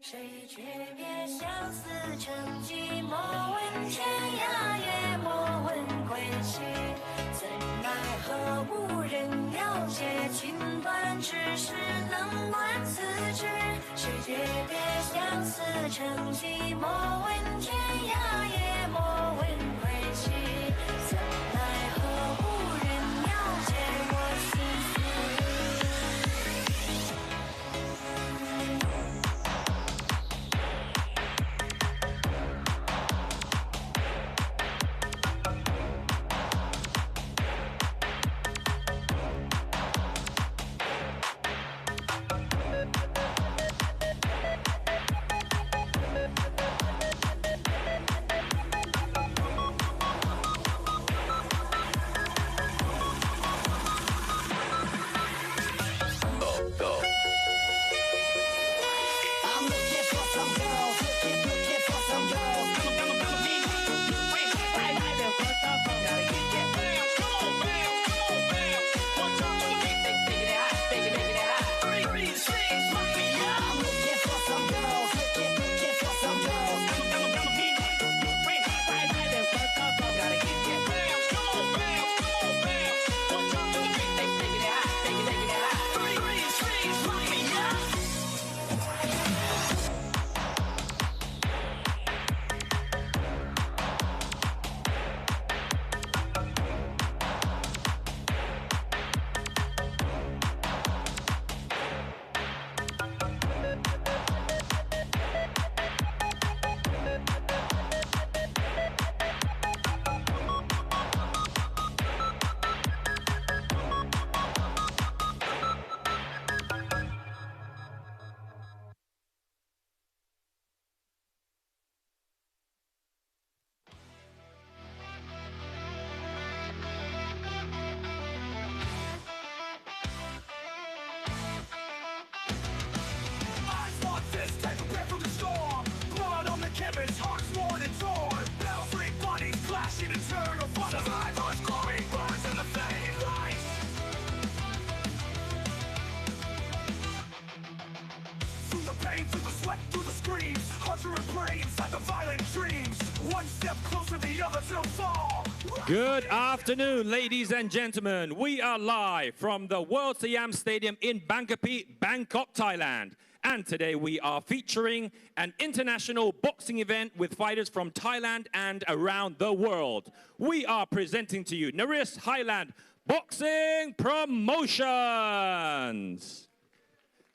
谁诀别相思成寂，莫问天涯月，莫问归期。怎奈何无人了解，情断只是冷暖自知。谁诀别相思成寂，莫问天涯月，莫问归期。怎奈何无人了解我心思。Good afternoon, ladies and gentlemen. We are live from the World Siam Stadium in Bangkok, Bangkok, Thailand. And today we are featuring an international boxing event with fighters from Thailand and around the world. We are presenting to you Naris Highland Boxing Promotions.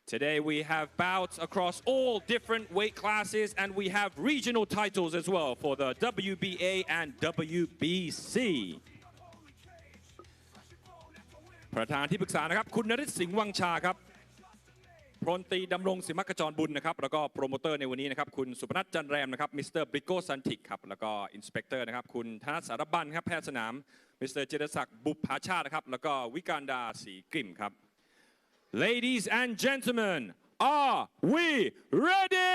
Today we have bouts across all different weight classes, and we have regional titles as well for the WBA and WBC. ประธานที่ปรึกษานะครับคุณนฤทธิ์สิงห์วังชาครับพลตรีดำรงศิมักขจรบุญนะครับแล้วก็โปรโมเตอร์ในวันนี้นะครับคุณสุพนัทจันแรมนะครับมิสเตอร์บริโกสันติกครับแล้วก็อินสเปกเตอร์นะครับคุณธนสารบันครับแพทย์สนามมิสเตอร์เจตศักดิ์บุพภาชาตินะครับแล้วก็วิการดาศรีกลิ่มครับ Ladies and gentlemen, are we ready?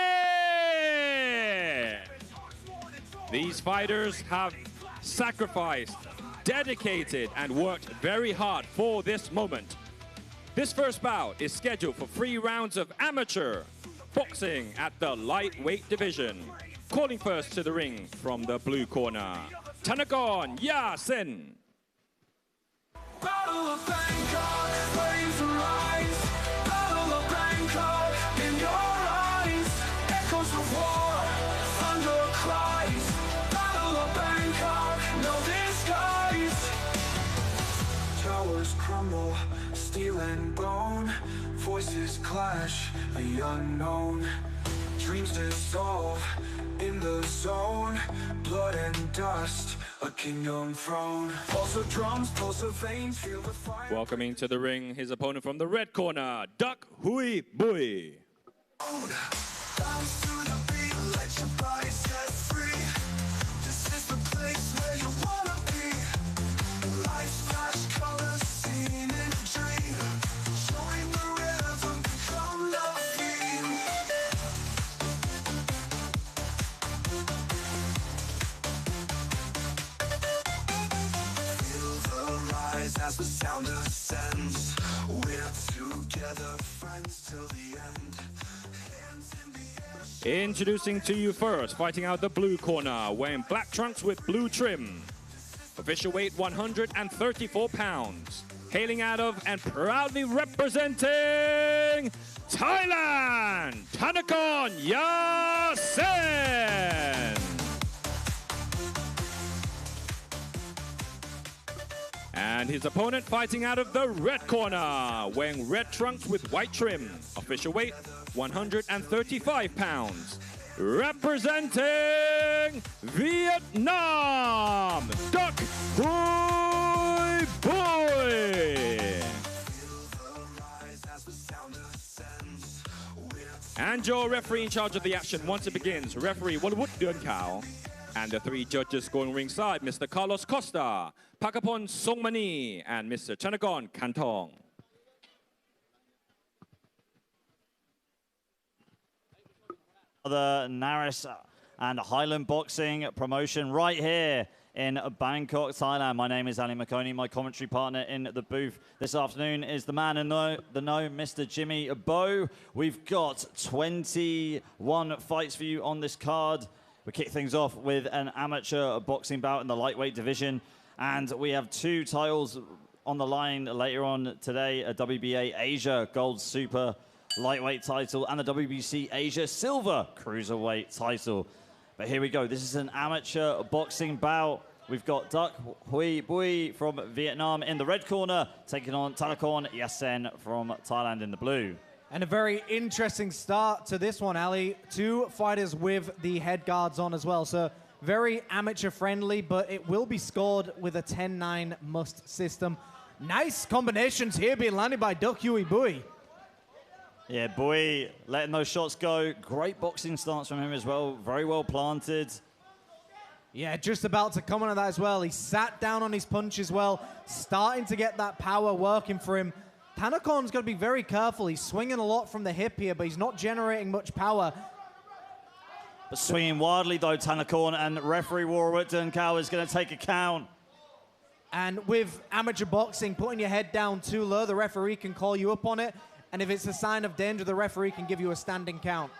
These fighters have sacrificed, dedicated, and worked very hard for this moment. This first bout is scheduled for 3 rounds of amateur boxing at the lightweight division. Calling first to the ring from the blue corner, Thanakorn Yasin. Battle of Bangkok, flames arise. Battle of Bangkok, in your eyes. Echoes of war, thunder cries. Battle of Bangkok, no disguise. Towers crumble, steel and bone. Voices clash, the unknown. Dreams dissolve in the zone. Blood and dust, a kingdom throne. Pulse of drums, pulse of veins, feel the fire. Welcoming to the ring his opponent from the red corner, Duck Hui Bui. Bounce to the beat, let your body set free. This is the place where you wanna be. Lights flash, colors seen in a dream. Join the rhythm, become the theme. Feel the rise as the sound ascends. We're together, friends till the end. Hands in the air, Introducing to you first, fighting out the blue corner, wearing black trunks with blue trim. Official weight 134 pounds. Hailing out of and proudly representing Thailand, Thanakorn Yasen. And his opponent fighting out of the red corner, wearing red trunks with white trim. Official weight 135 pounds. Representing Vietnam, Duc Huy Bui. And your referee in charge of the action once it begins, referee Walawut Duan Kao. And the three judges going ringside, Mr. Carlos Costa, Pakapon Songmani, and Mr. Thanakorn Kantong. The Naris and Highland Boxing Promotion right here in Bangkok, Thailand. My name is Ali Makoni. My commentary partner in the booth this afternoon is the man in the know, Mr. Jimmy Bow. We've got 21 fights for you on this card. We kick things off with an amateur boxing bout in the lightweight division. And we have two titles on the line later on today, a WBA Asia Gold Super lightweight title and the WBC Asia Silver cruiserweight title. But here we go. This is an amateur boxing bout. We've got Duc Huy Bui from Vietnam in the red corner, taking on Thanakorn Yasen from Thailand in the blue. And a very interesting start to this one, Ali. Two fighters with the head guards on as well. So very amateur friendly, but it will be scored with a 10-9 must system. Nice combinations here being landed by Duc Huy Bui. Yeah, Bui letting those shots go. Great boxing stance from him as well. Very well planted. Yeah, just about to comment on that as well. He sat down on his punch as well, starting to get that power working for him. Thanakorn's got to be very careful. He's swinging a lot from the hip here, but he's not generating much power. But swinging wildly, though, Thanakorn, and referee Walawut Duan Kao is going to take a count. And with amateur boxing, putting your head down too low, the referee can call you up on it. And if it's a sign of danger, the referee can give you a standing count.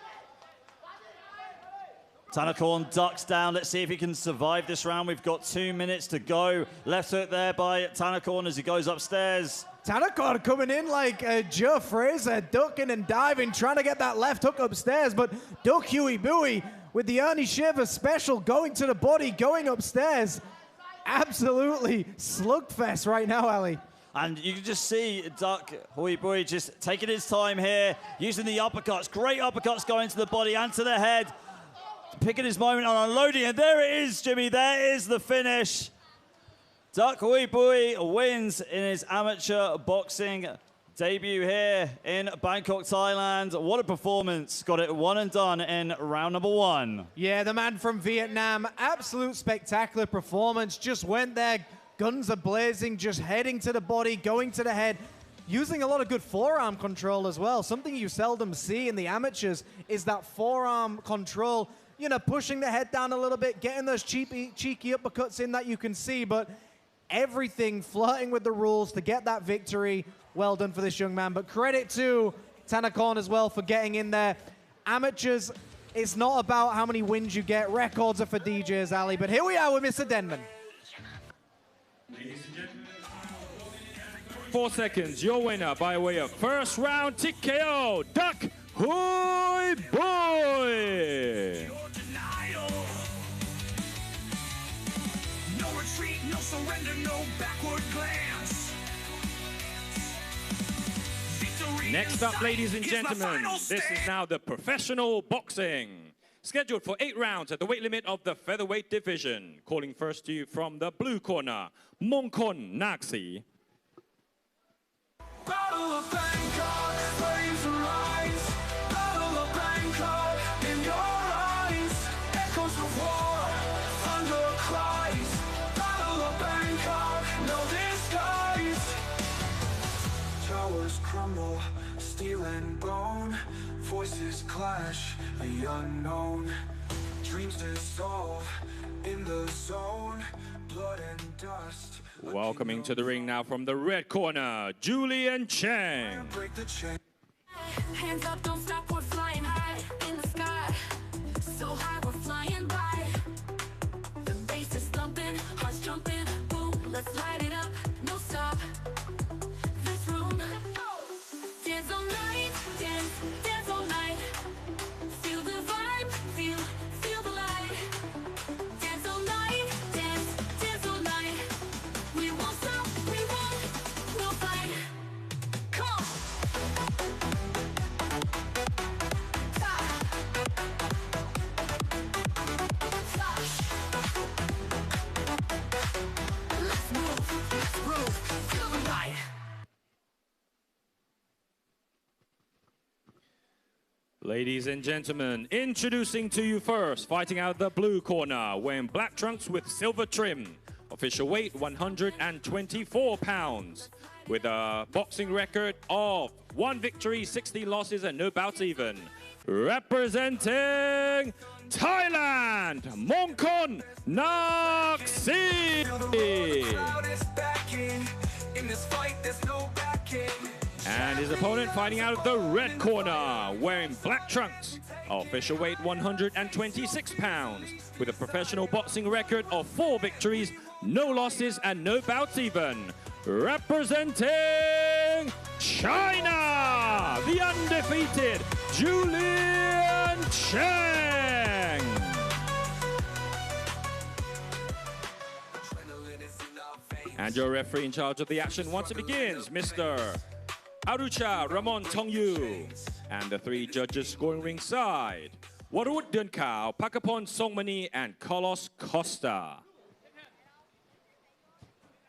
Thanakorn ducks down. Let's see if he can survive this round. We've got 2 minutes to go. Left hook there by Thanakorn as he goes upstairs. Thanakorn coming in like Joe Fraser, ducking and diving, trying to get that left hook upstairs. But Duc Huy Bui with the Ernie Shiver special going to the body, going upstairs. Absolutely slugfest right now, Ali. And you can just see Duc Huy Bui just taking his time here, using the uppercuts. Great uppercuts going to the body and to the head. Picking his moment on unloading. And there it is, Jimmy. There is the finish. Duc Huy Bui wins in his amateur boxing debut here in Bangkok, Thailand. What a performance. Got it one and done in round number 1. Yeah, the man from Vietnam, absolute spectacular performance. Just went there, guns are blazing, just heading to the body, going to the head, using a lot of good forearm control as well. Something you seldom see in the amateurs is that forearm control, you know, pushing the head down a little bit, getting those cheeky uppercuts in that you can see, but everything flirting with the rules to get that victory. Well done for this young man, but credit to Thanakorn as well for getting in there. Amateurs, it's not about how many wins you get. Records are for DJs, Ali, but here we are with Mr. Denman. 4 seconds, your winner by way of first round TKO, Duc Huy Bui. No retreat, no surrender, no backward glance. Next up, ladies and gentlemen, this is now the professional boxing. Scheduled for 8 rounds at the weight limit of the featherweight division. Calling first to you from the blue corner, Mongkon Naksi. Battle of Bangkok, flames rise. Battle of Bangkok, in your eyes. Echoes of war, thunder cries. Battle of Bangkok, no disguise. Towers crumble, steel and bone. Voices clash, the unknown. Dreams dissolve in the zone. Blood and dust. Welcoming to the ring now from the red corner, Julian Cheng. Break the chain. Hands up, don't stop, we're flying high in the sky. let's light it up, no stop. This room, dance all night, dance, dance all night. Feel the vibe, feel the light. Dance all night, dance, dance all night. We won't stop, we'll fight. Come on. Let's move, feel the light. Ladies and gentlemen, introducing to you first, fighting out the blue corner, wearing black trunks with silver trim. Official weight 124 pounds, with a boxing record of 1 victory, 16 losses, and no bouts even. Representing Thailand, Mongkon Naksi. Crowd is backing. In this fight, there's no backing. And his opponent fighting out of the red corner, wearing black trunks. Official weight 126 pounds, with a professional boxing record of 4 victories, no losses, and no bouts even. Representing China, the undefeated Julian Cheng. Adrenaline is in our veins. And your referee in charge of the action once it begins, Mr. Arucha Ramon Tongyu. And the 3 judges scoring ringside, Warut Dunkao, Pakapon Songmani, and Carlos Costa.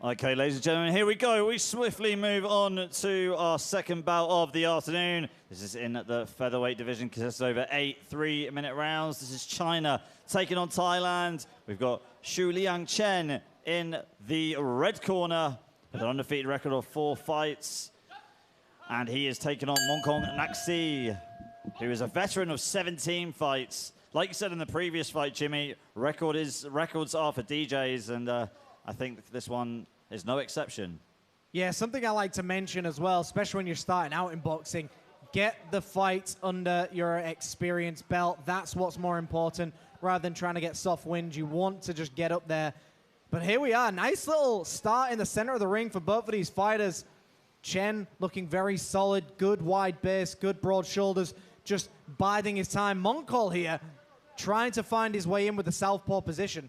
Okay, ladies and gentlemen, here we go. We swiftly move on to our second bout of the afternoon. This is in the featherweight division, consists over 8 3-minute rounds. This is China taking on Thailand. We've got Shu Liang Chen in the red corner with an undefeated record of 4 fights. And he is taking on Mongkon Naksi, who is a veteran of 17 fights. Like you said in the previous fight, Jimmy, records are for DJs, and I think this one is no exception. Yeah, something I like to mention as well, especially when you're starting out in boxing, get the fight under your experience belt. That's what's more important rather than trying to get soft wins. You want to just get up there. But here we are, nice little start in the center of the ring for both of these fighters. Chen looking very solid, good wide base, good broad shoulders, just biding his time. Mongkol here trying to find his way in with the southpaw position.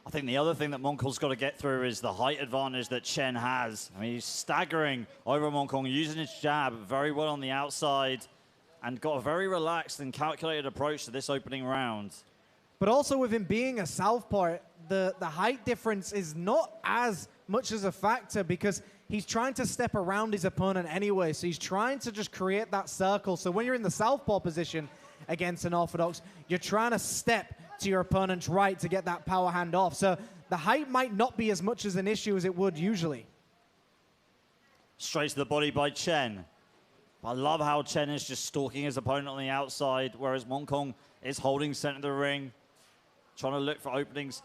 I think the other thing that Mongkol's got to get through is the height advantage that Chen has. I mean, he's staggering over Mongkol, using his jab very well on the outside, and got a very relaxed and calculated approach to this opening round. But also with him being a southpaw, the height difference is not as much as a factor because he's trying to step around his opponent anyway. So he's trying to just create that circle. So when you're in the southpaw position against an orthodox, you're trying to step to your opponent's right to get that power hand off. So the height might not be as much as an issue as it would usually. Straight to the body by Chen. I love how Chen is just stalking his opponent on the outside, whereas Mongkong is holding center of the ring, trying to look for openings.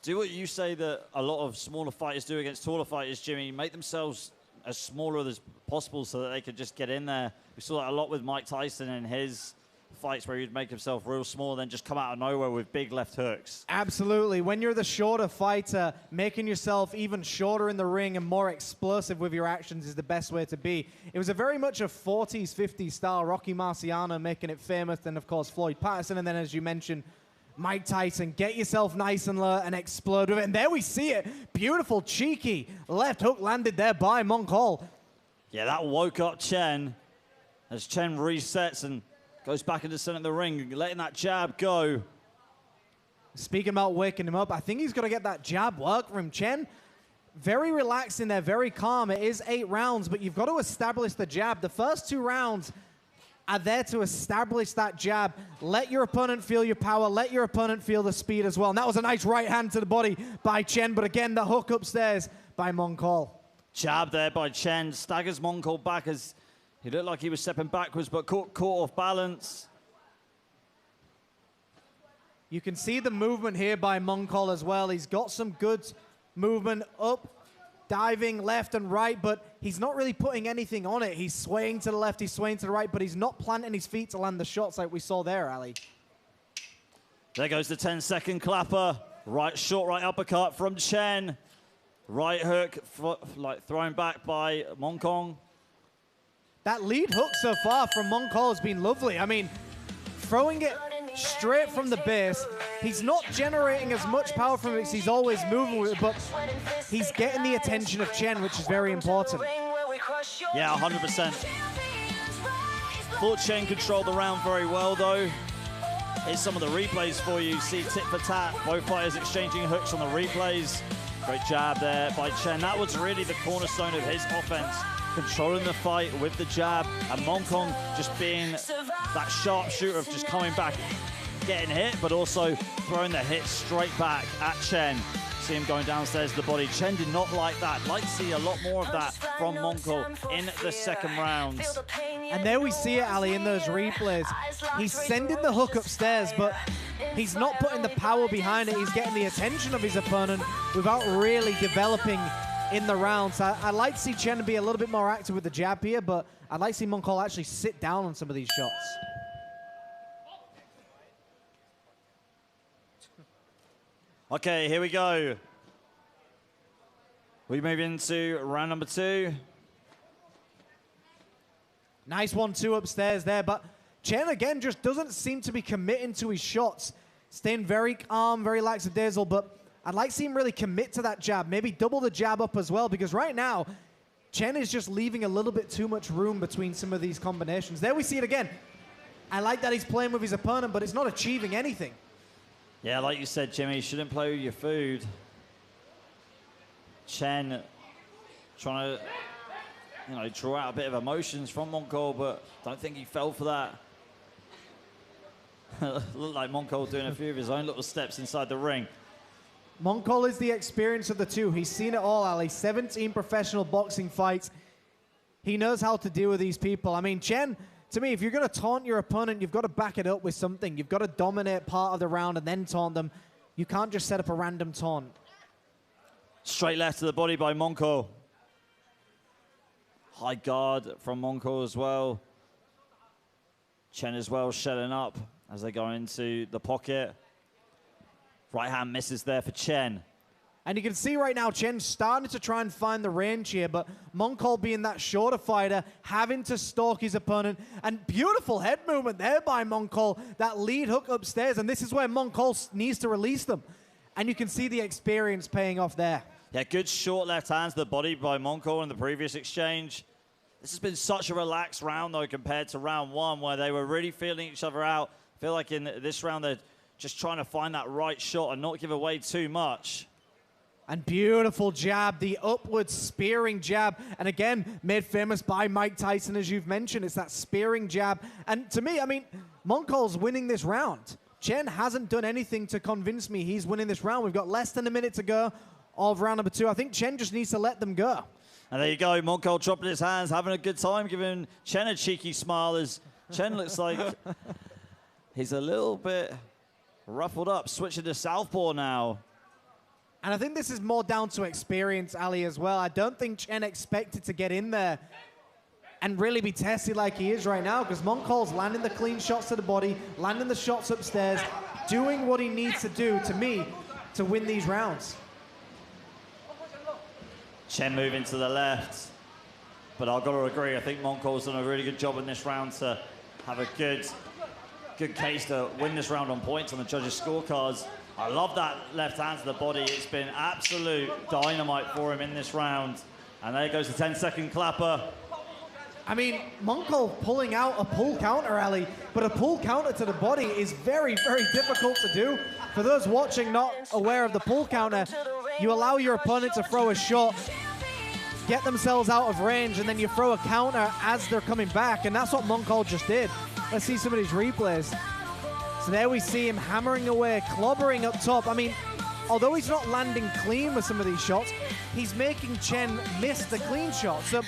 Do what you say that a lot of smaller fighters do against taller fighters, Jimmy. Make themselves as smaller as possible so that they could just get in there. We saw that a lot with Mike Tyson in his fights where he'd make himself real small, then just come out of nowhere with big left hooks. Absolutely. When you're the shorter fighter, making yourself even shorter in the ring and more explosive with your actions is the best way to be. It was a very much a 40s, 50s style. Rocky Marciano making it famous, and of course Floyd Patterson, and then as you mentioned, Mike Tyson. Get yourself nice and low and explode with it. And there we see it. Beautiful, cheeky left hook landed there by Mongkol. Yeah, that woke up Chen as Chen resets and goes back into the center of the ring, letting that jab go. Speaking about waking him up, I think he's got to get that jab work from Chen. Very relaxed in there, very calm. It is 8 rounds, but you've got to establish the jab. The first 2 rounds are there to establish that jab. Let your opponent feel your power. Let your opponent feel the speed as well. And that was a nice right hand to the body by Chen, but again, the hook upstairs by Mongkol. Jab there by Chen, staggers Mongkol back as he looked like he was stepping backwards, but caught off balance. You can see the movement here by Mongkol as well. He's got some good movement up, diving left and right, but he's not really putting anything on it. He's swaying to the left, he's swaying to the right, but he's not planting his feet to land the shots like we saw there, Ali. There goes the 10-second clapper. Right, short right uppercut from Chen. Right hook, like thrown back by Mongkol. That lead hook so far from Mongkol has been lovely. I mean, throwing it straight from the base. He's not generating as much power from it because he's always moving with it, but he's getting the attention of Chen, which is very important. Yeah, 100%. Thought Chen controlled the round very well, though. Here's some of the replays for you. See tit for tat, both fighters exchanging hooks on the replays. Great jab there by Chen. That was really the cornerstone of his offense. Controlling the fight with the jab, and Mongkol just being that sharpshooter of just coming back, getting hit, but also throwing the hit straight back at Chen. See him going downstairs to the body. Chen did not like that. Like to see a lot more of that from Mongkol in the second round. And there we see it, Ali, in those replays. He's sending the hook upstairs, but he's not putting the power behind it. He's getting the attention of his opponent without really developing in the rounds. I'd like to see Chen be a little bit more active with the jab here, but I'd like to see Mongkol actually sit down on some of these shots. Okay, here we go. We move into round number 2. Nice 1-2 upstairs there, but Chen again just doesn't seem to be committing to his shots. Staying very calm, very lackadaisical, but I'd like to see him really commit to that jab. Maybe double the jab up as well, because right now, Chen is just leaving a little bit too much room between some of these combinations. There we see it again. I like that he's playing with his opponent, but it's not achieving anything. Yeah, like you said, Jimmy, you shouldn't play with your food. Chen trying to, you know, draw out a bit of emotions from Mongkol, but don't think he fell for that. Looked like Mongkol doing a few of his own little steps inside the ring. Mongkol is the experience of the two. He's seen it all, Ali. 17 professional boxing fights. He knows how to deal with these people. I mean, Chen, to me, if you're going to taunt your opponent, you've got to back it up with something. You've got to dominate part of the round and then taunt them. You can't just set up a random taunt. Straight left to the body by Mongkol. High guard from Mongkol as well. Chen as well shelling up as they go into the pocket. Right hand misses there for Chen. And you can see right now, Chen's starting to try and find the range here, but Mongkol being that shorter fighter, having to stalk his opponent. And beautiful head movement there by Mongkol, that lead hook upstairs, and this is where Mongkol needs to release them. And you can see the experience paying off there. Yeah, good short left hands to the body by Mongkol in the previous exchange. This has been such a relaxed round, though, compared to round 1, where they were really feeling each other out. I feel like in this round, they're just trying to find that right shot and not give away too much. And beautiful jab, the upward spearing jab. And again, made famous by Mike Tyson, as you've mentioned. It's that spearing jab. And to me, I mean, Mongkol's winning this round. Chen hasn't done anything to convince me he's winning this round. We've got less than a minute to go of round number 2. I think Chen just needs to let them go. And there you go, Mongkol dropping his hands, having a good time, giving Chen a cheeky smile as Chen looks like he's a little bit ruffled up, switching to southpaw now. And I think this is more down to experience, Ali, as well. I don't think Chen expected to get in there and really be tested like he is right now, because Mongkol's landing the clean shots to the body, landing the shots upstairs, doing what he needs to do, to me, to win these rounds. Chen moving to the left, but I've got to agree, I think Mongkol's done a really good job in this round to have a good case to win this round on points on the judges' scorecards. I love that left hand to the body. It's been absolute dynamite for him in this round. And there goes the 10-second clapper. I mean, Mongkol pulling out a pull counter, Ali, but a pull counter to the body is very, very difficult to do. For those watching not aware of the pull counter, you allow your opponent to throw a shot, get themselves out of range, and then you throw a counter as they're coming back, and that's what Mongkol just did. Let's see some of these replays. So there we see him hammering away, clobbering up top. I mean, although he's not landing clean with some of these shots, he's making Chen miss the clean shots. So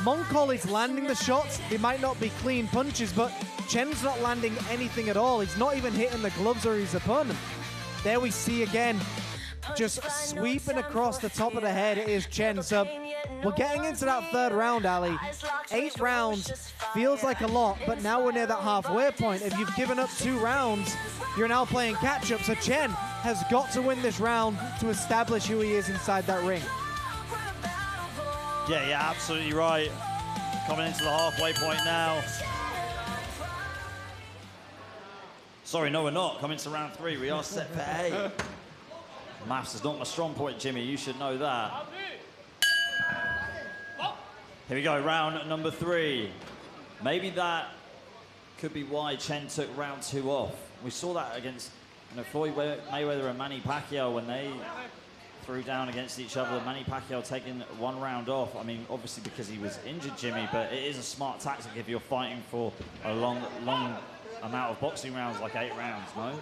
Mongkol is landing the shots. They might not be clean punches, but Chen's not landing anything at all. He's not even hitting the gloves or his opponent. There we see again, just sweeping across the top of the head is Chen. So We're getting into that third round, Ali. 8 rounds feels like a lot, but now we're near that halfway point. If you've given up 2 rounds, you're now playing catch-up. So Chen has got to win this round to establish who he is inside that ring. Yeah, you're absolutely right. Coming into the halfway point now. Sorry, no, we're not. Coming to round 3, we are set for 8. Maths is not my strong point, Jimmy. You should know that. Here we go, round number 3. Maybe that could be why Chen took round 2 off. We saw that against Floyd Mayweather and Manny Pacquiao when they threw down against each other. Manny Pacquiao taking 1 round off. I mean, obviously because he was injured, Jimmy, but it is a smart tactic if you're fighting for a long amount of boxing rounds, like 8 rounds, no?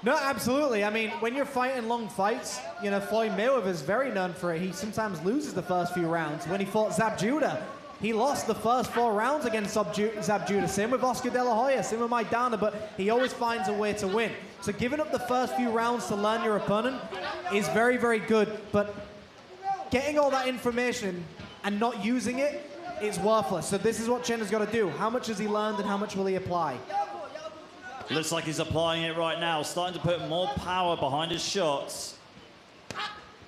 No, absolutely. I mean, when you're fighting long fights, you know, Floyd Mayweather's very known for it. He sometimes loses the first few rounds. When he fought Zab Judah, he lost the first 4 rounds against Zab Judah. Same with Oscar De La Hoya, same with Maidana, but he always finds a way to win. So giving up the first few rounds to learn your opponent is very, very good, but getting all that information and not using it is worthless. So this is what Chen has got to do. How much has he learned and how much will he apply? Looks like he's applying it right now, starting to put more power behind his shots.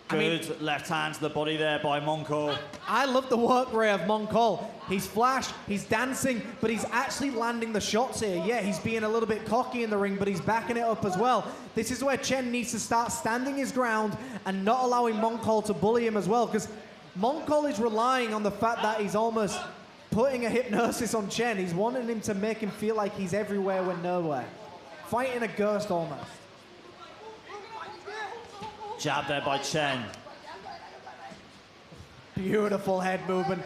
Good left hand to the body there by Moncol. I love the work rate of Moncol. He's flash, he's dancing, but he's actually landing the shots here. Yeah, he's being a little bit cocky in the ring, but he's backing it up as well. This is where Chen needs to start standing his ground and not allowing Moncol to bully him as well, because Moncol is relying on the fact that he's almost putting a hypnosis on Chen. He's wanting him to make him feel like he's everywhere when nowhere. Fighting a ghost almost. Jab there by Chen. Beautiful head movement.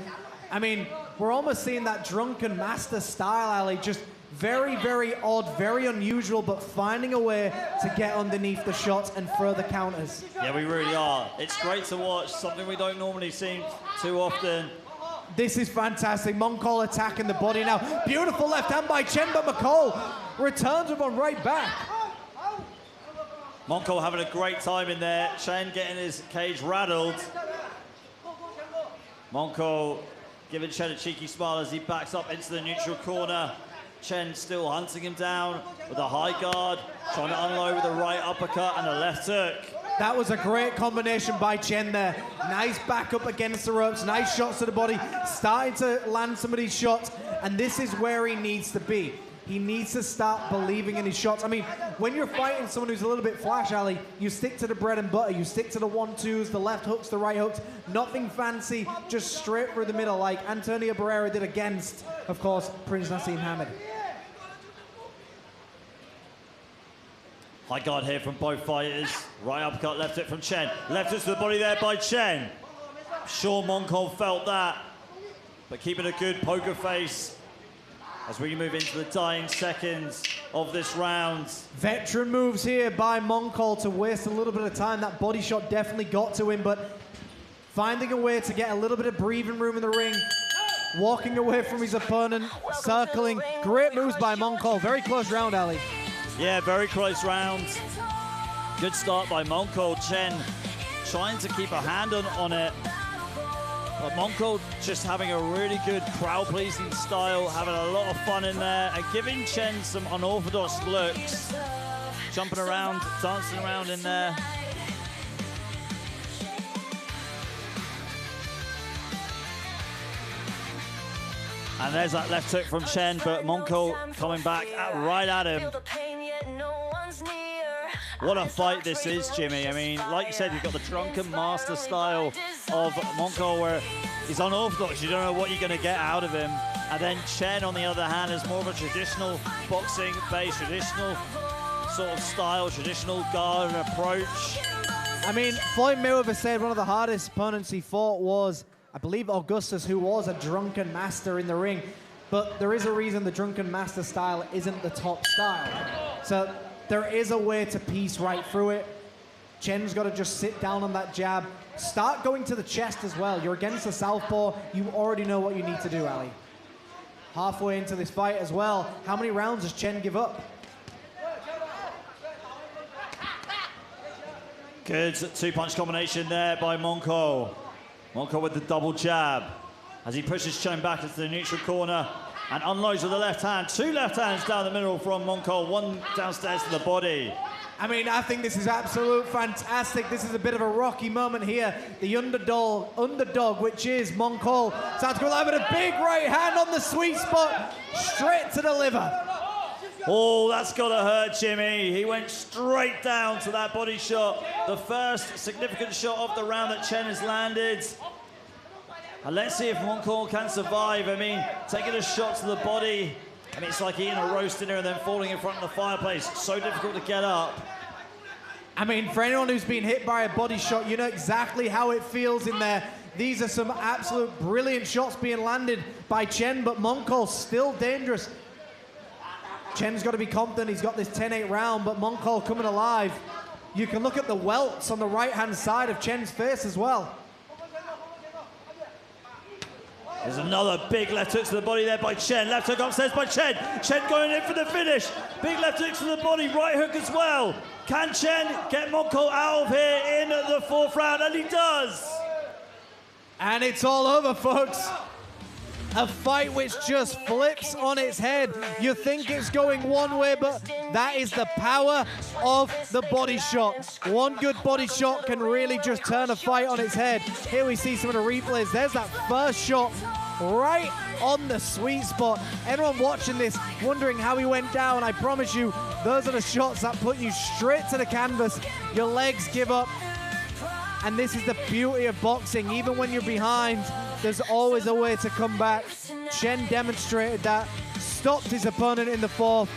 I mean, we're almost seeing that drunken master style, Ali. Just very, very odd, very unusual, but finding a way to get underneath the shots and throw the counters. Yeah, we really are. It's great to watch, something we don't normally see too often. This is fantastic. Moncol attacking the body now. Beautiful left hand by Chen, but McCall returns with one right back. Moncol having a great time in there. Chen getting his cage rattled. Moncol giving Chen a cheeky smile as he backs up into the neutral corner. Chen still hunting him down with a high guard, trying to unload with a right uppercut and a left hook. That was a great combination by Chen there. Nice back up against the ropes, nice shots to the body, starting to land some of these shots, and this is where he needs to be. He needs to start believing in his shots. I mean, when you're fighting someone who's a little bit flash, Ali, you stick to the bread and butter. You stick to the 1-2s, the left hooks, the right hooks. Nothing fancy, just straight through the middle like Antonio Barrera did against, of course, Prince Nassim Hamid. High guard here from both fighters. Right uppercut, left hook from Chen. Left hook to the body there by Chen. Sure, Moncol felt that, but keeping a good poker face as we move into the dying seconds of this round. Veteran moves here by Moncol to waste a little bit of time. That body shot definitely got to him, but finding a way to get a little bit of breathing room in the ring, walking away from his opponent, circling. Great moves by Moncol. Very close round, Ali. Yeah, very close round. Good start by Moncol. Chen trying to keep a hand on it. But Moncol just having a really good crowd-pleasing style, having a lot of fun in there, and giving Chen some unorthodox looks. Jumping around, dancing around in there. And there's that left hook from Chen, but Moncol coming back right at him. What a fight this is, Jimmy. I mean, like you said, you've got the drunken master style of Moncol where he's unorthodox. You don't know what you're going to get out of him. And then Chen, on the other hand, is more of a traditional boxing base, traditional sort of style, traditional guard and approach. I mean, Floyd Mayweather said one of the hardest opponents he fought was, I believe, Augustus, who was a drunken master in the ring. But there is a reason the drunken master style isn't the top style. So there is a way to piece right through it. Chen's got to just sit down on that jab. Start going to the chest as well. You're against the southpaw. You already know what you need to do, Ali. Halfway into this fight as well. How many rounds does Chen give up? Good two-punch combination there by Moncol. Monko with the double jab as he pushes Chen back into the neutral corner and unloads with the left hand. 2 left hands down the middle from Monko, 1 downstairs to the body. I mean, I think this is absolute fantastic. This is a bit of a rocky moment here. The underdog, which is Monko, starts to go live with a big right hand on the sweet spot, straight to the liver. Oh, that's got to hurt Jimmy. He went straight down to that body shot. The first significant shot of the round that Chen has landed. And let's see if Monko can survive. I mean, taking a shot to the body, I mean, it's like eating a roast dinner and then falling in front of the fireplace. So difficult to get up. I mean, for anyone who's been hit by a body shot, you know exactly how it feels in there. These are some absolute brilliant shots being landed by Chen, but Monko's still dangerous. Chen's got to be confident. He's got this 10-8 round, but Monko coming alive. You can look at the welts on the right-hand side of Chen's face as well. There's another big left hook to the body there by Chen. Left hook upstairs by Chen. Chen going in for the finish. Big left hook to the body, right hook as well. Can Chen get Monko out of here in the 4th round? And he does. And it's all over, folks. A fight which just flips on its head. You think it's going one way, but that is the power of the body shot. One good body shot can really just turn a fight on its head. Here we see some of the replays. There's that first shot right on the sweet spot. Everyone watching this wondering how he went down. I promise you, those are the shots that put you straight to the canvas. Your legs give up. And this is the beauty of boxing. Even when you're behind, there's always a way to come back. Chen demonstrated that, stopped his opponent in the 4th.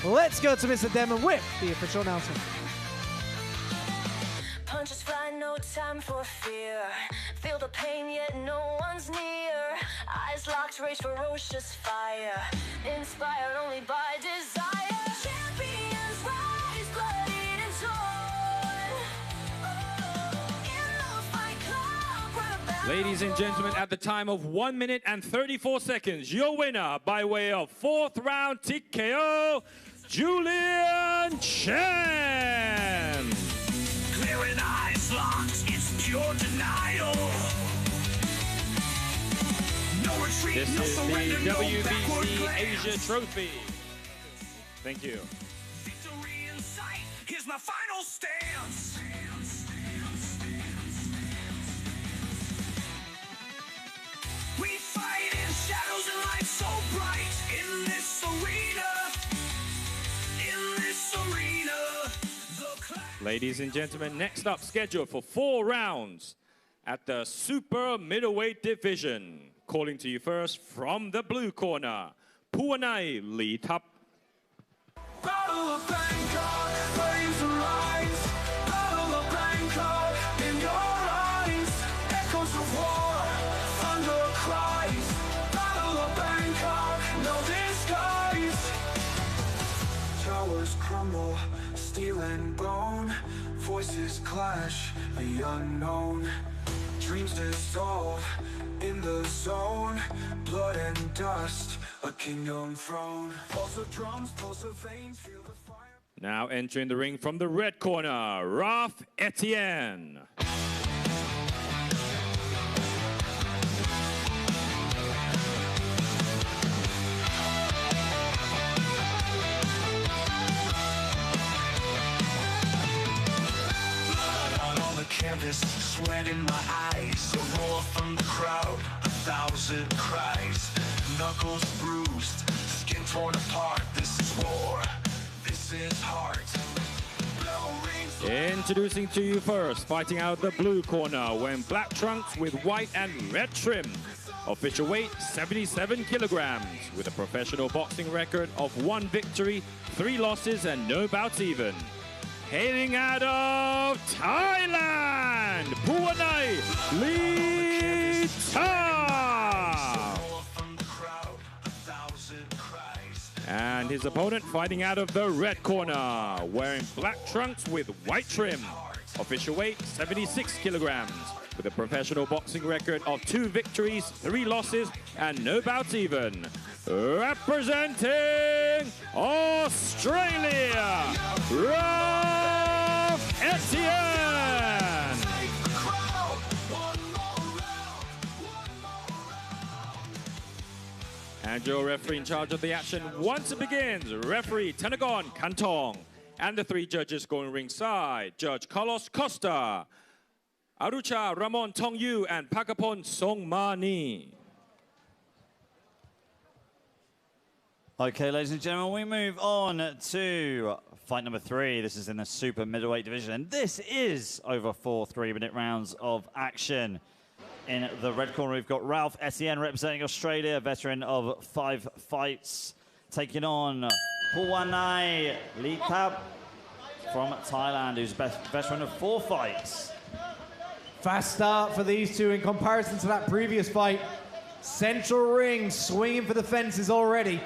Let's go to Mr. Demon with the official announcement. Punches fly, no time for fear. Feel the pain, yet no one's near. Eyes locked, rage ferocious fire. Inspired only by desire. Champions rise, bloodied and torn. In the fight club, we're back. Ladies and gentlemen, at the time of 1 minute and 34 seconds, your winner by way of 4th round TKO, Julian Chen. Clearing eyes locked, it's pure denial. No retreat, This no is surrender, the no backward WBC glance. Asia Trophy. Thank you. Victory in sight, here's my final stance. We fight in shadows and light so bright in this arena. In this arena, the Ladies and gentlemen, next up scheduled for 4 rounds at the super middleweight division. Calling to you first from the blue corner, Puanai Lee Thap. Battle of Bangkok, flames arise. Battle of Bangkok, in your eyes. Echoes of war, thunder cries. Battle of Bangkok, no disguise. Towers crumble, steel and bone. Voices clash, the unknown. Dreams dissolve in the zone. Blood and dust, a kingdom throne. Pulse of drums, pulse of veins, feel the fire. Now entering the ring from the red corner, Raf Etienne. On the canvas, sweat in my eyes. A roar from the crowd, 1,000 cries. Knuckles bruised, skin torn apart. This is war, this is heart. Bell rings. Introducing to you first, fighting out the blue corner, wearing black trunks with white and red trim. Official weight, 77 kilograms, with a professional boxing record of 1 victory, 3 losses, and no bouts even. Hailing out of Thailand, Puanai Lee Thap. And his opponent fighting out of the red corner, wearing black trunks with white trim. Official weight, 76 kilograms, with a professional boxing record of 2 victories, 3 losses, and no bouts even. Representing Australia, Raf Etienne. And your referee in charge of the action once it begins, referee Thanagon Kantong. And the 3 judges going ringside, Judge Carlos Costa, Arucha Ramon Tongyu, and Pakapon Songmani. Okay, ladies and gentlemen, we move on to fight number 3. This is in the super middleweight division, and this is over 4 3-minute rounds of action. In the red corner, we've got Ralph Etienne representing Australia, veteran of 5 fights, taking on Puwanai Litap from Thailand, who's veteran of 4 fights. Fast start for these two in comparison to that previous fight. Central ring, swinging for the fences already.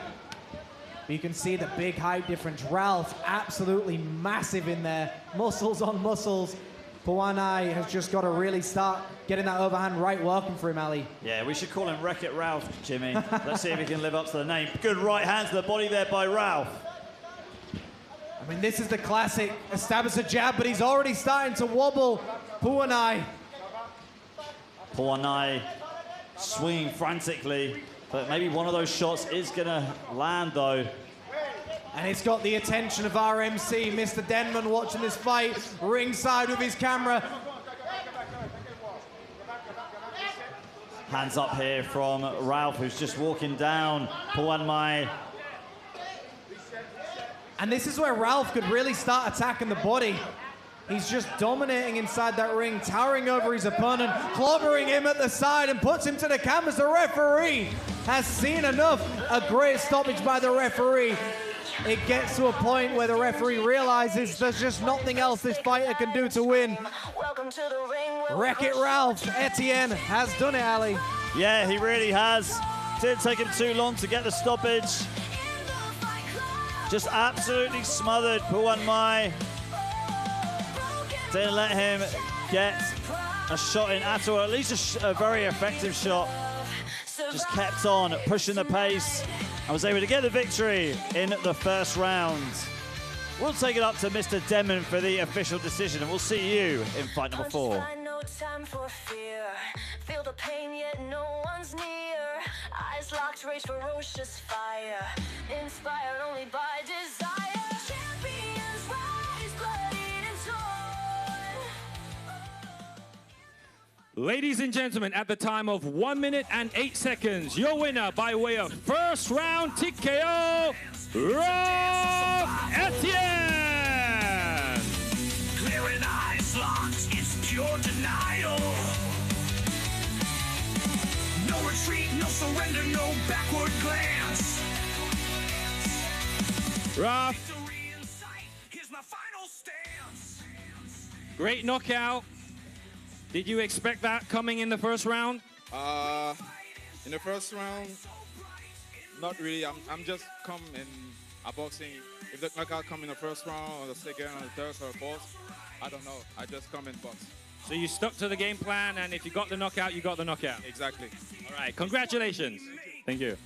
You can see the big height difference. Ralph, absolutely massive in there. Muscles on muscles. Puwanai has just got to really start getting that overhand right working for him, Ali. Yeah, we should call him Wreck-It Ralph, Jimmy. Let's see if he can live up to the name. Good right hand to the body there by Ralph. I mean, this is the classic. Establish a jab, but he's already starting to wobble. Puwanai. Puwanai swinging frantically, but maybe one of those shots is going to land, though. And it's got the attention of our MC, Mr. Denman, watching this fight ringside with his camera. Hands up here from Ralph, who's just walking down Puwanai. And this is where Ralph could really start attacking the body. He's just dominating inside that ring, towering over his opponent, clobbering him at the side and puts him to the canvas. The referee has seen enough. A great stoppage by the referee. It gets to a point where the referee realizes there's just nothing else this fighter can do to win. Wreck-It Ralph Etienne has done it, Ali. Yeah, he really has. Didn't take him too long to get the stoppage. Just absolutely smothered Puwanai. Didn't let him get a shot in at all, at least a very effective shot. Just kept on pushing the pace. I was able to get the victory in the first round. We'll take it up to Mr. Denman for the official decision, and we'll see you in fight number 4. Feel the pain, yet no one's near. Eyes locked, rage ferocious fire. Inspired only by desire. Champions rise, bloodied and torn. Ladies and gentlemen, at the time of 1 minute and 8 seconds, your winner by way of first round TKO, Ralph Etienne. Clearing eyes locked, it's pure denial. No retreat, no surrender, no backward glance. Ralph, Victory in sight, here's my final stance. great knockout. Did you expect that coming in the first round? In the first round, not really. I'm just come in a boxing. If the knockout come in the first round or the second or the third or the fourth, I don't know. I just come in box. So you stuck to the game plan, and if you got the knockout, you got the knockout. Exactly. All right, congratulations. Thank you.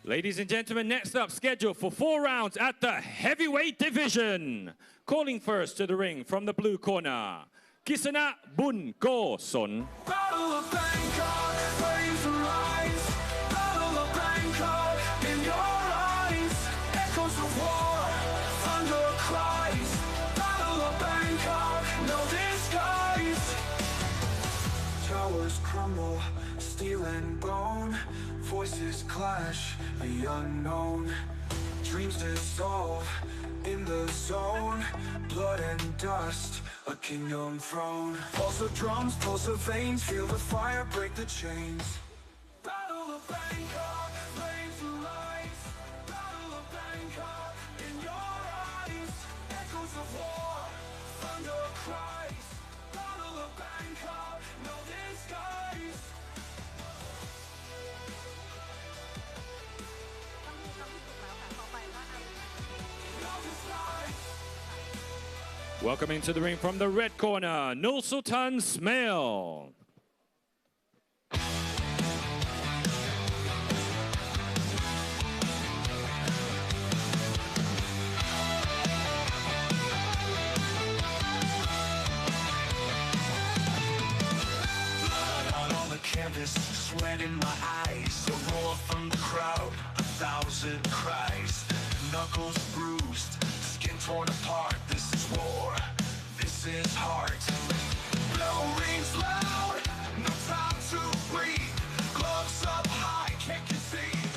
Ladies and gentlemen, next up, scheduled for 4 rounds at the heavyweight division. Calling first to the ring from the blue corner, Kisana Bun Go Son. Battle of Bangkok, flames arise. Battle of Bangkok, in your eyes. Echoes of war, thunder cries. Battle of Bangkok, no disguise. Towers crumble, steel and bone. Voices clash, the unknown. Dreams dissolve in the zone. Blood and dust, a kingdom throne. Pulse of drums, pulse of veins. Feel the fire break the chains. Battle of Bangkok, flames arise. Battle of Bangkok, in your eyes. Echoes of war, thunder cries. Battle of Bangkok, no disguise. Welcome into the ring from the red corner, Nur Sultan Smail. my eyes, a roar from the crowd, 1,000 cries, knuckles bruised, skin torn apart. This is war, this is heart. Bell rings loud, no time to breathe. Gloves up high, can't concede.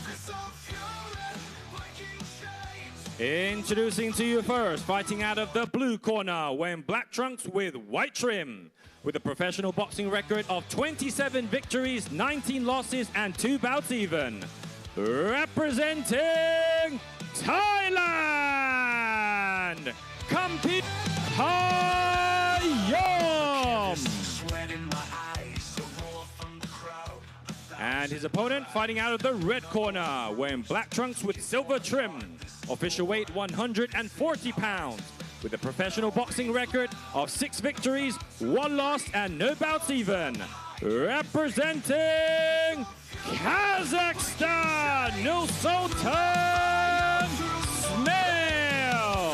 This of fury, breaking chains. Introducing to you first, fighting out of the blue corner, wearing black trunks with white trim. With a professional boxing record of 27 victories, 19 losses, and 2 bouts even. Representing Thailand, Kampi Payom. And his opponent fighting out of the red corner, wearing black trunks with silver trim. Official weight 140 pounds. With a professional boxing record of 6 victories, 1 loss, and no bouts even. Representing Kazakhstan, Nursultan Smale.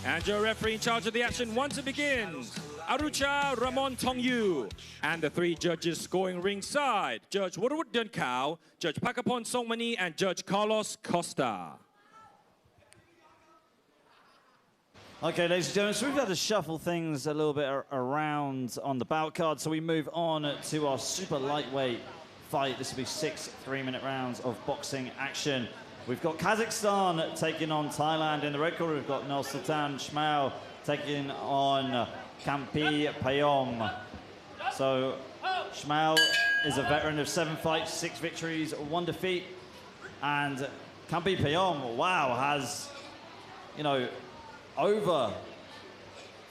And your referee in charge of the action once it begins, Arucha Ramon Tongyu. And the 3 judges scoring ringside, Judge Warwood Dunkao, Judge Pakapon Songmani, and Judge Carlos Costa. Okay, ladies and gentlemen, so we've had to shuffle things a little bit around on the bout card, so we move on to our super lightweight fight. This will be 6 3-minute rounds of boxing action. We've got Kazakhstan taking on Thailand. In the red corner, we've got Nursultan Smale taking on Kampi Payom. So Smale is a veteran of 7 fights, 6 victories, 1 defeat. And Kampi Payom, wow, has, you know, over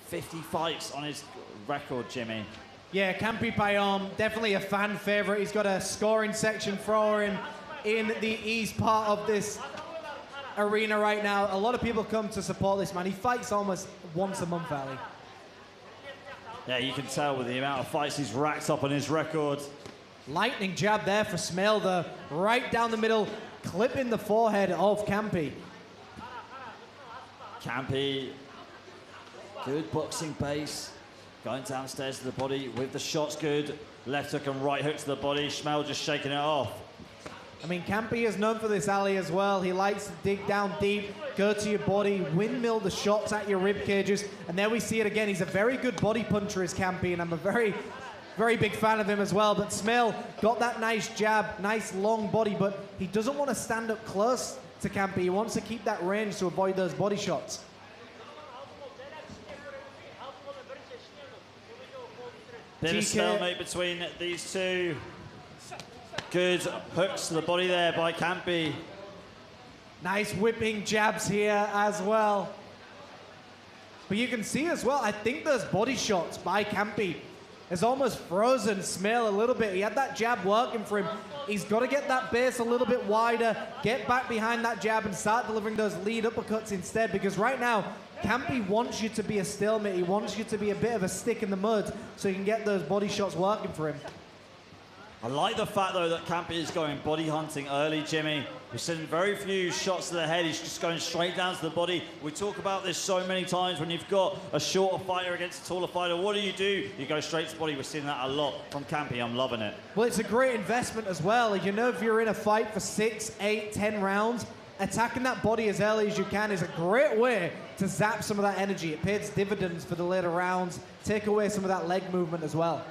50 fights on his record, Jimmy. Yeah, Kampi Payom, definitely a fan favorite. He's got a scoring section for him in the east part of this arena right now. A lot of people come to support this man. He fights almost once a month, Ali. Yeah, you can tell with the amount of fights he's racked up on his record. Lightning jab there for Smale, right down the middle, clipping the forehead of Kampi. Kampi, good boxing base, going downstairs to the body with the shots good. Left hook and right hook to the body. Smale just shaking it off. I mean, Kampi is known for this, Ali, as well. He likes to dig down deep, go to your body, windmill the shots at your rib cages, and there we see it again. He's a very good body puncher, is Kampi, and I'm a very, very big fan of him as well. But Smale got that nice jab, nice long body, but he doesn't want to stand up close to Kampi. He wants to keep that range to avoid those body shots. Bit of stalemate between these two. Good hooks to the body there by Kampi. Nice whipping jabs here as well. But you can see as well, I think those body shots by Kampi has almost frozen Smale a little bit. He had that jab working for him. He's got to get that base a little bit wider, get back behind that jab and start delivering those lead uppercuts instead, because right now, Kampi wants you to be a stalemate. He wants you to be a bit of a stick in the mud so you can get those body shots working for him. I like the fact, though, that Kampi is going body hunting early, Jimmy. We've seen very few shots to the head. He's just going straight down to the body. We talk about this so many times when you've got a shorter fighter against a taller fighter. What do? You go straight to the body. We're seeing that a lot from Kampi. I'm loving it. Well, it's a great investment as well. You know, if you're in a fight for 6, 8, 10 rounds, attacking that body as early as you can is a great way to zap some of that energy. It pays dividends for the later rounds, take away some of that leg movement as well.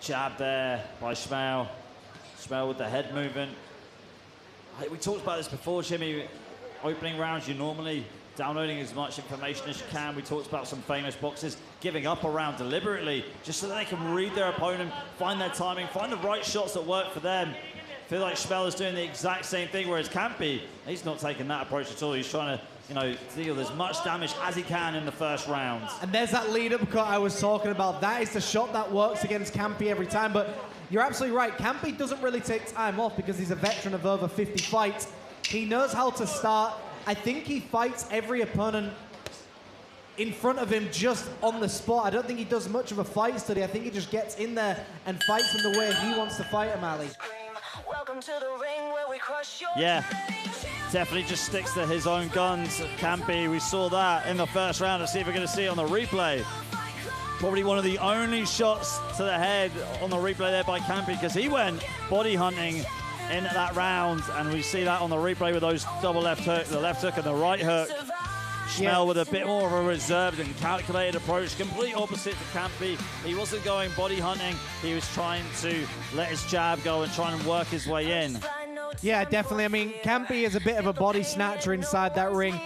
Jab there by Smale. Smale with the head movement. We talked about this before, Jimmy. Opening rounds, you're normally downloading as much information as you can. We talked about some famous boxers giving up a round deliberately just so that they can read their opponent, find their timing, find the right shots that work for them. I feel like Smale is doing the exact same thing, whereas Kampi, he's not taking that approach at all. He's trying to, you know, deal as much damage as he can in the first round. And there's that lead uppercut I was talking about. That is the shot that works against Kampi every time. But you're absolutely right. Kampi doesn't really take time off because he's a veteran of over 50 fights. He knows how to start. I think he fights every opponent in front of him just on the spot. I don't think he does much of a fight study. I think he just gets in there and fights in the way he wants to fight him, Ali. Welcome to the ring where we crush your Yeah. definitely just sticks to his own guns. Campi, we saw that in the first round. Let's see if we're going to see it on the replay. Probably one of the only shots to the head on the replay there by Campi, because he went body hunting in that round, and we see that on the replay with those double left hook, the left hook and the right hook. Schmel with a bit more of a reserved and calculated approach, complete opposite to Campi. He wasn't going body hunting, he was trying to let his jab go and try and work his way in. Yeah, definitely. I mean, Campi is a bit of a body snatcher inside that ring.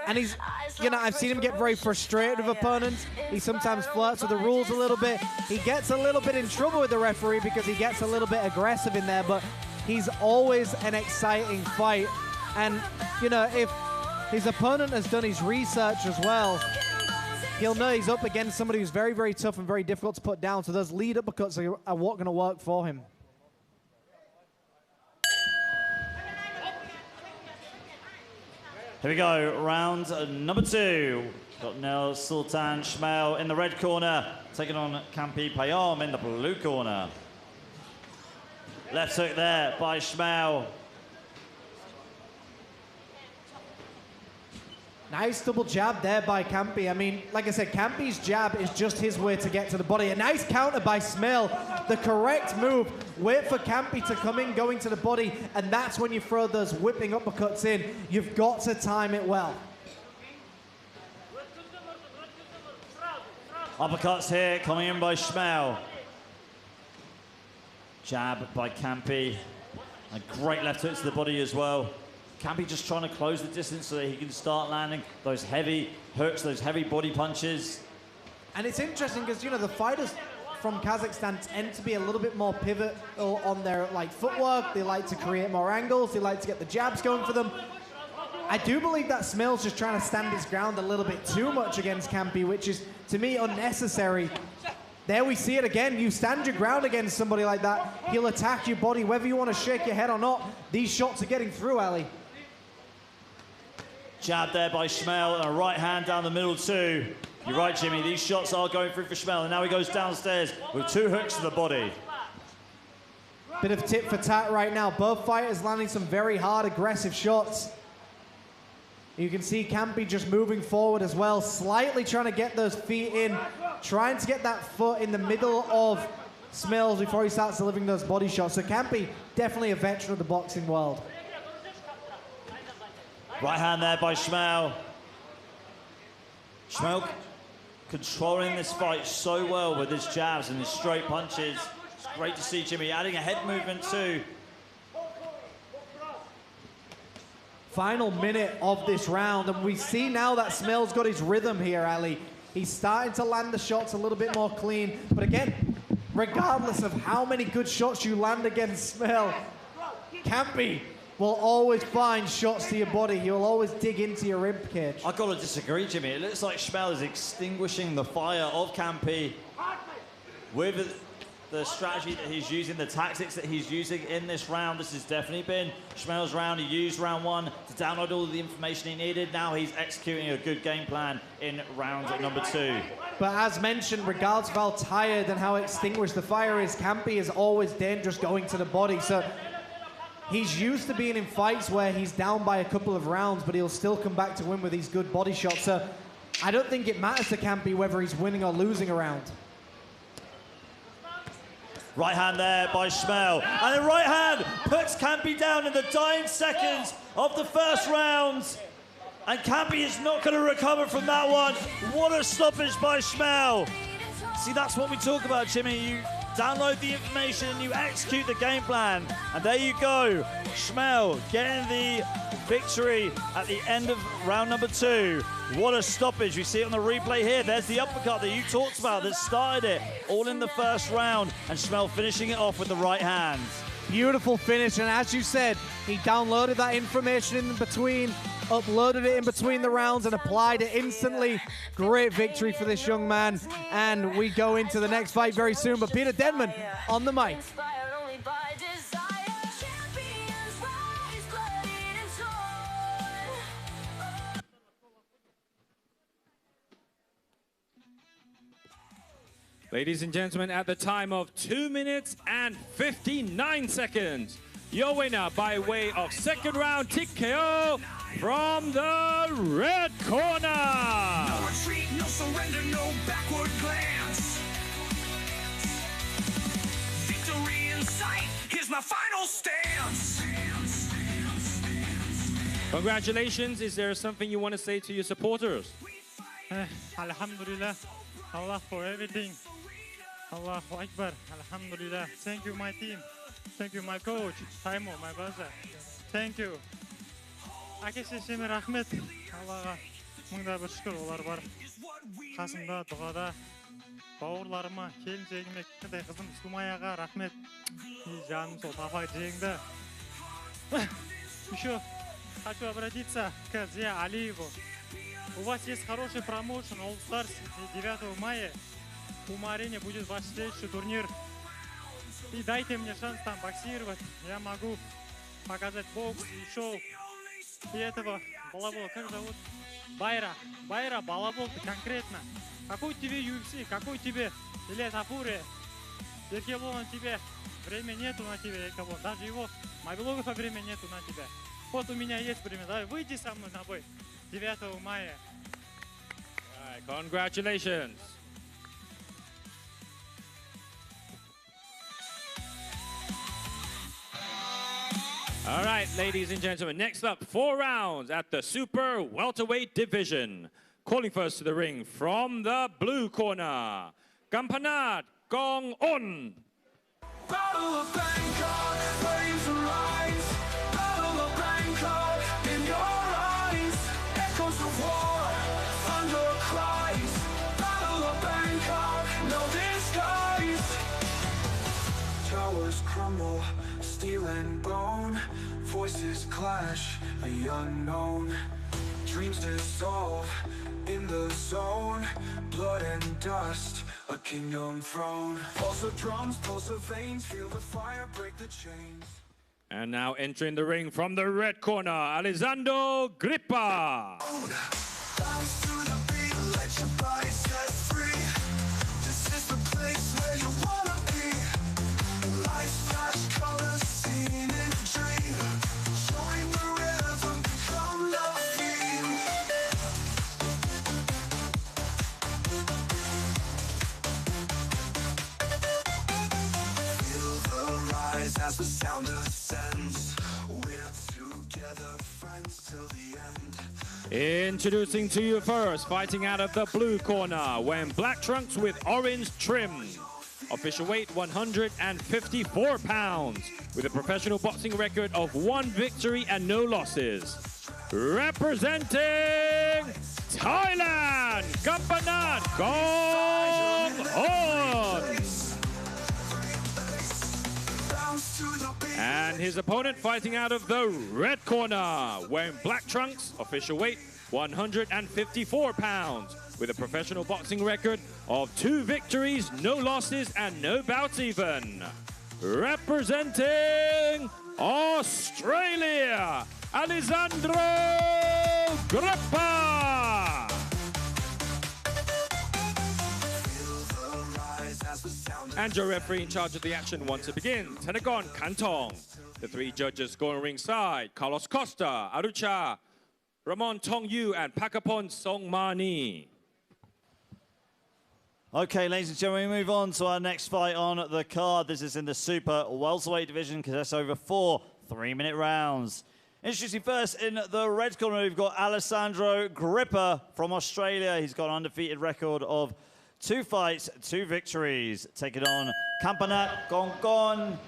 And he's, you know, I've seen him get very frustrated with opponents. He sometimes flirts with the rules a little bit. He gets a little bit in trouble with the referee because he gets a little bit aggressive in there, but he's always an exciting fight. And, you know, if his opponent has done his research as well, he'll know he's up against somebody who's very, very tough and very difficult to put down. So those lead uppercuts are what going to work for him. Here we go, round number 2. Got Nel Sultan Schmel in the red corner, taking on Campi Payom in the blue corner. Left hook there by Schmel. Nice double jab there by Campi. I mean, like I said, Campi's jab is just his way to get to the body. A nice counter by Schmel. The correct move. Wait for Campi to come in, going to the body, and that's when you throw those whipping uppercuts in. You've got to time it well. Uppercuts here, coming in by Schmel. Jab by Campi. A great left hook to the body as well. Campi just trying to close the distance so that he can start landing those heavy hooks, those heavy body punches. And it's interesting because, you know, the fighters from Kazakhstan tend to be a little bit more pivotal on their footwork. They like to create more angles. They like to get the jabs going for them. I do believe that Schmel's just trying to stand his ground a little bit too much against Campi, which is, to me, unnecessary. There we see it again. You stand your ground against somebody like that, he'll attack your body, whether you want to shake your head or not. These shots are getting through, Ali. Jab there by Schmel, and a right hand down the middle too. You're right, Jimmy, these shots are going through for Schmel, and now he goes downstairs with 2 hooks to the body. Bit of tit for tat right now. Both fighters landing some very hard, aggressive shots. You can see Campi just moving forward as well, slightly trying to get those feet in, trying to get that foot in the middle of Schmel before he starts delivering those body shots. So Campi, definitely a veteran of the boxing world. Right hand there by Schmel. Schmel controlling this fight so well with his jabs and his straight punches. It's great to see Jimmy adding a head movement too. Final minute of this round, and we see now that Schmel's got his rhythm here, Ali. He's starting to land the shots a little bit more clean, but again, regardless of how many good shots you land against Schmel, Campi will always find shots to your body. He'll always dig into your rib cage. I've got to disagree, Jimmy. It looks like Schmel is extinguishing the fire of Campi with the strategy that he's using, the tactics that he's using in this round. This has definitely been Schmel's round. He used round 1 to download all of the information he needed. Now he's executing a good game plan in round number 2. But as mentioned, regardless of how tired and how extinguished the fire is, Campi is always dangerous going to the body. So he's used to being in fights where he's down by a couple of rounds, but he'll still come back to win with these good body shots. So I don't think it matters to Campi whether he's winning or losing a round. Right hand there by Schmel. And the right hand puts Campi down in the dying seconds of the first round. And Campi is not going to recover from that one. What a stoppage by Schmel. See, that's what we talk about, Jimmy. You download the information and you execute the game plan. And there you go. Schmel getting the victory at the end of round number 2. What a stoppage. We see it on the replay here. There's the uppercut that you talked about that started it all in the first round, and Schmel finishing it off with the right hand. Beautiful finish, and as you said, he downloaded that information in between, uploaded it in between the rounds and applied it instantly. Great victory for this young man, and we go into the next fight very soon. But Peter Denman on the mic. Ladies and gentlemen, at the time of 2 minutes and 59 seconds, your winner by way of second round TKO from the red corner. No retreat, no surrender, no backward glance. Victory in sight, here's my final stance. Congratulations. Is there something you want to say to your supporters? Alhamdulillah, Allah for everything. Allahu Akbar, Alhamdulillah. Thank you, my team. Thank you, my coach, Taimo, my brother. Thank you. Әке-шешеме рахмет. Аллаға мыңда бір шүкір, олар бар. Қасымда, дұғада. Бауырларыма, келіншегіме, кішкентай қызым Сумаяға рахмет. И жаным сол папа жеңді. Еще хочу обратиться к Зия Алиеву. У вас есть хороший промоушен All Stars 9 мая. У Марине будет ваш следующий турнир. И дайте мне шанс там боксировать. Я могу показать бокс и шоу. И этого балабола, как зовут? Байра, балабол конкретно. Какой тебе UFC, какой тебе Илья Тапуре? Еркебол на тебе. Время нету на тебя, Еркебол. Даже его мобилогов время нету на тебя. Вот у меня есть время. Давай, выйди со мной на бой 9 мая. Congratulations. All right, ladies and gentlemen, next up, 4 rounds at the super welterweight division. Calling first to the ring from the blue corner, Kampanat Gong On. Battle of Bangkok, flames arise. Battle of Bangkok, in your eyes. Echoes of war, thunder cries. Battle of Bangkok, no disguise. Towers crumble, steel and bone. Voices clash, the unknown. Dreams dissolve in the zone. Blood and dust, a kingdom throne. Pulse of drums, pulse of veins. Feel the fire break the chains. And now entering the ring from the red corner, Alessandro Grippa. Bounce to the beat, let your body set free. This is the place where you wanna be. Life's flash colors seen in a dream. Join the rhythm, become the theme. Feel the rise as the sound ascends. We're together, friends till the end. Introducing to you first, fighting out of the blue corner, wearing black trunks with orange trim. Official weight 154 pounds, with a professional boxing record of 1 victory and no losses. Representing Thailand, Kampanat Gong On. And his opponent fighting out of the red corner, wearing black trunks, official weight 154 pounds, with a professional boxing record of 2 victories, no losses, and no bouts even. Representing Australia, Alessandro Grippa. And your referee in charge of the action once it begins, Tenagon Kantong. The 3 judges scoring ringside, Carlos Costa, Arucha, Ramon Tong Yu, and Pakapon Songmani. Okay, ladies and gentlemen, we move on to our next fight on the card. This is in the super welterweight division because that's over 4 3-minute rounds. Introducing first in the red corner, we've got Alessandro Grippa from Australia. He's got an undefeated record of 2 fights, 2 victories. Taking on Kampanat Gong On,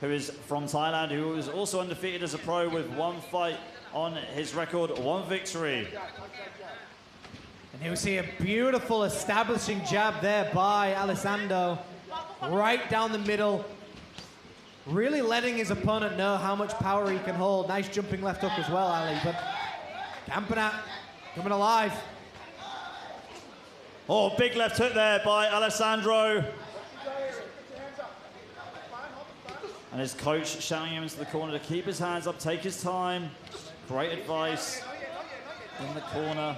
who is from Thailand, who is also undefeated as a pro with 1 fight on his record, 1 victory. And here we see a beautiful establishing jab there by Alessandro. Right down the middle. Really letting his opponent know how much power he can hold. Nice jumping left hook as well, Ali. But Kampanat coming alive. Oh, big left hook there by Alessandro. And his coach shouting him into the corner to keep his hands up, take his time. Great advice in the corner.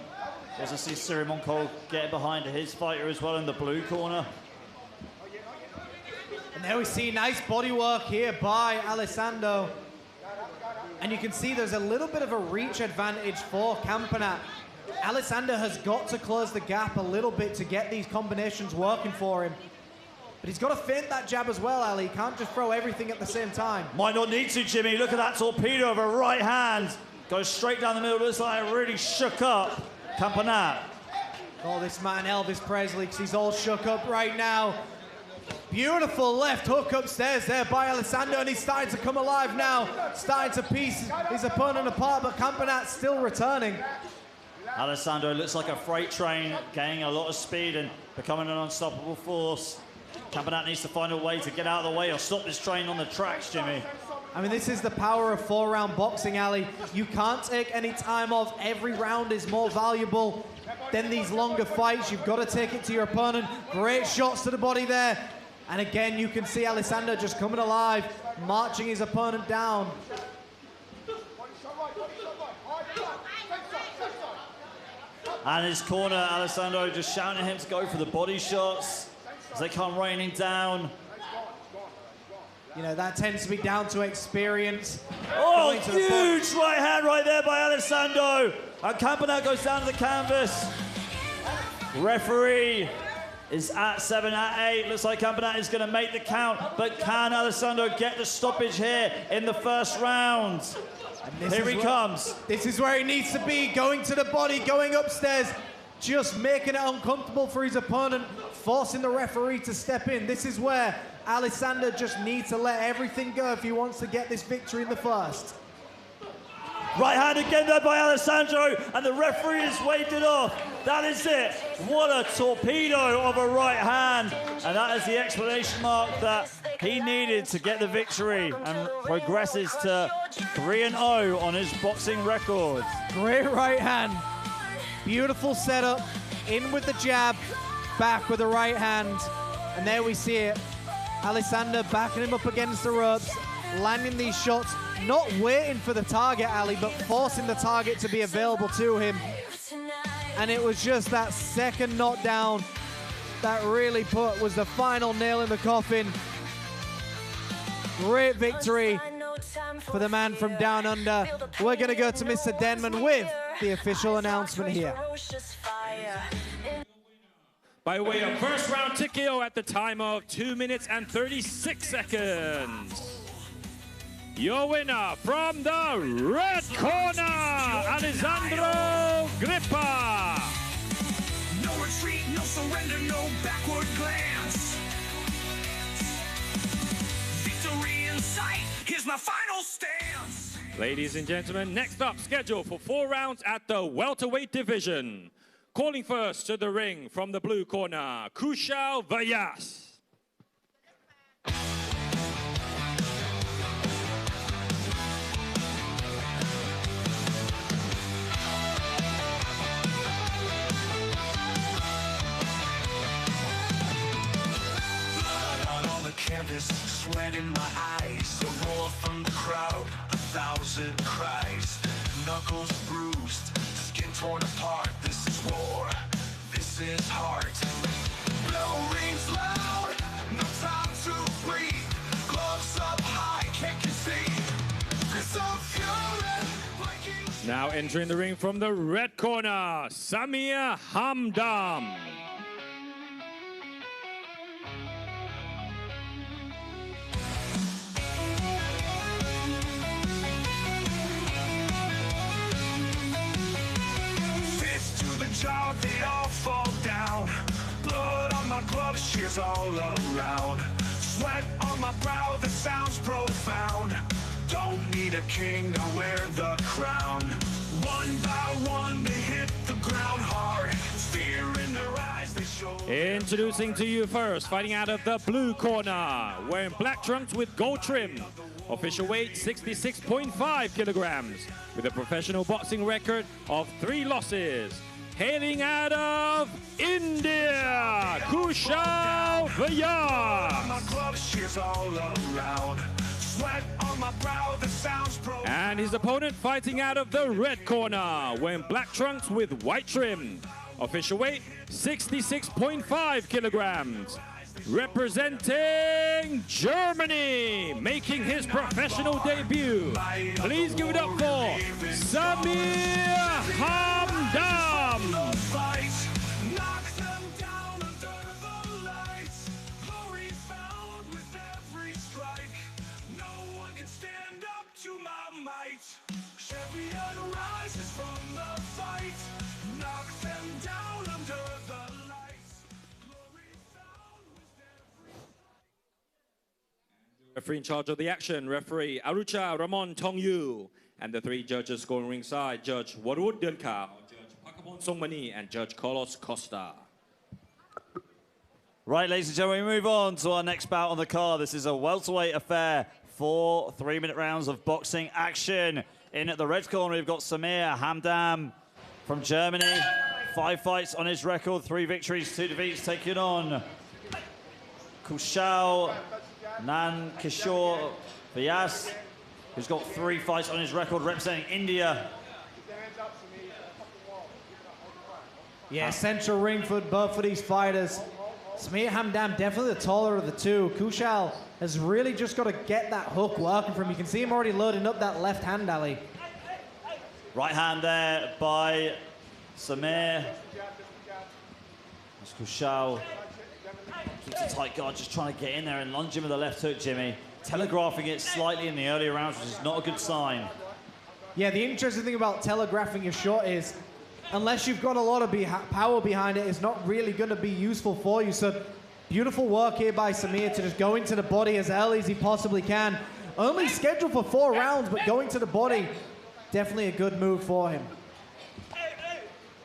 Also see Siri Moncol get behind his fighter as well in the blue corner. And there we see nice body work here by Alessandro. And you can see there's a little bit of a reach advantage for Campanat. Alexander has got to close the gap a little bit to get these combinations working for him. But he's got to feint that jab as well, Ali. He can't just throw everything at the same time. Might not need to, Jimmy. Look at that torpedo of a right hand. Goes straight down the middle. Looks like it really shook up Campanat. Oh, this man Elvis Presley, because he's all shook up right now. Beautiful left hook upstairs there by Alessandro, and he's starting to come alive now. Starting to piece his opponent apart, but Campanat's still returning. Alessandro looks like a freight train, gaining a lot of speed and becoming an unstoppable force. Campanat needs to find a way to get out of the way or stop this train on the tracks, Jimmy. I mean, this is the power of 4-round boxing, Ali. You can't take any time off. Every round is more valuable than these longer fights. You've got to take it to your opponent. Great shots to the body there. And again, you can see Alessandro just coming alive, marching his opponent down. And his corner, Alessandro just shouting at him to go for the body shots as they come raining down. You know, that tends to be down to experience. Oh, huge right hand right there by Alessandro. And Campanat goes down to the canvas. Referee is at 7, at 8. Looks like Campanat is going to make the count. But can Alessandro get the stoppage here in the first round? Here he comes. This is where he needs to be, going to the body, going upstairs, just making it uncomfortable for his opponent, forcing the referee to step in. This is where Alessandro just needs to let everything go if he wants to get this victory in the first. Right hand again there by Alessandro, and the referee has waved it off. That is it. What a torpedo of a right hand. And that is the exclamation mark that he needed to get the victory and progresses to 3-0 on his boxing record. Great right hand. Beautiful setup. In with the jab, back with the right hand. And there we see it. Alessandro backing him up against the ropes, landing these shots, not waiting for the target, Ali, but forcing the target to be available to him. And it was just that second knockdown that really was the final nail in the coffin. Great victory for the man from down under. We're going to go to Mr. Denman with the official announcement here. By way of first round TKO at the time of 2 minutes and 36 seconds. Your winner from the red corner, Alessandro Grippa. No retreat, no surrender, no backward glance. Victory in sight, here's my final stance. Ladies and gentlemen, next up, scheduled for 4 rounds at the welterweight division. Calling first to the ring from the blue corner, Kushal Vyas. Canvas, sweat in my eyes, the roar from the crowd, 1,000 cries, knuckles bruised, skin torn apart. This is war, this is heart. Bell rings loud, no time to breathe. Gloves up high, can't concede. This of fury. Now entering the ring from the red corner, Samir Hamdam. They all fall down. Blood on my gloves, shears all around. Sweat on my brow, that sounds profound. Don't need a king to wear the crown. One by one, they hit the ground hard. Fear in their eyes, they show. Introducing to you first, fighting out of the blue corner, wearing black trunks with gold trim. Official weight 66.5 kilograms, with a professional boxing record of 3 losses. Hailing out of India, Kushal Vyas. And his opponent fighting out of the red corner, wearing black trunks with white trim. Official weight 66.5 kilograms, representing Germany, making his professional debut. Please give it up for Samir Hamdam. Referee in charge of the action, referee Arucha Ramon Tongyu, and the three judges scoring ringside, Judge Warud Dönka, Judge Pakapon Songmani, and Judge Carlos Costa. Right, ladies and gentlemen, we move on to our next bout on the card. This is a welterweight affair. 4 3-minute rounds of boxing action. In at the red corner, we've got Samir Hamdam from Germany. 5 fights on his record, 3 victories, 2 defeats, taking on Kushal Nankishore Vyas, who's got 3 fights on his record, representing India. Yeah, central ring for both of these fighters. Samir Hamdam, definitely the taller of the two. Kushal has really just got to get that hook working for him. You can see him already loading up that left hand, Ali. Right hand there by Samir. That's Kushal. Keeps a tight guard, just trying to get in there and lunge him with the left hook, Jimmy. Telegraphing it slightly in the earlier rounds, which is not a good sign. Yeah, the interesting thing about telegraphing your shot is, unless you've got a lot of power behind it, it's not really going to be useful for you. So beautiful work here by Samir to just go into the body as early as he possibly can. Only scheduled for 4 rounds, but going to the body, definitely a good move for him.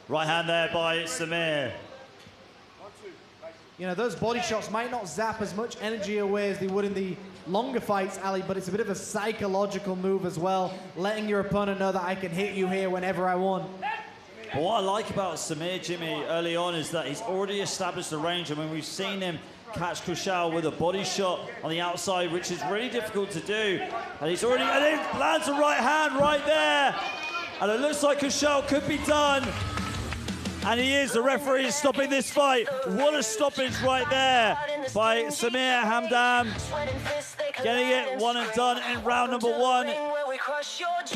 Right hand there by Samir. You know, those body shots might not zap as much energy away as they would in the longer fights, Ali, but it's a bit of a psychological move as well, letting your opponent know that I can hit you here whenever I want. But what I like about Samir, Jimmy, early on is that he's already established the range. I mean, we've seen him catch Kushal with a body shot on the outside, which is really difficult to do. And he's already, and he lands a right hand right there. And it looks like Kushal could be done. And he is. The referee is stopping this fight. What a stoppage right there by Samir Hamdam. Getting it 1 and done in round number 1.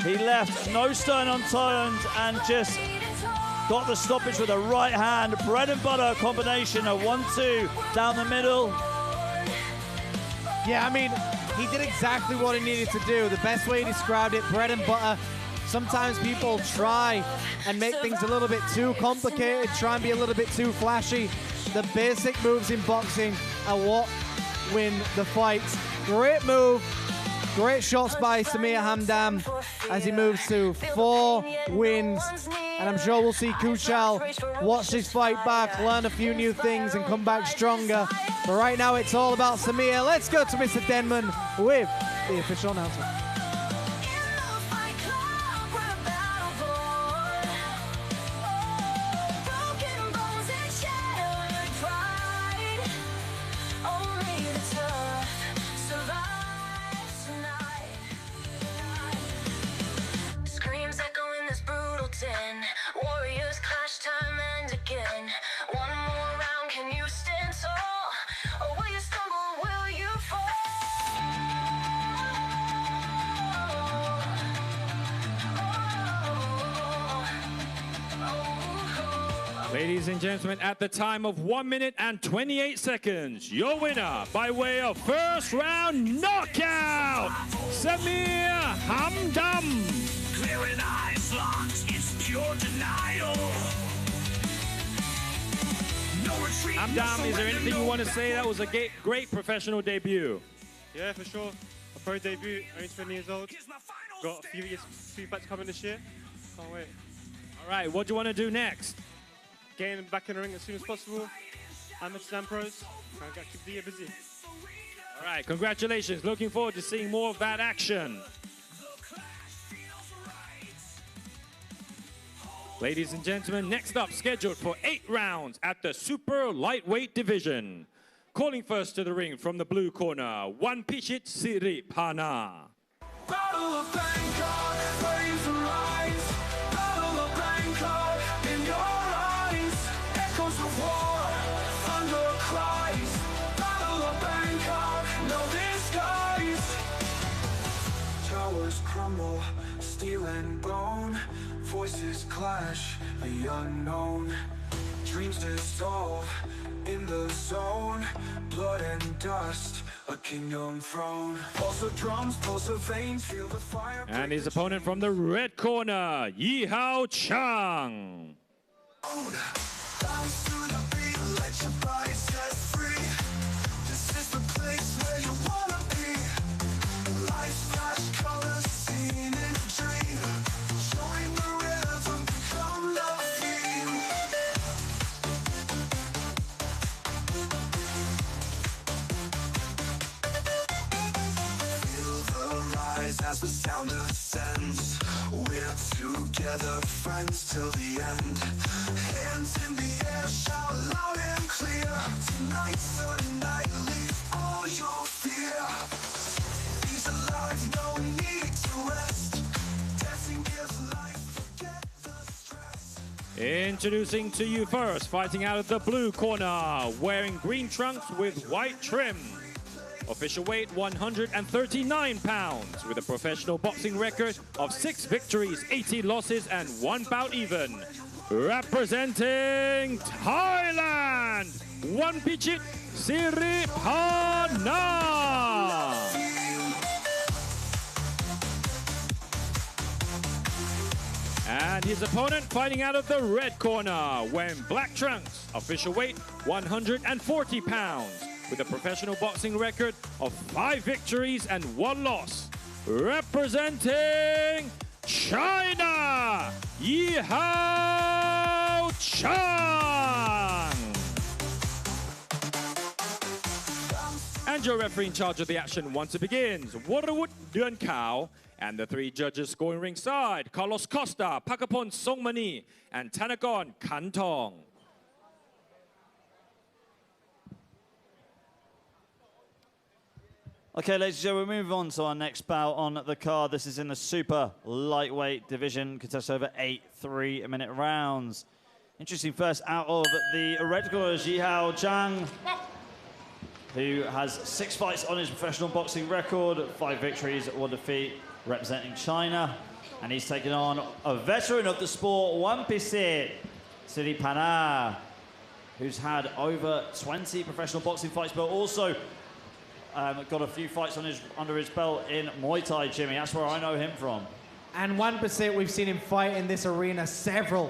He left no stone unturned and just got the stoppage with a right hand. Bread and butter combination, a 1-2 down the middle. Yeah, I mean, he did exactly what he needed to do. The best way he described it, bread and butter. Sometimes people try and make things a little bit too complicated, try and be a little bit too flashy. The basic moves in boxing are what win the fights. Great move, great shots by Samir Hamdam as he moves to 4 wins. And I'm sure we'll see Kushal watch this fight back, learn a few new things and come back stronger. But right now it's all about Samir. Let's go to Mr. Denman with the official announcement. Warriors clash time and again. One more round, can you stand tall? Or will you stumble, will you fall? Ladies and gentlemen, at the time of 1 minute and 28 seconds, your winner by way of first round knockout, Samir Hamdam. Clearing eyes locked, it's pure denial. No retreat, Hamdam, is there anything you want to say? That was a great professional debut. Yeah, for sure. A pro debut, only 20 years old. Got a few fights coming this year. Can't wait. All right, what do you want to do next? Getting back in the ring as soon as possible. Amsterdam pros. I've got to keep the year busy. All right, congratulations. Looking forward to seeing more of that action. Ladies and gentlemen, next up, scheduled for 8 rounds at the super lightweight division. Calling first to the ring from the blue corner, Wanpichit Siripana. Battle of Bangkok, flames arise. Battle of Bangkok, in your eyes. Echoes of war, thunder cries. no disguise. Towers crumble, steel and bone. Voices clash, the unknown. Dreams dissolve in the zone. Blood and dust, a kingdom throne. Pulse of drums, pulse of veins, feel the fire. And his opponent from the red corner, Yi Hao Chang. Bounce to the beat, let your body set free. This is the place where you wanna be. Life's flash colors, seen in a dream. Join the rhythm, become the theme. Feel the rise as the sound ascends. We're together, friends till the end. Hands in the air, shout loud and clear. Tonight's the night, leave all your fear. He's alive, no need to rest. Dancing gives life, forget the stress. Introducing to you first, fighting out of the blue corner, wearing green trunks with white trim. Official weight 139 pounds, with a professional boxing record of 6 victories, 80 losses, and 1 bout even. Representing Thailand, Wanpichit Siripana. And his opponent fighting out of the red corner, wearing black trunks, official weight 140 pounds, with a professional boxing record of 5 victories and 1 loss. Representing China, Yi Hao Chang. And your referee in charge of the action once it begins, Waterwood Duan Kao. And the 3 judges scoring ringside, Carlos Costa, Pakapon Songmani, and Tanagon Kantong. Okay, ladies and gentlemen, we move on to our next bout on the card. This is in the super lightweight division, contested over 8 3-minute rounds. Interesting first out of the red corner is Yi Hao Chang, who has 6 fights on his professional boxing record, 5 victories, 1 defeat, representing China. And he's taken on a veteran of the sport, Wanpichit Siripana, who's had over 20 professional boxing fights, but also got a few fights on under his belt in Muay Thai, Jimmy. That's where I know him from. And 1%, we've seen him fight in this arena several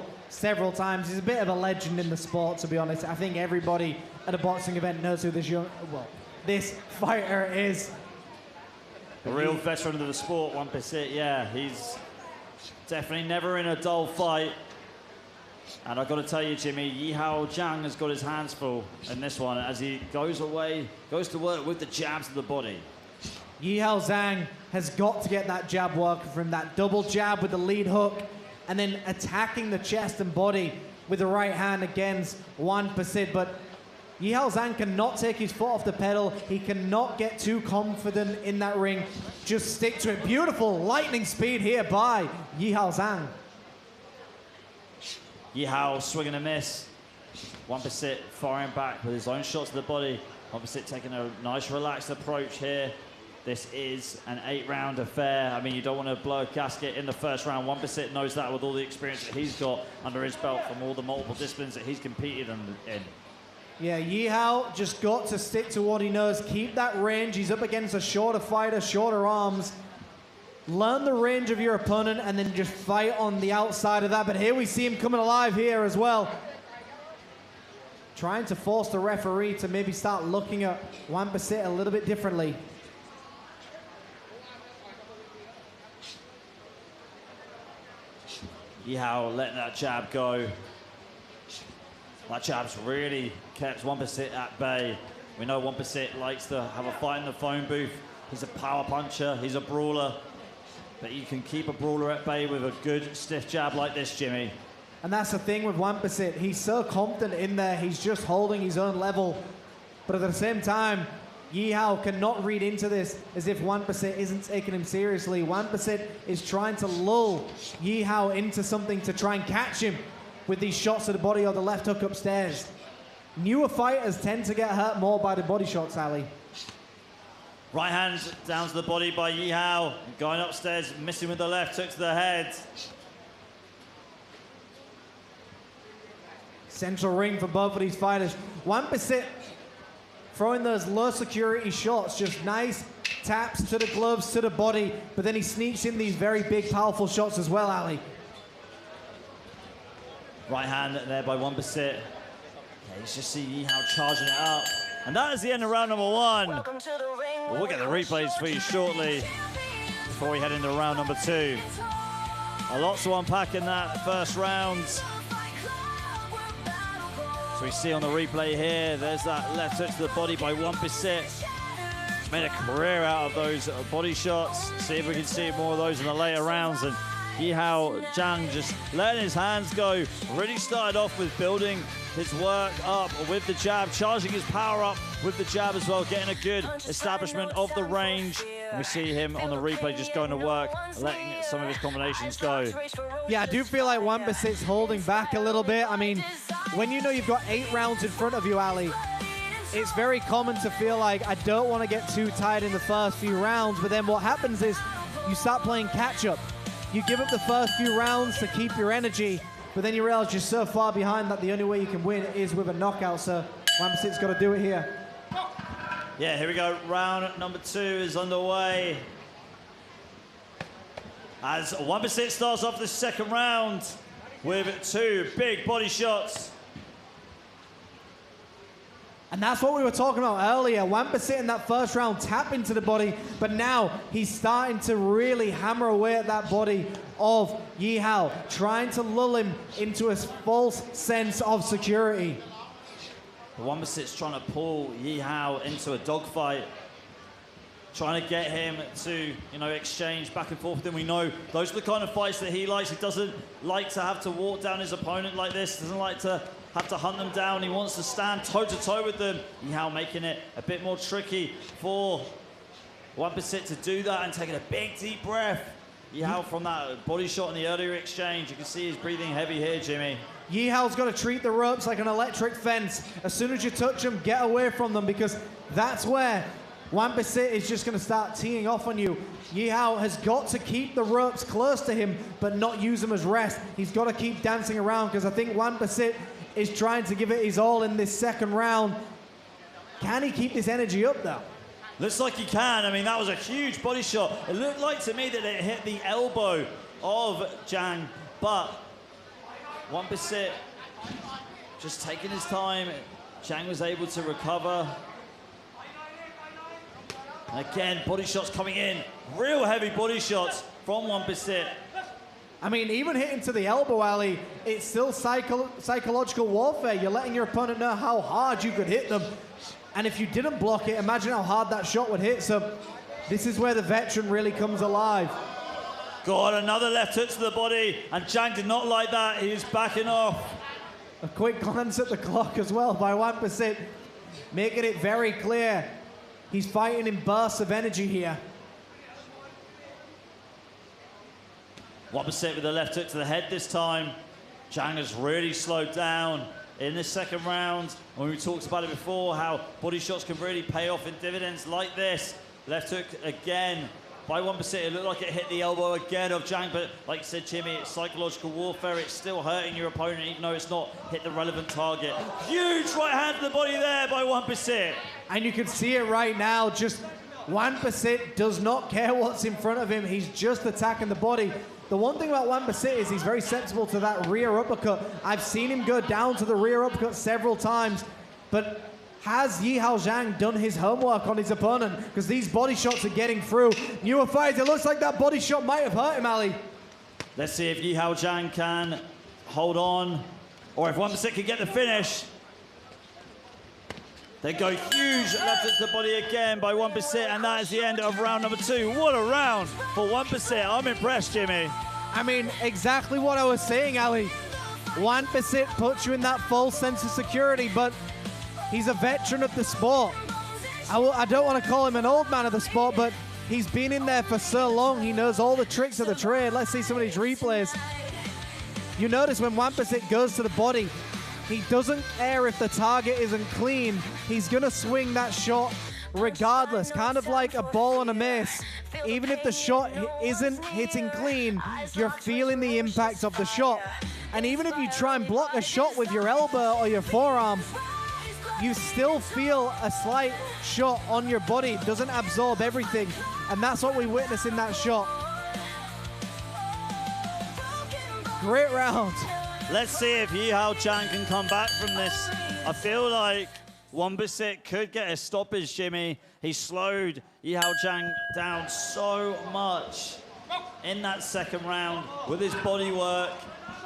times. He's a bit of a legend in the sport, to be honest. I think everybody at a boxing event knows who this fighter is. A real veteran of the sport, 1%, yeah. He's definitely never in a dull fight. And I've got to tell you, Jimmy, Yi Hao Chang has got his hands full in this one as he goes to work with the jabs of the body. Yi Hao Chang has got to get that jab working from that double jab with the lead hook and then attacking the chest and body with the right hand against 1%. But Yi Hao Chang cannot take his foot off the pedal. He cannot get too confident in that ring. Just stick to it. Beautiful lightning speed here by Yi Hao Chang. Yi Hao swinging a miss. 1% firing back with his own shots to the body. 1% taking a nice relaxed approach here. This is an 8-round affair. I mean, you don't want to blow a gasket in the first round. 1% knows that with all the experience that he's got under his belt from all the multiple disciplines that he's competed in. Yeah, Yi Hao just got to stick to what he knows. Keep that range. He's up against a shorter fighter, shorter arms. Learn the range of your opponent and then just fight on the outside of that. But here we see him coming alive here as well. Trying to force the referee to maybe start looking at 1% a little bit differently. Yi Hao letting that jab go. That jab's really kept 1% at bay. We know 1% likes to have a fight in the phone booth. He's a power puncher, he's a brawler. But you can keep a brawler at bay with a good stiff jab like this, Jimmy. And that's the thing with 1%. He's so confident in there, he's just holding his own level. But at the same time, Yi Hao cannot read into this as if 1% isn't taking him seriously. 1% is trying to lull Yi Hao into something to try and catch him with these shots to the body or the left hook upstairs. Newer fighters tend to get hurt more by the body shots, Ali. Right hand down to the body by Yi Hao. Going upstairs, missing with the left hook to the head. Central ring for both of these fighters. 1% throwing those low security shots, just nice taps to the gloves, to the body, but then he sneaks in these very big, powerful shots as well, Ali. Right hand there by 1%. Yeah, you just see Yi Hao charging it up. And that is the end of round number 1. We'll get the replays for you shortly before we head into round number 2. A lot to unpack in that first round. So we see on the replay here, there's that left hook to the body by 1%. Made a career out of those body shots. See if we can see more of those in the later rounds. And Yi Hao Zhang just letting his hands go. Really started off with building his work up with the jab, charging his power up with the jab as well, getting a good establishment of the range. And we see him on the replay just going to work, letting some of his combinations go. Yeah, I do feel like 1%'s holding back a little bit. I mean, when you know you've got 8 rounds in front of you, Ali, it's very common to feel like I don't want to get too tired in the first few rounds, but then what happens is you start playing catch-up. You give up the first few rounds to keep your energy, but then you realize you're so far behind that the only way you can win is with a knockout, so 1%'s got to do it here. Yeah, here we go. Round number 2 is underway. As 1% starts off the second round with 2 big body shots. And that's what we were talking about earlier. 1% in that first round tap into the body, but now he's starting to really hammer away at that body of Yi Hao, trying to lull him into a false sense of security. 1%'s trying to pull Yi Hao into a dogfight, trying to get him to, exchange back and forth with him. We know those are the kind of fights that he likes. He doesn't like to have to walk down his opponent like this, doesn't like to have to hunt them down. He wants to stand toe-to-toe with them. Yi Hao making it a bit more tricky for 1% to do that and taking a big, deep breath. Yi Hao from that body shot in the earlier exchange. You can see he's breathing heavy here, Jimmy. Yi Hao's got to treat the ropes like an electric fence. As soon as you touch them, get away from them, because that's where 1% is just going to start teeing off on you. Yi Hao has got to keep the ropes close to him, but not use them as rest. He's got to keep dancing around, because I think 1% is trying to give it his all in this second round. Can he keep this energy up, though? Looks like he can. I mean, that was a huge body shot. It looked like to me that it hit the elbow of Zhang, but 1% just taking his time. Zhang was able to recover. And again, body shots coming in. Real heavy body shots from 1%. I mean, even hitting to the elbow, Ali, it's still psychological warfare. You're letting your opponent know how hard you could hit them. And if you didn't block it, imagine how hard that shot would hit. So this is where the veteran really comes alive. Got another left hook to the body, and Zhang did not like that. He's backing off. A quick glance at the clock as well by 1%, making it very clear he's fighting in bursts of energy here. 1% with the left hook to the head this time. Zhang has really slowed down in this second round. When we talked about it before, how body shots can really pay off in dividends like this. Left hook again by 1%. It looked like it hit the elbow again of Zhang, but like you said, Jimmy, it's psychological warfare. It's still hurting your opponent, even though it's not hit the relevant target. Huge right hand to the body there by 1%. And you can see it right now. Just 1% does not care what's in front of him. He's just attacking the body. The one thing about 1% is he's very sensible to that rear uppercut. I've seen him go down to the rear uppercut several times, but has Yi Hao Zhang done his homework on his opponent? Because these body shots are getting through. Newer fights, it looks like that body shot might have hurt him, Ali. Let's see if Yi Hao Zhang can hold on, or if 1% can get the finish. They go huge left to the body again by 1%, and that is the end of round number 2. What a round for 1%. I'm impressed, Jimmy. I mean, exactly what I was saying, Ali. 1% puts you in that false sense of security, but he's a veteran of the sport. I don't want to call him an old man of the sport, but he's been in there for so long. He knows all the tricks of the trade. Let's see some of these replays. You notice when 1% goes to the body, he doesn't care if the target isn't clean. He's going to swing that shot regardless, kind of like a ball on a miss. Even if the shot isn't hitting clean, you're feeling the impact of the shot. And even if you try and block a shot with your elbow or your forearm, you still feel a slight shot on your body. It doesn't absorb everything. And that's what we witnessed in that shot. Great round. Let's see if Yi Hao Chang can come back from this. I feel like Wambasit could get a stoppage, Jimmy. He slowed Yi Hao Chang down so much in that second round with his body work.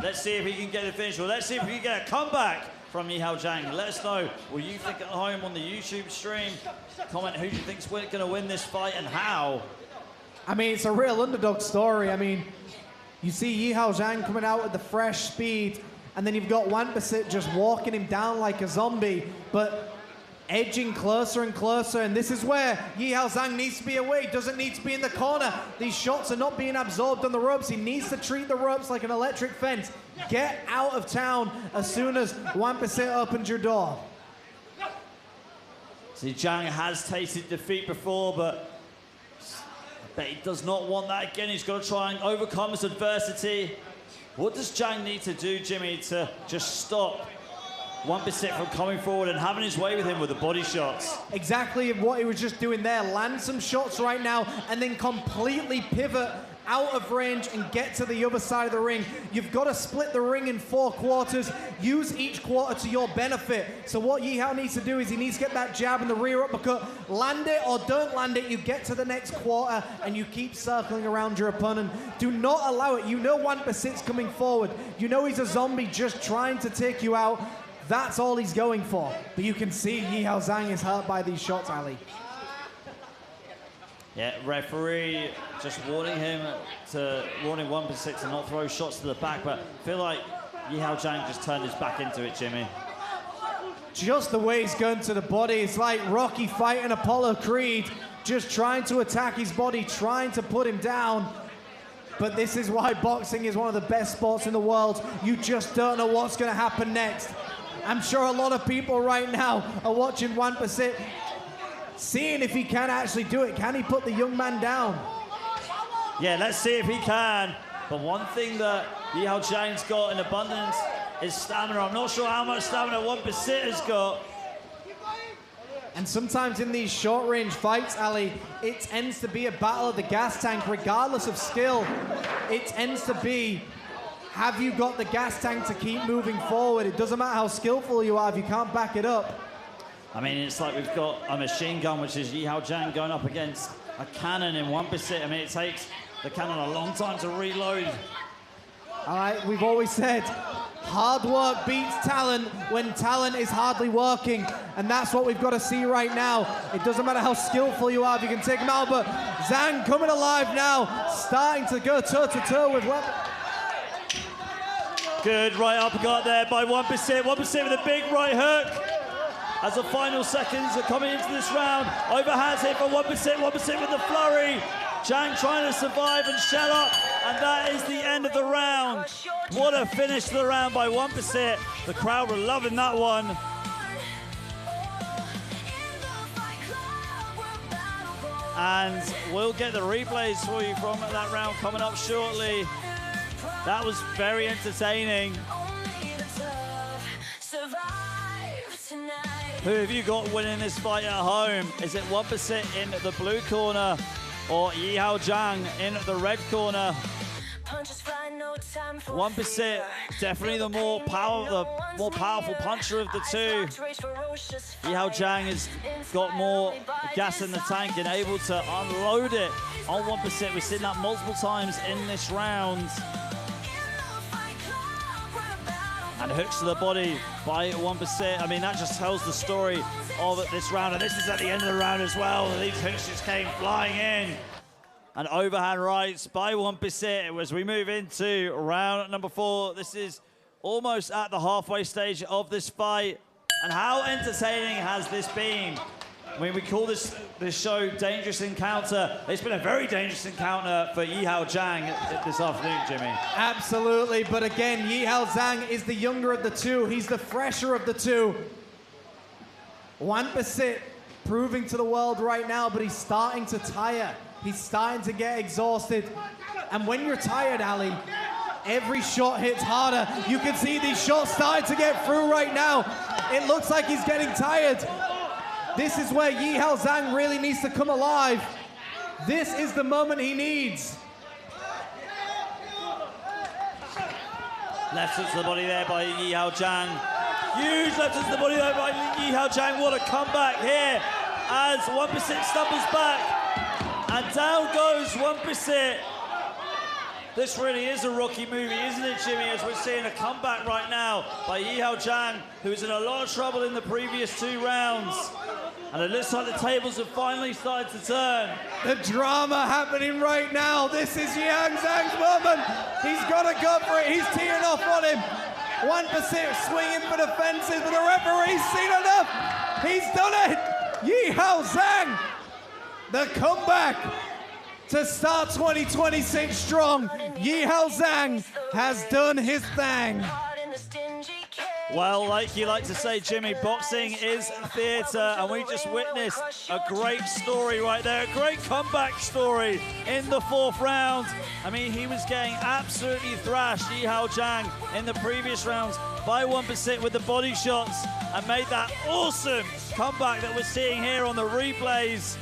Let's see if he can get a finish. Well, let's see if he can get a comeback from Yi Hao Chang. Let us know what you think at home on the YouTube stream. Comment who do you think's going to win this fight and how. I mean, it's a real underdog story. I mean, you see Yi Hao Chang coming out with the fresh speed, and then you've got Wambasit just walking him down like a zombie, but edging closer and closer, and this is where Yi Hao Chang needs to be away. Doesn't need to be in the corner. These shots are not being absorbed on the ropes. He needs to treat the ropes like an electric fence. Get out of town as soon as Wambasit opens your door. See, Chang has tasted defeat before, but I bet he does not want that again. He's got to try and overcome his adversity. What does Chang need to do, Jimmy, to just stop Wambasit from coming forward and having his way with him with the body shots? Exactly what he was just doing there. Land some shots right now and then completely pivot out of range and get to the other side of the ring. You've got to split the ring in 4 quarters. Use each quarter to your benefit. So what Yi Hao needs to do is he needs to get that jab and the rear uppercut. Land it or don't land it. You get to the next quarter and you keep circling around your opponent. Do not allow it. You know Wambasit's coming forward. You know he's a zombie just trying to take you out. That's all he's going for. But you can see Yi Hao Chang is hurt by these shots, Ali. Yeah, referee just warning Wambasit to not throw shots to the back, but I feel like Yi Hao Chang just turned his back into it, Jimmy. Just the way he's going to the body, it's like Rocky fighting Apollo Creed, just trying to attack his body, trying to put him down. But this is why boxing is one of the best sports in the world. You just don't know what's going to happen next. I'm sure a lot of people right now are watching Wambasit, seeing if he can actually do it. Can he put the young man down? Yeah, let's see if he can. But one thing that Yi Hao Chang's got in abundance is stamina. I'm not sure how much stamina Wambasit has got. And sometimes in these short-range fights, Ali, it tends to be a battle of the gas tank, regardless of skill. It tends to be, have you got the gas tank to keep moving forward? It doesn't matter how skillful you are if you can't back it up. I mean, it's like we've got a machine gun, which is Yi Hao Chang going up against a cannon in Wambasit. I mean, it takes the cannon a long time to reload. All right, we've always said, hard work beats talent when talent is hardly working. And that's what we've got to see right now. It doesn't matter how skillful you are if you can take him out, but Zhang coming alive now, starting to go toe-to-toe with Good right uppercut there by Wambasit. Wambasit with a big right hook. As the final seconds are coming into this round, overhands hit for Wambasit. Wambasit with the flurry. Chang trying to survive and shell up, and that is the end of the round. What a finish to the round by Wambasit. The crowd were loving that one. And we'll get the replays for you from that round coming up shortly. That was very entertaining. Who have you got winning this fight at home? Is it Wambasit in the blue corner or Yi Hao Chang in the red corner? Wambasit, definitely the more powerful puncher of the two. Yi Hao Chang has got more gas in the tank and able to unload it on Wambasit. We've seen that multiple times in this round. And hooks to the body by Wambasit. I mean, that just tells the story of this round. And this is at the end of the round as well. These hooks just came flying in. And overhand rights by Wambasit as we move into round number 4. This is almost at the halfway stage of this fight. And how entertaining has this been? I mean, we call this show Dangerous Encounter. It's been a very dangerous encounter for Yi Hao Chang this afternoon, Jimmy. Absolutely, but again, Yi Hao Chang is the younger of the two. He's the fresher of the two. Wambasit proving to the world right now, but he's starting to tire. He's starting to get exhausted. And when you're tired, Ali, every shot hits harder. You can see these shots starting to get through right now. It looks like he's getting tired. This is where Yi Hao Zhang really needs to come alive. This is the moment he needs. Left hook to the body there by Yi Hao Zhang. Huge left hook to the body there by Yi Hao Zhang. What a comeback here as 1% stumbles back. And down goes 1%. This really is a Rocky movie, isn't it, Jimmy? As we're seeing a comeback right now by Yi Hao Zhang, who was in a lot of trouble in the previous 2 rounds. And it looks like the tables have finally started to turn. The drama happening right now. This is Yi Hao Zhang's moment. He's got to go for it. He's teeing off on him. 1% swinging for the fences, but the referee's seen enough. He's done it. Yi Hao Zhang, the comeback to start 2026 strong. Yi Hao Zhang has done his thing. Well, like you like to say, Jimmy, boxing is theatre, and we just witnessed a great story right there, a great comeback story in the 4th round. I mean, he was getting absolutely thrashed, Yi Hao Zhang, in the previous rounds by 1% with the body shots, and made that awesome comeback that we're seeing here on the replays.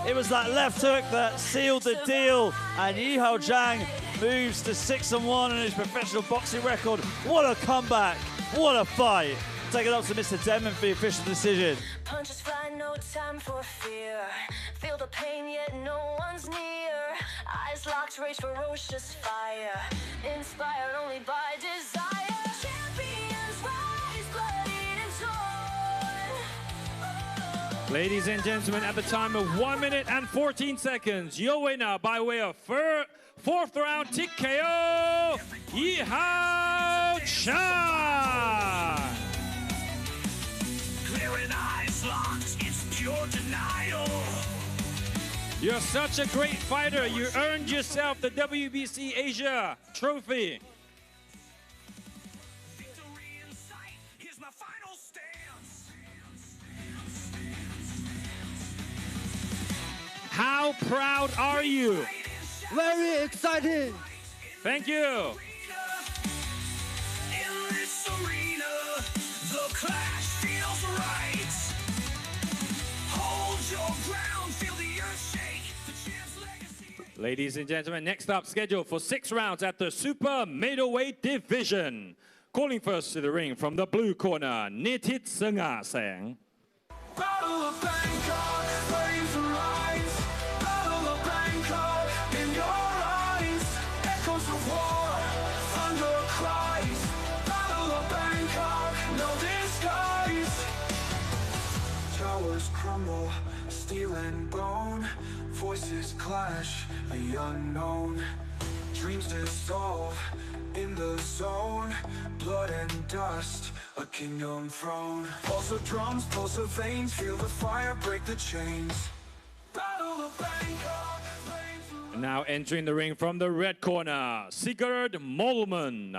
It was that left hook that sealed the deal, and Yi Hao Zhang moves to 6-1 on his professional boxing record. What a comeback! What a fight! Take it up to Mr. Denman for the official decision. Punches fly, no time for fear. Feel the pain, yet no one's near. Eyes locked, rage ferocious fire. Inspired only by desire. Champions rise, bloodied and torn. Ladies and gentlemen, at the time of 1 minute and 14 seconds, your winner by way of 4th round TKO, Yi Hao Zhang. Clearing eyes locked, it's pure denial. You're such a great fighter. You earned yourself the WBC Asia trophy. Victory in sight, here's my final stance. How proud are you? Very excited. Thank you. In this arena, the clash feels right. Hold your ground, feel the earth shake. The champ's legacy. Ladies and gentlemen, next up scheduled for 6 rounds at the super middleweight division. Calling first to the ring from the blue corner, Nitit Sangha. Battle of Bangkok, flames rise. Battle of Bangkok, in your eyes. Echoes of war, thunder cries. Battle of Bangkok, no disguise. Towers crumble, steel and bone. Voices clash, the unknown. Dreams dissolve in the zone. Blood and dust, a kingdom throne. Pulse of drums, pulse of veins. Feel the fire break the chains. Battle of Bangkok. And now entering the ring from the red corner, Sigurd Molman.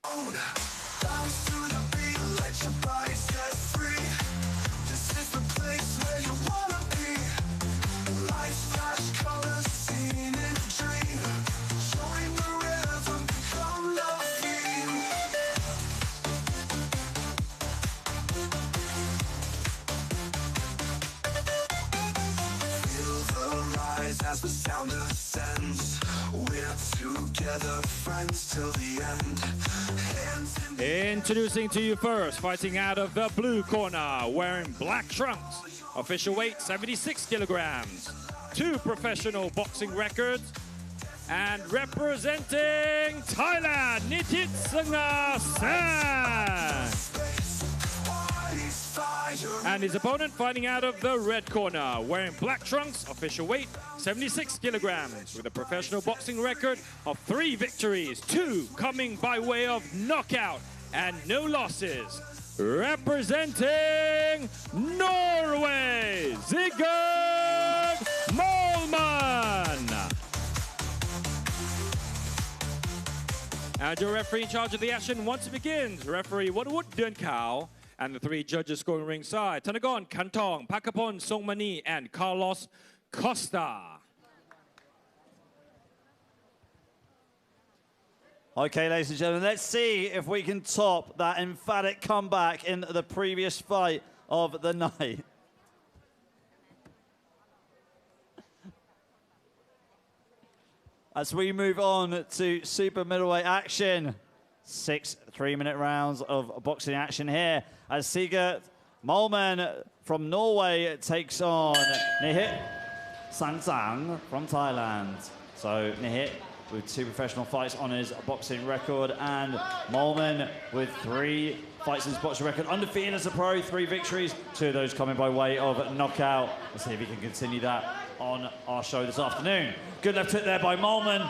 Bounce to the beat, let your body set free. This is the place where you wanna be. Lights, flash, colors, seen in a dream. Join the rhythm, become the theme. Feel the rise as the sound ascends. We're together, friends till the end. Hands in Introducing to you first, fighting out of the blue corner, wearing black trunks, official weight 76 kilograms, 2 professional boxing records, and representing Thailand, Nitit Sangha San. And his opponent fighting out of the red corner, wearing black trunks, official weight 76 kilograms, with a professional boxing record of 3 victories, 2 coming by way of knockout, and no losses. Representing Norway, Sigurd Molman. And your referee in charge of the action once it begins, referee Wonwood Dun Kao. And the three judges scoring ringside, Thanagon Kantong, Pakapon Songmani, and Carlos Costa. Okay, ladies and gentlemen, let's see if we can top that emphatic comeback in the previous fight of the night. As we move on to super middleweight action, 6 3-minute rounds of boxing action here as Sigurd Molman from Norway takes on Nihit Sangsang from Thailand. So Nihit with 2 professional fights on his boxing record, and Molman with 3 fights in his boxing record, undefeated as a pro, 3 victories, 2 of those coming by way of knockout. Let's see if he can continue that on our show this afternoon. Good left hook there by Molman.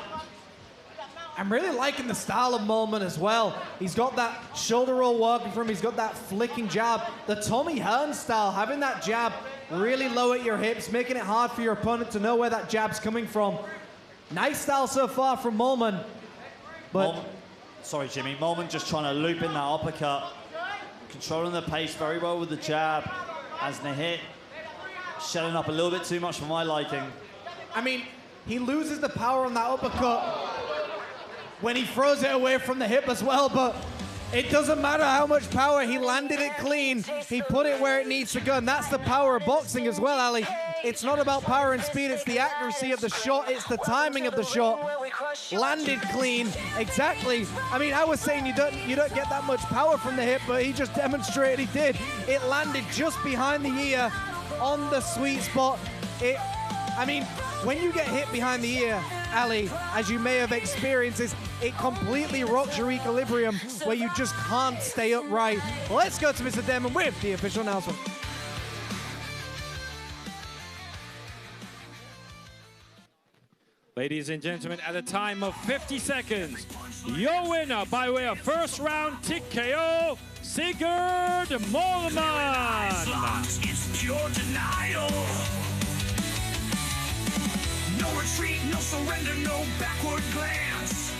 I'm really liking the style of Molman as well. He's got that shoulder roll working for him. He's got that flicking jab. The Tommy Hearn style, having that jab really low at your hips, making it hard for your opponent to know where that jab's coming from. Nice style so far from Molman. But sorry, Jimmy. Molman just trying to loop in that uppercut. Controlling the pace very well with the jab. As Nihit shelling up a little bit too much for my liking. I mean, he loses the power on that uppercut when he throws it away from the hip as well, but it doesn't matter how much power. He landed it clean. He put it where it needs to go, and that's the power of boxing as well, Ali. It's not about power and speed, it's the accuracy of the shot, it's the timing of the shot. Landed clean, exactly. I mean, I was saying you don't get that much power from the hip, but he just demonstrated he did. It landed just behind the ear on the sweet spot. I mean, when you get hit behind the ear, Ali, as you may have experienced, it completely rocks your equilibrium where you just can't stay upright. Let's go to Mr. Demon with the official announcement. Ladies and gentlemen, at a time of 50 seconds, your winner by way of first round TKO, Sigurd Molman. It's pure denial. No retreat, no surrender, no backward glance.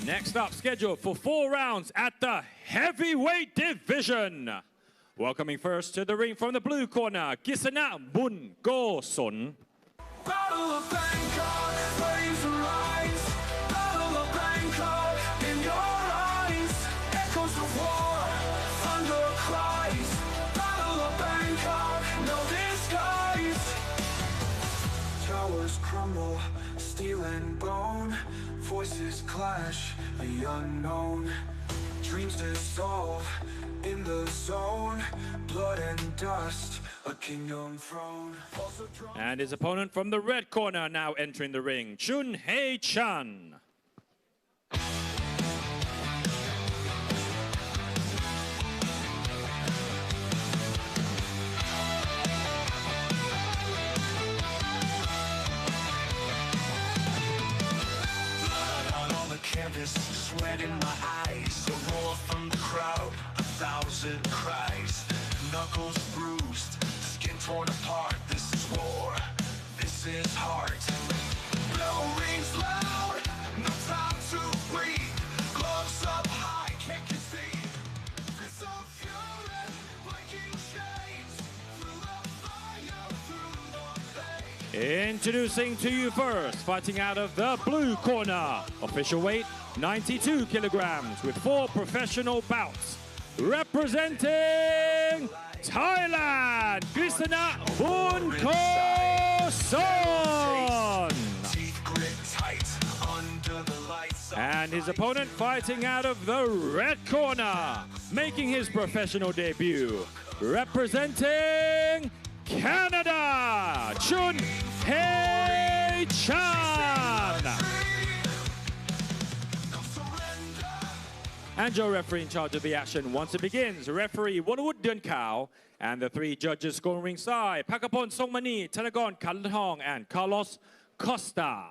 Next up, scheduled for 4 rounds at the heavyweight division. Welcoming first to the ring from the blue corner, Gisana Bun Go Son. Battle of Bangkok, waves arise. Battle of Bangkok, in your eyes. Echoes of war, thunder cries. Battle of Bangkok, no disguise. Towers crumble, steel and bone. Voices clash, the unknown. Dreams dissolve in the zone. Blood and dust, a kingdom throne. And his opponent from the red corner now entering the ring, Chun Hei Chan. Canvas, sweat in my eyes, a roar from the crowd, 1,000 cries, knuckles bruised, skin torn apart. This is war, this is heart. Bell rings loud, no time to breathe. Gloves up high, can't concede. This of fury, breaking chains, through the fire, through the pain. Introducing to you first, fighting out of the blue corner, official weight 92 kilograms with 4 professional bouts. Representing Thailand, Gisana Bun Go Son. And his opponent fighting out of the red corner, making his professional debut, representing Canada, Chun Hei Chan. And your referee in charge of the action once it begins. Referee Wonwood Dun Kao and the 3 judges scoring ringside, Pakapon Songmani, Thanagon Kantong, and Carlos Costa.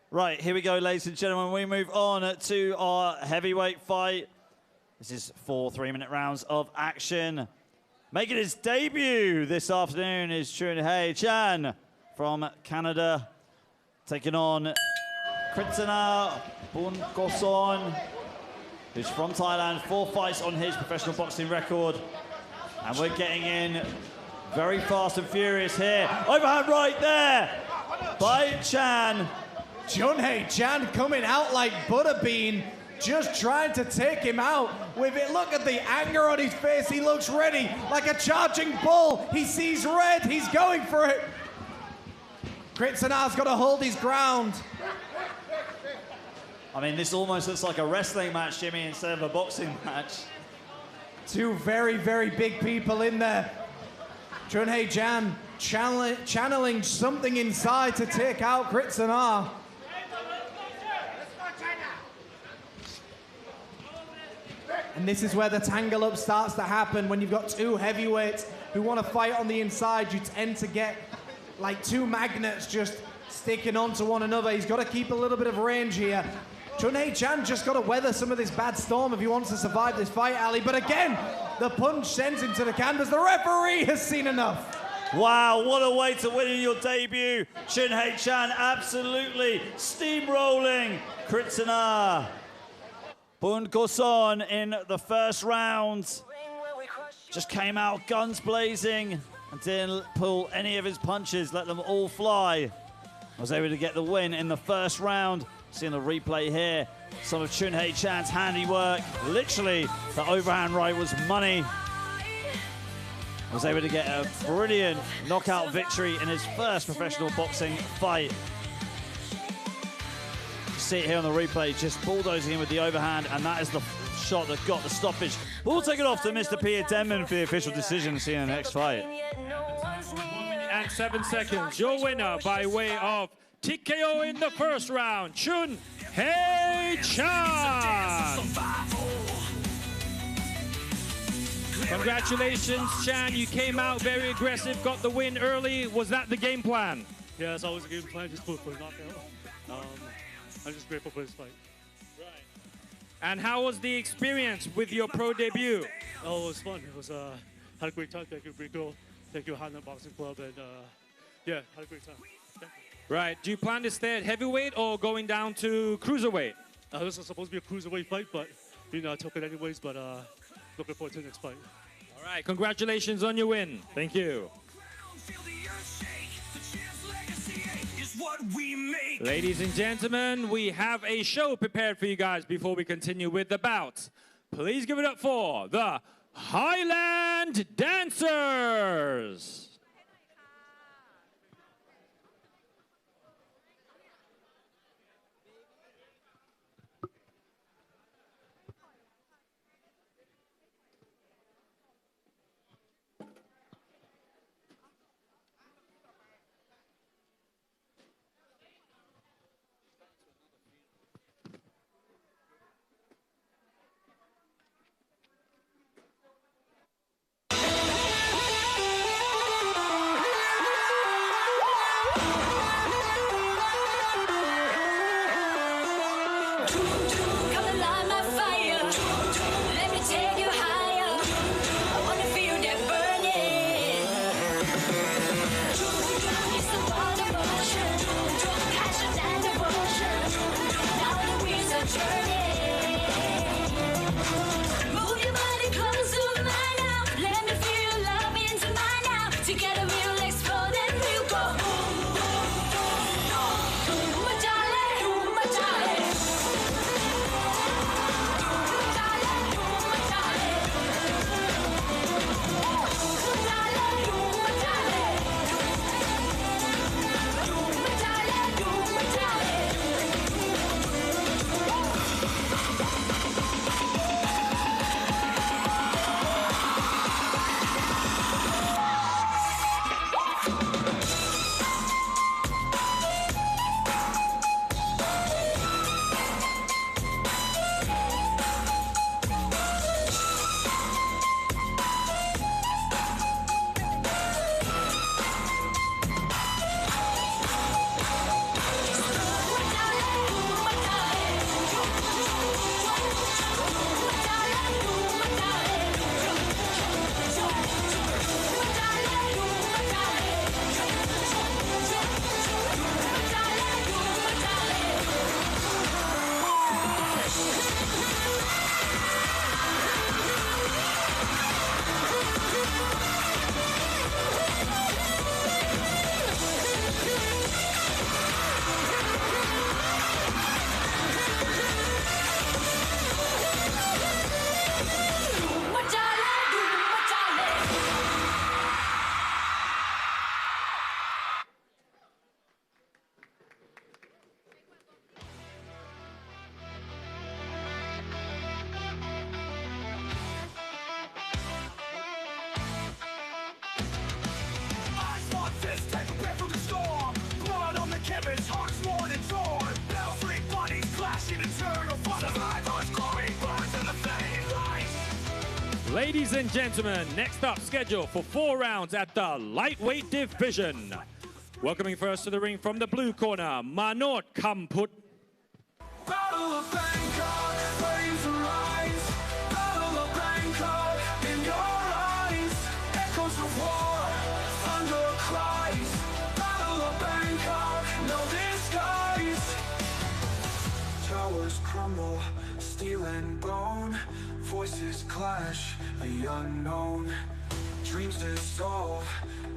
Right, here we go, ladies and gentlemen. We move on to our heavyweight fight. This is 4 3-minute rounds of action. Making his debut this afternoon is Chun Hei Chan from Canada, taking on Kritsana Bunkoson, who's from Thailand. 4 fights on his professional boxing record. And we're getting in very fast and furious here. Overhand right there by Chan. Junhei Chan coming out like Butterbean, just trying to take him out with it. Look at the anger on his face. He looks ready, like a charging bull. He sees red. He's going for it. Kritsana's got to hold his ground. I mean, this almost looks like a wrestling match, Jimmy, instead of a boxing match. Two very, very big people in there. Junhei Chan channeling something inside to take out Kritsana. And this is where the tangle up starts to happen. When you've got two heavyweights who want to fight on the inside, you tend to get like two magnets just sticking onto one another. He's got to keep a little bit of range here. Junhei Chan just got to weather some of this bad storm if he wants to survive this fight, Ali. But again, the punch sends him to the canvas. The referee has seen enough. Wow, what a way to win in your debut. Junhei Chan absolutely steamrolling Kritsana Bunkoson in the first round. Just came out guns blazing and didn't pull any of his punches, let them all fly. Was able to get the win in the first round. Seeing the replay here, some of Junhei Chan's handiwork. Literally, the overhand right was money. Was able to get a brilliant knockout victory in his first professional boxing fight. You see it here on the replay, just bulldozing him with the overhand, and that is the shot that got the stoppage. We'll take it off to Mr. Peter Denman for the official decision. See you in the next fight. 1 minute and 7 seconds. Your winner by way of TKO in the first round, Junhei Chan. Congratulations, Chan. You came out very aggressive, got the win early. Was that the game plan? Yeah, it's always a game plan, just for a knockout. I'm just grateful for this fight. Right. And how was the experience with your pro debut? Oh, it was fun. It was had a great time. Thank you, Brico. Thank you, Highland Boxing Club, and yeah, had a great time. Thank you. Right. Do you plan to stay at heavyweight or going down to cruiserweight? This was supposed to be a cruiserweight fight, but you know, I took it anyways. But looking forward to the next fight. All right. Congratulations on your win. Thank you. Ladies and gentlemen, we have a show prepared for you guys before we continue with the bout. Please give it up for the Highland Dancers. Ladies and gentlemen, next up scheduled for 4 rounds at the lightweight division. Welcoming first to the ring from the blue corner, Manot Kamput. Battle of Bangkok, flames arise. Battle of Bangkok, in your eyes. Echoes of war, thunder cries. Battle of Bangkok, no disguise. Towers crumble, steel and bone. Voices clash, the unknown. Dreams dissolve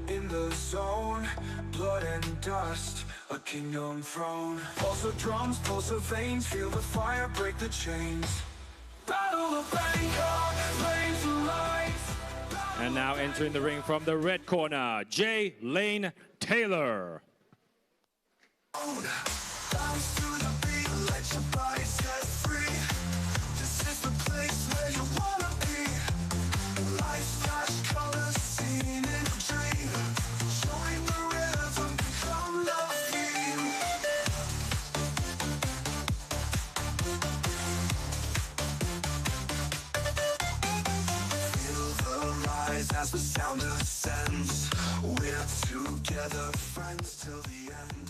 in the zone. Blood and dust, a kingdom throne. Pulse of drums, pulse of veins. Feel the fire break the chains. Battle of Bangkok, flames arise. And now entering the ring from the red corner, J. Lane Taylor. Bounce to the beat, let your body set free. This is the place where you wanna be. Life's flash colors seen in a dream. Join the rhythm, become the theme. Feel the rise as the sound ascends. We're together, friends till the end.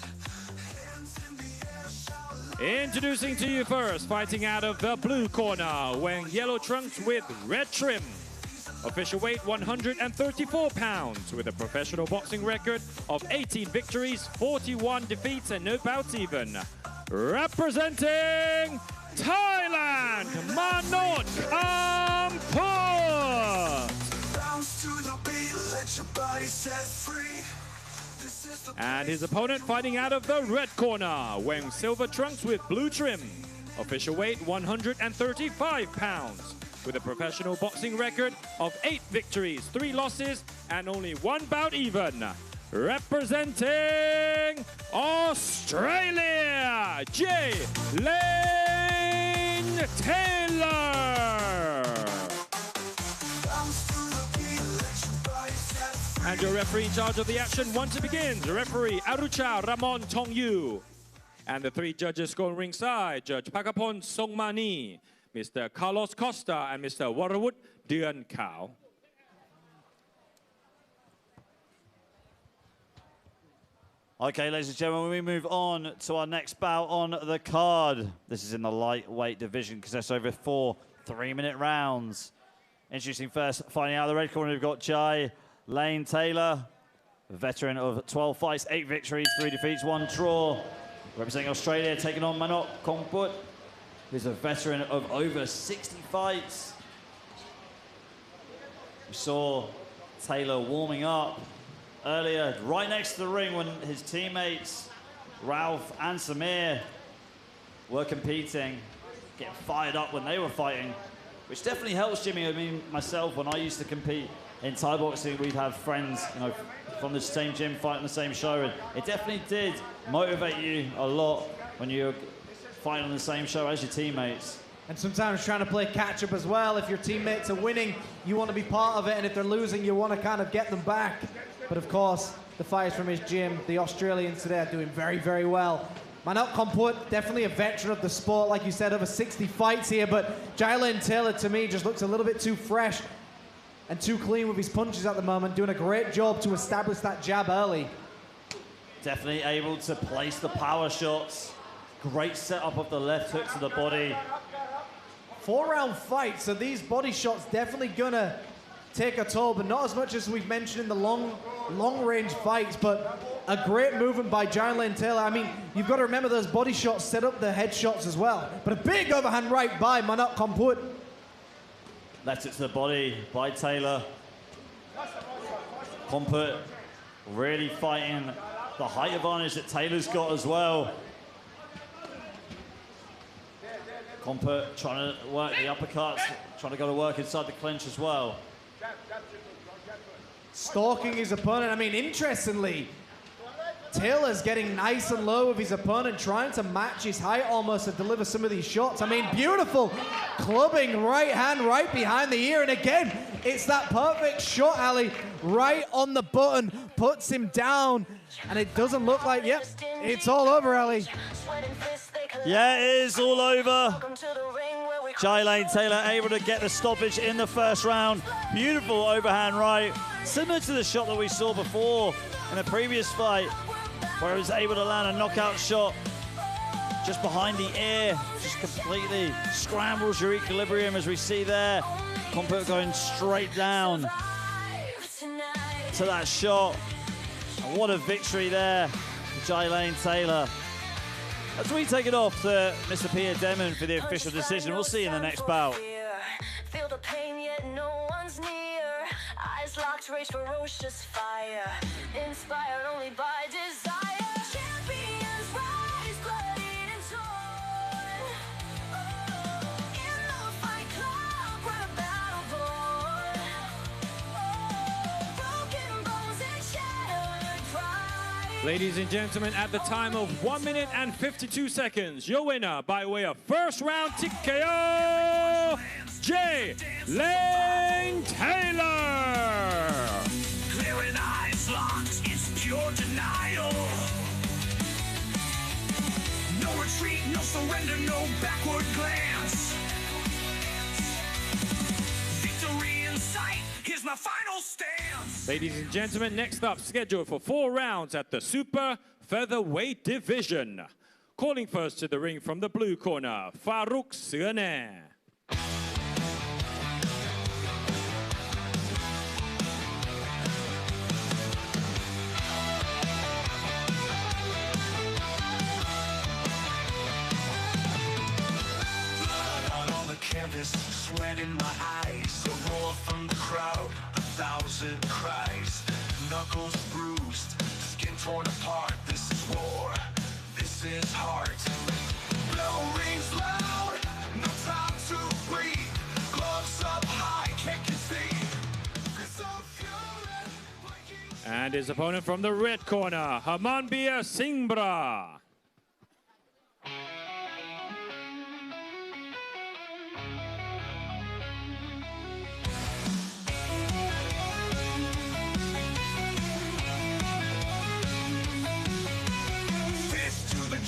Hands in the air, shout. Introducing to you first, fighting out of the blue corner, wearing yellow trunks with red trim. Official weight 134 pounds, with a professional boxing record of 18 victories, 41 defeats and no bouts even. Representing Thailand, Manot Kamput. Bounce to the beat, let your body set free. This is the And his opponent fighting out of the red corner, wearing silver trunks with blue trim. Official weight 135 pounds, with a professional boxing record of 8 victories, 3 losses, and only 1 bout even. Representing Australia, J. Lane Taylor. bounce to the beat, let your body set free. And your referee in charge of the action once it begins, referee Arucha Ramon Tongyu. And the 3 judges scoring ringside, Judge Pakapon Songmani, Mr. Carlos Costa, and Mr. Warawut Duan Kao. Okay, ladies and gentlemen, we move on to our next bout on the card. This is in the lightweight division because that's over 4 3-minute rounds. Introducing first, fighting out of the red corner, we've got J. Lane Taylor, a veteran of 12 fights, 8 victories, 3 defeats, 1 draw. Representing Australia, taking on Manot Kamput, who's a veteran of over 60 fights. We saw Taylor warming up earlier, right next to the ring when his teammates, Ralph and Samir, were competing, getting fired up when they were fighting, which definitely helps, Jimmy. I mean, myself, when I used to compete in Thai boxing, we'd have friends, you know, from the same gym fighting the same show, and it definitely did motivate you a lot when you're fighting on the same show as your teammates. And sometimes trying to play catch up as well. If your teammates are winning, you want to be part of it, and if they're losing, you want to kind of get them back. But of course, the fighters from his gym, the Australians today, are doing very, very well. Manot Kamput, definitely a veteran of the sport, like you said, over 60 fights here, but Jalen Taylor, to me, just looks a little bit too fresh and too clean with his punches at the moment, doing a great job to establish that jab early. Definitely able to place the power shots. Great setup of the left hook to the body. 4-round fight, so these body shots definitely gonna take a toll, but not as much as we've mentioned in the long-range fights, but a great movement by Jalen Taylor. I mean, you've got to remember those body shots set up the head shots as well, but a big overhand right by Manot Kamput. Left it to the body by Taylor. Kamput really fighting the height advantage that Taylor's got as well. Kamput trying to work the uppercuts, trying to go to work inside the clinch as well. Stalking his opponent. I mean, interestingly, Taylor's getting nice and low with his opponent, trying to match his height almost to deliver some of these shots. I mean, beautiful clubbing right hand right behind the ear. And again, it's that perfect shot, Ali, right on the button, puts him down. And it doesn't look like, yep, it's all over, Ali. Yeah, it is all over. Jaskaran Taylor able to get the stoppage in the first round. Beautiful overhand right. Similar to the shot that we saw before in the previous fight, where he was able to land a knockout shot just behind the ear. Just completely scrambles your equilibrium, as we see there. Kompuk going straight down to that shot. And what a victory there for Jaskaran Taylor. As we take it off to Mr. Pierre Demon for the official decision. We'll see you in the next bout. Feel the pain, yet no one's near. Eyes locked, rage ferocious fire. Inspired only by desire. Champions rise, bloodied and torn. In the fight club, we're a battle born. Broken bones and shattered pride. Ladies and gentlemen, at the time of 1 minute and 52 seconds, your winner by way of first round TKO, Jaskaran Taylor. Clearing eyes locked, it's pure denial. No retreat, no surrender, no backward glance. Victory in sight, here's my final stance. Ladies and gentlemen, next up, scheduled for 4 rounds at the super featherweight division. Calling first to the ring from the blue corner, Farouk Sirne. Canvas, sweat in my eyes, a roar from the crowd, 1,000 cries, knuckles bruised, skin torn apart. This is war, this is heart. Bell rings loud, no time to breathe. Gloves up high, can't concede. And his opponent from the red corner, Highland-Naris Singbra.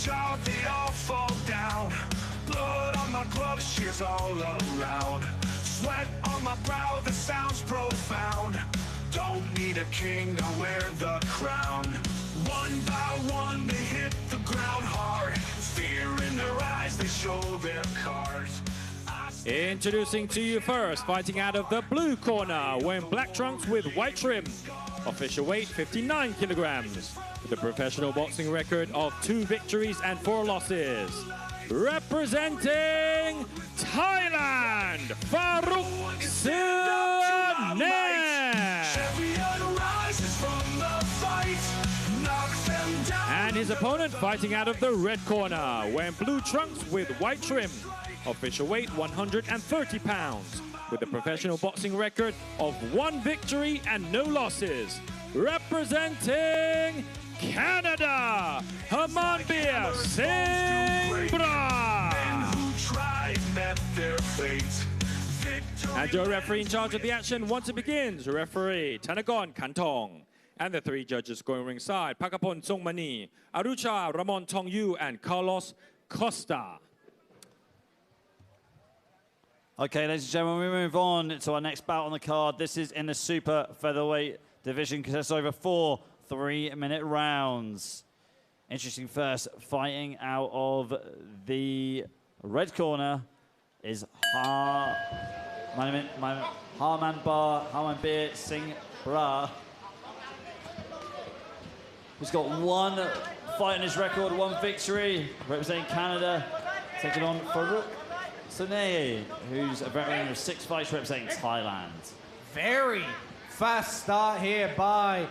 Jaw, they all fall down. Blood on my gloves, shears all around. Sweat on my brow, the sound's profound. Don't need a king to wear the crown. One by one, they hit the ground hard. Fear in their eyes, they show their cards. Introducing to you first, fighting out of the blue corner, wearing black trunks with white trim. Official weight 59 kilograms. With a professional boxing record of 2 victories and 4 losses. Representing Thailand, Farouk Sirne. And his opponent fighting out of the red corner, wearing blue trunks with white trim. Official weight 130 pounds. With a professional boxing record of 1 victory and no losses. Representing Canada, Highland-Naris Singbra. And your referee in charge of the action once it begins, referee Thanakorn Kantong. And the 3 judges scoring ringside, Pakapon Songmani, Arucha Ramon Tongyu, and Carlos Costa. Okay, ladies and gentlemen, we move on to our next bout on the card. This is in the super featherweight division, because that's over 4 3-minute rounds. Interesting first, fighting out of the red corner is Highland-Naris Singbra, who's got 1 fight in his record, 1 victory, representing Canada, taking on Farouk Sirne, who's a veteran of 6 fights representing Thailand. Very fast start here by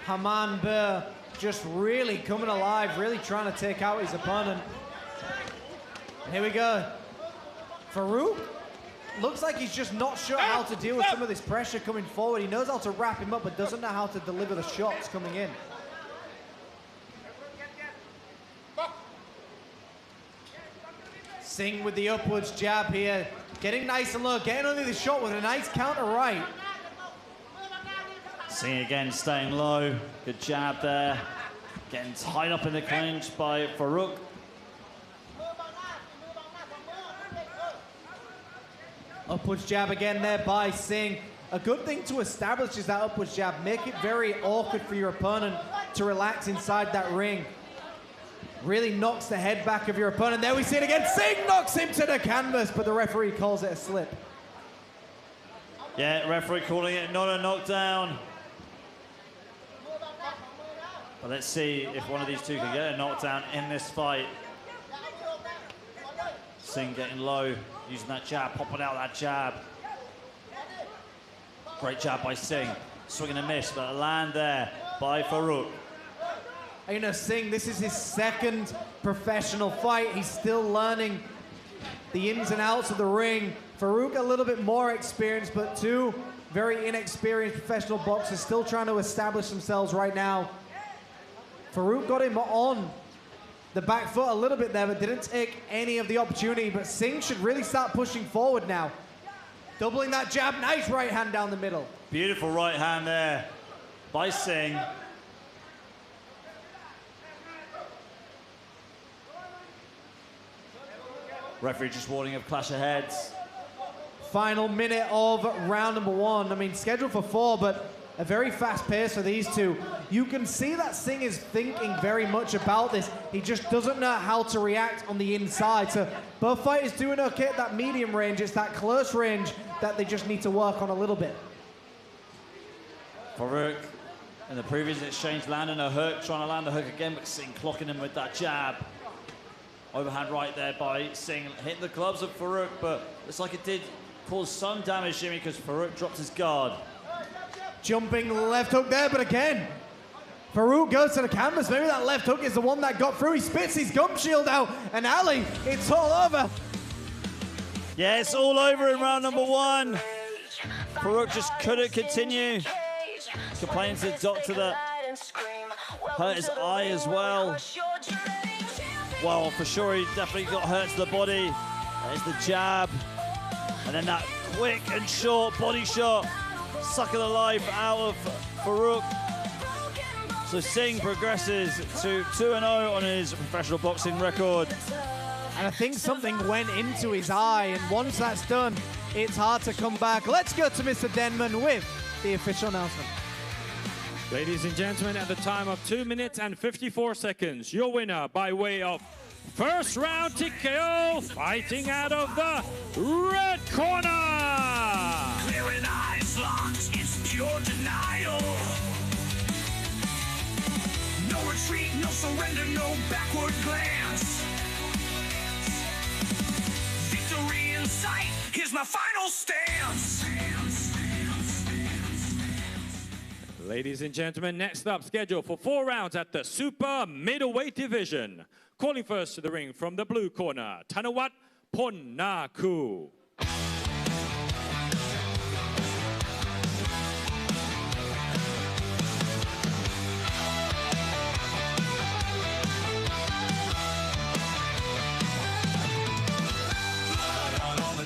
Highland-Naris, just really coming alive, really trying to take out his opponent. And here we go. Farouk looks like he's just not sure how to deal with some of this pressure coming forward. He knows how to wrap him up, but doesn't know how to deliver the shots coming in. Singh with the upwards jab here, getting nice and low, getting under the shot with a nice counter right. Singh again staying low, good jab there. Getting tied up in the clinch by Farouk. Upwards jab again there by Singh. A good thing to establish is that upwards jab. Make it very awkward for your opponent to relax inside that ring. Really knocks the head back of your opponent. There we see it again. Singh knocks him to the canvas, but the referee calls it a slip. Yeah, referee calling it not a knockdown. But let's see if one of these two can get a knockdown in this fight. Singh getting low, using that jab, popping out that jab. Great jab by Singh. Swing and a miss, but a land there by Farouk. You know, Singh, this is his second professional fight. He's still learning the ins and outs of the ring. Farouk a little bit more experienced, but two very inexperienced professional boxers still trying to establish themselves right now. Farouk got him on the back foot a little bit there, but didn't take any of the opportunity. But Singh should really start pushing forward now. Doubling that jab, nice right hand down the middle. Beautiful right hand there by Singh. Referee just warning of clash of heads. Final minute of round number one. I mean, scheduled for 4, but a very fast pace for these two. You can see that Singh is thinking very much about this. He just doesn't know how to react on the inside. So both fighters doing okay at that medium range. It's that close range that they just need to work on a little bit. Farouk in the previous exchange landing a hook, trying to land the hook again, but Singh clocking him with that jab. Overhand right there by Singh, hitting the gloves of Farouk, but looks like it did cause some damage, Jimmy, because Farouk dropped his guard. Jumping left hook there, but again, Farouk goes to the canvas. Maybe that left hook is the one that got through. He spits his gum shield out, and Ali, it's all over. Yeah, it's all over in round number one. Farouk just couldn't continue. Complaining to the doctor that hurt his eye as well. Well, for sure, he definitely got hurt to the body. There's the jab. And then that quick and short body shot. Sucking the life out of Farouk. So Singh progresses to 2-0 on his professional boxing record. And I think something went into his eye, and once that's done, it's hard to come back. Let's go to Mr. Denman with the official announcement. Ladies and gentlemen, at the time of 2 minutes and 54 seconds, your winner by way of first round TKO, fighting out of the red corner. Clearing eyes locked, it's pure denial. No retreat, no surrender, no backward glance. Victory in sight, here's my final stance. Ladies and gentlemen, next up, scheduled for 4 rounds at the super middleweight division. Calling first to the ring from the blue corner, Thanawat Ponnaku.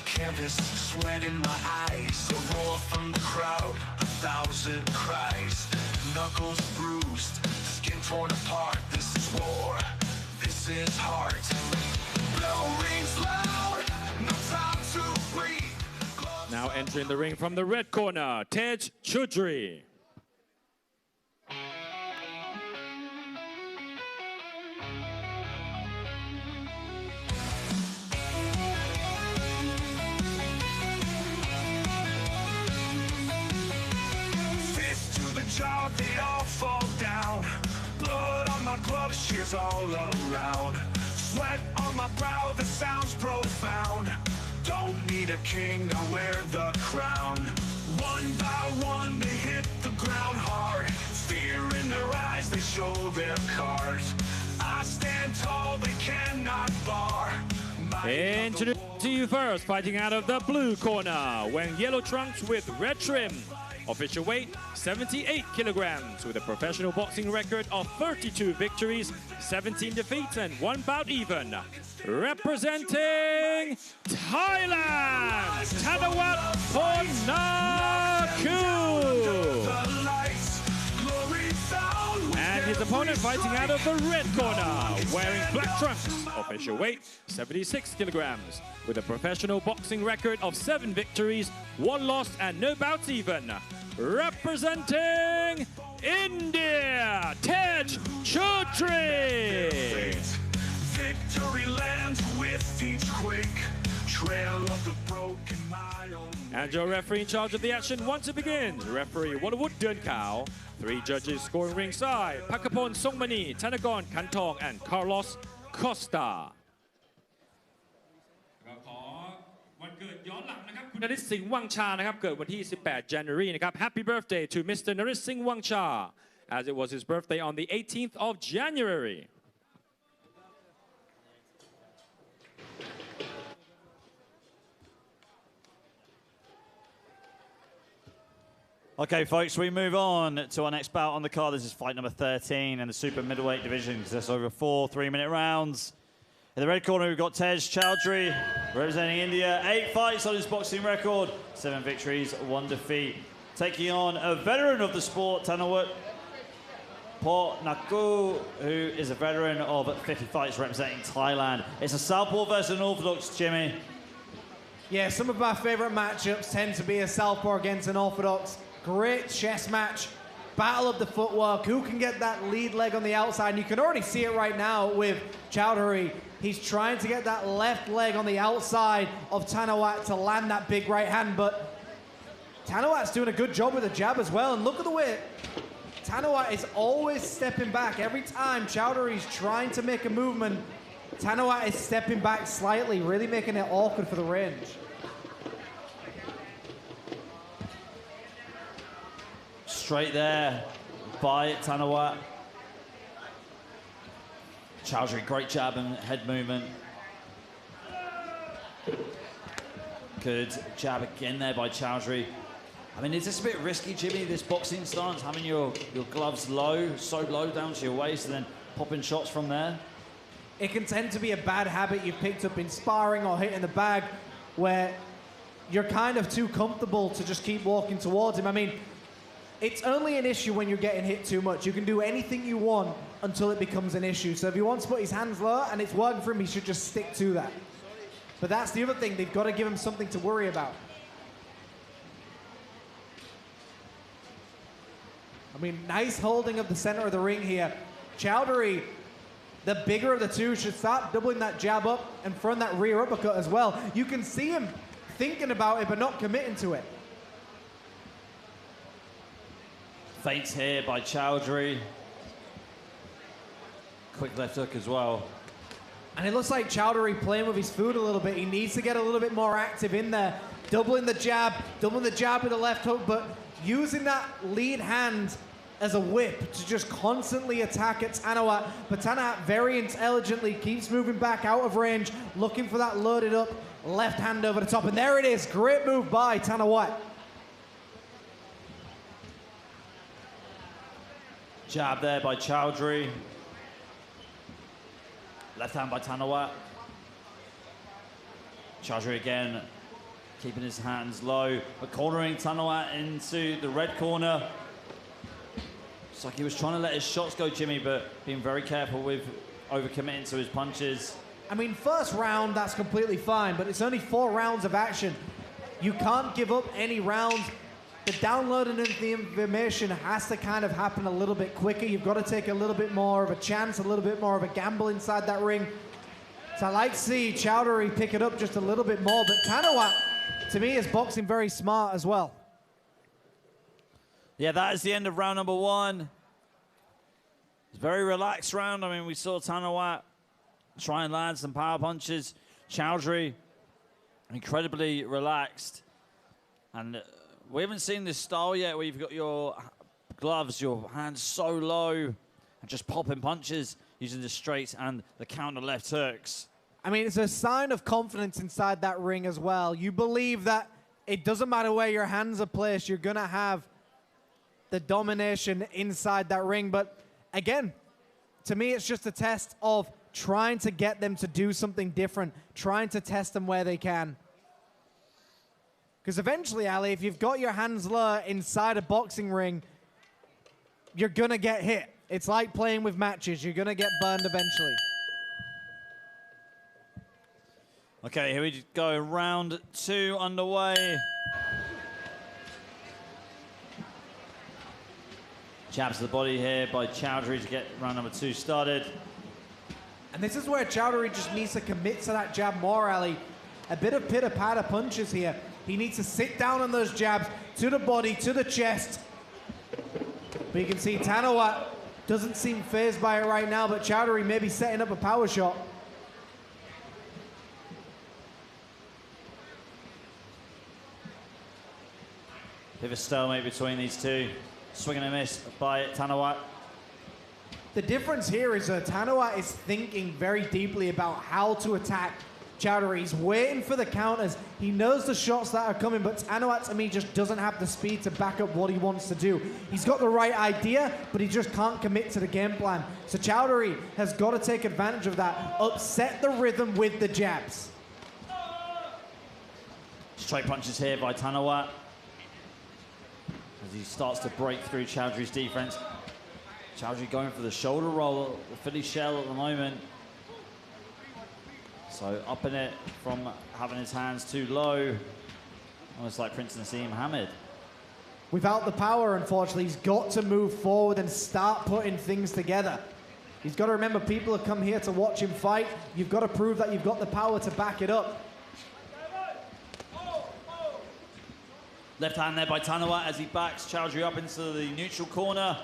Canvas, sweat in my eyes, a roar from the crowd, 1,000 cries, knuckles bruised, skin torn apart. This is war, this is heart. Bell rings loud, no time to breathe. Now entering the ring from the red corner, Tej Choudhury. Jaw, they all fall down. Blood on my gloves, tears all around. Sweat on my brow, the sound's profound. Don't need a king to wear the crown. One by one, they hit the ground hard. Fear in their eyes, they show their cards. I stand tall, they cannot bar. Introduce to you first, fighting out of the blue corner, wearing yellow trunks with red trim. Official weight, 78 kilograms, with a professional boxing record of 32 victories, 17 defeats, and 1 bout even. Representing Thailand, Thanawat Ponnaku. And his opponent fighting out of the red corner, wearing black trunks, official weight 76 kilograms, with a professional boxing record of 7 victories, 1 loss and no bouts even. Representing India, Tej Chaudhary. Victory lands with each quake, trail of the broken mile. And your referee in charge of the action once it begins. Referee Wonderwood Durnkow. 3 judges scoring ringside. Pakapon Songmani, Thanakorn Kantong, and Carlos Costa. ขอวันเกิดย้อนหลังนะครับคุณนฤทธิ์สิงห์วังชานะครับเกิดวันที่ 18 January นะครับ Happy birthday to Mr. Naris Singh Wangcha, as it was his birthday on the 18th of January. Okay, folks, we move on to our next bout on the card. This is fight number 13 in the super middleweight division. Consists over 4 3-minute rounds. In the red corner, we've got Tej Chaudhary, representing India. 8 fights on his boxing record, 7 victories, 1 defeat. Taking on a veteran of the sport, Thanawat Portnaku, who is a veteran of 50 fights representing Thailand. It's a southpaw versus an orthodox, Jimmy. Yeah, some of my favorite matchups tend to be a southpaw against an orthodox. Great chess match, battle of the footwork. Who can get that lead leg on the outside? And you can already see it right now with Chaudhary. He's trying to get that left leg on the outside of Thanawat to land that big right hand, but Thanawat's doing a good job with the jab as well. And look at the way Thanawat is always stepping back. Every time Chaudhary's trying to make a movement, Thanawat is stepping back slightly, really making it awkward for the range. Straight there by Thanawat. Chaudhary, great jab and head movement. Good jab again there by Chaudhary. I mean, is this a bit risky, Jimmy, this boxing stance, having your gloves low, so low down to your waist and then popping shots from there? It can tend to be a bad habit you've picked up in sparring or hitting the bag where you're kind of too comfortable to just keep walking towards him. I mean, it's only an issue when you're getting hit too much. You can do anything you want until it becomes an issue. So if he wants to put his hands low and it's working for him, he should just stick to that. But that's the other thing. They've got to give him something to worry about. I mean, nice holding of the center of the ring here. Chaudhary, the bigger of the two, should start doubling that jab up and throwing that rear uppercut as well. You can see him thinking about it but not committing to it. Feints here by Chaudhary. Quick left hook as well. And it looks like Chaudhary playing with his food a little bit. He needs to get a little bit more active in there. Doubling the jab with the left hook, but using that lead hand as a whip to just constantly attack at Thanawat. But Thanawat very intelligently keeps moving back out of range, looking for that loaded up left hand over the top. And there it is. Great move by Thanawat. Jab there by Chaudhary. Left hand by Thanawat. Chaudhary again, keeping his hands low, but cornering Thanawat into the red corner. It's like he was trying to let his shots go, Jimmy, but being very careful with overcommitting to his punches. I mean, first round, that's completely fine, but it's only 4 rounds of action. You can't give up any rounds. The downloading of the information has to kind of happen a little bit quicker. You've got to take a little bit more of a chance, a little bit more of a gamble inside that ring. So I like to see Chaudhary pick it up just a little bit more, but Thanawat, to me, is boxing very smart as well. Yeah, that is the end of round number 1. It's a very relaxed round. I mean, we saw Thanawat try and land some power punches. Chaudhary, incredibly relaxed. And we haven't seen this style yet where you've got your gloves, your hands so low, and just popping punches using the straights and the counter left hooks. I mean, it's a sign of confidence inside that ring as well. You believe that it doesn't matter where your hands are placed, you're going to have the domination inside that ring. But again, to me, it's just a test of trying to get them to do something different, trying to test them where they can. Because eventually, Ali, if you've got your hands low inside a boxing ring, you're going to get hit. It's like playing with matches. You're going to get burned eventually. Okay, here we go. Round 2 underway. Jabs to the body here by Chowdhury to get round number 2 started. And this is where Chowdhury just needs to commit to that jab more, Ali. A bit of pitter-patter punches here. He needs to sit down on those jabs to the body, to the chest. But you can see Tanawat doesn't seem fazed by it right now, but Chowdhury may be setting up a power shot. Bit of a stalemate between these two. Swing and a miss by Tanawat. The difference here is that Tanawat is thinking very deeply about how to attack Chowdhury. He's waiting for the counters. He knows the shots that are coming, but Tanawat, to me, just doesn't have the speed to back up what he wants to do. He's got the right idea, but he just can't commit to the game plan. So Chowdhury has got to take advantage of that, upset the rhythm with the jabs. Straight punches here by Tanawat as he starts to break through Chowdhury's defense. Chowdhury going for the shoulder roll, the Philly shell at the moment. So upping it from having his hands too low, almost like Prince Nassim Hamid. Without the power, unfortunately, he's got to move forward and start putting things together. He's got to remember people have come here to watch him fight. You've got to prove that you've got the power to back it up. Left hand there by Tanawat as he backs Chowdhury up into the neutral corner.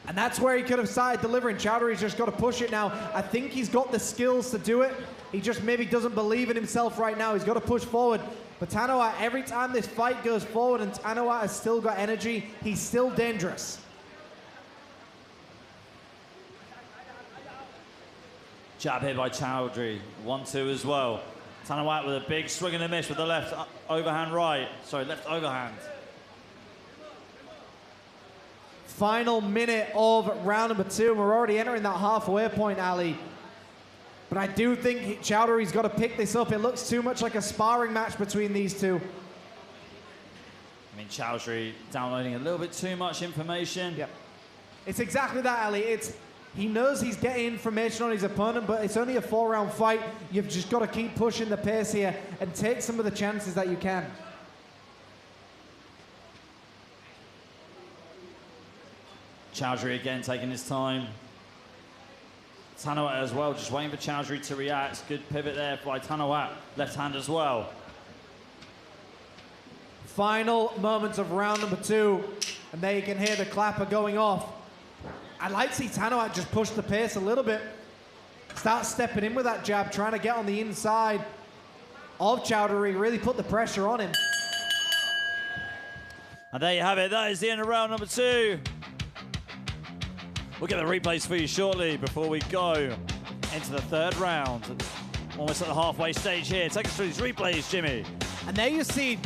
And that's where he could have started delivering. Chowdhury's just got to push it now. I think he's got the skills to do it. He just maybe doesn't believe in himself right now. He's got to push forward. But Tanawat, every time this fight goes forward and Tanawat has still got energy, he's still dangerous. Jab here by Chowdhury. 1-2 as well. Tanawat with a big swing and a miss with the left overhand right. Sorry, left overhand. Final minute of round number 2. We're already entering that halfway point, Ali. But I do think Chowdhury's got to pick this up. It looks too much like a sparring match between these two. I mean, Chowdhury downloading a little bit too much information. Yep. It's exactly that, Ali. He knows he's getting information on his opponent, but it's only a 4-round fight. You've just got to keep pushing the pace here and take some of the chances that you can. Chowdhury again taking his time. Tanawat as well, just waiting for Chowdhury to react. Good pivot there by Tanawat. Left hand as well. Final moments of round number 2. And there you can hear the clapper going off. I'd like to see Tanawat just push the pace a little bit. Start stepping in with that jab, trying to get on the inside of Chowdhury, really put the pressure on him. And there you have it. That is the end of round number 2. We'll get the replays for you shortly before we go into the 3rd round. Almost at the halfway stage here. Take us through these replays, Jimmy. And there you see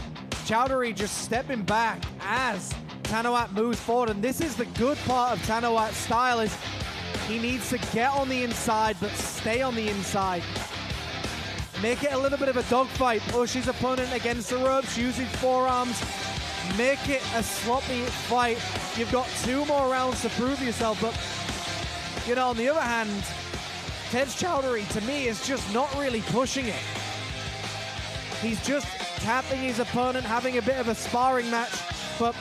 Chowdhury just stepping back as Tanawat moves forward. And this is the good part of Tanawat's style, is he needs to get on the inside but stay on the inside. Make it a little bit of a dogfight. Push his opponent against the ropes, use his forearms. Make it a sloppy fight. You've got 2 more rounds to prove yourself, but, you know, on the other hand, Tej Chowdhury, to me, is just not really pushing it. He's just tapping his opponent, having a bit of a sparring match, but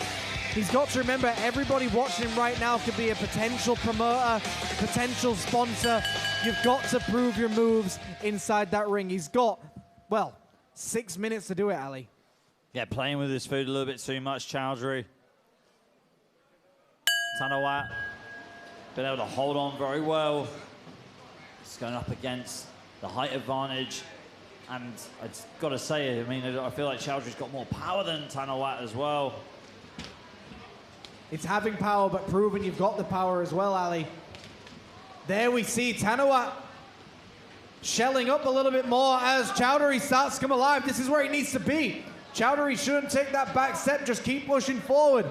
he's got to remember, everybody watching him right now could be a potential promoter, potential sponsor. You've got to prove your moves inside that ring. He's got, well, 6 minutes to do it, Ali. Yeah, playing with his food a little bit too much, Chowdhury. Tanawat been able to hold on very well. It's going up against the height advantage. And I've got to say, I mean, I feel like Chowdhury's got more power than Tanawat as well. It's having power, but proving you've got the power as well, Ali. There we see Tanawat shelling up a little bit more as Chowdhury starts to come alive. This is where he needs to be. Chowdhury shouldn't take that back step, just keep pushing forward.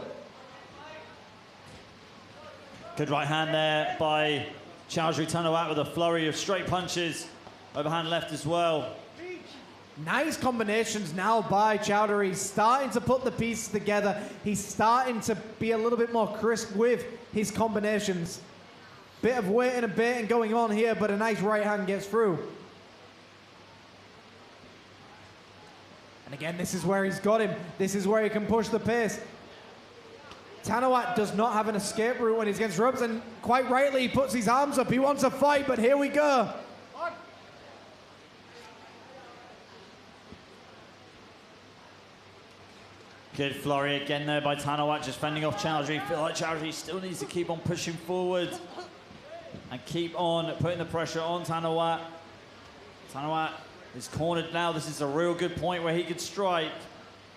Good right hand there by Chowdhury. Tanawat with a flurry of straight punches. Overhand left as well. Nice combinations now by Chowdhury. He's starting to put the pieces together. He's starting to be a little bit more crisp with his combinations. Bit of waiting and baiting going on here, but a nice right hand gets through. And again, this is where he's got him. This is where he can push the pace. Thanawat does not have an escape route when he's against ropes, and quite rightly, he puts his arms up. He wants a fight, but here we go. Good flurry again there by Thanawat, just fending off Chowdhury. Feel like Chowdhury still needs to keep on pushing forward and keep on putting the pressure on Thanawat. Thanawat is cornered now. This is a real good point where he could strike.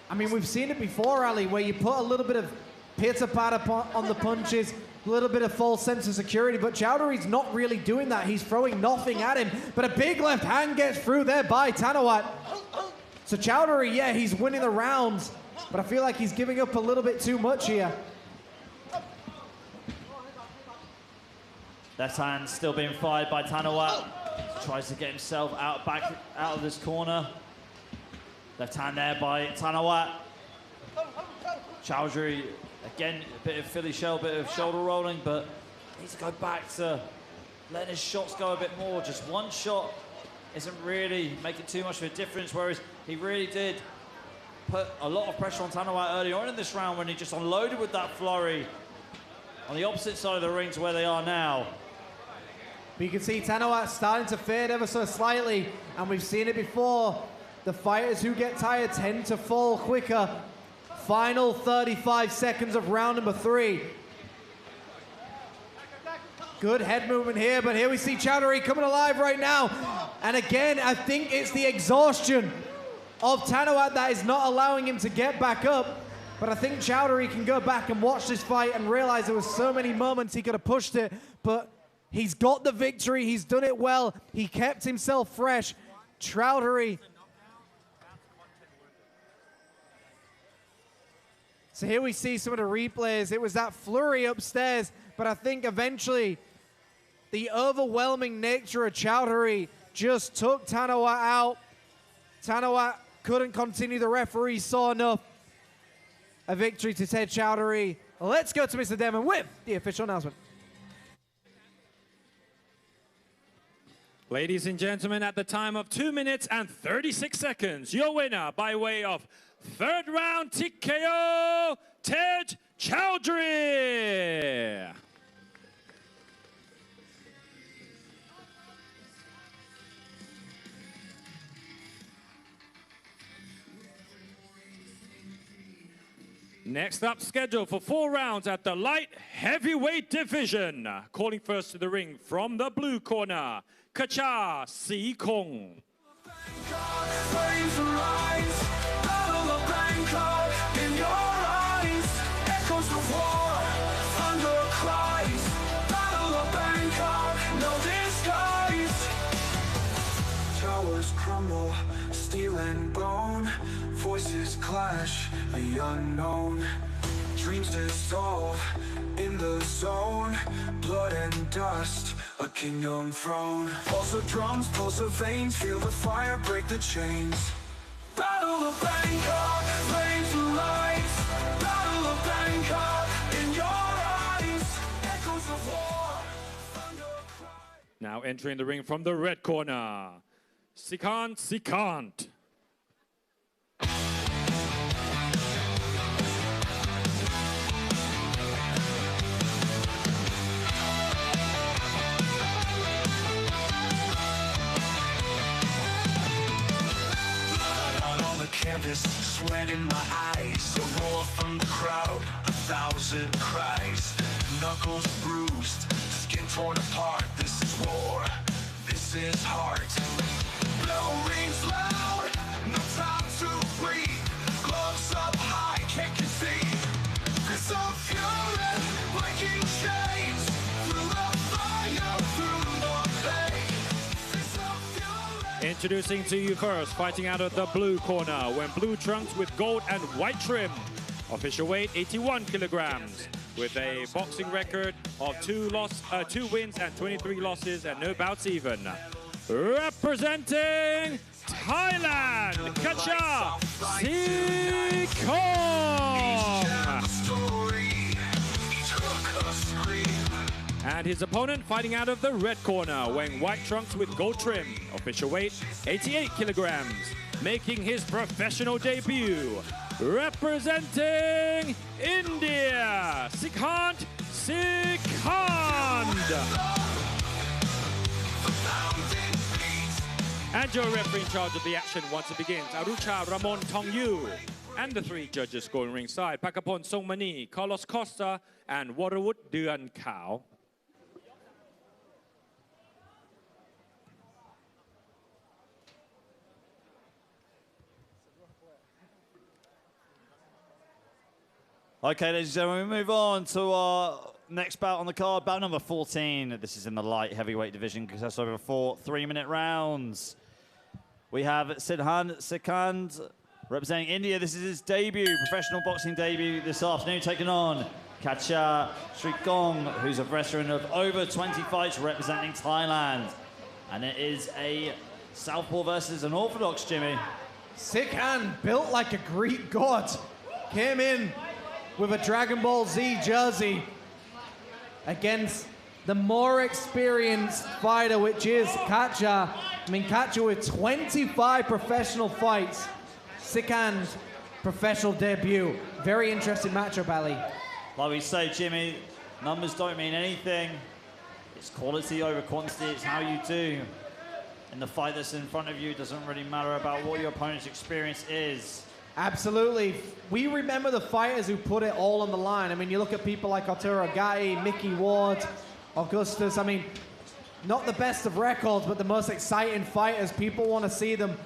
I mean, we've seen it before, Ali, where you put a little bit of pitter-patter on the punches, a little bit of false sense of security, but Chowdhury's not really doing that. He's throwing nothing at him, but a big left hand gets through there by Thanawat. So Chowdhury, yeah, he's winning the rounds, but I feel like he's giving up a little bit too much here. Left hand still being fired by Thanawat. Tries to get himself back out of this corner. Left hand there by Thanawat. Chowdhury, again, a bit of Philly shell, bit of shoulder rolling, but needs to go back to letting his shots go a bit more. Just one shot isn't really making too much of a difference, whereas he really did put a lot of pressure on Thanawat early on in this round when he just unloaded with that flurry on the opposite side of the ring to where they are now. But you can see Thanawat starting to fade ever so slightly, and we've seen it before. The fighters who get tired tend to fall quicker. Final 35 seconds of round number 3. Good head movement here, but here we see Chowdhury coming alive right now. And again, I think it's the exhaustion of Thanawat that is not allowing him to get back up. But I think Chowdhury can go back and watch this fight and realize there was so many moments he could have pushed it, but he's got the victory. He's done it well. He kept himself fresh. Chowdhury. So here we see some of the replays. It was that flurry upstairs, but I think eventually the overwhelming nature of Chowdhury just took Thanawat out. Thanawat couldn't continue. The referee saw enough. A victory to Ted Chowdhury. Let's go to Mr. Demon with the official announcement. Ladies and gentlemen, at the time of 2 minutes and 36 seconds, your winner by way of third round TKO, Ted Chowdhury. Next up, scheduled for 4 rounds at the light heavyweight division. Calling first to the ring from the blue corner, Jaskaran Singh. Towers crumble, steel and bone. Voices clash, the unknown. Dreams dissolve in the zone. Blood and dust, a kingdom throne. Pulse of drums, pulse of veins. Feel the fire break the chains. Battle of Bangkok, flames and lights. Battle of Bangkok, in your eyes. Echoes of war, thunder cry. Now entering the ring from the red corner, Jaskaran Singh. Canvas, sweat in my eyes, a roar from the crowd, 1,000 cries, knuckles bruised, skin torn apart. This is war, this is heart. Bell rings loud, no time to breathe. Gloves up high, can't conceive. This of fury, breaking chains, through the fire, through the pain. This of fury. Introducing to you first, fighting out of the blue corner, wearing blue trunks with gold and white trim. Official weight 81 kilograms, with a boxing record of 2 wins and 23 losses and no bouts even. representing Thailand, Kacha Sikong. And his opponent fighting out of the red corner, wearing white trunks with gold trim, official weight 88 kilograms, making his professional debut, representing India, Sikhant Sikhand. And your referee in charge of the action once it begins, Arucha Ramon Tongyu. And the three judges scoring ringside, Pakapon Songmani, Carlos Costa, and Waterwood Duan Kao. Okay, ladies and gentlemen, we move on to our next bout on the card, bout number 14. This is in the light heavyweight division, because that's over 4 3-minute rounds. We have Sikhant Sikhand representing India. This is his debut, professional boxing debut this afternoon, taking on Kacha Sikong, who's a veteran of over 20 fights representing Thailand. And it is a southpaw versus an orthodox, Jimmy. Sikhand, built like a Greek god, came in with a Dragon Ball Z jersey against the more experienced fighter, which is Kacha. I mean, Kacha with 25 professional fights. Sikhand, professional debut. Very interesting matchup, Ali. Like we say, Jimmy, numbers don't mean anything. It's quality over quantity. It's how you do. In the fight that's in front of you, it doesn't really matter about what your opponent's experience is. Absolutely. We remember the fighters who put it all on the line. I mean, you look at people like Arturo Gatti, Mickey Ward, Augustus. I mean, not the best of records, but the most exciting fighters. People want to see them.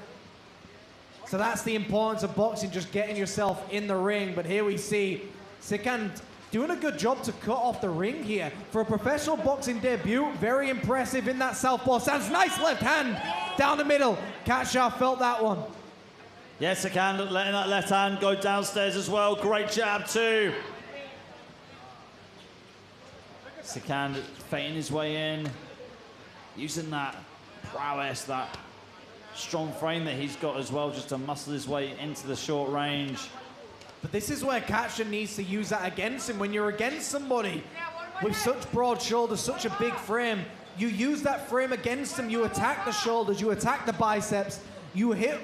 So that's the importance of boxing, just getting yourself in the ring. But here we see Sikhand doing a good job to cut off the ring here. For a professional boxing debut, very impressive in that southpaw stance. Nice left hand down the middle. Kacha felt that one. Yes, Sikhand letting that left hand go downstairs as well. Great jab too. Sikhand feinting his way in, using that prowess, that strong frame that he's got as well, just to muscle his way into the short range. But this is where Kacha needs to use that against him. When you're against somebody with such broad shoulders, such a big frame, you use that frame against him. You attack the shoulders, you attack the biceps, you hit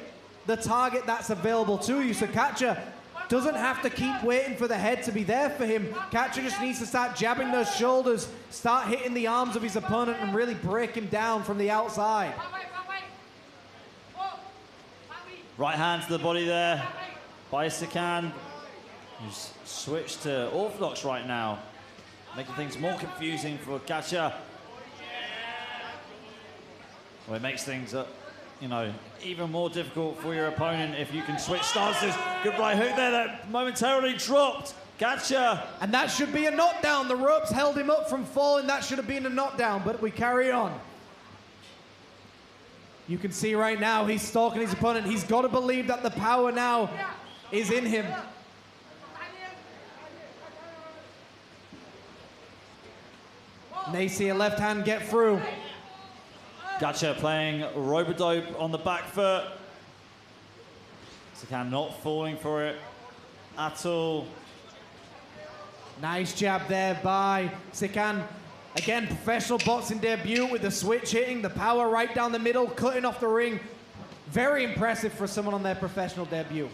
the target that's available to you. So Kacha doesn't have to keep waiting for the head to be there for him. Kacha just needs to start jabbing those shoulders, start hitting the arms of his opponent, and really break him down from the outside. Right hand to the body there by Sikhand, who's switched to orthodox right now, making things more confusing for Kacha. Well, it makes things you know, even more difficult for your opponent if you can switch stances. Good right hook there that momentarily dropped. Kacha. And that should be a knockdown. The ropes held him up from falling. That should have been a knockdown, but we carry on. You can see right now he's stalking his opponent. He's got to believe that the power now is in him. And they see a left hand get through. Kacha playing rope-a-dope on the back foot. Sikhand not falling for it at all. Nice jab there by Sikhand. Again, professional boxing debut with the switch hitting, the power right down the middle, cutting off the ring. Very impressive for someone on their professional debut.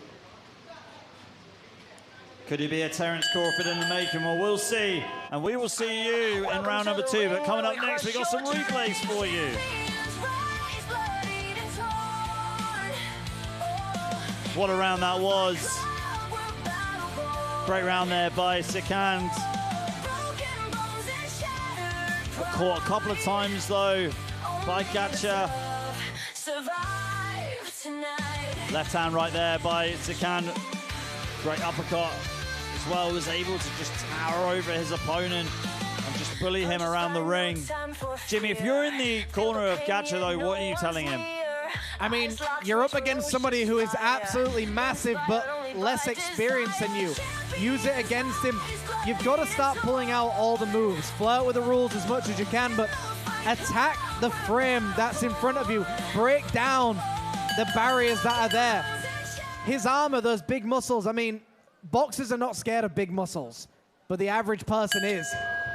Could he be a Terence Crawford in the making? Well, we'll see. And we will see you in round number 2. But coming up next, we've got some replays for you. What a round that was. Great round there by Sikhand. Caught a couple of times though by Kacha. Left hand right there by Sikhand. Great uppercut as well, was able to just tower over his opponent and just bully him around the ring. Jimmy, if you're in the corner of Kacha though, what are you telling him? I mean, you're up against somebody who is absolutely massive but less experienced than you. Use it against him. You've got to start pulling out all the moves. Flirt with the rules as much as you can, but attack the frame that's in front of you, break down the barriers that are there. His armor, those big muscles, I mean, boxers are not scared of big muscles, but the average person is.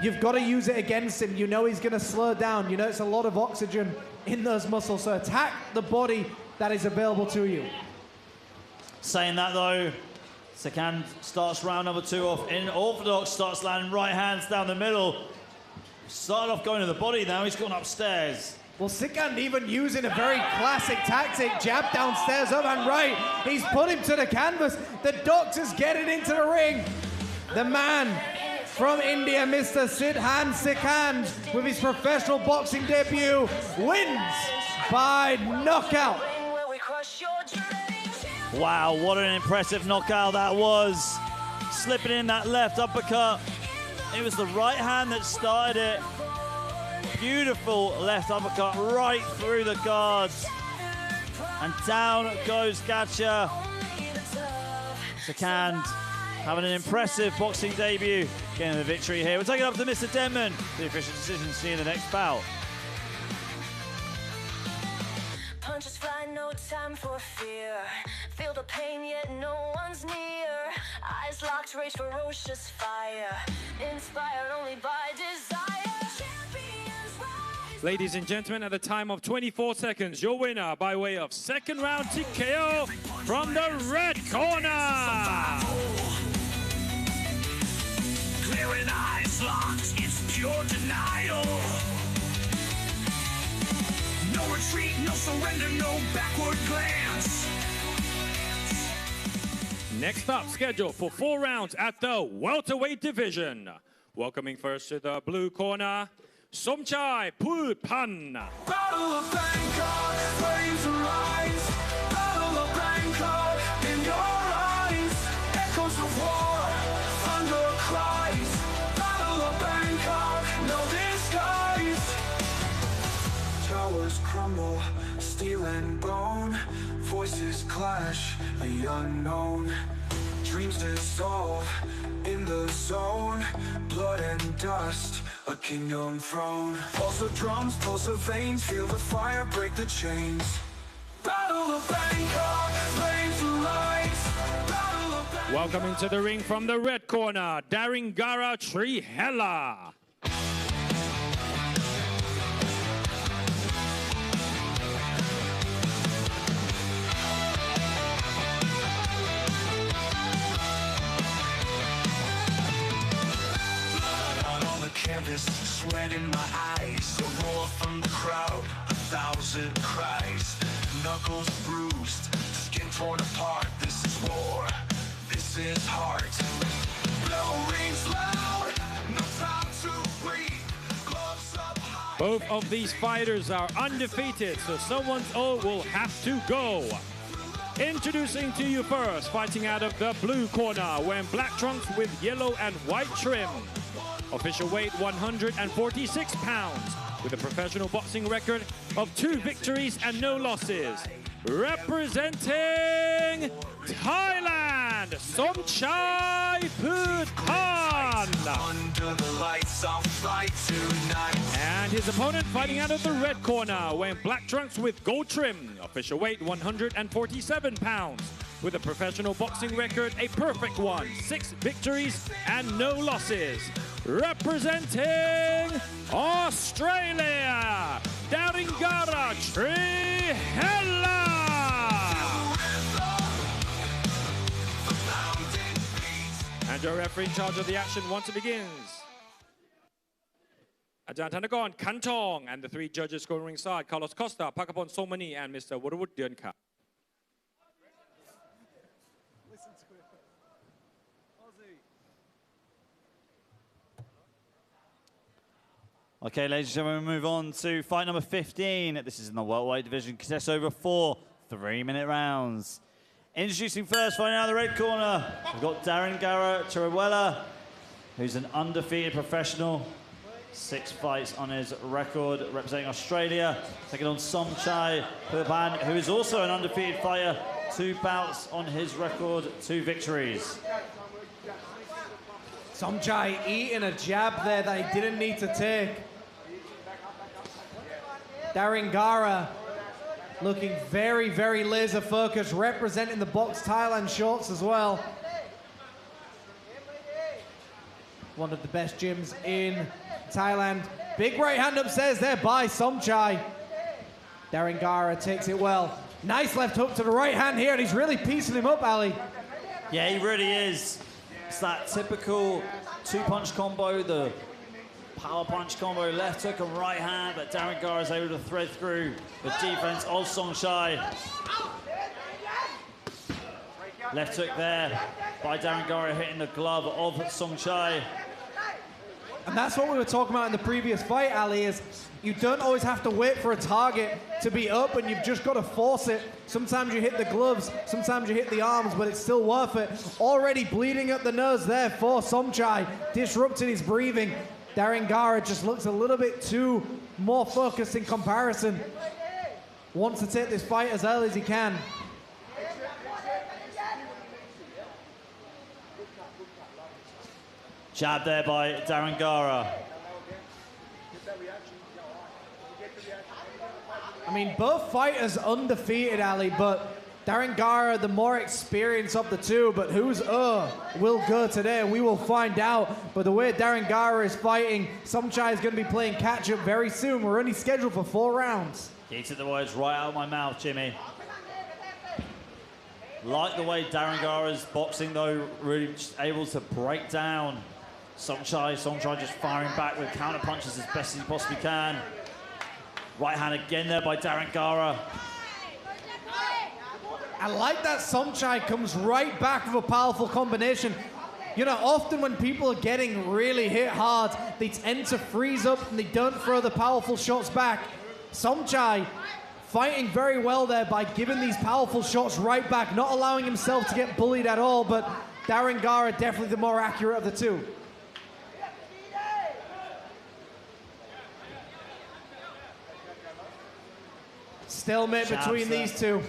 You've got to use it against him. You know he's going to slow down. You know it's a lot of oxygen in those muscles, so attack the body that is available to you. Saying that though, Sikand starts round number 2 off in orthodox, starts landing right hands down the middle. Started off going to the body, now he's gone upstairs. Well, Sikand even using a very classic tactic, jab downstairs, up and right. He's put him to the canvas. The doctor's getting into the ring. The man from India, Mr. Sidhan Sikand, with his professional boxing debut, wins by knockout. Wow, what an impressive knockout that was. Slipping in that left uppercut. It was the right hand that started it. Beautiful left uppercut right through the guards. And down goes Gacha. Sikand having an impressive boxing debut, getting the victory here. We'll take it up to Mr. Denman. The official decision to see in the next bout. Punches fly, no time for fear. Feel the pain, yet no one's near. Eyes locked, rage ferocious fire. Inspired only by desire. Champions rise. Ladies and gentlemen, at the time of 24 seconds, your winner by way of second round TKO from the red corner. Clearing eyes locked, it's pure denial. No retreat, no surrender, no backward glance. Next up, scheduled for 4 rounds at the welterweight division. Welcoming first to the blue corner, Somchai Pulpan. Battle of Bangkok, flames arise. Battle of Bangkok, in your eyes. Echoes of war, thunder cries. Battle of Bangkok, no disguise. Towers crumble, steel and bone. Voices clash, the unknown. Dreams dissolve in the zone. Blood and dust, a kingdom throne. Pulse of drums, pulse of veins. Feel the fire, break the chains. Battle of Bangkok, flames arise. Battle of Bangkok. Welcoming to the ring from the red corner, Daringara Trihela. Canvas, sweat in my eyes, a roar from the crowd, 1,000 cries, knuckles bruised, skin torn apart. This is war, this is heart. Blow rings loud, no time to breathe. Gloves up high. Both of these fighters are undefeated, so someone's O will have to go. Introducing to you first, fighting out of the blue corner, wearing black trunks with yellow and white trim. Official weight 146 pounds, with a professional boxing record of 2 victories and no losses. Representing Thailand, Somchai Pulpan. Under the lights, I'll fight tonight. And his opponent fighting out of the red corner, wearing black trunks with gold trim. Official weight 147 pounds. With a professional boxing record, a perfect one. 6 victories and no losses. Representing Australia, Daringara Trihela. And your referee in charge of the action once it begins. Ajahn Thanakorn Kantong, and the 3 judges scoring ringside, Carlos Costa, Pakapon Somani, and Mr. Waterwood Dönka. Okay, ladies and gentlemen, we move on to fight number 15. This is in the welterweight division, contests over 4 3-minute rounds. Introducing first, fighting out of the red corner, we've got Daringara Trihela, who's an undefeated professional. 6 fights on his record, representing Australia. Taking on Somchai Pulpan, who is also an undefeated fighter. 2 bouts on his record, 2 victories. Somchai eating a jab there that he didn't need to take. Daringara looking very, very laser focused, representing the Box Thailand shorts as well. One of the best gyms in Thailand. Big right hand upstairs there by Somchai. Daringara takes it well. Nice left hook to the right hand here, and he's really piecing him up, Ali. Yeah, he really is. It's that typical two-punch combo, the power punch combo, left hook and right hand, but Daringara is able to thread through the defense of Somchai. Left hook there by Daringara hitting the glove of Somchai. And that's what we were talking about in the previous fight, Ali, is you don't always have to wait for a target to be up, and you've just got to force it. Sometimes you hit the gloves, sometimes you hit the arms, but it's still worth it. Already bleeding up the nose there for Somchai, disrupted his breathing. Daringara just looks a little bit too more focused in comparison. Wants to take this fight as early as he can. Jab there by Daringara. I mean, both fighters undefeated, Ali, but Daringara, the more experienced of the two, but whose will go today, we will find out. But the way Daringara is fighting, Somchai is going to be playing catch-up very soon. We're only scheduled for 4 rounds. He took the words right out of my mouth, Jimmy. Like the way Daringara's boxing, though, really just able to break down Somchai just firing back with counter punches as best as he possibly can. Right hand again there by Daringara. I like that Somchai comes right back with a powerful combination. You know, often when people are getting really hit hard, they tend to freeze up and they don't throw the powerful shots back. Somchai fighting very well there by giving these powerful shots right back, not allowing himself to get bullied at all, but Daringara definitely the more accurate of the two. Stalemate between these two.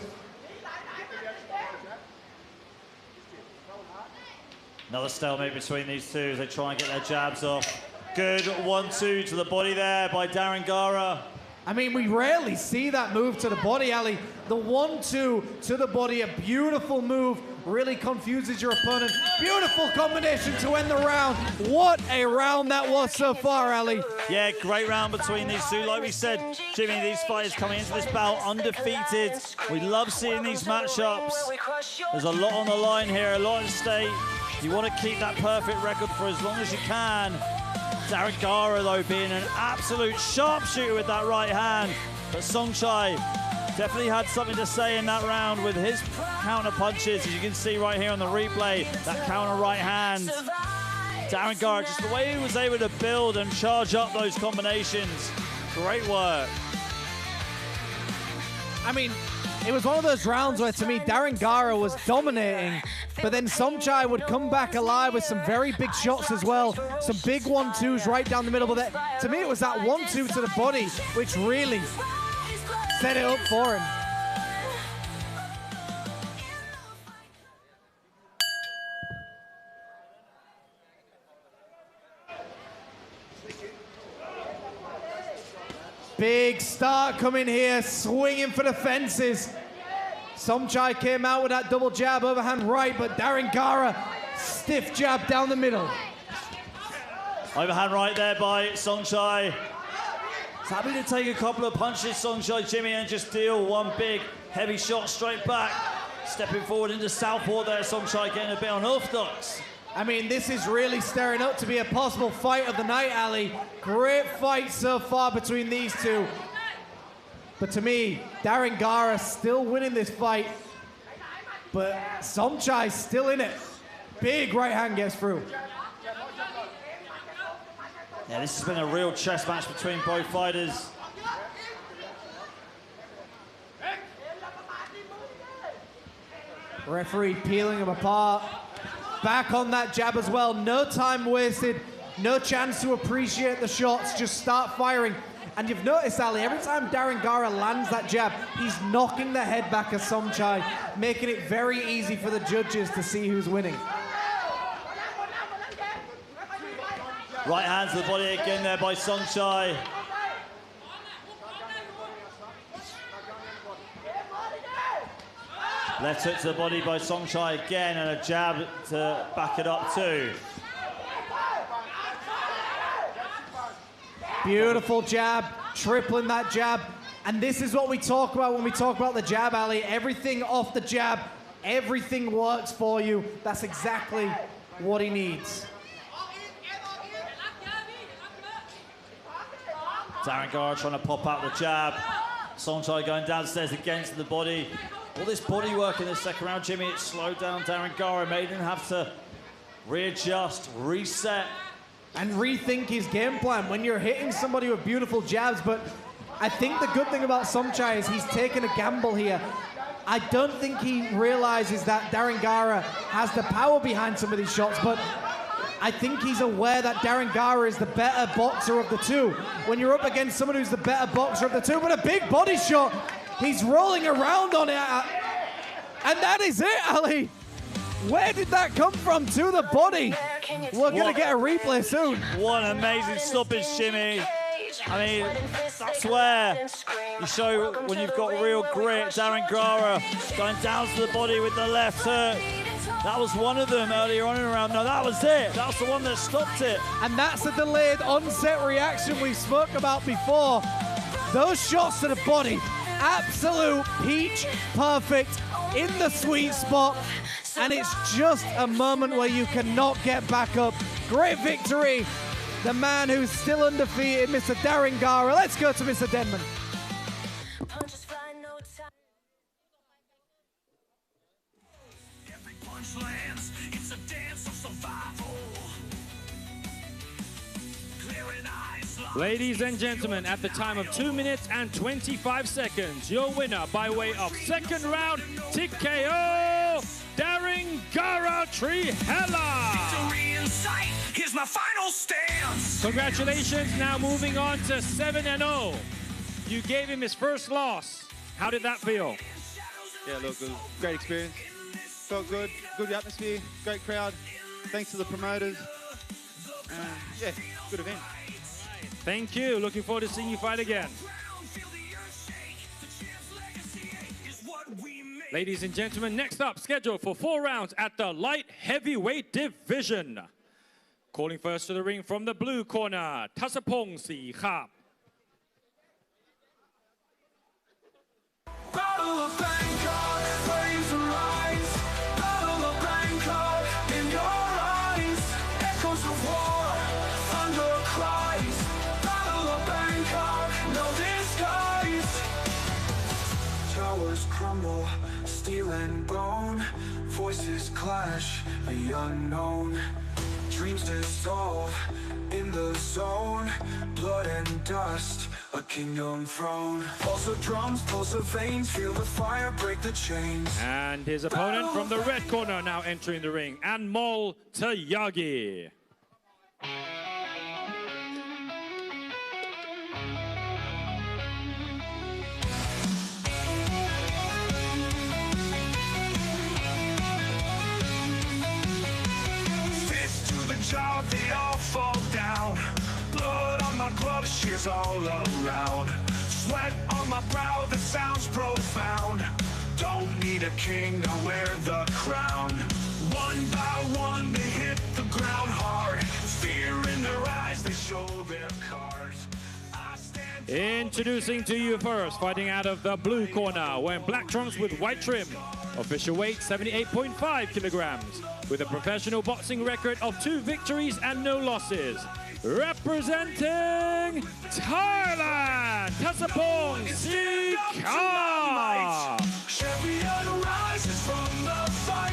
Another stalemate between these two as they try and get their jabs off. Good 1-2 to the body there by Daringara. I mean, we rarely see that move to the body, Ali. The 1-2 to the body, a beautiful move, really confuses your opponent. Beautiful combination to end the round. What a round that was so far, Ali. Yeah, great round between these two. Like we said, Jimmy, these fighters coming into this bout undefeated. We love seeing these matchups. There's a lot on the line here, a lot at stake. You want to keep that perfect record for as long as you can. Daringara, though, being an absolute sharpshooter with that right hand. But Somchai definitely had something to say in that round with his counter punches. As you can see right here on the replay, that counter right hand. Daringara, just the way he was able to build and charge up those combinations. Great work. I mean, it was one of those rounds where, to me, Daringara was dominating, but then Somchai would come back alive with some very big shots as well. Some big 1-2s right down the middle. But to me, it was that 1-2 to the body which really set it up for him. Big start coming here, swinging for the fences. Somchai came out with that double jab, overhand right, but Daringara, stiff jab down the middle. Overhand right there by Somchai. He's happy to take a couple of punches, Somchai, Jimmy, and just deal one big, heavy shot straight back. Stepping forward into southpaw there, Somchai getting a bit unorthodox. I mean, this is really stirring up to be a possible fight of the night, Ali. Great fight so far between these two. But to me, Daringara still winning this fight. But Somchai's still in it. Big right hand gets through. Yeah, this has been a real chess match between both fighters. Referee peeling them apart. Back on that jab as well. No time wasted. No chance to appreciate the shots. Just start firing. And you've noticed, Ali, every time Daringara lands that jab, he's knocking the head back of Somchai, making it very easy for the judges to see who's winning. Right hand to the body again there by Somchai. Left hook to the body by Songchai again, and a jab to back it up too. Beautiful jab, tripling that jab. And this is what we talk about when we talk about the jab, Ali. Everything off the jab, everything works for you. That's exactly what he needs. Darren Gara trying to pop out the jab. Songchai going downstairs against the body. All this body work in the second round, Jimmy, it slowed down Darren Gara, made him have to readjust, reset. And rethink his game plan when you're hitting somebody with beautiful jabs. But I think the good thing about Songchai is he's taken a gamble here. I don't think he realizes that Darren Gara has the power behind some of these shots, but I think he's aware that Darren Gara is the better boxer of the two. When you're up against someone who's the better boxer of the two, but a big body shot, he's rolling around on it. And that is it, Ali. Where did that come from? To the body. We're going to get a replay soon. What an amazing stoppage, Jimmy. I mean, that's where you show when you've got real grit. Darren Gara going down to the body with the left hook. That was one of them earlier on in the round. No, that was it. That was the one that stopped it. And that's the delayed onset reaction we spoke about before. Those shots to the body, absolute peach perfect in the sweet spot. And it's just a moment where you cannot get back up. Great victory. The man who's still undefeated, Mr. Darren Gara. Let's go to Mr. Denman. Ladies and gentlemen, at the time of 2 minutes and 25 seconds, your winner by way of second round TKO, Darren Gara Trihela. Here's my final stance. Congratulations, now moving on to 7-0. You gave him his first loss. How did that feel? Yeah, look, it was a great experience. Felt good, good atmosphere, great crowd. Thanks to the promoters. Yeah, good event. Thank you. Looking forward to seeing you fight again. Ladies and gentlemen, next up, scheduled for 4 rounds at the light heavyweight division. Calling first to the ring from the blue corner, Tasapong Sikhap. Battle of Bangkok, flames arise. Battle of Bangkok, in your eyes. Echoes of war, thunder cries. Battle of Bangkok, no disguise. Towers crumble, steel and bone. Voices clash, the unknown. Dreams dissolve in the zone. Blood and dust, a kingdom throne. Pulse of drums, pulse of veins. Feel the fire break the chains. And his opponent from the red corner now entering the ring, Anmol Tayagi. Job, they all fall down. Blood on my gloves, shears all around. Sweat on my brow, the sounds profound. Don't need a king to wear the crown. One by one, they hit the ground hard. Fear in their eyes, they show their cards. Introducing to you first, fighting out of the blue corner, wearing black trunks with white trim. Official weight 78.5 kilograms, with a professional boxing record of 2 victories and no losses. Representing Thailand, Tasapong Sikhap.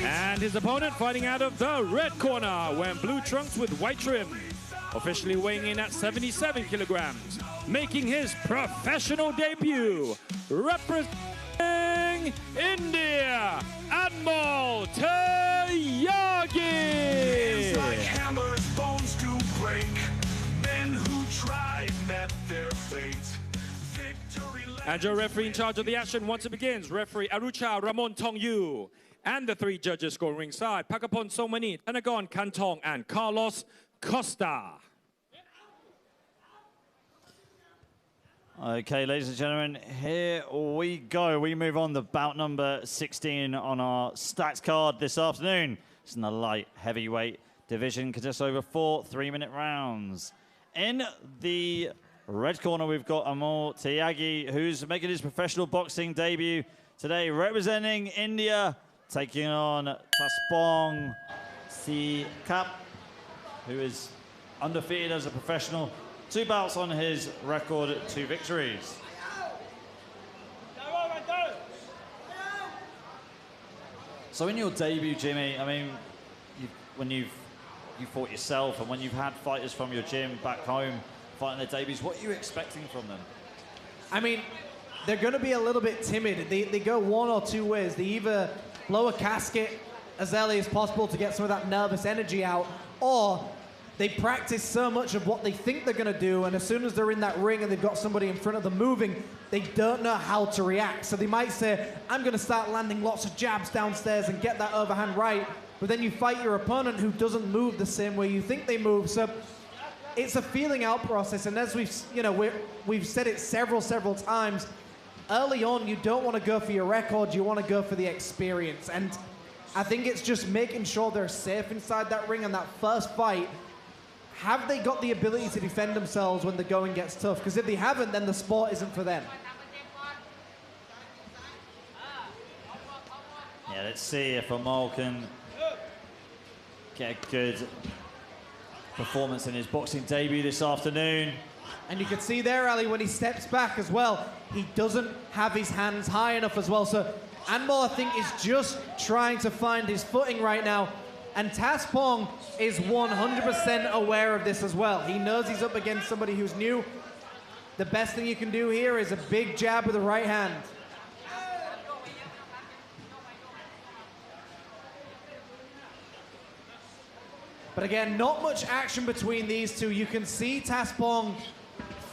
And his opponent fighting out of the red corner, wearing blue trunks with white trim. Officially weighing in at 77 kilograms, making his professional debut. Representing India, Anmol Tayagi. Like hammers, bones do break. Men who tried met their fate. And your referee in charge of the action once it begins, referee Arucha Ramon Tongyu. And the 3 judges scoring ringside, Pakapon Somani, Tanagon Kantong, and Carlos Costa. Okay, ladies and gentlemen, here we go. We move on to bout number 16 on our stats card this afternoon. It's in the light heavyweight division, consists over 4 3-minute rounds. In the red corner, we've got Amol Tyagi, who's making his professional boxing debut today, representing India, taking on Taspong Sikap, who is undefeated as a professional. 2 bouts on his record, 2 victories. So in your debut, Jimmy, I mean, when you fought yourself and when you've had fighters from your gym back home fighting their debuts, what are you expecting from them? I mean, they're going to be a little bit timid. They go one or two ways. They either blow a casket as early as possible to get some of that nervous energy out, or they practice so much of what they think they're going to do, and as soon as they're in that ring and they've got somebody in front of them moving, they don't know how to react. So they might say, I'm going to start landing lots of jabs downstairs and get that overhand right, but then you fight your opponent who doesn't move the same way you think they move. So it's a feeling out process, and as we've said it several times, early on you don't want to go for your record, you want to go for the experience. And I think it's just making sure they're safe inside that ring. And that first fight, have they got the ability to defend themselves when the going gets tough? Because if they haven't, then the sport isn't for them. Yeah, let's see if Amol can get a good performance in his boxing debut this afternoon. And you can see there, Ali, when he steps back as well, he doesn't have his hands high enough as well. So Anmol, I think, is just trying to find his footing right now. And Taspong is 100% aware of this as well. He knows he's up against somebody who's new. The best thing you can do here is a big jab with the right hand. But again, not much action between these two. You can see Taspong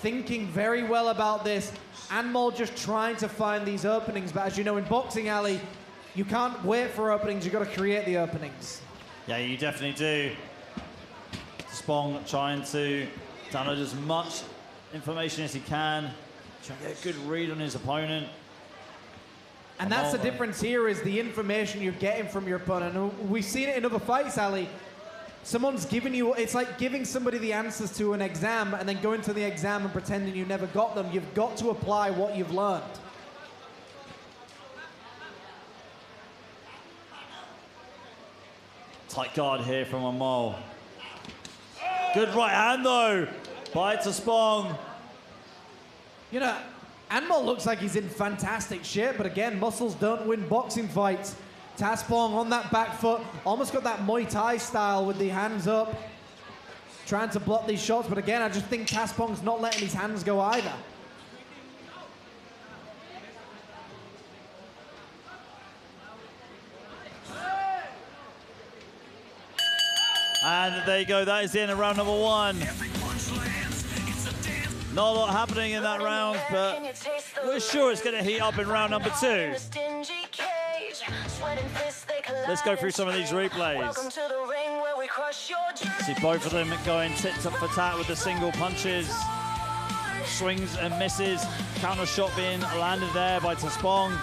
thinking very well about this. Anmol just trying to find these openings. But as you know, in boxing, Ali, you can't wait for openings. You've got to create the openings. Yeah, you definitely do. Spong trying to download as much information as he can, trying to get a good read on his opponent. And that's the difference here, is the information you're getting from your opponent. And we've seen it in other fights, Ali. Someone's giving you, it's like giving somebody the answers to an exam and then going to the exam and pretending you never got them. You've got to apply what you've learned. Tight guard here from Amol. Good right hand though, by Taspong. You know, Anmol looks like he's in fantastic shape, but again, muscles don't win boxing fights. Taspong on that back foot, almost got that Muay Thai style with the hands up, trying to block these shots, but again, I just think Taspong's not letting his hands go either. And there you go, that is the end of round number 1. Not a lot happening in that round, but we're sure it's going to heat up in round number 2. Let's go through some of these replays. See both of them going tit for tat with the single punches. Swings and misses. Counter shot being landed there by Taspong.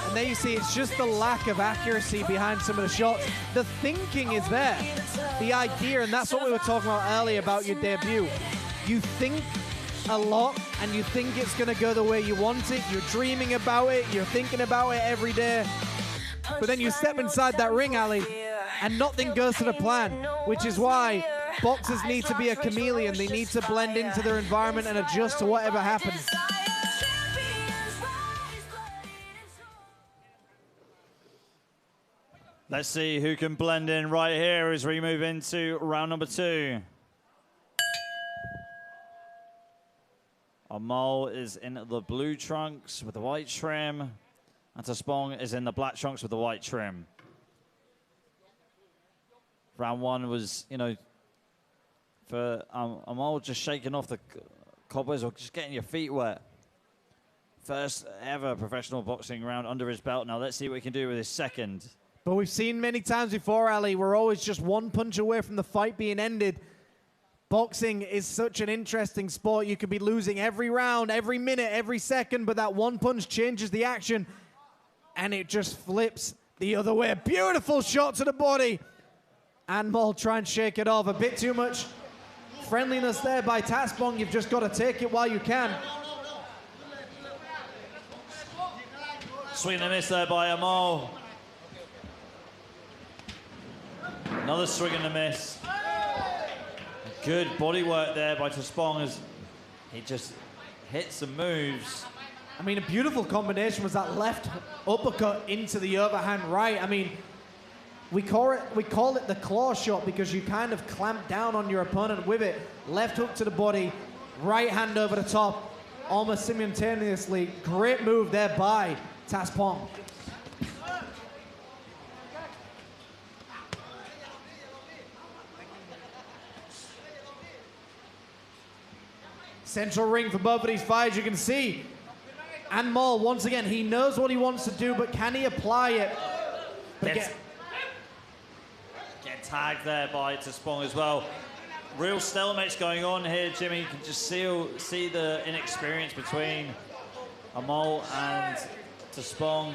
And there you see, it's just the lack of accuracy behind some of the shots. The thinking is there. The idea, and that's what we were talking about earlier about your debut. You think a lot, and you think it's going to go the way you want it. You're dreaming about it. You're thinking about it every day. But then you step inside that ring, Ali, and nothing goes to the plan, which is why boxers need to be a chameleon. They need to blend into their environment and adjust to whatever happens. Let's see who can blend in right here as we move into round number 2. Amol is in the blue trunks with the white trim, and Taspong is in the black trunks with the white trim. Round 1 was, you know, for Amol just shaking off the cobwebs or just getting your feet wet. First ever professional boxing round under his belt. Now let's see what he can do with his second. But we've seen many times before, Ali, we're always just one punch away from the fight being ended. Boxing is such an interesting sport. You could be losing every round, every minute, every second, but that one punch changes the action, and it just flips the other way. Beautiful shot to the body. Anmol try and shake it off. A bit too much friendliness there by Taspong. You've just got to take it while you can. Swing and a miss there by Anmol. Another swing and a miss. Good body work there by Taspong as he just hits some moves. I mean, a beautiful combination was that left uppercut into the overhand right. I mean, we call it the claw shot because you kind of clamp down on your opponent with it. Left hook to the body, right hand over the top, almost simultaneously. Great move there by Taspong. Central ring for both of these fighters, you can see. Anmol, once again, he knows what he wants to do, but can he apply it? Get tagged there by Taspong as well. Real stalemate's going on here, Jimmy. You can just see the inexperience between Anmol and Taspong.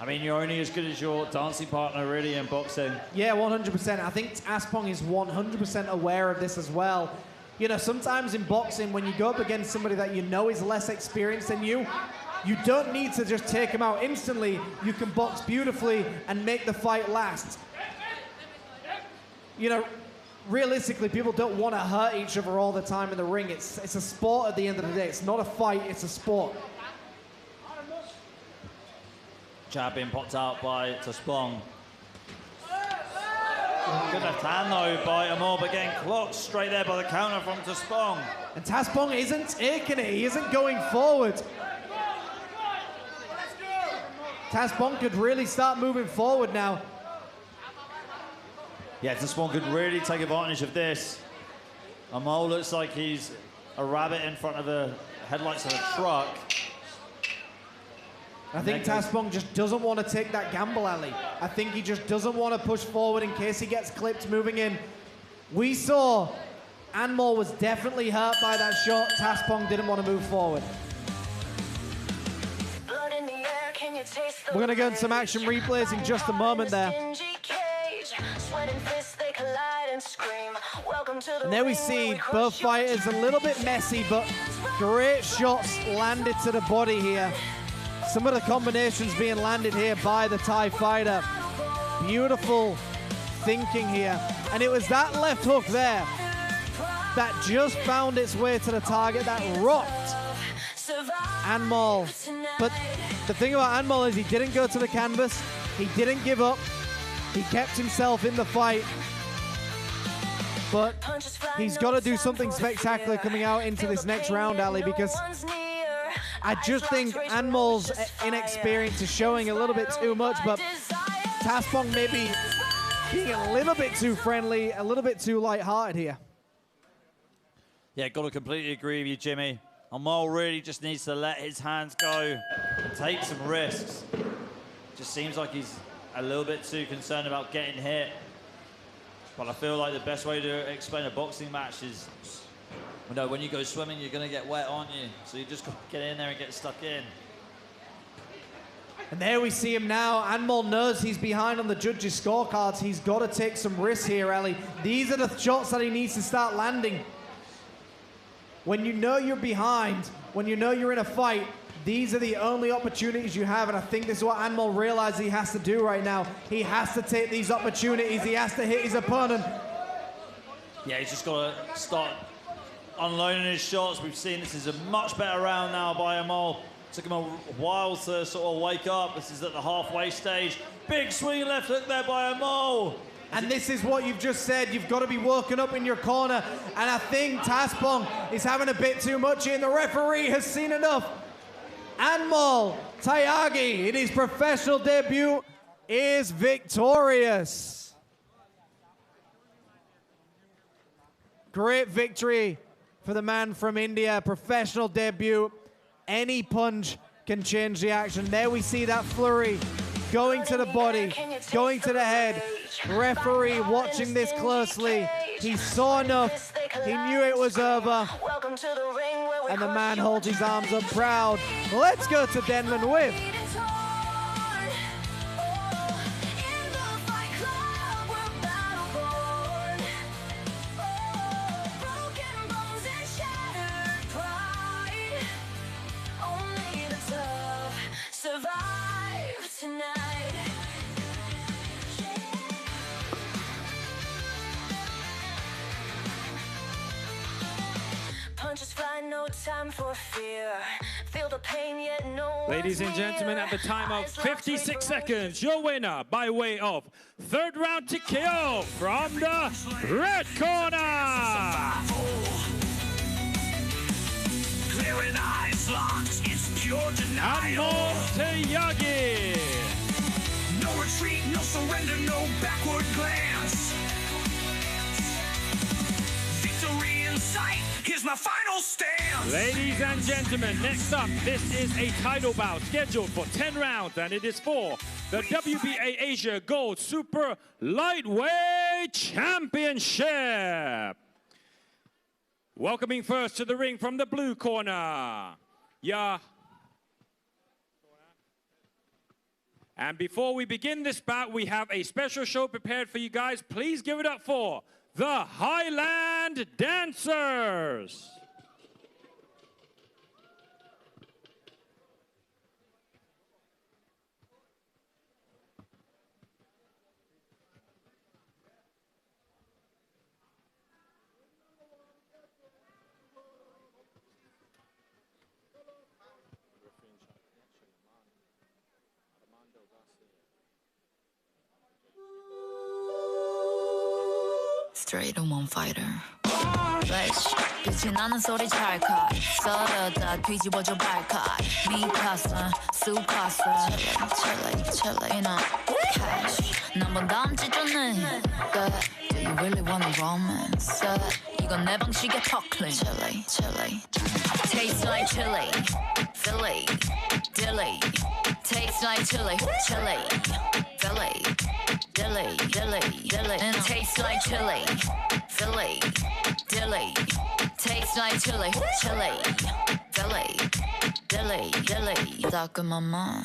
I mean, you're only as good as your dancing partner, really, in boxing. Yeah, 100%. I think Taspong is 100% aware of this as well. You know, sometimes in boxing, when you go up against somebody that you know is less experienced than you don't need to just take him out instantly. You can box beautifully and make the fight last. You know, realistically, people don't want to hurt each other all the time in the ring. It's a sport at the end of the day. It's not a fight, it's a sport. Jab being popped out by Taspong. Good left hand though by Anmol, but getting clocked straight there by the counter from Taspong. And Taspong isn't taking it, he isn't going forward. Taspong could really start moving forward now. Yeah, Taspong could really take advantage of this. Anmol looks like he's a rabbit in front of the headlights of a truck. I think Taspong just doesn't want to take that gamble, Ali. I think he just doesn't want to push forward in case he gets clipped moving in. We saw Anmol was definitely hurt by that shot. Taspong didn't want to move forward. We're going to go into some action replays in just a moment there. And there we see both fighters a little bit messy, but great shots landed to the body here. Some of the combinations being landed here by the Thai fighter. Beautiful thinking here. And it was that left hook there that just found its way to the target, that rocked Anmol. But the thing about Anmol is he didn't go to the canvas. He didn't give up. He kept himself in the fight. But he's got to do something spectacular coming out into this next round, Ali, because I just think Anmol's inexperience is showing a little bit too much, but Taspong maybe being a little bit too friendly, a little bit too light-hearted here. Yeah, got to completely agree with you, Jimmy. Anmol really just needs to let his hands go, take some risks. Just seems like he's a little bit too concerned about getting hit. But I feel like the best way to explain a boxing match is, you know, when you go swimming, you're going to get wet, aren't you? So you just got to get in there and get stuck in. And there we see him now. Anmol knows he's behind on the judges' scorecards. He's got to take some risks here, Ali. These are the shots that he needs to start landing. When you know you're behind, when you know you're in a fight, these are the only opportunities you have, and I think this is what Anmol realizes he has to do right now. He has to take these opportunities. He has to hit his opponent. Yeah, he's just got to start unloading his shots. We've seen this is a much better round now by Anmol. Took him a while to sort of wake up. This is at the halfway stage. Big swing left hook there by Anmol. And this is what you've just said. You've got to be woken up in your corner. And I think Taspong is having a bit too much in. The referee has seen enough. Anmol Tyagi, in his professional debut, is victorious. Great victory for the man from India. Professional debut. Any punch can change the action. There we see that flurry going to the body, going to the head. Referee watching this closely. He saw enough He knew it was over. Welcome to the ring where we And the crush man your holds his arms up proud. Let's go to Denman with. Survive tonight. Punches fly, no time for fear. Feel the pain, yet no Ladies and one's gentlemen, near. at the time of Eyes locked, 56 wait for seconds, your winner by way of third round TKO from the red corner. Clearing eyes locked, it's pure denial. Teyagi. No retreat, no surrender, no backward glance. Victory in sight, here's my final stance. Ladies and gentlemen, next up, this is a title bout scheduled for 10 rounds, and it is for the WBA Asia Gold Super Lightweight Championship. Welcoming first to the ring from the blue corner, And before we begin this bout, we have a special show prepared for you guys. Please give it up for the Highland Dancers. Straight on one fighter. Flash, 빛이 나는 소리 찰칵. 썰어다 뒤집어줘 발칵. 미카사, 수카사. Chile, you know. Cash, 난번 다음 지존에. Do you really wanna romance? 이건 내 방식의 talking. Chile. Tastes like chili, Philly, dilly. Tastes like chili, Philly, dilly. And it tastes like chili, Philly, dilly. Tastes like chili, Philly, dilly. 따끔한 맛.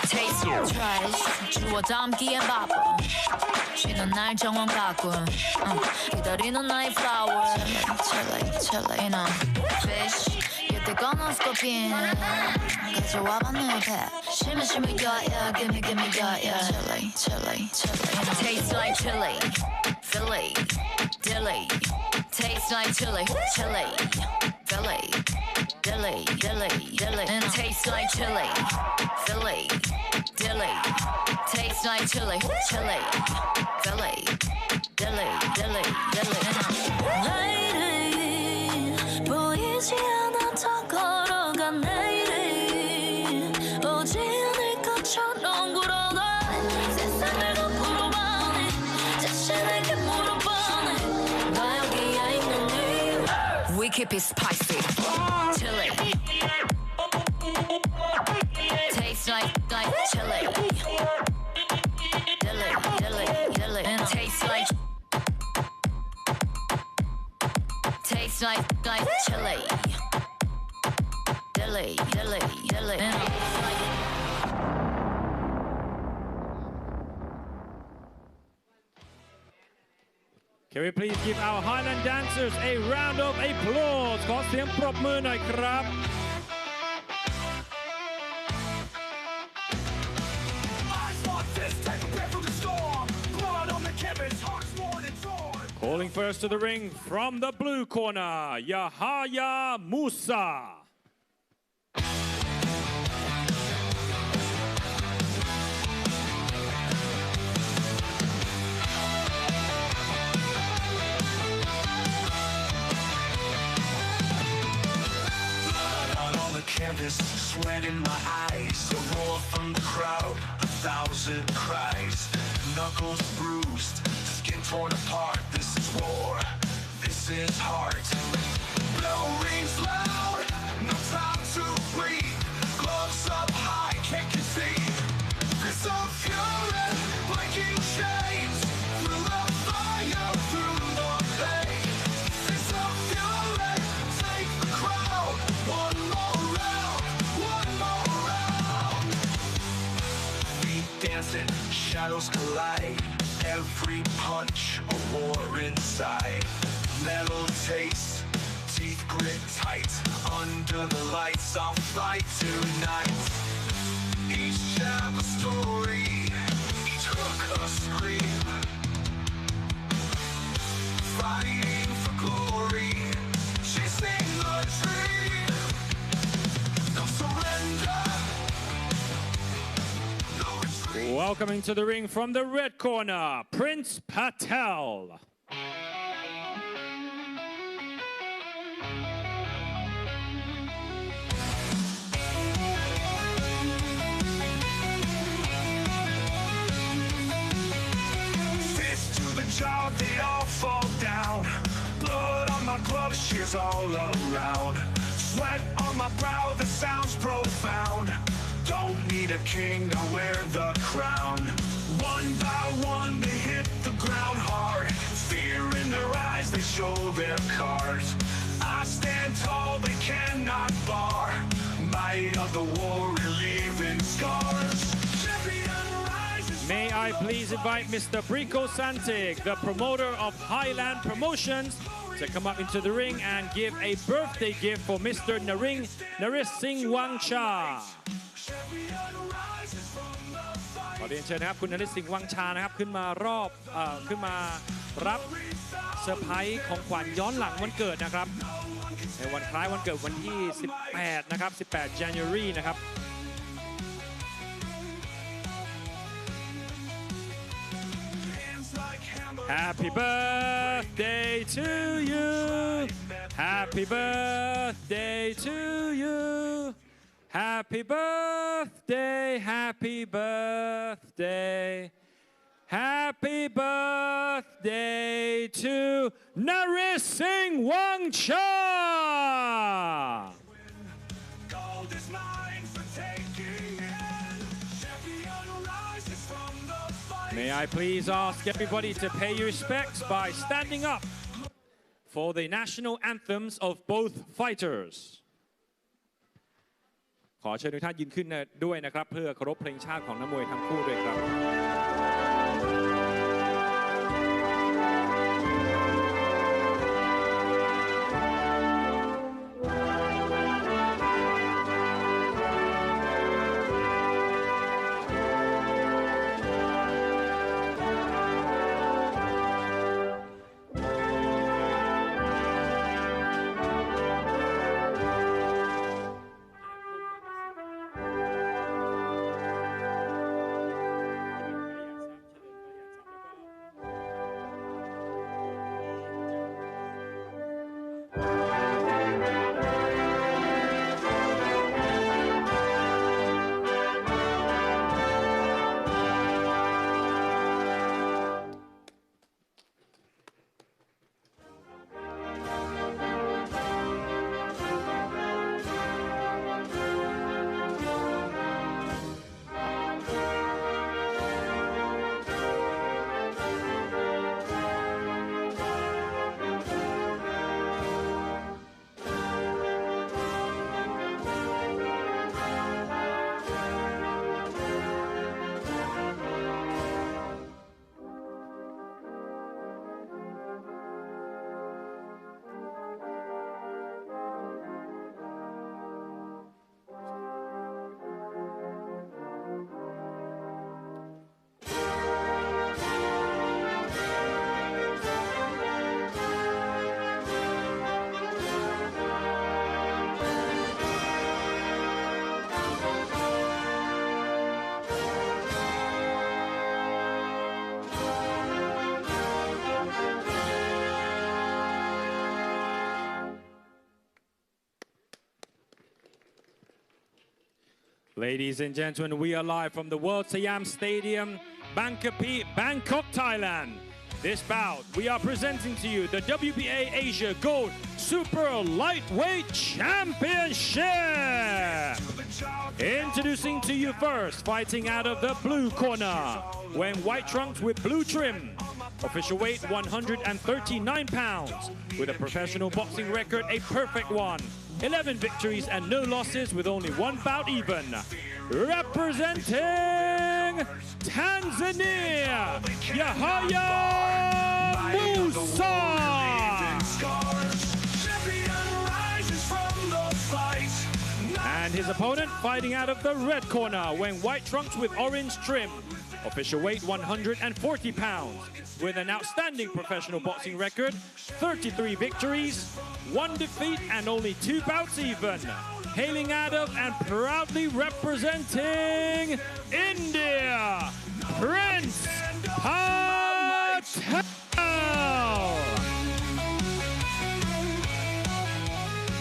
Taste your trash. 주워 담기엔 바빠. 쉬는 날 정원 가꾼. 기다리는 나의 flower. Chili, you know. Fish. You think I'm not scorpion. 가져와봐 내 옆에. 심해, yeah. Give me, yeah. Chili. Tastes like chili, Philly, dilly. Tastes like chili, Philly, dilly. And it tastes like chili, Philly, dilly. Tastes like chili, Philly, dilly. Lady, 보이지 않아 더 걸어가 내일이 오지 않을 것처럼 굴어가. 세상을 거꾸로 봐네. 자신에게 물어보네. 나 여기에 있는 이유. We keep it spicy, chili. Tastes like chili, dilly. And it tastes like chili, dilly. And Can we please give our Highland dancers a round of applause? ขอเสียงปรบมือหน่อยครับ Eyes like this, take a breath from the storm. Blood on the canvas, hearts more than torn. Calling first to the ring from the blue corner, Yahaya Musa. Canvas, sweat in my eyes, a roar from the crowd, 1,000 cries, knuckles bruised, skin torn apart. This is war, this is heart. Bell rings loud, no time to breathe. Gloves up high, can't conceive. This of fury, blinking shades, through the fire, through the pain. This battles collide. Every punch a war inside. Metal taste, teeth grit tight. Under the lights I'll fight tonight. Each jab a story, each hook a scream. Fighting for glory, chasing the dream. No surrender. Welcoming to the ring from the red corner, Prince Patel. Fist to the jaw, they all fall down. Blood on my gloves, shears all around. Sweat on my brow, the sound's profound. Don't need a king to wear the crown. One by one they hit the ground hard. Fear in their eyes, they show their cards. I stand tall, they cannot bar. Might of the war relieving scars. Champion rises. May I please invite Mr. Bridgerweight Santic, the promoter of Highland Promotions, to come up into the ring and give a birthday gift for Mr. Naris Singh Wangcha. ขอเรียนเชิญนะครับคุณนฤสิงห์วังชานะครับขึ้นมารับเซอร์ไพรส์ของขวัญย้อนหลังวันเกิดนะครับในวันคล้ายวันเกิดวันที่ 18 นะครับ 18 January นะครับ Happy birthday to you Happy birthday to you Happy birthday, happy birthday, happy birthday to Naris Singh Wangcha. Gold is mine for taking, and champion rises from the fight. May I please ask everybody to pay your respects by standing up for the national anthems of both fighters. ขอเชิญทุกท่านยืนขึ้นด้วยนะครับเพื่อเคารพเพลงชาติของนักมวยทั้งคู่ด้วยครับ Ladies and gentlemen, we are live from the World Siam Stadium, Bangkok, Thailand. This bout, we are presenting to you the WBA Asia Gold Super Lightweight Championship. Introducing to you first, fighting out of the blue corner, wearing white trunks with blue trim. Official weight 139 pounds, with a professional boxing record a perfect one. 11 victories and no losses with only one bout even. Representing Representing Tanzania, Yahya Musa. And his opponent fighting out of the red corner, wearing white trunks with orange trim. Official weight 140 pounds, with an outstanding professional boxing record, 33 victories, 1 defeat and only 2 bouts even. Hailing out of and proudly representing India, Prince Patel.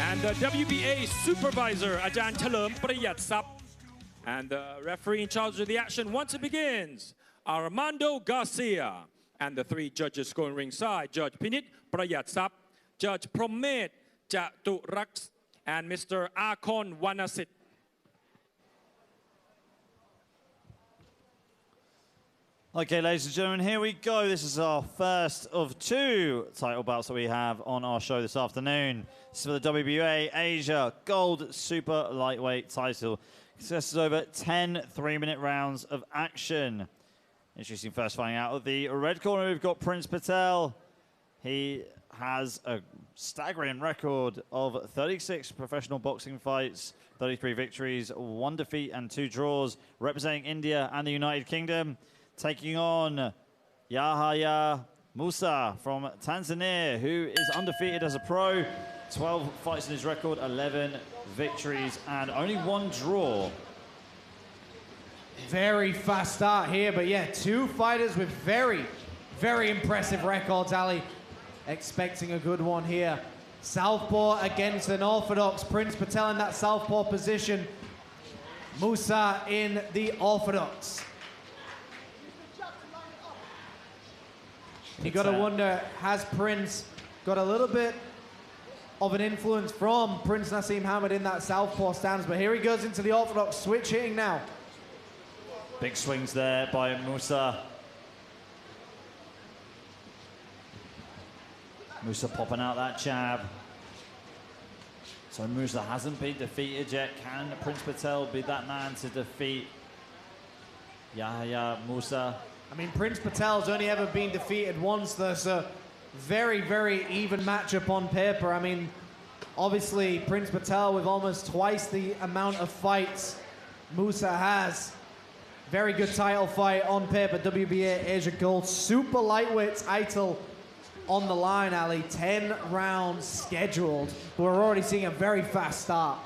And the WBA supervisor, Ajahn Chalerm Prayat Sap. And the referee in charge of the action once it begins, Armando Garcia. And the 3 judges scoring ringside, Judge Pinit Prayat Sap, Judge Promet Jaturaks, and Mr. Akon Wanasit. Okay, ladies and gentlemen, here we go. This is our first of 2 title bouts that we have on our show this afternoon. This is for the WBA Asia Gold Super Lightweight title. Consists over 10 3-minute rounds of action. Introducing first fighting out of the red corner, we've got Prince Patel. He has a staggering record of 36 professional boxing fights, 33 victories, 1 defeat and 2 draws, representing India and the United Kingdom. Taking on Yahya Musa from Tanzania, who is undefeated as a pro. 12 fights in his record, 11 victories and only 1 draw. Very fast start here, but yeah, 2 fighters with very, very impressive records, Ali. Expecting a good one here. Southpaw against an orthodox. Prince Patel in that southpaw position. Musa in the orthodox. You got to wonder, has Prince got a little bit of an influence from Prince Naseem Hamed in that southpaw stance? But here he goes into the orthodox, switch hitting now. Big swings there by Musa. Musa popping out that jab. So Musa hasn't been defeated yet. Can Prince Patel be that man to defeat Yahya Musa? I mean, Prince Patel's only ever been defeated once. There's a very, very even matchup on paper. I mean, obviously, Prince Patel with almost twice the amount of fights Musa has. Very good title fight on paper. WBA Asia Gold Super Lightweight title on the line, Ali. 10 rounds scheduled. We're already seeing a very fast start.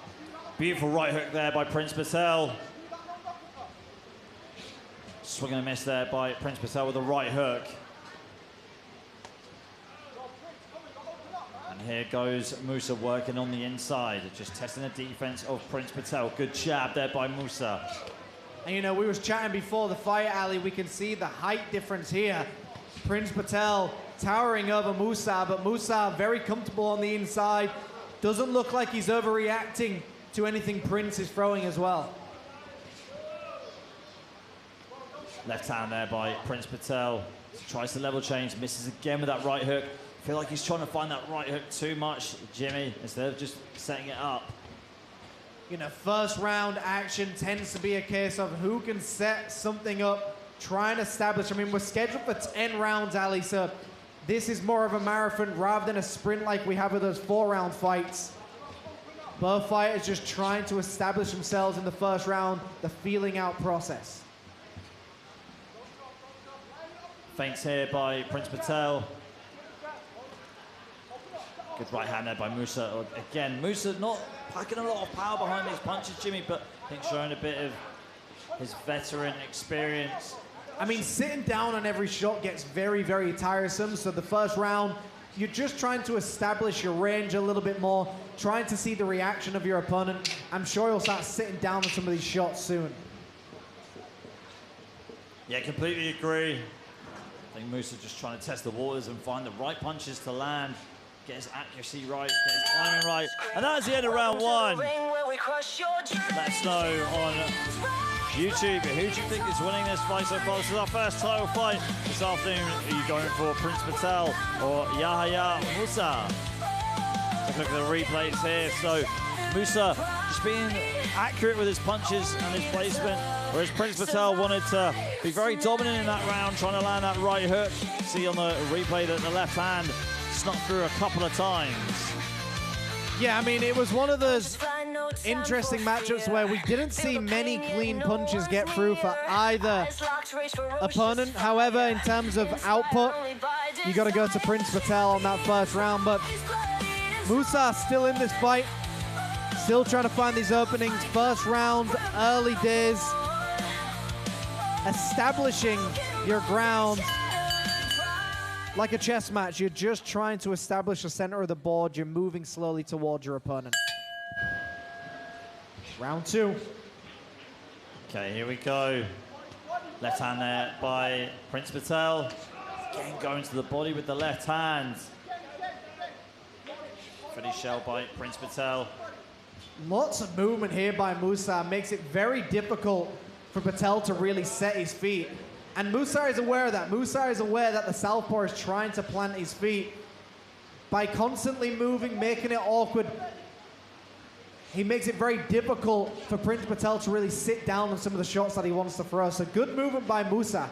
Beautiful right hook there by Prince Patel. Swing and a miss there by Prince Patel with a right hook. And here goes Musa working on the inside, just testing the defense of Prince Patel. Good jab there by Musa. And you know, we was chatting before the fight, Ali. We can see the height difference here. Prince Patel towering over Musa, but Musa very comfortable on the inside. Doesn't look like he's overreacting to anything Prince is throwing as well. Left hand there by Prince Patel. Tries to level change, misses again with that right hook. Feel like he's trying to find that right hook too much, Jimmy, instead of just setting it up. You know, first round action tends to be a case of who can set something up, try and establish. I mean, we're scheduled for 10 rounds, Ali, so this is more of a marathon rather than a sprint like we have with those 4-round fights. Both fighters just trying to establish themselves in the first round, the feeling out process. Feints here by Prince Patel. Good right hand there by Musa. Again, Musa not packing a lot of power behind these punches, Jimmy, but I think showing a bit of his veteran experience. I mean, sitting down on every shot gets very, very tiresome. So the first round, you're just trying to establish your range a little bit more, trying to see the reaction of your opponent. I'm sure he'll start sitting down on some of these shots soon. Yeah, completely agree. I think Musa just trying to test the waters and find the right punches to land, get his accuracy right, get his timing right. And that's the end of round 1. Let us know on YouTube, who do you think is winning this fight so far? This is our first title fight this afternoon. Are you going for Prince Patel or Yahya Musa? Let's look at the replays here. So Musa just being accurate with his punches and his placement, whereas Prince Patel wanted to be very dominant in that round, trying to land that right hook. See on the replay that the left hand snuck through a couple of times. Yeah, I mean, it was one of those interesting matchups where we didn't see many clean punches get through for either opponent. However, in terms of output, you got to go to Prince Patel on that first round. But Musa still in this fight, still trying to find these openings. First round, early days, establishing your ground. Like a chess match, you're just trying to establish the center of the board. You're moving slowly towards your opponent. Round 2. Okay, here we go. Left hand there by Prince Patel. Again, going to the body with the left hand. Pretty shell by Prince Patel. Lots of movement here by Musa. Makes it very difficult for Patel to really set his feet. And Musa is aware of that. Musa is aware that the southpaw is trying to plant his feet. By constantly moving, making it awkward, he makes it very difficult for Prince Patel to really sit down on some of the shots that he wants to throw. So good movement by Musa.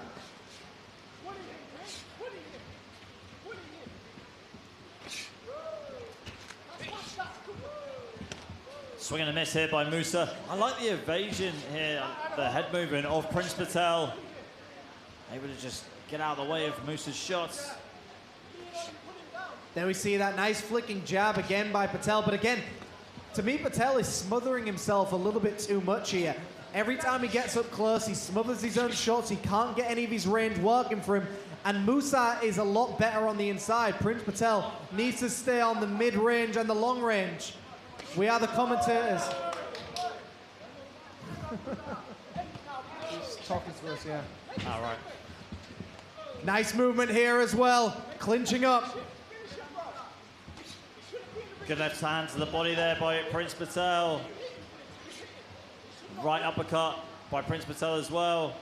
Swing and a miss here by Musa. I like the evasion here, the head movement of Prince Patel. Able to just get out of the way of Musa's shots. Then we see that nice flicking jab again by Patel. But again, to me, Patel is smothering himself a little bit too much here. Every time he gets up close, he smothers his own shots. He can't get any of his range working for him. And Musa is a lot better on the inside. Prince Patel needs to stay on the mid-range and the long range. We are the commentators. He's talking to us, yeah. All right. Nice movement here as well, clinching up. Good left hand to the body there by Prince Patel. Right uppercut by Prince Patel as well.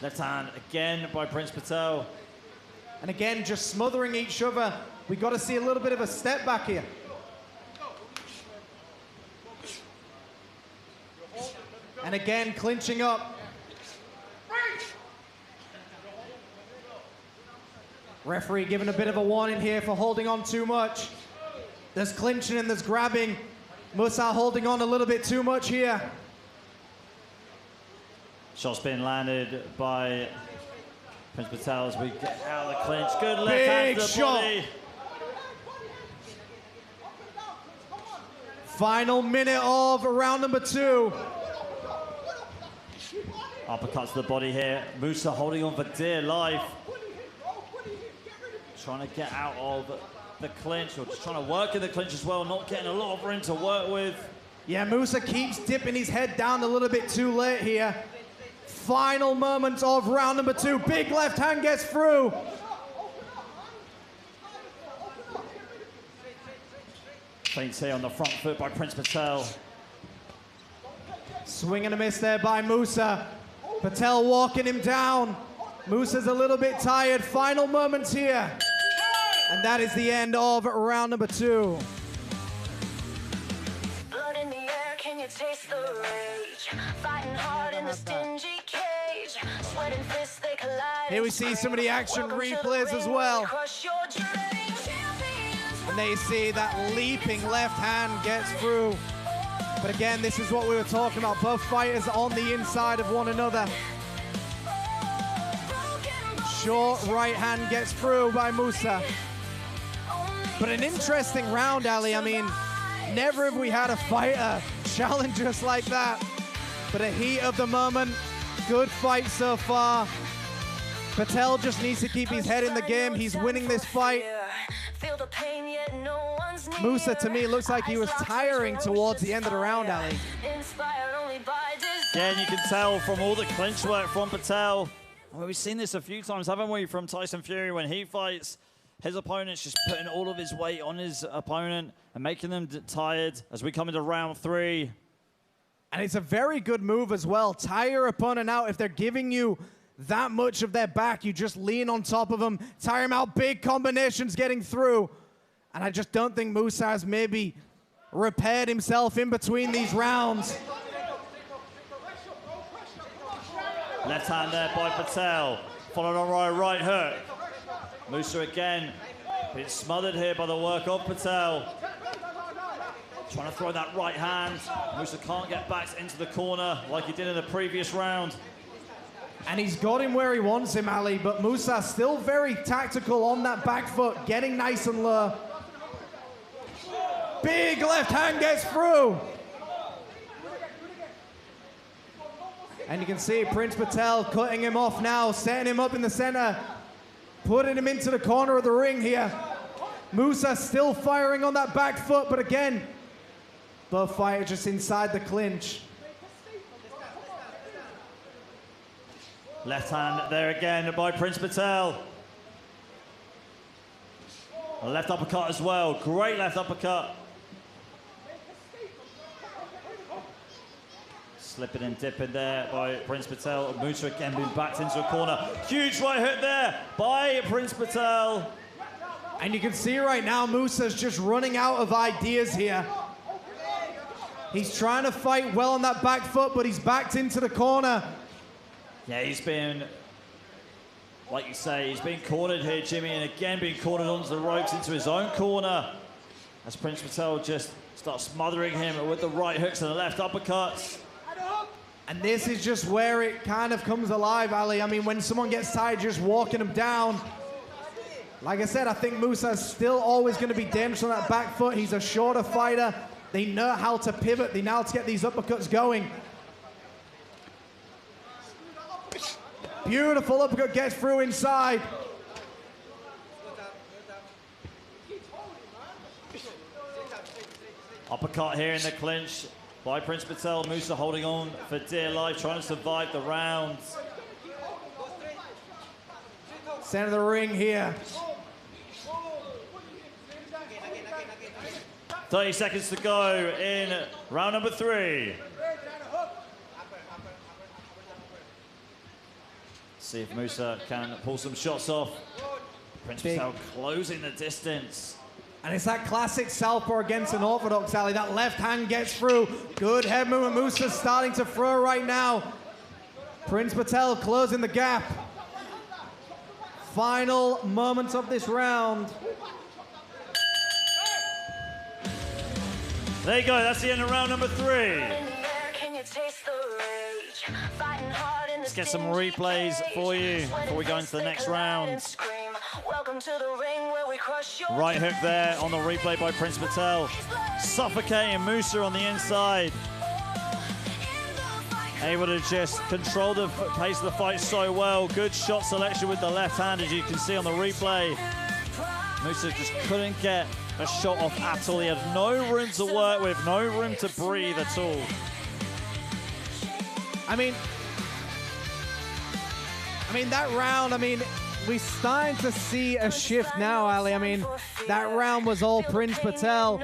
Left hand again by Prince Patel. And again, just smothering each other. We got to see a little bit of a step back here. And again, clinching up. Referee giving a bit of a warning here for holding on too much. There's clinching and there's grabbing. Musa holding on a little bit too much here. Shots being landed by Prince Patel as we get out of the clinch. Good left hand to the body. Final minute of round number 2. Uppercut to the body here. Musa holding on for dear life. Trying to get out of the clinch, or just trying to work in the clinch as well, not getting a lot of room to work with. Yeah, Musa keeps dipping his head down a little bit too late here. Final moments of round number 2. Big left hand gets through. Feints here on the front foot by Prince Patel. Swing and a miss there by Musa. Patel walking him down. Musa's a little bit tired. Final moments here. And that is the end of round number 2. Blood in the air, can you taste the rage? Fighting hard in the stingy cage. Sweat and fists, they collide. Here we see some of the action replays as well. And there you see that leaping left hand gets through. But again, this is what we were talking about. Both fighters on the inside of one another. Short right hand gets through by Musa. But an interesting round, Ali. I mean, never have we had a fighter challenge us like that. But a heat of the moment. Good fight so far. Patel just needs to keep his head in the game. He's winning this fight. Musa, to me, looks like he was tiring towards the end of the round, Ali. Again, you can tell from all the clinch work from Patel. Well, we've seen this a few times, haven't we, from Tyson Fury when he fights. His opponent's just putting all of his weight on his opponent and making them tired as we come into round 3. And it's a very good move as well. Tire your opponent out if they're giving you that much of their back. You just lean on top of them, tire him out, big combinations getting through. And I just don't think Musa has maybe repaired himself in between these rounds. Left hand there by Patel, followed on by a right hook. Musa again, being smothered here by the work of Patel. Trying to throw that right hand. Musa can't get back into the corner like he did in the previous round. And he's got him where he wants him, Ali, but Musa still very tactical on that back foot, getting nice and low. Big left hand gets through. And you can see Prince Patel cutting him off now, setting him up in the center, putting him into the corner of the ring here. Musa still firing on that back foot, but again, both fighters just inside the clinch. Left hand there again by Prince Patel. A left uppercut as well. Great left uppercut. Slipping and dipping there by Prince Patel. Musa again being backed into a corner. Huge right hook there by Prince Patel. And you can see right now Musa's just running out of ideas here. He's trying to fight well on that back foot, but he's backed into the corner. Yeah, he's been, like you say, he's been cornered here, Jimmy, and again being cornered onto the ropes into his own corner as Prince Patel just starts smothering him with the right hooks and the left uppercuts. And this is just where it kind of comes alive, Ali. I mean, when someone gets tired, just walking him down. Like I said, I think Musa's still always going to be damaged on that back foot. He's a shorter fighter. They know how to pivot. They know how to get these uppercuts going. Beautiful uppercut gets through inside. Uppercut here in the clinch by Prince Patel. Musa holding on for dear life, trying to survive the round. Center of the ring here. 30 seconds to go in round number 3. See if Musa can pull some shots off. Prince Patel closing the distance. And it's that classic southpaw against an orthodox, Ali. That left hand gets through. Good head movement. Musa's starting to throw right now. Prince Patel closing the gap. Final moments of this round. There you go, that's the end of round number 3. Let's get some replays for you before we go into the next round. Right hook there on the replay by Prince Patel. Suffocating Musa on the inside. Able to just control the pace of the fight so well. Good shot selection with the left hand, as you can see on the replay. Musa just couldn't get a shot off at all. He had no room to work with, no room to breathe at all. I mean, that round, we're starting to see a shift now, Ali. That round was all Prince Patel.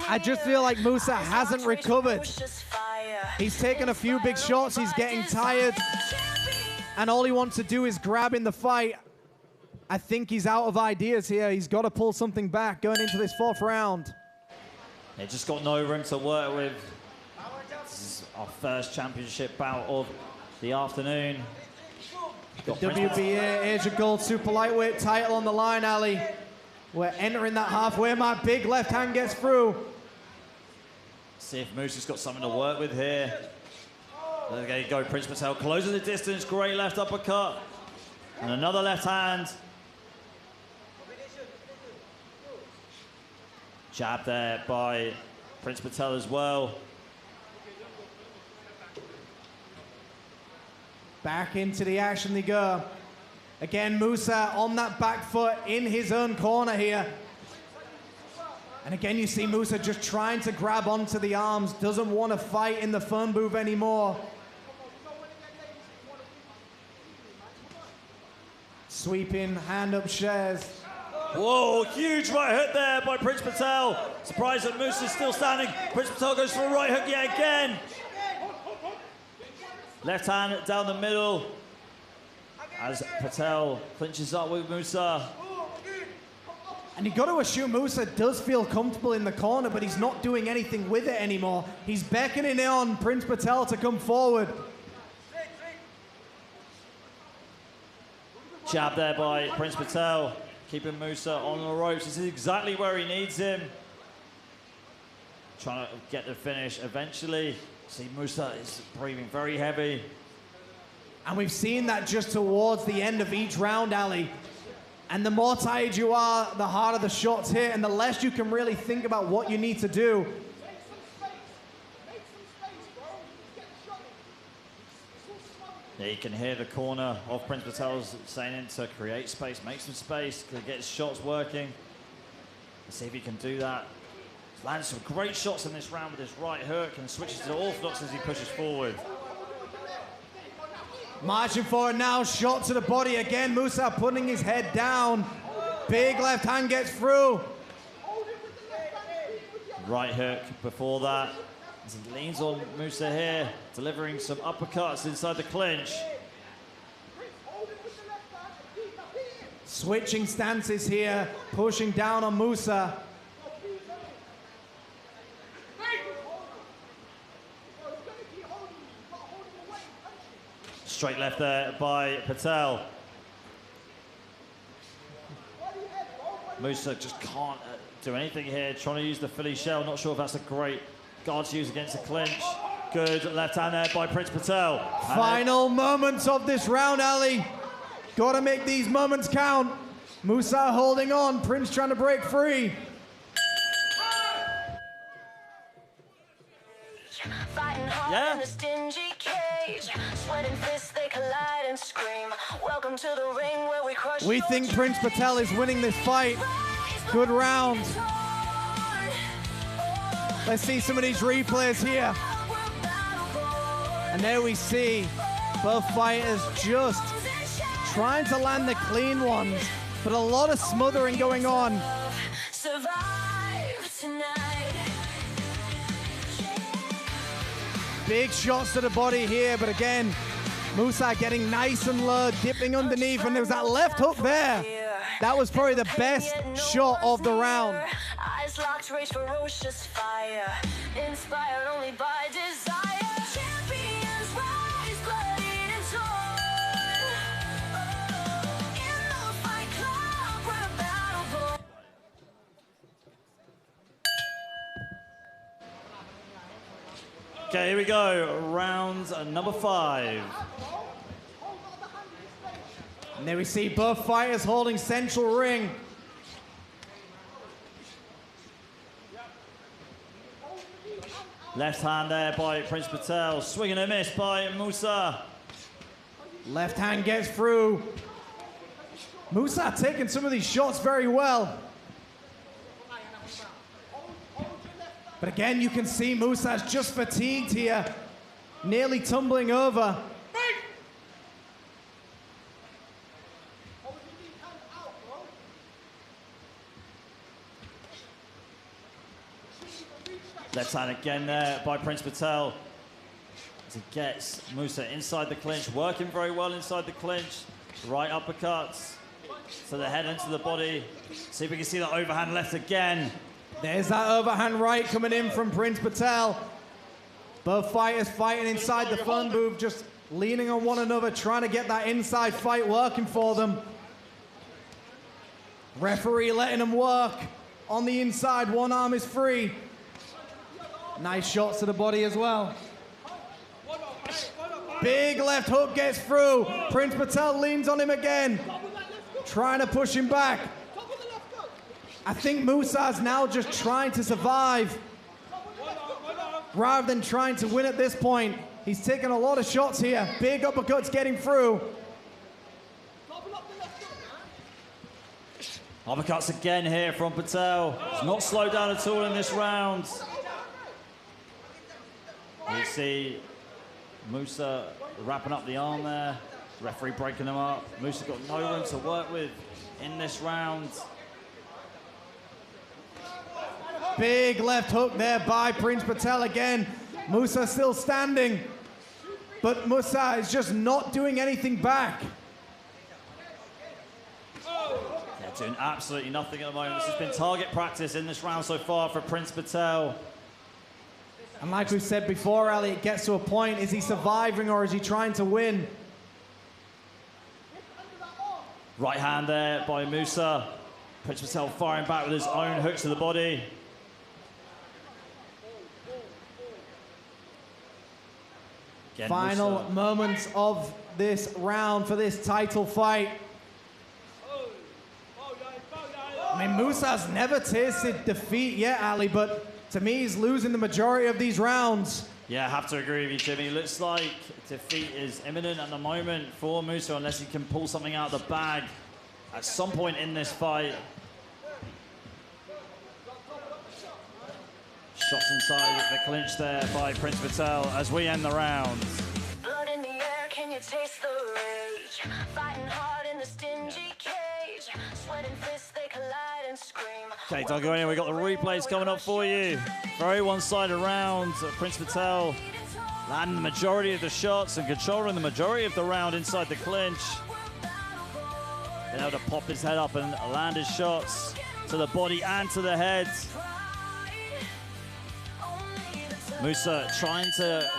I just feel like Musa hasn't recovered. He's taken a few big shots, he's getting tired, and all he wants to do is grab in the fight. I think he's out of ideas here. He's got to pull something back going into this 4th round. They just got no room to work with. This is our first championship bout of the afternoon. The WBA Asia Gold Super Lightweight title on the line, Ali. We're entering that halfway mark. Big left hand gets through. See if Musa's got something to work with here. There you go, Prince Patel closing the distance. Great left uppercut. And another left hand. Jab there by Prince Patel as well. Back into the action they go. Again, Musa on that back foot in his own corner here. And again, you see Musa just trying to grab onto the arms, doesn't want to fight in the phone booth anymore. Sweeping hand up shares. Whoa, huge right hook there by Prince Patel. Surprised that Musa's still standing. Prince Patel goes for a right hook yet again. Left hand down the middle. as Patel clinches up with Musa. And you've got to assume Musa does feel comfortable in the corner, but he's not doing anything with it anymore. He's beckoning on Prince Patel to come forward. Jab there by Prince Patel, keeping Musa on the ropes. This is exactly where he needs him. Trying to get the finish eventually. See, Musa is breathing very heavy. And we've seen that just towards the end of each round, Ali. And the more tired you are, the harder the shots hit, and the less you can really think about what you need to do. Yeah, you can hear the corner of Prince Patel's saying him to create space, make some space, to get his shots working. Let's see if he can do that. He's landed some great shots in this round with his right hook and switches to orthodox as he pushes forward. Marching forward now, shot to the body again. Musa putting his head down. Big left hand gets through. Right hook before that. As he leans on Musa here, delivering some uppercuts inside the clinch. Switching stances here, pushing down on Musa. Straight left there by Patel. Musa just can't do anything here, trying to use the Philly shell. Not sure if that's a great guard to use against the clinch. Good left hand there by Prince Patel. Final moments of this round, Ali. Gotta make these moments count. Musa holding on, Prince trying to break free. Fighting hard in the stingy cage. Sweating fists, they collide and scream. Welcome to the ring where we crush. We think Prince Patel is winning this fight. Good round. Let's see some of these replays here. And there we see both fighters just trying to land the clean ones, but a lot of smothering going on. Survive tonight. Big shots to the body here, but again, Musa getting nice and low, dipping underneath, and there was that left hook there. That was probably the best shot of the round. Eyes locked, rage ferocious fire. Inspired only by desire. Champions rise, bloodied and torn. In the fight club, we're battle born. Okay, here we go. Round number 5. And there we see both fighters holding central ring. Left hand there by Prince Patel. Swing and a miss by Musa. Left hand gets through. Musa taking some of these shots very well. But again, you can see Musa's just fatigued here, nearly tumbling over. Left hand again there by Prince Patel. As he gets Musa inside the clinch, working very well inside the clinch. Right uppercuts to the head and to the body. See if we can see the overhand left again. There's that overhand right coming in from Prince Patel. Both fighters fighting inside the phone booth, just leaning on one another, trying to get that inside fight working for them. Referee letting them work on the inside, one arm is free. Nice shots to the body as well. Big left hook gets through. Prince Patel leans on him again, trying to push him back. I think Musa's now just trying to survive rather than trying to win at this point. He's taking a lot of shots here. Big uppercuts getting through. Uppercuts again here from Patel. He's not slowed down at all in this round. You see Musa wrapping up the arm there. Referee breaking them up. Musa got no room to work with in this round. Big left hook there by Prince Patel again. Musa still standing, but Musa is just not doing anything back. Doing absolutely nothing at the moment. This has been target practice in this round so far for Prince Patel. And like we said before, Ali, it gets to a point, is he surviving or is he trying to win? Right hand there by Musa. Prince Patel firing back with his own hook to the body. Again, Final Musa. moments of this round for this title fight. I mean, Musa's never tasted defeat yet, Ali, but to me, he's losing the majority of these rounds. Yeah, I have to agree with you, Jimmy. Looks like defeat is imminent at the moment for Musa unless he can pull something out of the bag at some point in this fight. Shots inside the clinch there by Prince Patel as we end the round. Blood in the air, can you taste the rage? Fighting hard in the stingy cage. Sweat and fists, they collide and scream. Okay, don't go anywhere. We've got the replays coming up for you. Very one-sided round. Prince Patel landing the majority of the shots and controlling the majority of the round inside the clinch. Been able to pop his head up and land his shots to the body and to the head. Musa trying to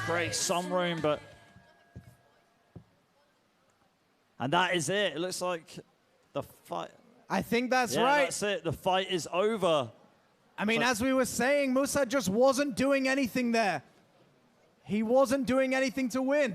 create some room, but... And that is it. It looks like the fight... I think that's yeah, right. That's it. The fight is over. I mean, as we were saying, Musa just wasn't doing anything there. He wasn't doing anything to win.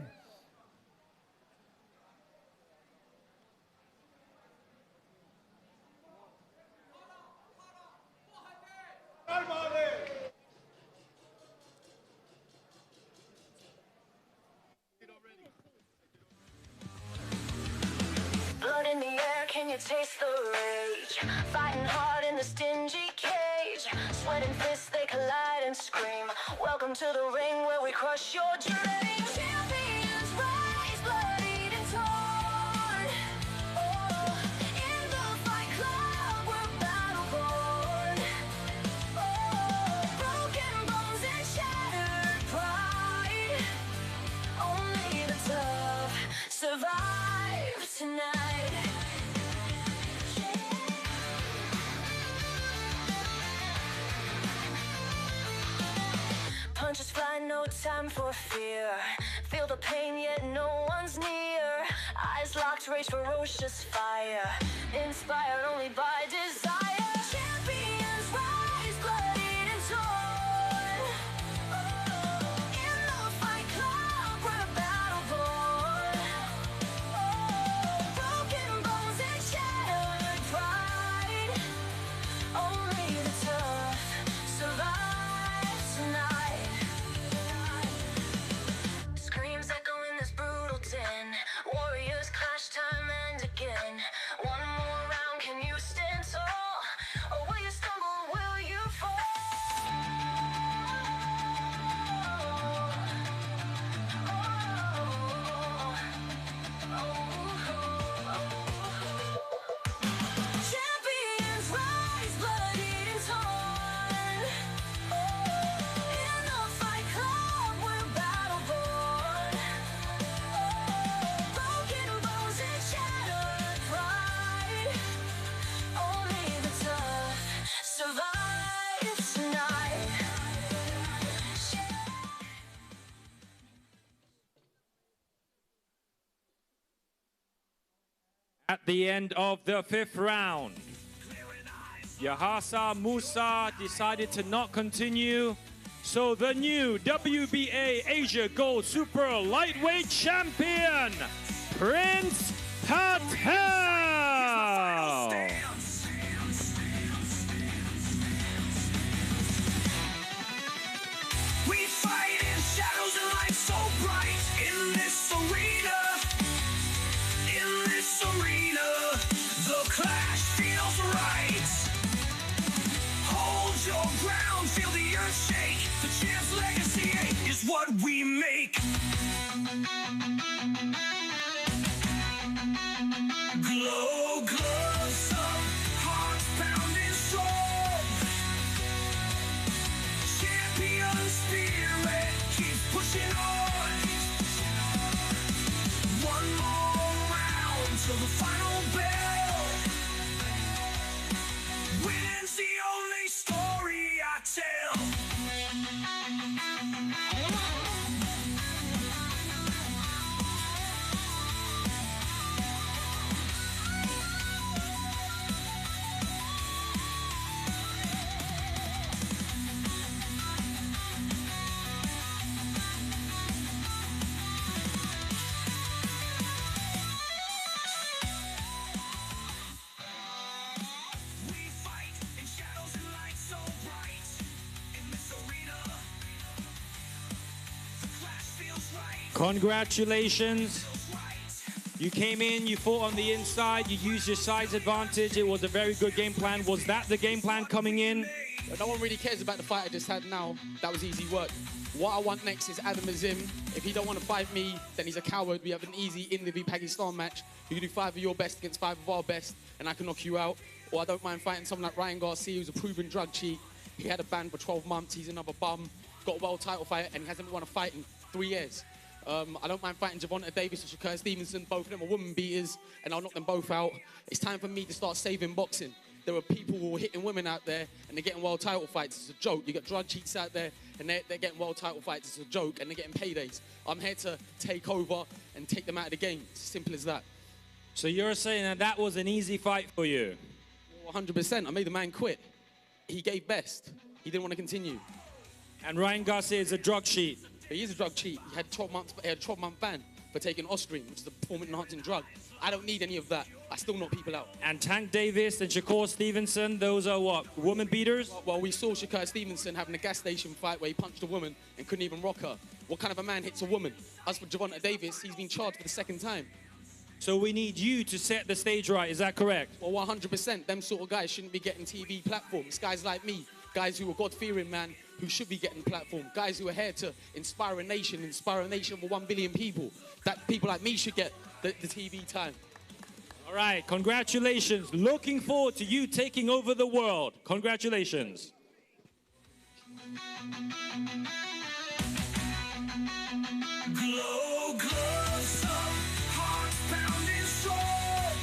Blood in the air, can you taste the rage? Fighting hard in the stingy cage. Sweat and fists, they collide and scream. Welcome to the ring where we crush your dreams. Champions rise, bloodied and torn. Oh, in the fight club, we're battle-born. Oh, broken bones and shattered pride. Only the tough survive tonight. Punches fly, no time for fear. Feel the pain, yet no one's near. Eyes locked, rage ferocious fire. Inspired only by desire. Champions rise, bloodied and torn. Oh, in the fight club, we're battle-born. Oh, broken bones and shattered pride. Only the tough survive tonight. Screams echo in this brutal den. Warriors clash time and again. One more round, can you stand tall? Or will you stumble, will you fall? Champions rise, bloodied and torn. In the fight club, we're battle-born. Broken bones and shattered pride. Only the tough survive tonight. At the end of the 5th round, Yahasa Musa decided to not continue. So the new WBA Asia Gold Super Lightweight Champion, Prince Patel. We fight in shadows and light so bright in this arena. In this arena, the clash feels right. Hold your ground, feel the earth shake. The champ's legacy is what we make. Glow, glows up, hearts pounding strong. Champion spirit keeps pushing on. One more round till the final bell. Congratulations. You came in, you fought on the inside, you used your size advantage. It was a very good game plan. Was that the game plan coming in? No one really cares about the fight I just had now. That was easy work. What I want next is Adam Azim. If he don't want to fight me, then he's a coward. We have an easy India Pakistan match. You can do 5 of your best against 5 of our best, and I can knock you out. Or I don't mind fighting someone like Ryan Garcia, who's a proven drug cheat. He had a ban for 12 months. He's another bum. Got a world title fight, and he hasn't won a fight in 3 years. I don't mind fighting Javonta Davis or Shakur Stevenson. Both of them are woman beaters, and I'll knock them both out. It's time for me to start saving boxing. There are people who are hitting women out there, and they're getting world title fights. It's a joke. You got drug cheats out there, and they're getting world title fights. It's a joke, and they're getting paydays. I'm here to take over and take them out of the game. It's as simple as that. So you're saying that that was an easy fight for you? 100%. I made the man quit. He gave best. He didn't want to continue. And Ryan Garcia is a drug cheat. He is a drug cheat. He had 12 months. He had a 12-month ban for taking Ostrine, which is a performance-enhancing drug. I don't need any of that. I still knock people out. And Tank Davis and Shakur Stevenson, those are what, woman beaters? Well, we saw Shakur Stevenson having a gas station fight where he punched a woman and couldn't even rock her. What kind of a man hits a woman? As for Javonta Davis, he's been charged for the 2nd time. So we need you to set the stage right, is that correct? Well, 100%. Them sort of guys shouldn't be getting TV platforms. Guys like me, guys who are God-fearing, man, who should be getting platform. Guys who are here to inspire a nation of 1 billion people. That people like me should get the TV time. All right, congratulations. Looking forward to you taking over the world. Congratulations. Glow, glow, some heart pounding strong.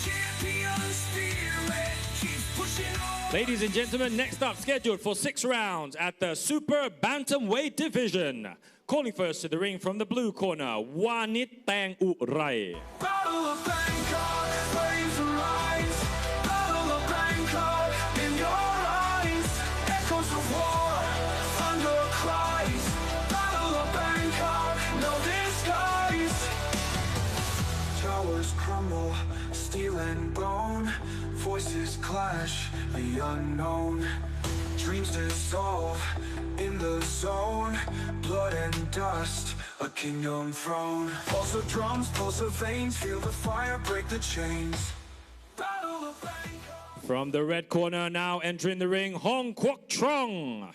Champion spirit keeps pushing on. Ladies and gentlemen, next up, scheduled for 6 rounds at the Super Bantamweight division. Calling first to the ring from the blue corner, Wanit Tang Urai. Battle of Bangkok, flames arise. Battle of Bangkok, in your eyes. Echoes of war, thunder cries. Battle of Bangkok, no disguise. Towers crumble, steel and bone. Voices clash, the unknown. Dreams dissolve in the zone. Blood and dust, a kingdom throne. Pulse of drums, pulse of veins. Feel the fire break the chains. Battle of Bangkok. From the red corner, now entering the ring, Hong Kwok Trong.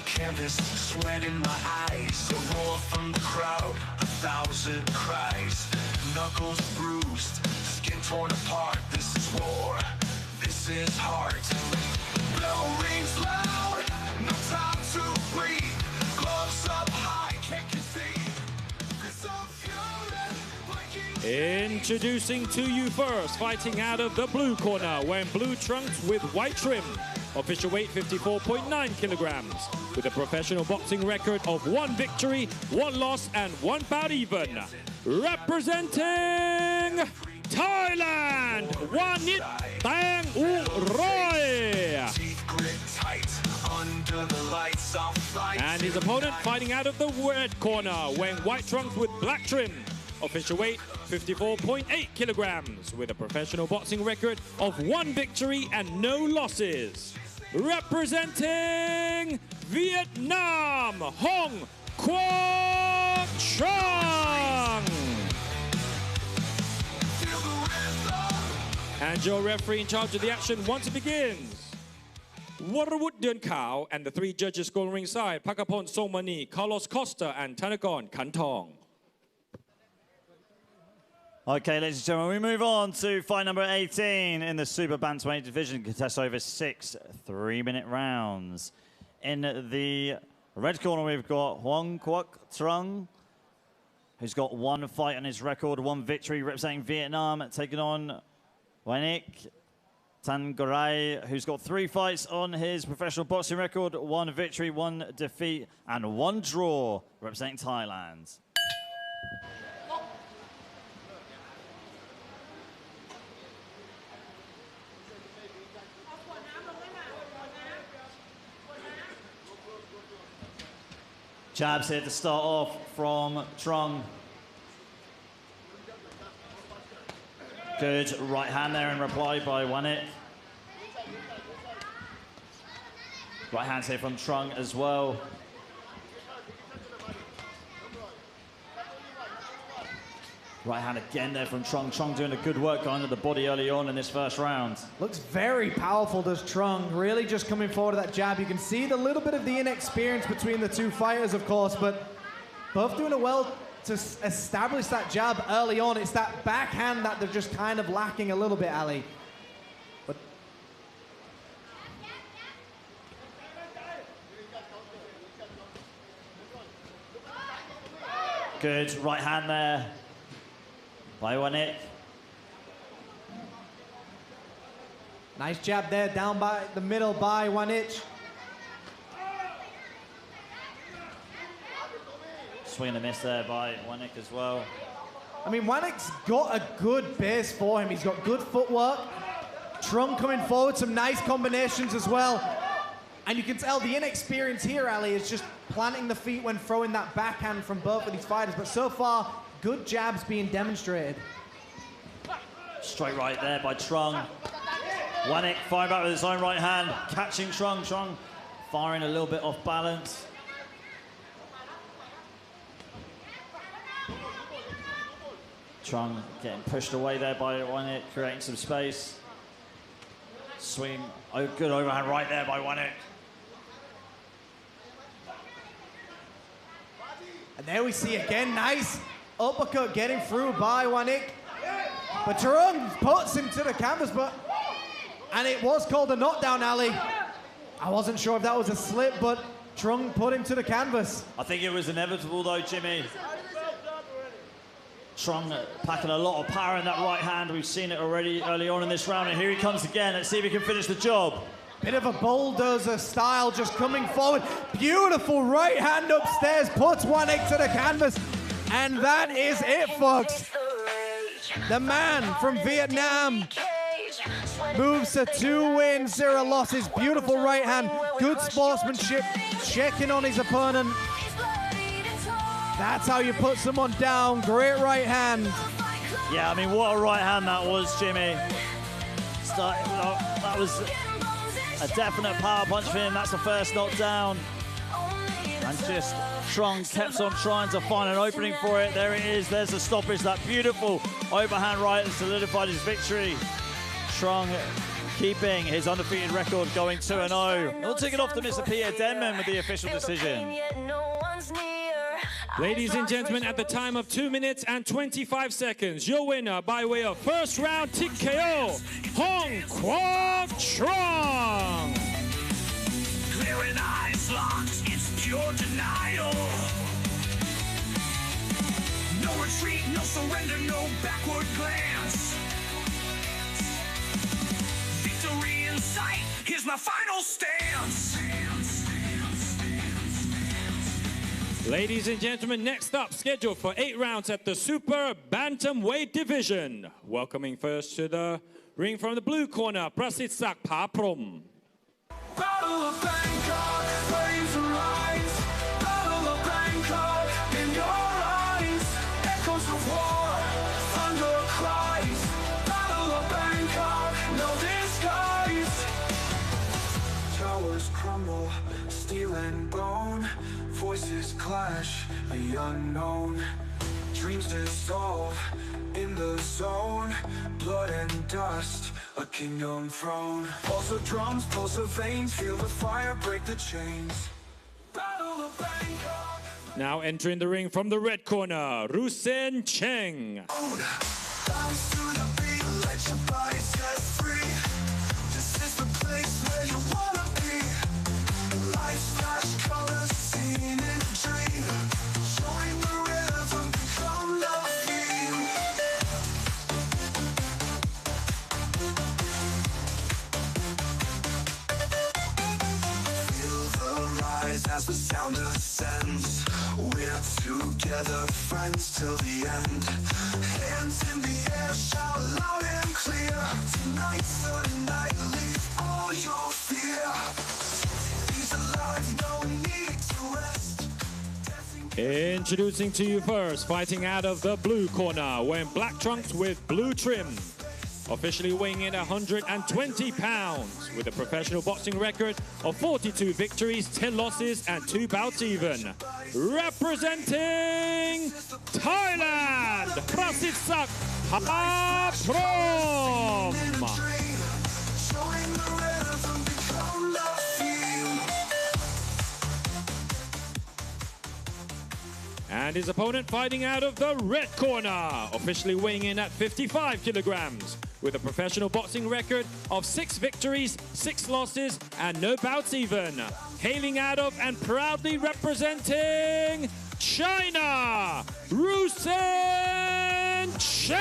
Canvas, sweat in my eyes, a roar from the crowd, 1,000 cries, knuckles bruised, skin torn apart. This is war, this is heart. Bell rings loud, no time to breathe. Gloves up high, can't concede. This of fury, Introducing to you first, fighting out of the blue corner, wearing blue trunks with white trim. Official weight 54.9 kilograms, with a professional boxing record of 1 victory, 1 loss, and 1 bout even. Representing Thailand, Wanit Tang Urai. And his opponent fighting out of the red corner, wearing white trunks with black trim. Official weight 54.8 kilograms, with a professional boxing record of 1 victory and no losses. Representing Vietnam, Hong Kwok Trong. And your referee in charge of the action once it begins. Warawut Dun Kao and the 3 judges scoring ringside, Pakapon Somani, Carlos Costa, and Thanakorn Kantong. Okay, ladies and gentlemen, we move on to fight number 18 in the Super Bantamweight division. Contest over 6 3-minute rounds. In the red corner, we've got Hong Kwok Trong, who's got 1 fight on his record, 1 victory, representing Vietnam, taking on Wanik Tangarai, who's got 3 fights on his professional boxing record, 1 victory, 1 defeat, and 1 draw, representing Thailand. Jabs here to start off from Trung. Good right hand there in reply by Wanik. Right hands here from Trung as well. Right hand again there from Trung. Trung doing a good work going to the body early on in this first round. Looks very powerful, does Trung. Really just coming forward to that jab. You can see the little bit of the inexperience between the two fighters, of course, but both doing it well to establish that jab early on. It's that backhand that they're just kind of lacking a little bit, Ali. But good right hand there by Wanik. Nice jab there, down by the middle by Wanik. Swing and a miss there by Wanik as well. I mean, Wanik's got a good base for him. He's got good footwork. Trung coming forward, some nice combinations as well. And you can tell the inexperience here, Ali, is just planting the feet when throwing that backhand from both of these fighters. But so far, good jabs being demonstrated. Straight right there by Trung. Wanik firing back with his own right hand, catching Trung. Trung firing a little bit off balance. Trung getting pushed away there by Wanik, creating some space. Swing, oh, good overhand right there by Wanik. And there we see again, nice uppercut getting through by Wanik. But Trung puts him to the canvas, and it was called a knockdown, Ali. I wasn't sure if that was a slip, but Trung put him to the canvas. I think it was inevitable though, Jimmy. Trung packing a lot of power in that right hand. We've seen it already early on in this round, and here he comes again. Let's see if he can finish the job. Bit of a bulldozer style just coming forward. Beautiful right hand upstairs, puts Wanik to the canvas. And that is it, folks. The man from Vietnam moves to 2 wins, 0 losses. Beautiful right hand, good sportsmanship, checking on his opponent. That's how you put someone down. Great right hand. Yeah, I mean, what a right hand that was, Jimmy. That was a definite power punch for him. That's the first knockdown. And just Trung kept on trying to find an opening for it. There it is. There's the stoppage. That beautiful overhand right that solidified his victory. Trung keeping his undefeated record going 2-0. We'll take it off to Mr. Peter Denman with the official decision. Ladies and gentlemen, at the time of 2 minutes and 25 seconds, your winner by way of first round TKO, Hong Kwok Trung. Clearing eyes locked, it's pure denial. No retreat, no surrender, no backward glance. Victory in sight, here's my final stance. Ladies and gentlemen, next up, scheduled for 8 rounds at the Super Bantamweight division. Welcoming first to the ring from the blue corner, Prasithsak Phaprom. Battle of Bangkok, flames arise. Battle of Bangkok, in your eyes. Echoes of war, thunder cries. Battle of Bangkok, no disguise. Towers crumble, steel and bone. Voices clash, the unknown. Dreams dissolve in the zone. Blood and dust, a kingdom throne. Pulse of drums, pulse of veins. Feel the fire break the chains. Battle of Bangkok. Now entering the ring from the red corner, Rusen Cheng. Bounce to the beat, let your body set free. This is the place where you wanna be. Life's flash colors, seen in a dream. Join the rhythm, become the theme. Feel the rise as the sound ascends. We're together, friends till the end. Hands in the air, shout loud and clear. Tonight's the night, leave all your fear. He's alive, no need to rest. Introducing to you first, fighting out of the blue corner, wearing black trunks with blue trim. Officially weighing in 120 pounds, with a professional boxing record of 42 victories, 10 losses, and 2 bouts even. Representing Thailand, Prasitsak Haprom. And his opponent fighting out of the red corner, officially weighing in at 55 kilograms, with a professional boxing record of 6 victories, 6 losses, and no bouts even. Hailing out of and proudly representing China, Rusen Cheng.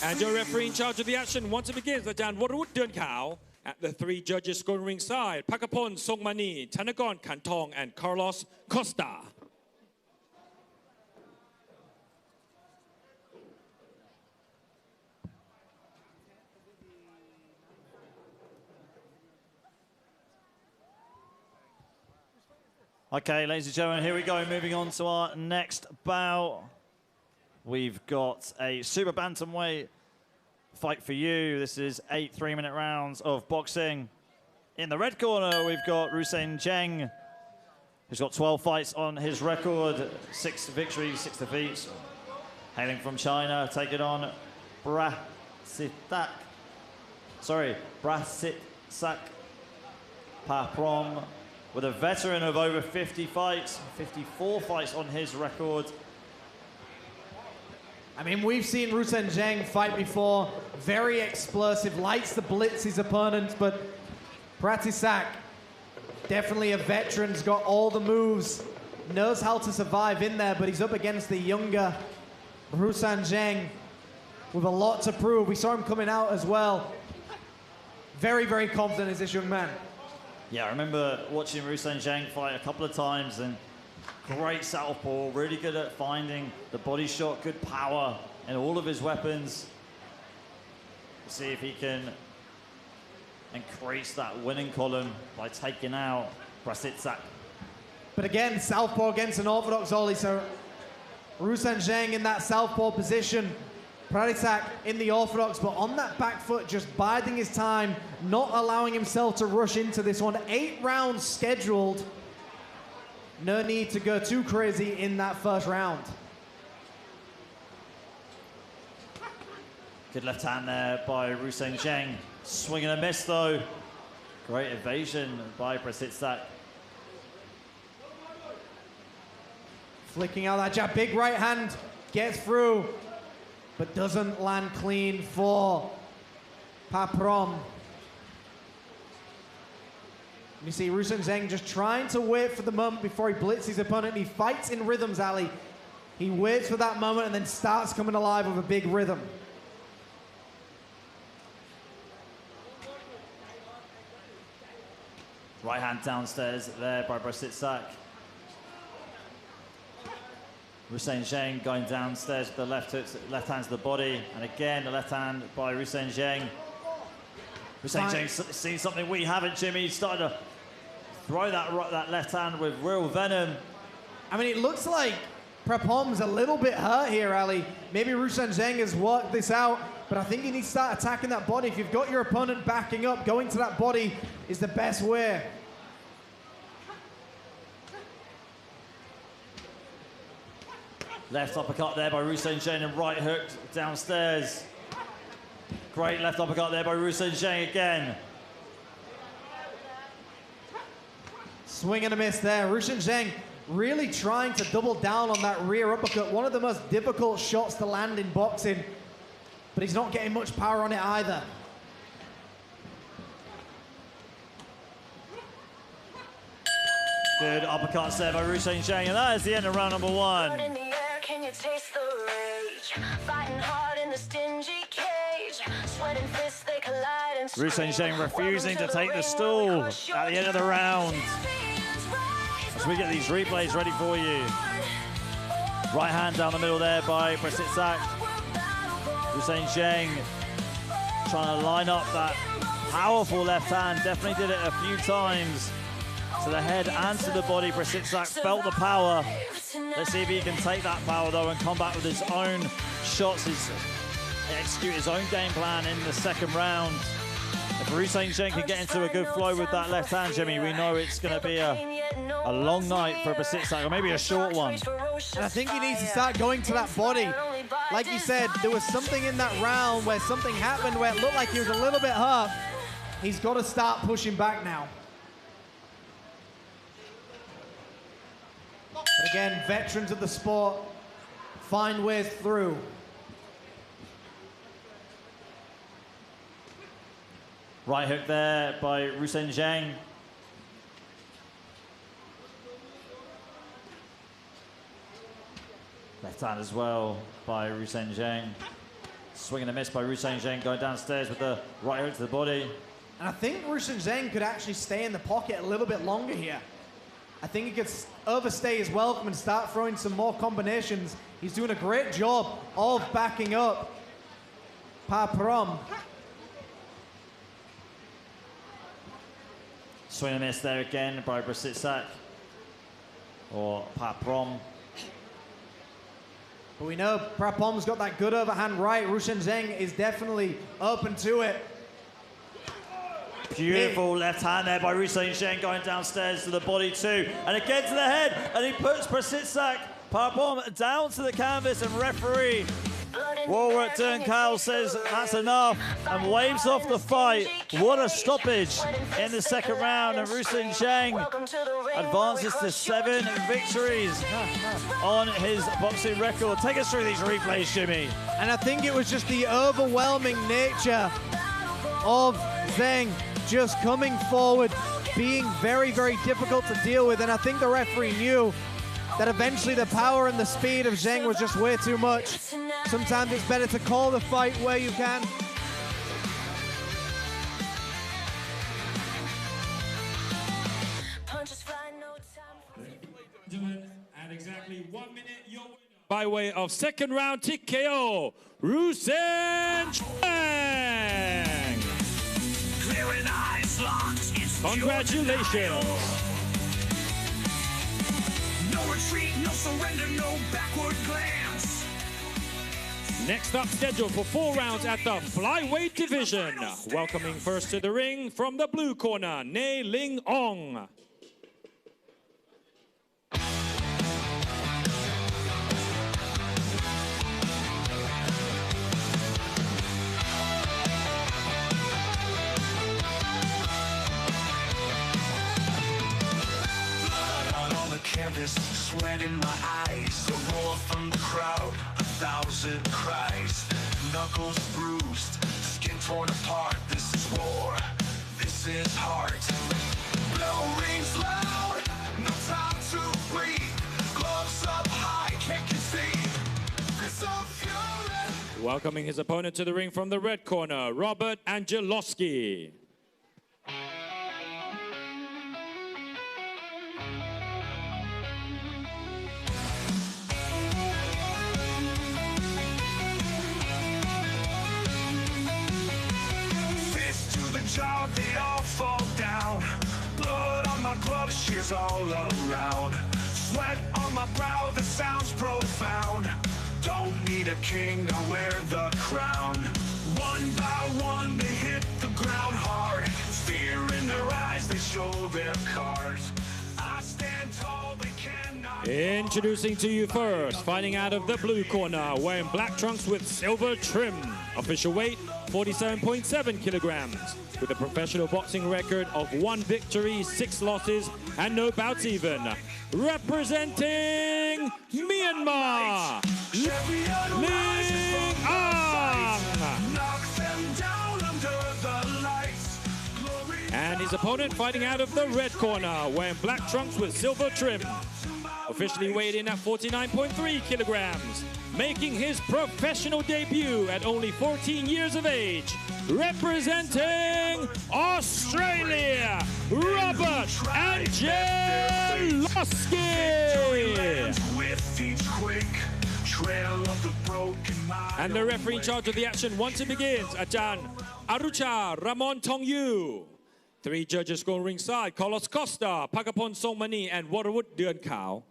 And your referee in charge of the action once it begins, Ajahn Warut Dern Khao. At the 3 judges scoring ringside, Pakapon Songmani, Thanakorn Kantong, and Carlos Costa. Okay, ladies and gentlemen, here we go. Moving on to our next bout. We've got a super bantamweight fight for you. This is 8 3-minute rounds of boxing. In the red corner, we've got Rusen Cheng, who's got 12 fights on his record, 6 victories, 6 defeats. Hailing from China, taking on Prasitsak Haprom, with a veteran of over 50 fights, 54 fights on his record. I mean, we've seen Rusen Cheng fight before. Very explosive, likes to blitz his opponents, but Prasitsak, definitely a veteran's got all the moves, knows how to survive in there, but he's up against the younger Rusen Cheng with a lot to prove. We saw him coming out as well. Very, very confident is this young man. Yeah, I remember watching Rusen Cheng fight a couple of times, and great southpaw, really good at finding the body shot, good power, and all of his weapons. We'll see if he can increase that winning column by taking out Prasitsak. But again, southpaw against an orthodox ollie, so Rusen Cheng in that southpaw position, Prasitsak in the orthodox, but on that back foot, just biding his time, not allowing himself to rush into this one. 8 rounds scheduled. No need to go too crazy in that first round. Good left hand there by Rusen Cheng. Swing and a miss though. Great evasion by Prasitsak. Flicking out that jab, big right hand, gets through, but doesn't land clean for Haprom. You see Rusen Cheng just trying to wait for the moment before he blitzes his opponent. He fights in rhythms, Ali. He waits for that moment and then starts coming alive with a big rhythm. Right hand downstairs there by Prasitsak. Rusen Cheng going downstairs with the left hook, left hand to the body, and again the left hand by Rusen Cheng. Rusen Cheng seen something we haven't, Jimmy. He's starting to throw that left hand with real venom. I mean, it looks like Haprom's a little bit hurt here, Ali. Maybe Rusen Cheng has worked this out, but I think you need to start attacking that body. If you've got your opponent backing up, going to that body is the best way. Left uppercut there by Rusen Cheng and right hook downstairs. Great left uppercut there by Rusen Cheng again. Swing and a miss there. Rusen Cheng really trying to double down on that rear uppercut. One of the most difficult shots to land in boxing, but he's not getting much power on it either. Good uppercuts there by Rusen Cheng, and that is the end of round number 1. In the air, can you taste the rage? Fighting hard in the stingy cage. Sweating fists, they collide and Rusen Cheng refusing to take the stool at the end of the round. As we get these replays ready for you. Right hand down the middle there by Prasitsak. Rusen Cheng trying to line up that powerful left hand. Definitely did it a few times. To the head and to the body. Brasitsak felt the power. Let's see if he can take that power though and come back with his own shots, execute his own game plan in the second round. If Hussein Zheng can get into a good flow with that left hand, Jimmy, we know it's going to be a long night for Brasitsak, or maybe a short one. And I think he needs to start going to that body. Like you said, there was something in that round where something happened where it looked like he was a little bit hurt. He's got to start pushing back now. But again, veterans of the sport find ways through. Right hook there by Hussein Zheng. Left hand as well by Hussein Zheng. Swing and a miss by Hussein Zheng, going downstairs with the right hook to the body. And I think Hussein Zheng could actually stay in the pocket a little bit longer here. I think he could overstay his welcome and start throwing some more combinations. He's doing a great job of backing up Paprom. Swing and miss there again by Brasitsak, or Paprom. But we know Prapom's got that good overhand right. Hussein Zheng is definitely open to it. Beautiful left hand there by Hussein Zheng, going downstairs to the body too. And again to the head, and he puts Brasitsak, Paprom down to the canvas, and referee Walrat Durnkal says that's enough and waves off the fight. What a stoppage in the second round, and Hussein Zheng advances to 7 victories on his boxing record. Take us through these replays, Jimmy. And I think it was just the overwhelming nature of Zheng just coming forward, being very, very difficult to deal with. And I think the referee knew that eventually the power and the speed of Zheng was just way too much. Sometimes it's better to call the fight where you can. At exactly 1 minute, your winner by way of second round TKO, Hussein Zheng. Congratulations. No retreat, no surrender, no backward glance. Next up, scheduled for 4 rounds at the flyweight division. Welcoming first to the ring from the blue corner, Ne Ling Ong. Canvas, sweat in my eyes, the roar from the crowd, 1,000 cries, knuckles bruised, skin torn apart. This is war, this is heart. Bell rings loud, no time to breathe. Gloves up high, can't conceive. This of fury. Welcoming his opponent to the ring from the red corner, Robert Angelowski. Jaw, they all fall down. Blood on my gloves, shears all around. Sweat on my brow, the sounds profound. Don't need a king to wear the crown. One by one, they hit the ground hard. Fear in their eyes, they show their cards. I stand tall, they cannot. Introducing to you first, fighting out of the blue corner, wearing black trunks with silver trim. Official weight, 47.7 kilograms. With a professional boxing record of 1 victory, 6 losses, and no bouts even. Representing Myanmar, Ling Ong. And his opponent fighting out of the red corner, wearing black trunks with silver trim. Officially weighed in at 49.3 kilograms. Making his professional debut at only 14 years of age. Representing Australia, Robert Angelowski. And the referee in charge of the action once it begins, Ajahn Arucha Ramon Tongyu. 3 judges go ringside, Carlos Costa, Pakapon Songmani, and Waterwood Deun Khao.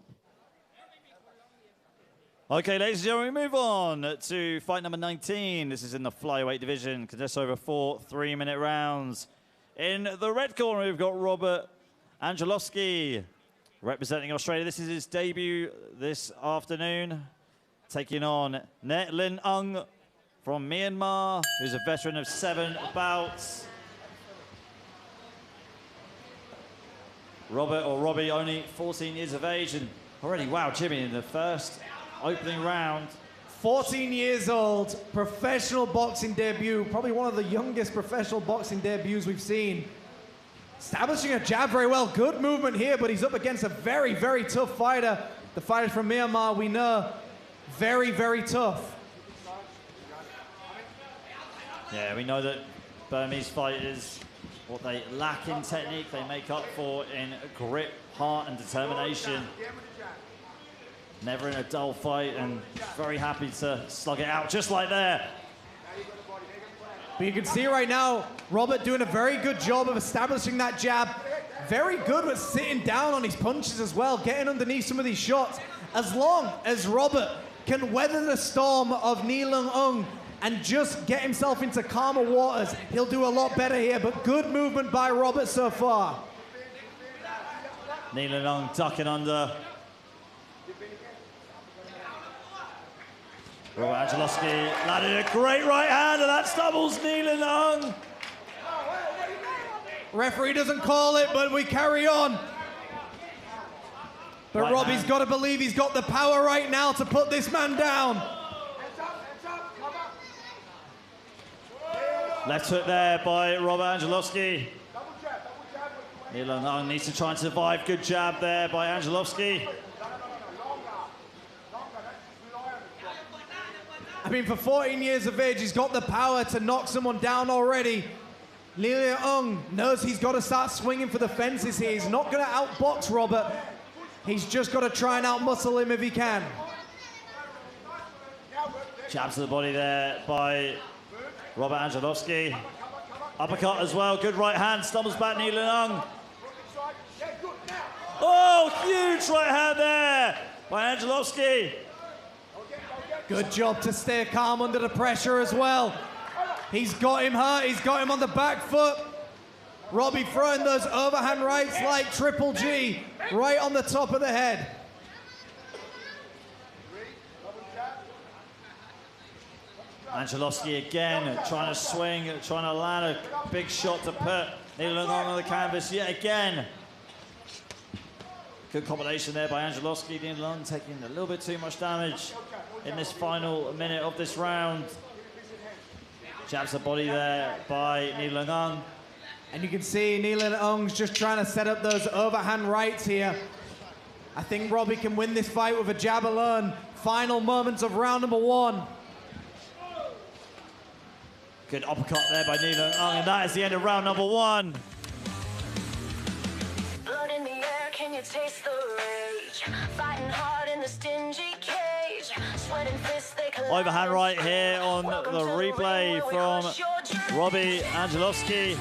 Okay, ladies and gentlemen, we move on to fight number 19. This is in the flyweight division, contests over 4 3-minute rounds. In the red corner, we've got Robert Angelowski, representing Australia. This is his debut this afternoon, taking on Net Lin Ung from Myanmar, who's a veteran of 7 bouts. Robert, or Robbie, only 14 years of age, and already, wow, Jimmy, in the first opening round. 14 years old, professional boxing debut, probably one of the youngest professional boxing debuts we've seen. Establishing a jab very well, good movement here, but he's up against a very, very tough fighter. The fighters from Myanmar, we know, very, very tough. Yeah, we know that Burmese fighters, what they lack in technique, they make up for in grit, heart, and determination. Never in a dull fight, and very happy to slug it out, just like there. But you can see right now, Robert doing a very good job of establishing that jab. Very good with sitting down on his punches as well, getting underneath some of these shots. As long as Robert can weather the storm of Nee Lung Ung and just get himself into calmer waters, he'll do a lot better here, but good movement by Robert so far. Nee Lung Ung ducking under. Robert Angelowski landed a great right hand, and that stumbles Nee Lung Ung. Referee doesn't call it, but we carry on. But Right Robbie's hand. got to believe he's got the power right now to put this man down. Left hook there by Robert Angelowski. Nee Lung Ung needs to try and survive. Good jab there by Angelowski. I mean, for 14 years of age, he's got the power to knock someone down already. Nee Lung Ung knows he's got to start swinging for the fences here. He's not going to outbox Robert. He's just got to try and outmuscle him if he can. Jab to the body there by Robert Angelowski. Uppercut as well. Good right hand. Stumbles back Nee Lung Ung. Oh, huge right hand there by Angelowski. Good job to stay calm under the pressure as well. He's got him hurt. He's got him on the back foot. Robbie throwing those overhand rights like Triple G right on the top of the head. Angelowski again trying to swing, trying to land a big shot to put Nee Lung Ung on the canvas yet again. Good combination there by Angelowski. Nee Lung Ung taking a little bit too much damage in this final minute of this round. Jabs the body there by Nee Lung Ung. And you can see Nee Lung Ung's just trying to set up those overhand rights here. I think Robbie can win this fight with a jab alone. Final moments of round number 1. Good uppercut there by Nee Lung Ung, and that is the end of round number 1. Blood in the air, can you taste the rage? Fighting hard in the stingy cage. Sweating fists, they collide. Overhand right here on the replay from Robbie Angelowski.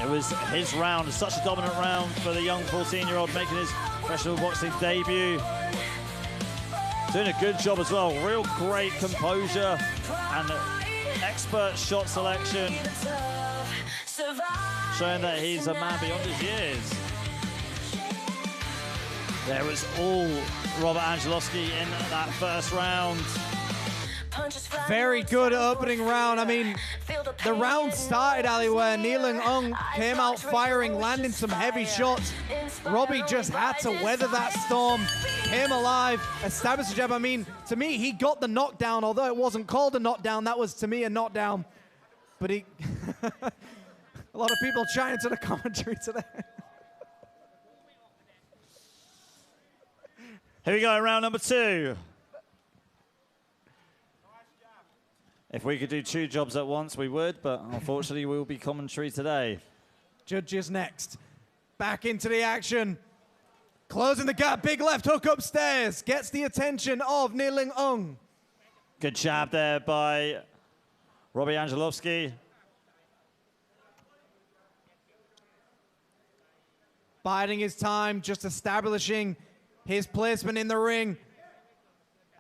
It was his round, such a dominant round for the young 14-year-old making his professional boxing debut. Doing a good job as well, real great composure and expert shot selection, showing that he's a man beyond his years. There was all Robert Angelowski in that first round. Very good opening round. I mean, the round started, Ali, where Nee Lung Ung came out firing, landing some heavy shots. Robbie just had to weather that storm, came alive, established a jab. I mean, to me, he got the knockdown, although it wasn't called a knockdown. That was, to me, a knockdown. But he... a lot of people chatting to the commentary today. Here we go, round number 2. If we could do 2 jobs at once, we would, but unfortunately, we'll be commentary today. Judges next. Back into the action. Closing the gap, big left hook upstairs. Gets the attention of Nee Lung Ung. Good jab there by Robbie Angelovski. Biding his time, just establishing his placement in the ring.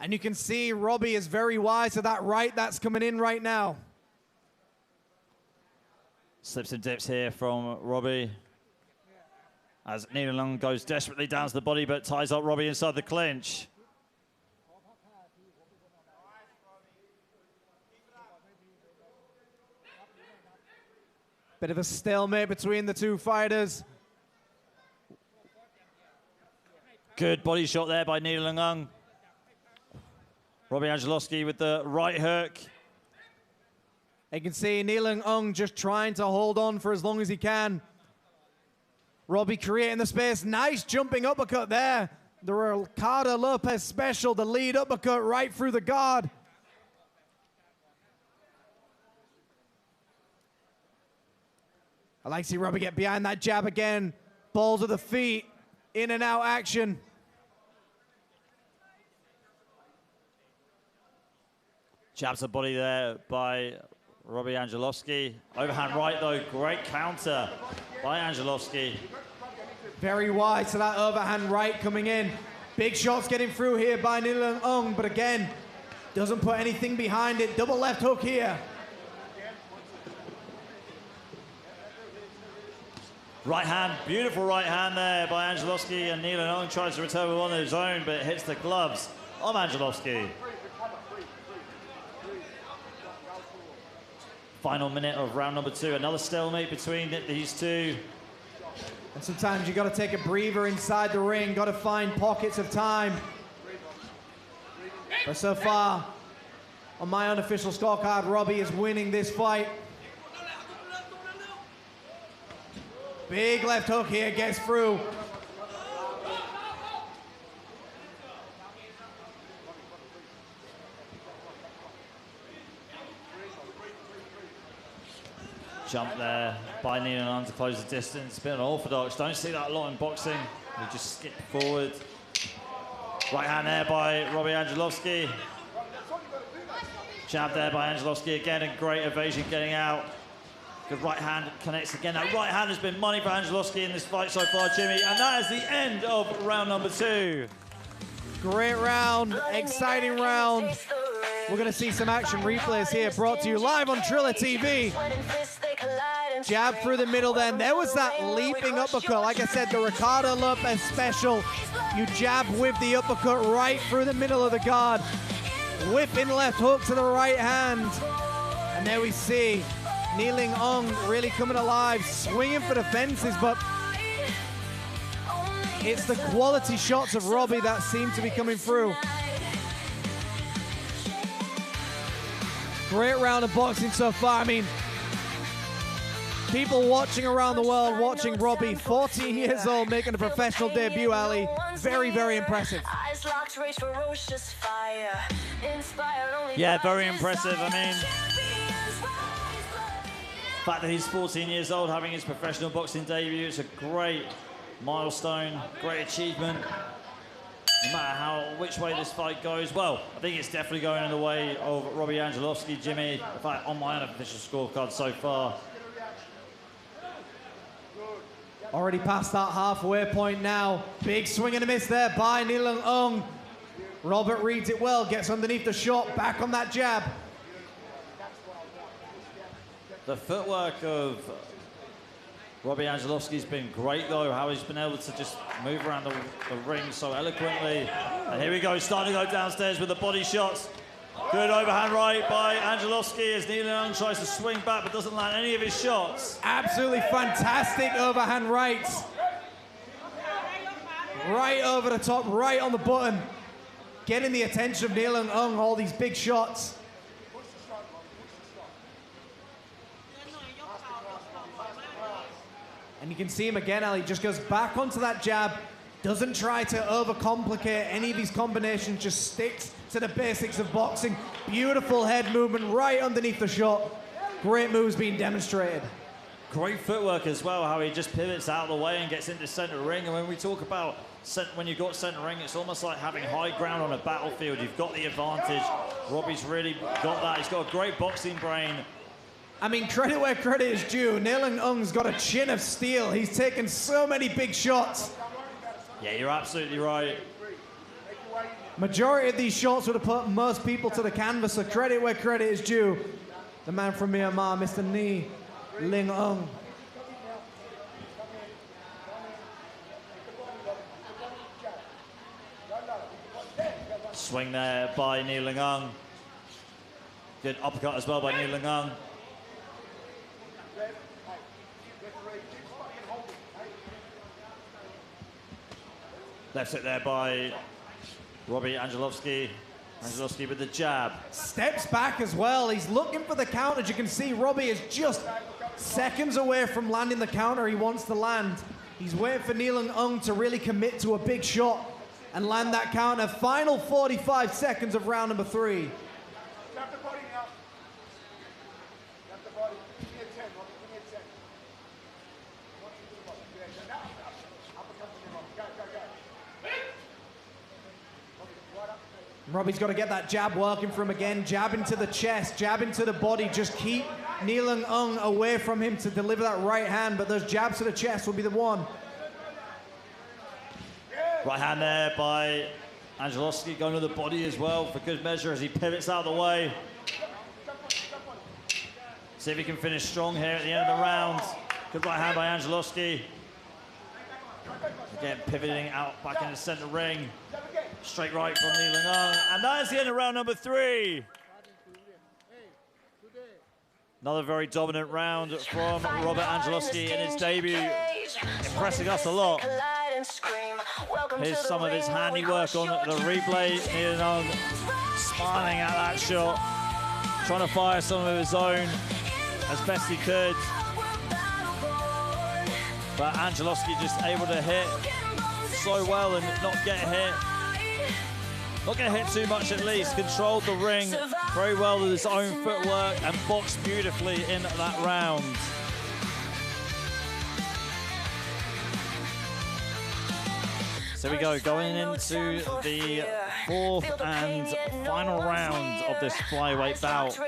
And you can see Robbie is very wise to that right that's coming in right now. Slips and dips here from Robbie. As Nilalung goes desperately down to the body, but ties up Robbie inside the clinch. Bit of a stalemate between the two fighters. Good body shot there by Nilalung. Robbie Angelovski with the right hook. You can see Nilalung just trying to hold on for as long as he can. Robbie creating the space. Nice jumping uppercut there. The Ricardo Lopez special, the lead uppercut right through the guard. I like to see Robbie get behind that jab again. Balls of the feet, in and out action. Jabs the body there by Robbie Angelovski. Overhand right though, great counter by Angelovski. Very wide to that overhand right coming in. Big shots getting through here by Nilalung, but again, doesn't put anything behind it. Double left hook here. Right hand, beautiful right hand there by Angelovski, and Nilalung tries to return with one of his own, but it hits the gloves of Angelovski. Final minute of round number 2. Another stalemate between these two. And sometimes you got to take a breather inside the ring. Got to find pockets of time. But so far, on my unofficial scorecard, Robbie is winning this fight. Big left hook here, gets through. Jump there by Nilalung to close the distance. Bit unorthodox. Don't see that a lot in boxing. They just skip forward. Right hand there by Robbie Angelovski. Jab there by Angelovski again, and great evasion getting out. Good right hand connects again. That right hand has been money for Angelovski in this fight so far, Jimmy. And that is the end of round number 2. Great round, exciting round. We're going to see some action replays here, brought to you live on Triller TV. Jab through the middle then. There was that leaping uppercut. Like I said, the Ricardo Lopez special. You jab with the uppercut right through the middle of the guard. Whipping left hook to the right hand. And there we see Nilalung really coming alive, swinging for the fences, but it's the quality shots of Robbie that seem to be coming through. Great round of boxing so far. I mean, people watching around the world, watching Robbie, 14 years old, making a professional debut, Ali. Very, very impressive. Yeah, very impressive. I mean, the fact that he's 14 years old, having his professional boxing debut, it's a great milestone, great achievement. No matter which way this fight goes, well, I think it's definitely going in the way of Robbie Angelovski, Jimmy. In fact, on my unofficial scorecard so far. Already past that halfway point now. Big swing and a miss there by Nilalung. Robert reads it well, gets underneath the shot, back on that jab. The footwork of Robbie Angelovski's been great, though, how he's been able to just move around the ring so eloquently. And here we go, starting to go downstairs with the body shots. Good overhand right by Angelovski as Nilalung tries to swing back but doesn't land any of his shots. Absolutely fantastic overhand rights. Right over the top, right on the button. Getting the attention of Nilalung, all these big shots. And you can see him again, Ali, just goes back onto that jab, doesn't try to overcomplicate any of these combinations, just sticks to the basics of boxing. Beautiful head movement right underneath the shot. Great moves being demonstrated. Great footwork as well, how he just pivots out of the way and gets into center ring. And when we talk about when you've got centre ring, it's almost like having high ground on a battlefield. You've got the advantage. Robbie's really got that. He's got a great boxing brain. I mean, credit where credit is due. Nilang Ung's got a chin of steel. He's taken so many big shots. Yeah, you're absolutely right. Majority of these shots would have put most people to the canvas, so credit where credit is due. The man from Myanmar, Mr. Nilang Ung. Swing there by Nilang Ung. Good uppercut as well by Nilang Ung. Left it there by Robbie Angelovsky. Angelovsky with the jab. Steps back as well. He's looking for the counter. As you can see, Robbie is just seconds away from landing the counter he wants to land. He's waiting for Nilang Ung to really commit to a big shot and land that counter. Final 45 seconds of round number 3. Robbie's got to get that jab working for him again. Jab into the chest, jab into the body. Just keep Nilang Ung away from him to deliver that right hand, but those jabs to the chest will be the one. Right hand there by Angelovsky, going to the body as well for good measure as he pivots out of the way. See if he can finish strong here at the end of the round. Good right hand by Angelovsky. Again, pivoting out back in the center ring. Straight right from Nilang Ung. And that is the end of round number 3. Another very dominant round from Robert Angelovsky in his debut, impressing us a lot. Here's some of his handiwork on the replay. Nilang Ung smiling at that shot, trying to fire some of his own as best he could. But Angelovsky just able to hit so well and not get hit. Not going to hit too much at least. Controlled the ring very well with his own footwork and boxed beautifully in that round. So we go, going into the 4th and final round of this flyweight bout.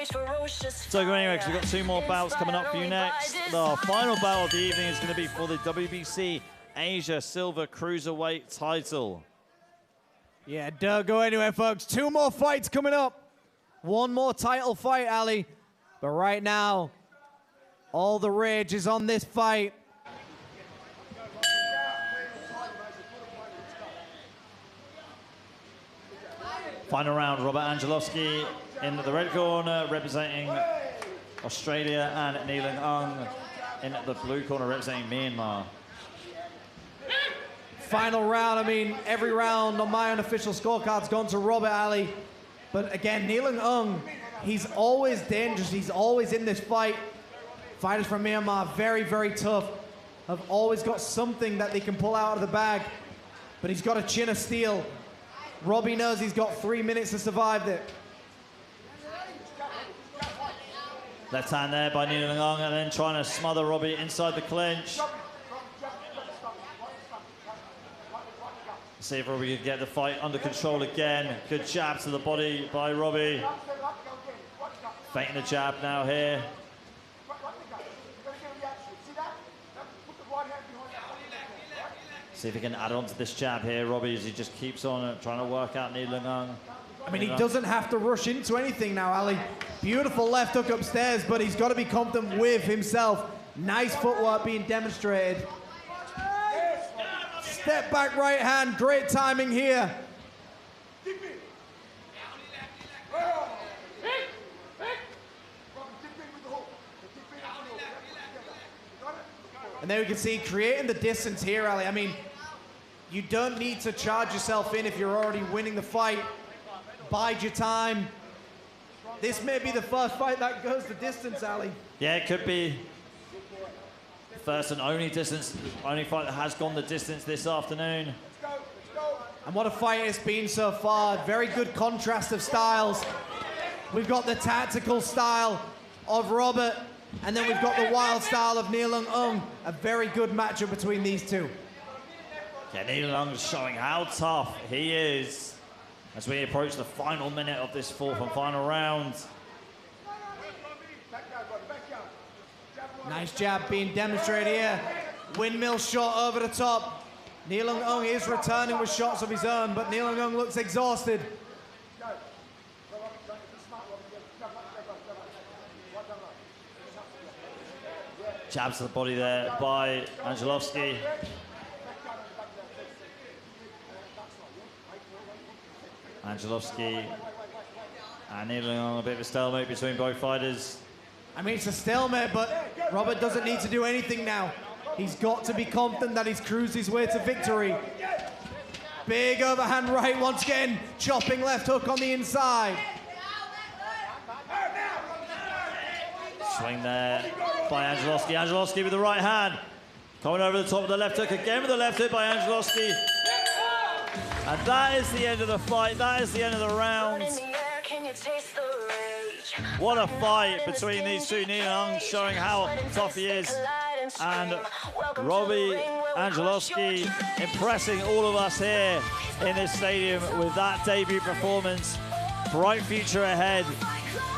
So go anyway, because we've got 2 more bouts coming up for you next. The final bout of the evening is going to be for the WBC Asia Silver Cruiserweight title. Yeah, don't go anywhere, folks. 2 more fights coming up. 1 more title fight, Ali. But right now, all the rage is on this fight. Final round, Robert Angelovsky in the red corner, representing Australia, and Nilang Ung in the blue corner, representing Myanmar. Final round, I mean, every round on my unofficial scorecard's gone to Robert, Ali. But again, Nilang Ung, he's always dangerous. He's always in this fight. Fighters from Myanmar, very, very tough. Have always got something that they can pull out of the bag. But he's got a chin of steel. Robbie knows he's got 3 minutes to survive it. Left hand there by Nilang Ung, and then trying to smother Robbie inside the clinch. See if Robbie can get the fight under control again. Good jab to the body by Robbie. Faking the jab now here. See if he can add on to this jab here, Robbie, as he just keeps on trying to work out Nilang Ung. I mean, he doesn't have to rush into anything now, Ali. Beautiful left hook upstairs, but he's got to be confident with himself. Nice footwork being demonstrated. Step back right hand, great timing here. And there we can see creating the distance here, Ali. I mean, you don't need to charge yourself in if you're already winning the fight. Bide your time. This may be the first fight that goes the distance, Ali. Yeah, it could be. First and only distance, only fight that has gone the distance this afternoon. And what a fight it's been so far. Very good contrast of styles. We've got the tactical style of Robert, and then we've got the wild style of Nilang Ung. A very good matchup between these two. Yeah, Neil Young showing how tough he is as we approach the final minute of this fourth and final round. Nice jab being demonstrated here. Windmill shot over the top. Neil Young is returning with shots of his own, but Neil Young looks exhausted. Jabs to the body there by Angelovsky. Angelovsky and Neil Young, a bit of a stalemate between both fighters. I mean, it's a stalemate, but Robert doesn't need to do anything now. He's got to be confident that he's cruised his way to victory. Big overhand right once again, chopping left hook on the inside. Swing there by Angelovsky. Angelovsky with the right hand. Coming over the top of the left hook again with the left hook by Angelovsky. And that is the end of the fight. That is the end of the round. What a fight between these two. Neil Young showing how tough he is. And Robbie Angelovsky impressing all of us here in this stadium with that debut performance. Bright future ahead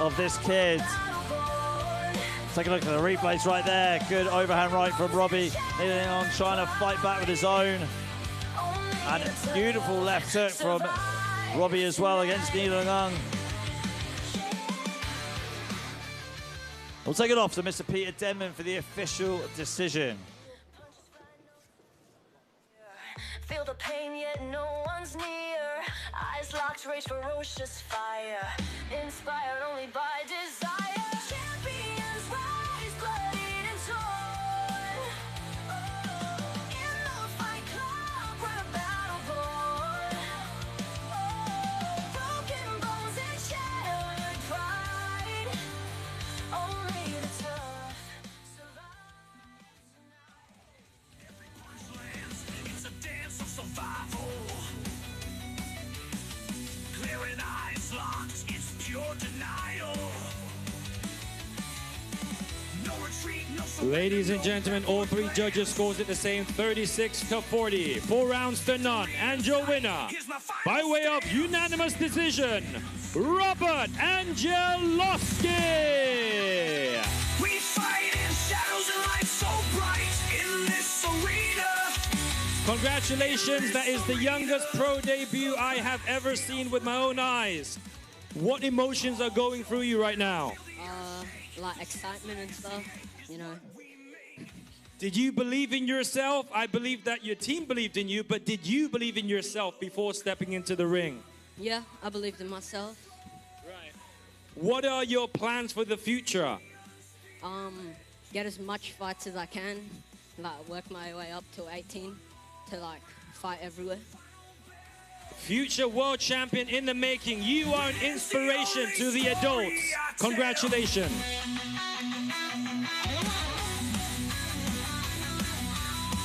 of this kid. Take a look at the replays right there. Good overhand right from Robbie. Neil Young trying to fight back with his own. And beautiful left hook from Robbie as well against Neil Young. We'll take it off to Mr. Peter Denman for the official decision. Feel the pain, yet no one's near. Eyes locked, rage ferocious fire. Inspired only by desire. Champions rise, bloodied and torn. In the fight club, where the battle born. Broken bones and shattered pride. Only the tough survive. It's a dance of survival. Clearing eyes locked, it's pure denial. No retreat, no surrender. Ladies and gentlemen, all three judges scores it the same, 36-40. 4 rounds to none. And your winner, by way of unanimous decision, Robert Angelovsky. We fight in shadows and light so bright in this arena. Congratulations, that is the youngest pro debut I have ever seen with my own eyes. What emotions are going through you right now? Like excitement and stuff, you know. Did you believe in yourself? I believe that your team believed in you, but did you believe in yourself before stepping into the ring? Yeah, I believed in myself. Right. What are your plans for the future? Get as much fights as I can, like work my way up to 18 to like fight everywhere. Future world champion in the making. You are an inspiration to the adults. Congratulations.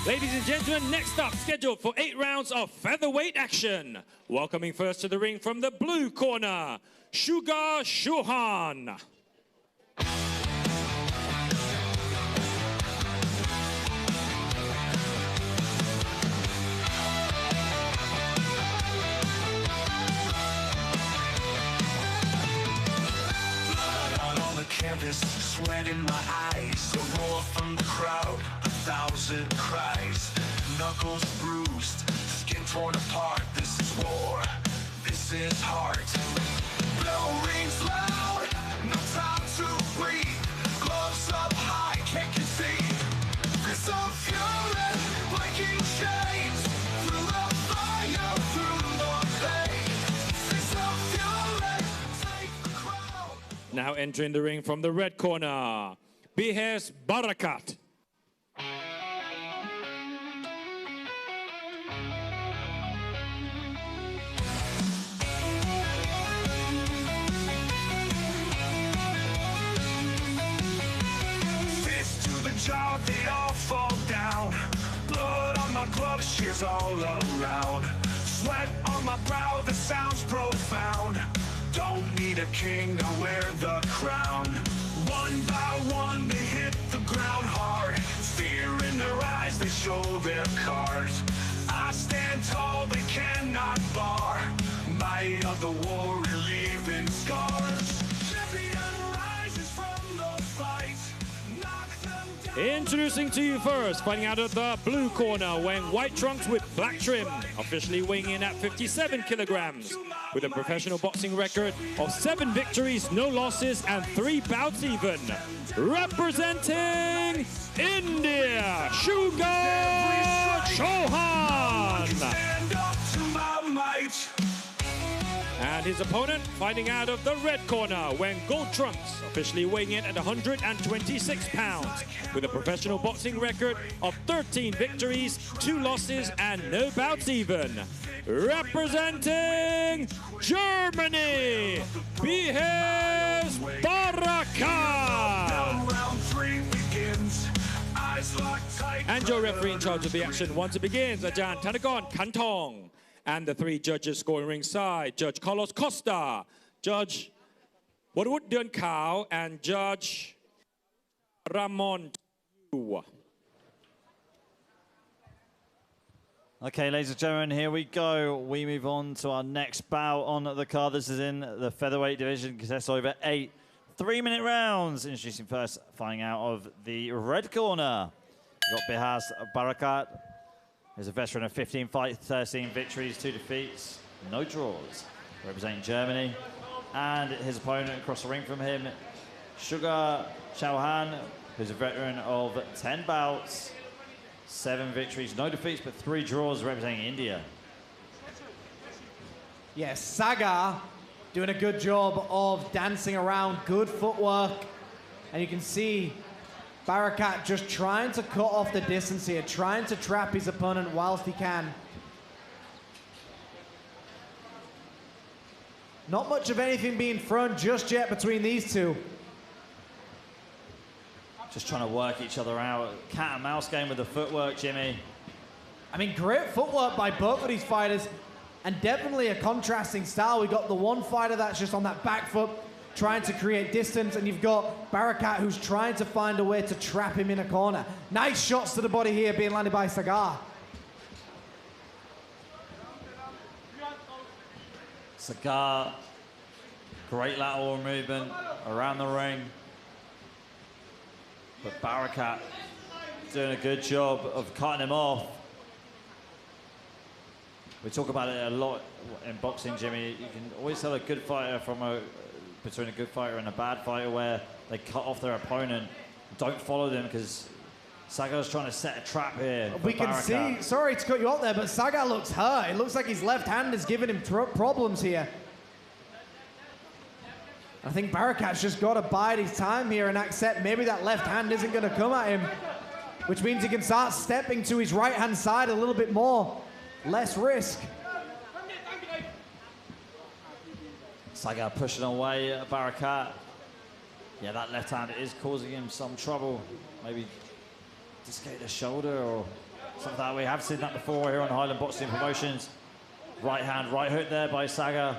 Ladies and gentlemen, next up, scheduled for 8 rounds of featherweight action. Welcoming first to the ring from the blue corner, Sugar Chauhan. Canvas, sweat in my eyes, a roar from the crowd, 1,000 cries, knuckles bruised, skin torn apart. This is war, this is heart. Bell rings loud, no time to breathe. Gloves up high, can't concede. This of fury, breaking chains, through the fire, through the pain. This of fury, take the crowd. Now entering the ring from the red corner, Bihes Barakat. Fist to the jaw, they all fall down. Blood on my gloves, shears all around. Sweat on my brow, the sound's profound. Don't need a king to wear the crown. One by one, they hit the ground hard. Fear in their eyes, they show their cards. I tall, they cannot bar. Might of the war, relieving scars. Champion rises from the fight. Knock them down. Introducing to you first, fighting out of the blue corner, wearing white trunks with black trim, officially weighing in at 57 kilograms, with a professional boxing record of 7 victories, no losses, and 3 bouts even. Representing India, Sugar Chauhan. Stand up to my might. And his opponent fighting out of the red corner, wearing gold trunks, officially weighing in at 126 pounds, with a professional boxing record of 13 victories, 2 losses, and no bouts even. Representing Germany, Bihes Baraka. Round 3 begins. Eyes locked tight. And your referee in charge of the action once it begins, Ajahn Thanakorn Kantong. And the 3 judges scoring ringside, Judge Carlos Costa, Judge Wadwood Dun Kao, and Judge Ramon. Okay, ladies and gentlemen, here we go. We move on to our next bout on the card. This is in the featherweight division, contest over 8 3-minute rounds. Introducing first, fighting out of the red corner, we've got Bihas Barakat. He's a veteran of 15 fights, 13 victories, 2 defeats, no draws, representing Germany. And his opponent across the ring from him, Sugar Chauhan, who's a veteran of 10 bouts, 7 victories, no defeats, but 3 draws, representing India. Yes, Sagar doing a good job of dancing around, good footwork. And you can see Barakat just trying to cut off the distance here, trying to trap his opponent whilst he can. Not much of anything being thrown just yet between these two. Just trying to work each other out. Cat and mouse game with the footwork, Jimmy. I mean, great footwork by both of these fighters, and definitely a contrasting style. We got the one fighter that's just on that back foot, trying to create distance, and you've got Barakat who's trying to find a way to trap him in a corner. Nice shots to the body here being landed by Sagar. Sagar, great lateral movement around the ring. But Barakat doing a good job of cutting him off. We talk about it a lot in boxing, Jimmy. You can always tell a good fighter between a good fighter and a bad fighter where they cut off their opponent. Don't follow them because Sagar's trying to set a trap here. We can see, sorry to cut you off there, but Sagar looks hurt. It looks like his left hand is giving him problems here. I think Barakat's just got to bide his time here and accept maybe that left hand isn't going to come at him, which means he can start stepping to his right-hand side a little bit more. Less risk. Sagar pushing away at Barakat. Yeah, that left hand is causing him some trouble. Maybe dislocate the shoulder or something like that. We have seen that before here on Highland Boxing Promotions. Right hand, right hook there by Sagar.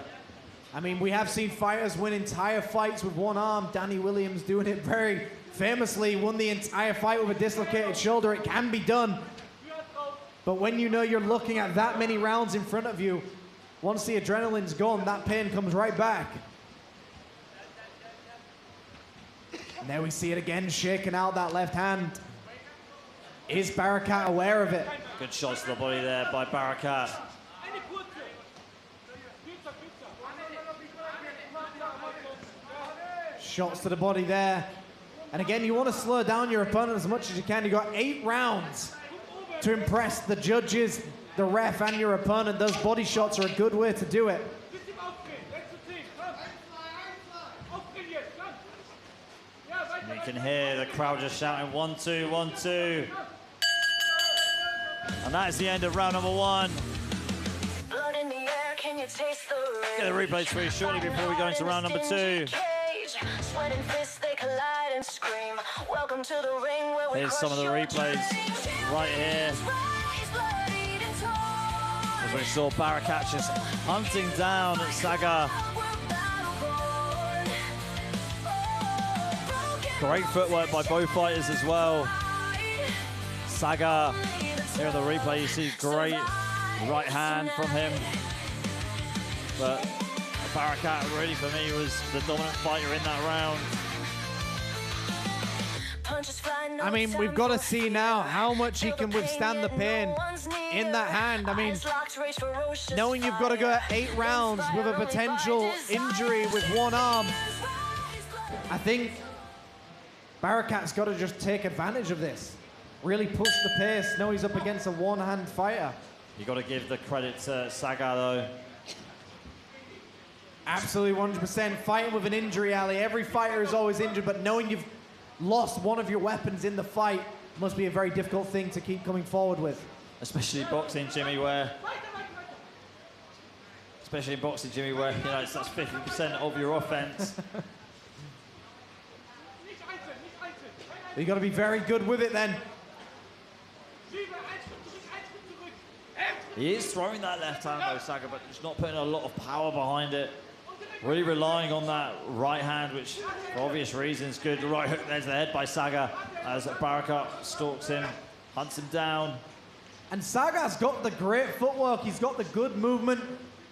I mean, we have seen fighters win entire fights with one arm. Danny Williams doing it very famously, won the entire fight with a dislocated shoulder. It can be done. But when you know you're looking at that many rounds in front of you, once the adrenaline's gone, that pain comes right back. And there we see it again, shaking out that left hand. Is Barakat aware of it? Good shots to the body there by Barakat. Shots to the body there. And again, you want to slow down your opponent as much as you can. You've got 8 rounds to impress the judges, the ref, and your opponent. Those body shots are a good way to do it. And you can hear the crowd just shouting 1, 2, 1, 2. And that is the end of round number 1. Blood in the air, can you taste the rain? Get the replays for you shortly before we go into round number 2. Sweat and fists, they collide and scream. Welcome to the ring where we Here's some of the replays right here. As we saw Barakat just hunting down Sagar. Great footwork by both fighters as well. Sagar, here on the replay, you see great right hand from him. But Barakat really, for me, was the dominant fighter in that round. I mean, we've got to see now how much he can withstand the pain in that hand. I mean, knowing you've got to go 8 rounds with a potential injury with one arm, I think Barakat's got to just take advantage of this. Really push the pace. Know he's up against a one-hand fighter. You got to give the credit to Saga, though. Absolutely 100%. Fighting with an injury, Ali. Every fighter is always injured, but knowing you've lost one of your weapons in the fight must be a very difficult thing to keep coming forward with. Especially boxing, Jimmy, where... Especially in boxing, Jimmy, where, you know, that's 50% of your offense. You got to be very good with it then. He is throwing that left hand, though, Saga, but just not putting a lot of power behind it. Really relying on that right hand, which, for obvious reasons, good. The right hook, there's the head by Saga as Barakat stalks him, hunts him down. And Saga's got the great footwork. He's got the good movement.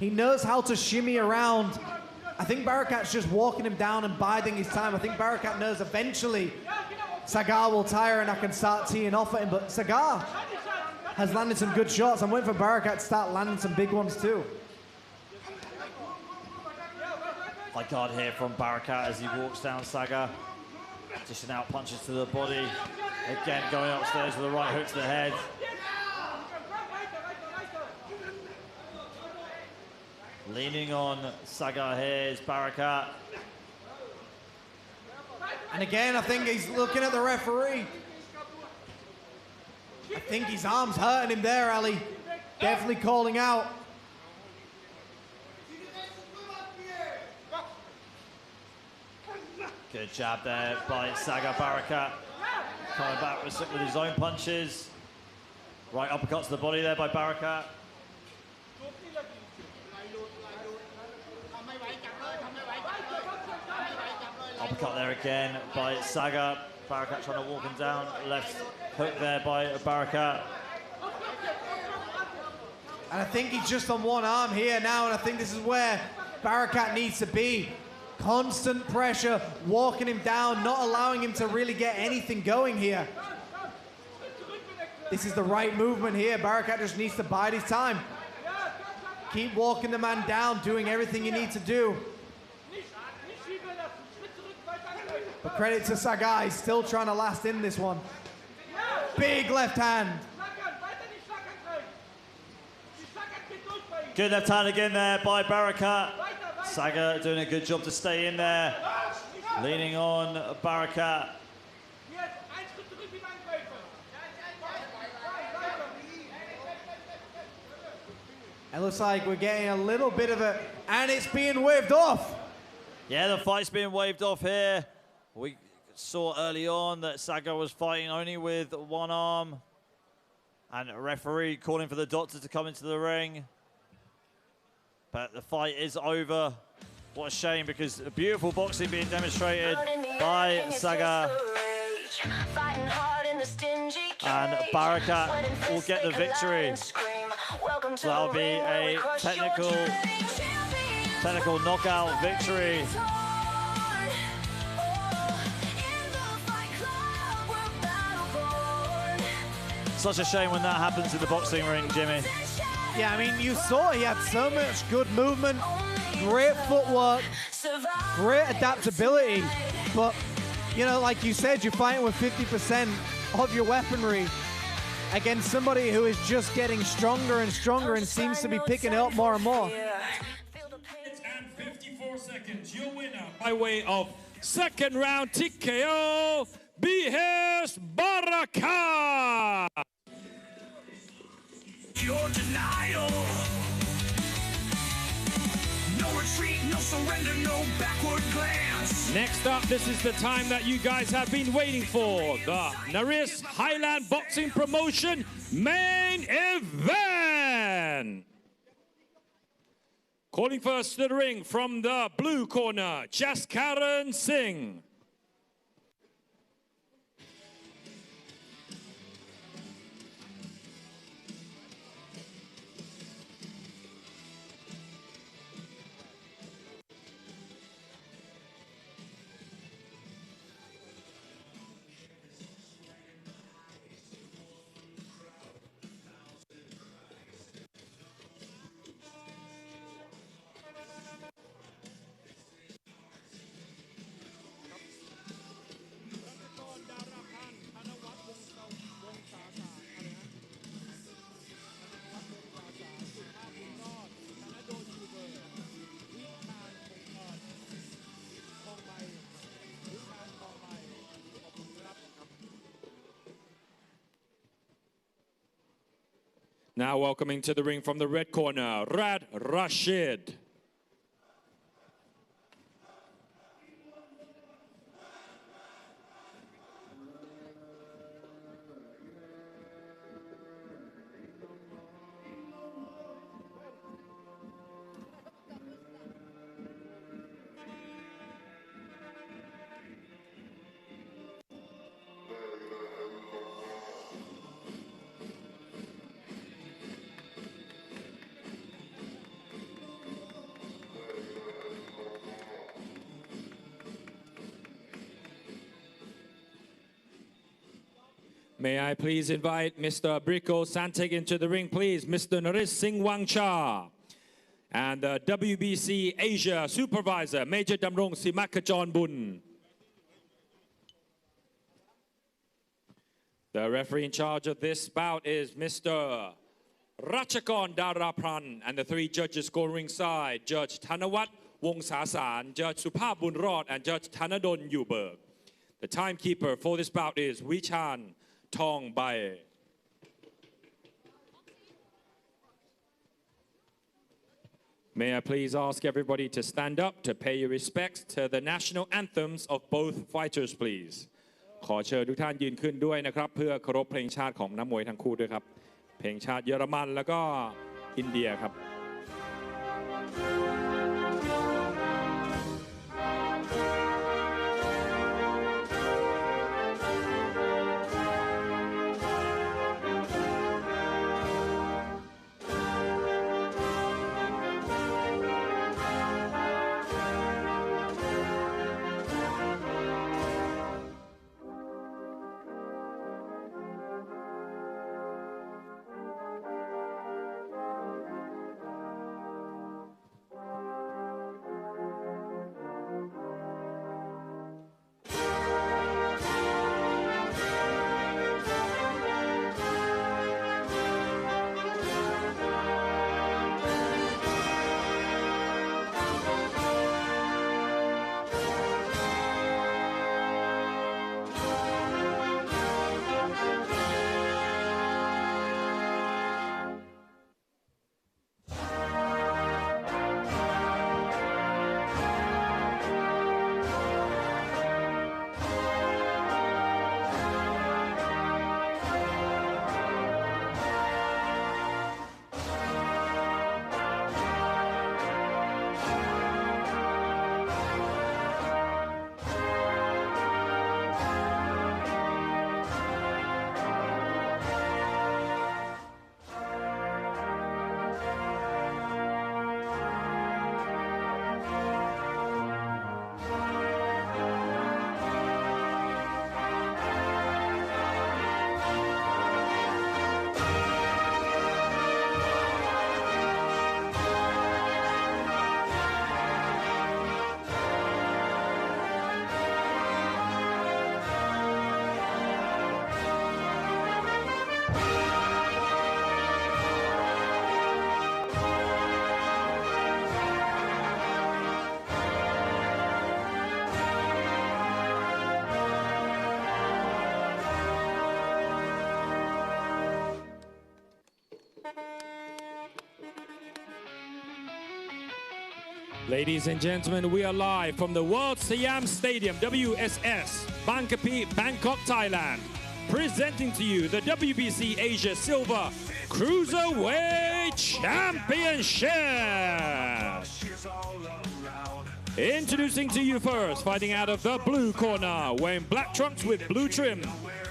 He knows how to shimmy around. I think Barakat's just walking him down and biding his time. I think Barakat knows eventually Saga will tire and I can start teeing off at him. But Saga has landed some good shots. I'm waiting for Barakat to start landing some big ones too. High guard here from Barakat as he walks down Saga. Dishing out punches to the body. Again, going upstairs with a right hook to the head. Leaning on Saga here is Barakat. And again, I think he's looking at the referee. I think his arm's hurting him there, Ali. Definitely calling out. Good jab there by Saga. Barakat coming back with his own punches. Right uppercut to the body there by Barakat. Uppercut there again by Saga. Barakat trying to walk him down. Left hook there by Barakat. And I think he's just on one arm here now, and I think this is where Barakat needs to be. Constant pressure, walking him down, not allowing him to really get anything going here. This is the right movement here. Barakat just needs to bide his time. Keep walking the man down, doing everything you need to do. But credit to Saga, he's still trying to last in this one. Big left hand. Good left hand again there by Barakat. Saga doing a good job to stay in there. Leaning on Barakat. It looks like we're getting a little bit of it, and it's being waved off. Yeah, the fight's being waved off here. We saw early on that Saga was fighting only with one arm, and a referee calling for the doctor to come into the ring. But the fight is over. What a shame, because beautiful boxing being demonstrated by Saga. And Barakat will get the victory. So that'll be a technical knockout victory. Such a shame when that happens in the boxing ring, Jimmy. Yeah, I mean, you saw he had so much good movement, great footwork, great adaptability. But, you know, like you said, you're fighting with 50% of your weaponry against somebody who is just getting stronger and stronger and seems to be picking it up more and more. And 54 seconds, your winner by way of second round TKO, BS Barakat. Your denial. No retreat, no surrender, no backward glance. Next up, this is the time that you guys have been waiting for. The Naris Highland Boxing Promotion main event. Calling first to the ring from the blue corner, Jaskaran Singh. Now welcoming to the ring from the red corner, Rad Rashid. May I please invite Mr. Briko Santik into the ring, please. Mr. Naris Singh Wangcha. And the WBC Asia Supervisor, Major Damrong Simakajon Bun. The referee in charge of this bout is Mr. Ratchakon Darapran. And the three judges scoring ringside, Judge Thanawat Wong Sasan, Judge Supha Bunrod, and Judge Thanadon Yuberg. The timekeeper for this bout is Wichan Tong Bae. May I please ask everybody to stand up to pay your respects to the national anthems of both fighters, please. ขอเชิญทุกท่านยืนขึ้นด้วยนะครับเพื่อเคารพเพลงชาติของนักมวยทั้งคู่ด้วยครับเพลงชาติเยอรมันแล้วก็อินเดียครับ Ladies and gentlemen, we are live from the World Siam Stadium, WSS, Bangkok, Thailand, presenting to you the WBC Asia Silver Cruiserweight Championship. Introducing to you first, fighting out of the blue corner, wearing black trunks with blue trim,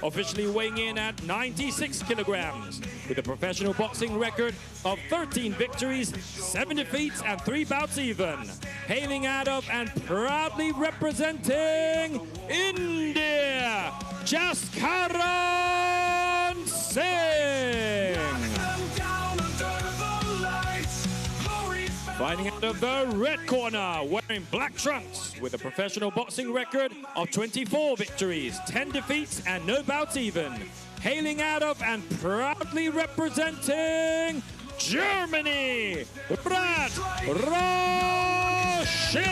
officially weighing in at 96 kilograms, with a professional boxing record of 13 victories, 7 defeats, and 3 bouts even. Hailing out of and proudly representing India, Jaskaran Singh. Fighting out of the red corner, wearing black trunks, with a professional boxing record of 24 victories, 10 defeats, and no bouts even. Hailing out of and proudly representing Germany, Rad Rashid.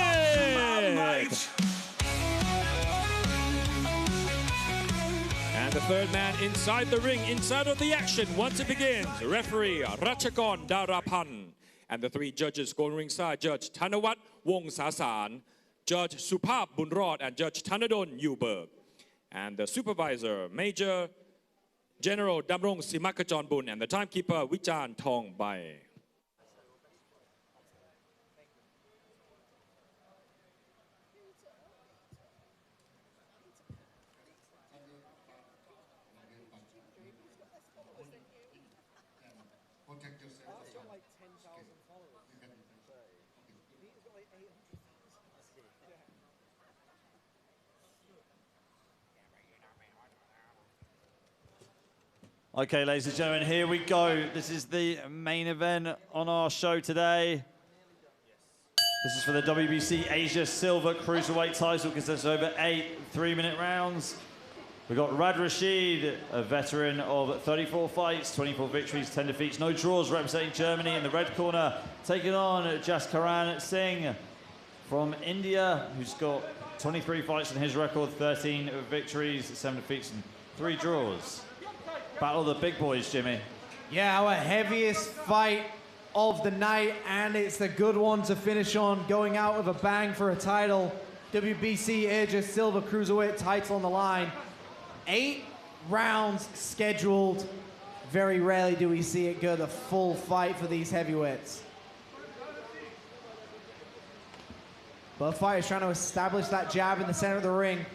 And the third man inside the ring, inside of the action, once it begins, referee Ratchakon Darapan. And the three judges going ringside, Judge Thanawat Wong Sasan, Judge Supap Bunrod, and Judge Thanadon Yuberg. And the supervisor, Major General Damrong Simakajon Bun, and the timekeeper, Wichan Tong Bai. Okay, ladies and gentlemen, here we go. This is the main event on our show today. This is for the WBC Asia Silver Cruiserweight title, consists of over 8 3-minute rounds. We've got Rad Rashid, a veteran of 34 fights, 24 victories, 10 defeats, no draws, representing Germany in the red corner, taking on Jaskaran Singh from India, who's got 23 fights in his record, 13 victories, 7 defeats, and 3 draws. Battle of the big boys, Jimmy. Yeah, our heaviest fight of the night, and it's a good one to finish on, going out with a bang for a title. WBC Asia Silver Cruiserweight title on the line. 8 rounds scheduled. Very rarely do we see it go the full fight for these heavyweights. Both fighters trying to establish that jab in the center of the ring.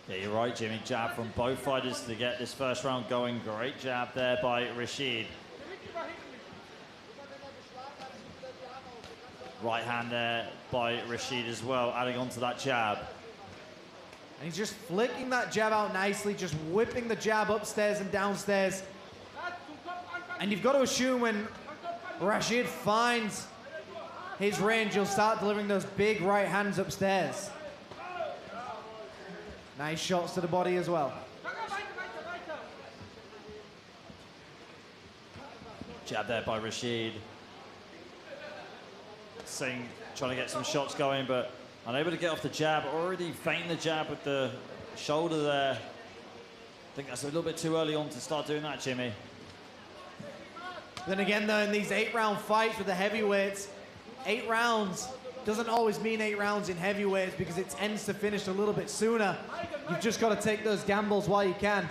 Yeah, you're right, Jimmy. Jab from both fighters to get this first round going. Great jab there by Rashid. Right hand there by Rashid as well, adding on to that jab. And he's just flicking that jab out nicely, just whipping the jab upstairs and downstairs. And you've got to assume when Rashid finds his range, he'll start delivering those big right hands upstairs. Nice shots to the body as well. Jab there by Rashid. Singh trying to get some shots going, but unable to get off the jab. Already feinting the jab with the shoulder there. I think that's a little bit too early on to start doing that, Jimmy. Then again, though, in these 8-round fights with the heavyweights, 8 rounds doesn't always mean 8 rounds in heavyweights because it tends to finish a little bit sooner. You've just got to take those gambles while you can.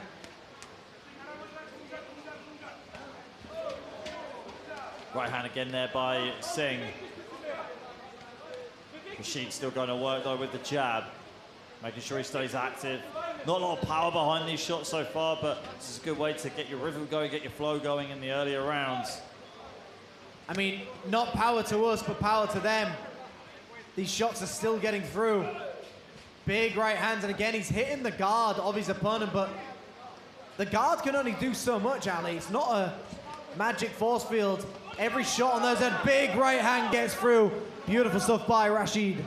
Right hand again there by Singh. Rashid still going to work though with the jab, making sure he stays active. Not a lot of power behind these shots so far, but this is a good way to get your rhythm going, get your flow going in the earlier rounds. I mean, not power to us, but power to them. These shots are still getting through. Big right hands, and again, he's hitting the guard of his opponent, but the guard can only do so much, Ali. It's not a magic force field. Every shot on those, that big right hand gets through. Beautiful stuff by Rashid.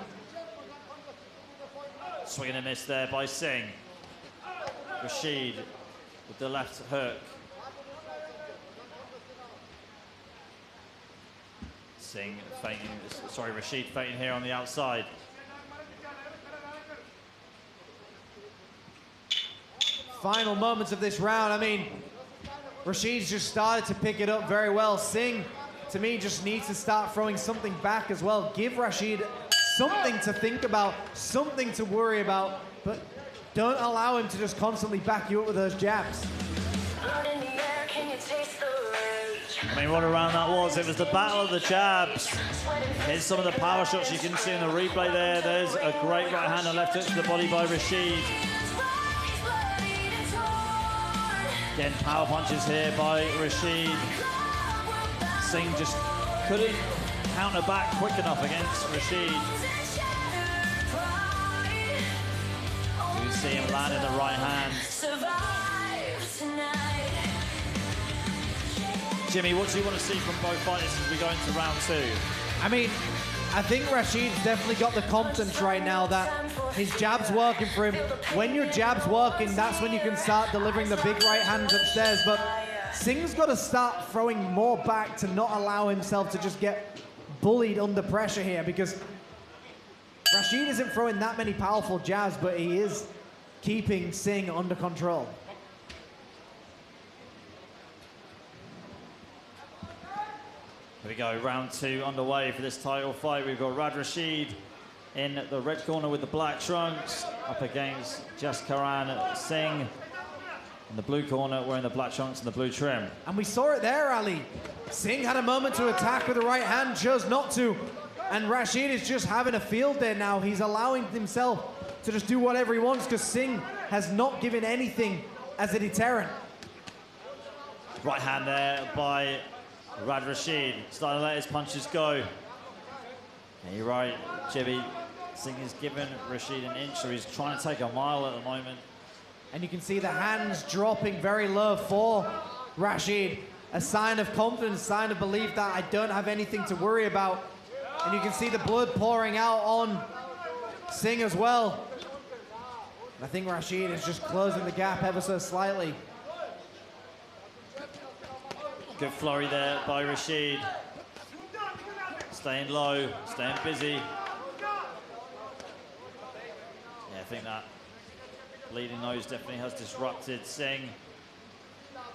Swing and a miss there by Singh. Rashid with the left hook. Singh feinting, sorry, Rashid feinting here on the outside. Final moments of this round. I mean, Rashid's just started to pick it up very well. Singh, to me, just needs to start throwing something back as well. Give Rashid something to think about, something to worry about, but don't allow him to just constantly back you up with those jabs. I mean, what a round that was. It was the battle of the jabs. Here's some of the power shots you can see in the replay there. There's a great right hand and left hook to the body by Rashid. Again, power punches here by Rashid. Singh just couldn't counter back quick enough against Rashid. You see him landing the right hand. Jimmy, what do you want to see from both fighters as we go into round 2? I mean, I think Rashid's definitely got the confidence right now that his jab's working for him. When your jab's working, that's when you can start delivering the big right hands upstairs. But Singh's got to start throwing more back to not allow himself to just get bullied under pressure here, because Rashid isn't throwing that many powerful jabs, but he is keeping Singh under control. Here we go, round 2 underway for this title fight. We've got Rad Rashid in the red corner with the black trunks, up against Jaskaran Singh in the blue corner, wearing the black trunks and the blue trim. And we saw it there, Ali. Singh had a moment to attack with the right hand, chose not to. And Rashid is just having a field day now. He's allowing himself to just do whatever he wants because Singh has not given anything as a deterrent. Right hand there by Rad Rashid, starting to let his punches go. And you're right, Jibby. Singh has given Rashid an inch, so he's trying to take a mile at the moment. And you can see the hands dropping very low for Rashid. A sign of confidence, a sign of belief that I don't have anything to worry about. And you can see the blood pouring out on Singh as well. I think Rashid is just closing the gap ever so slightly. Good flurry there by Rashid. Staying low, staying busy. Yeah, I think that bleeding nose definitely has disrupted Singh.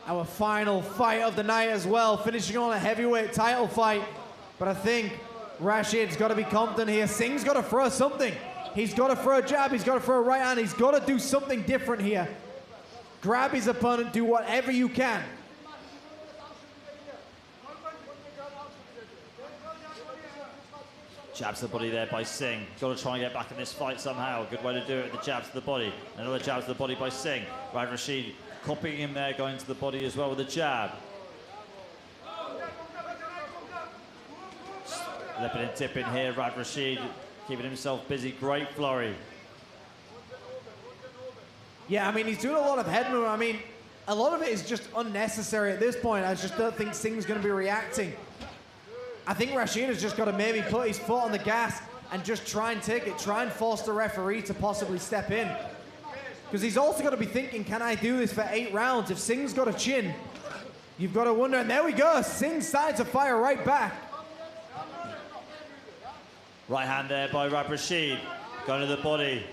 Our final fight of the night as well, finishing on a heavyweight title fight. But I think Rashid's got to be confident here. Singh's got to throw something. He's got to throw a jab, he's got to throw a right hand, he's got to do something different here. Grab his opponent, do whatever you can. Jabs to the body there by Singh. Got to try and get back in this fight somehow. Good way to do it, the jabs to the body. Another jab to the body by Singh. Rad Rashid copying him there, going to the body as well with a jab. Slipping and tipping here, Rad Rashid keeping himself busy. Great flurry. Yeah, I mean, he's doing a lot of head movement. I mean, a lot of it is just unnecessary at this point. I just don't think Singh's going to be reacting. I think Rashid has just got to maybe put his foot on the gas and just try and take it, try and force the referee to possibly step in. Because he's also got to be thinking, can I do this for 8 rounds? If Singh's got a chin, you've got to wonder, and there we go, Singh's starting to fire right back. Right hand there by Rad Rashid, going to the body.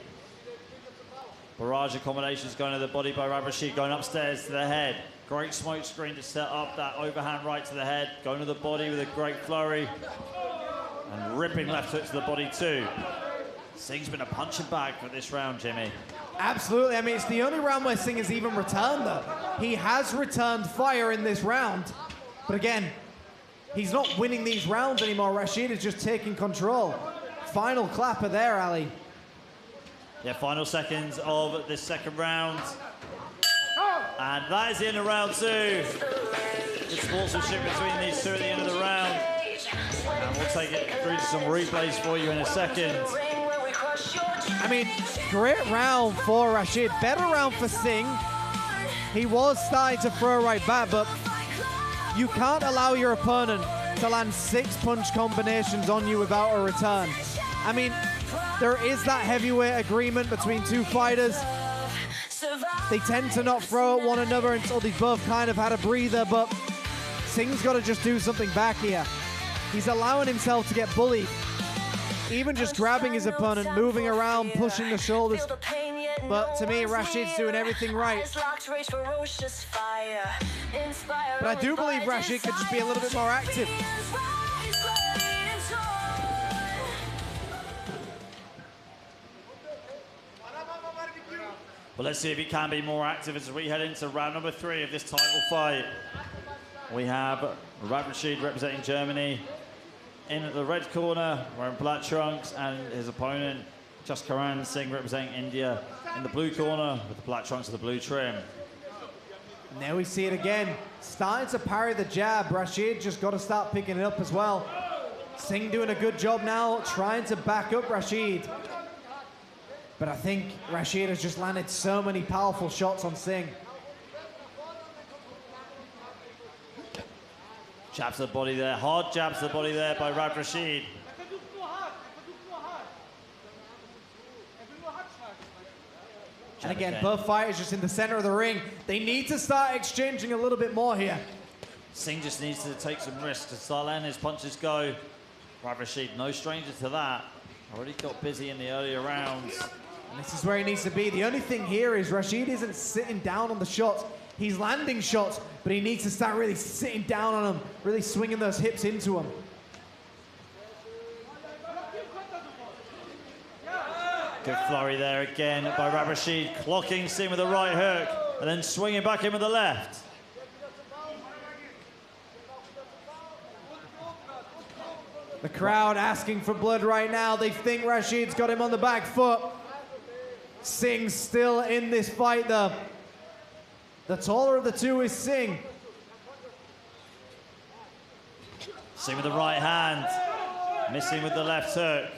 Barrage of combinations going to the body by Rad Rashid, going upstairs to the head. Great smoke screen to set up that overhand right to the head, going to the body with a great flurry. And ripping left hook to the body too. Singh's been a punching bag for this round, Jimmy. Absolutely, I mean, it's the only round where Singh has even returned though. He has returned fire in this round. But again, he's not winning these rounds anymore. Rashid is just taking control. Final clapper there, Ali. Yeah, final seconds of this second round. And that is the end of round 2. Good sportsmanship between these two at the end of the round. And we'll take it through to some replays for you in a second. I mean, great round for Rashid. Better round for Singh. He was starting to throw right back, but you can't allow your opponent to land 6 punch combinations on you without a return. I mean, there is that heavyweight agreement between two fighters. They tend to not throw at one another until they've both kind of had a breather, but Singh's got to just do something back here. He's allowing himself to get bullied. Even just grabbing his opponent, moving around, pushing the shoulders. But to me, Rashid's doing everything right. But I do believe Rashid could just be a little bit more active. Well, let's see if he can be more active as we head into round number 3 of this title fight. We have Rad Rashid representing Germany in the red corner, wearing black trunks, and his opponent, Jaskaran Singh, representing India in the blue corner with the black trunks and the blue trim. And there we see it again. Starting to parry the jab. Rashid just got to start picking it up as well. Singh doing a good job now, trying to back up Rashid. But I think Rashid has just landed so many powerful shots on Singh. Jabs to the body there, hard jabs to the body there by Rad Rashid. And again, both fighters just in the center of the ring. They need to start exchanging a little bit more here. Singh just needs to take some risks to start letting his punches go. Rad Rashid, no stranger to that. Already got busy in the earlier rounds. And this is where he needs to be. The only thing here is Rashid isn't sitting down on the shots. He's landing shots, but he needs to start really sitting down on them, really swinging those hips into him. Good flurry there again by Rad Rashid, clocking Singh with the right hook, and then swinging back in with the left. The crowd asking for blood right now. They think Rashid's got him on the back foot. Singh's still in this fight, though. The taller of the two is Singh. Singh with the right hand, missing with the left hook.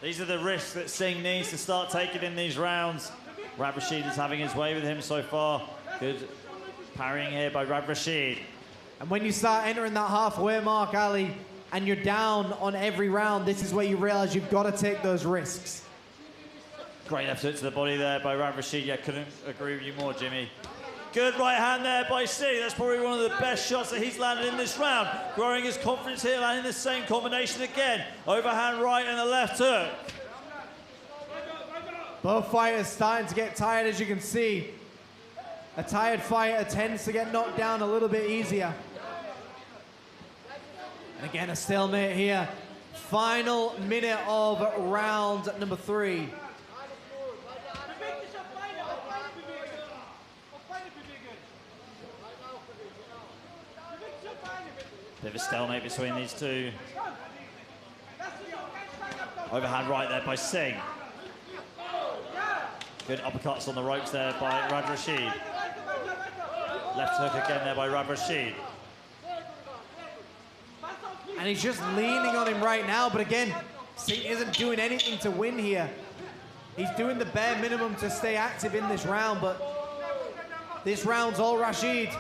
These are the risks that Singh needs to start taking in these rounds. Rad Rashid is having his way with him so far. Good parrying here by Rad Rashid. And when you start entering that halfway mark, Ali, and you're down on every round, this is where you realize you've got to take those risks. Great left hook to the body there by Rad Rashid. Yeah, couldn't agree with you more, Jimmy. Good right hand there by Singh. That's probably one of the best shots that he's landed in this round. Growing his confidence here, landing the same combination again. Overhand right and the left hook. Both fighters starting to get tired, as you can see. A tired fighter tends to get knocked down a little bit easier. And again, a stalemate here. Final minute of round number 3. Bit of a stalemate between these two. Overhand right there by Singh. Good uppercuts on the ropes there by Rad Rashid. Left hook again there by Rad Rashid. And he's just leaning on him right now, but again, Singh isn't doing anything to win here. He's doing the bare minimum to stay active in this round, but this round's all Rashid.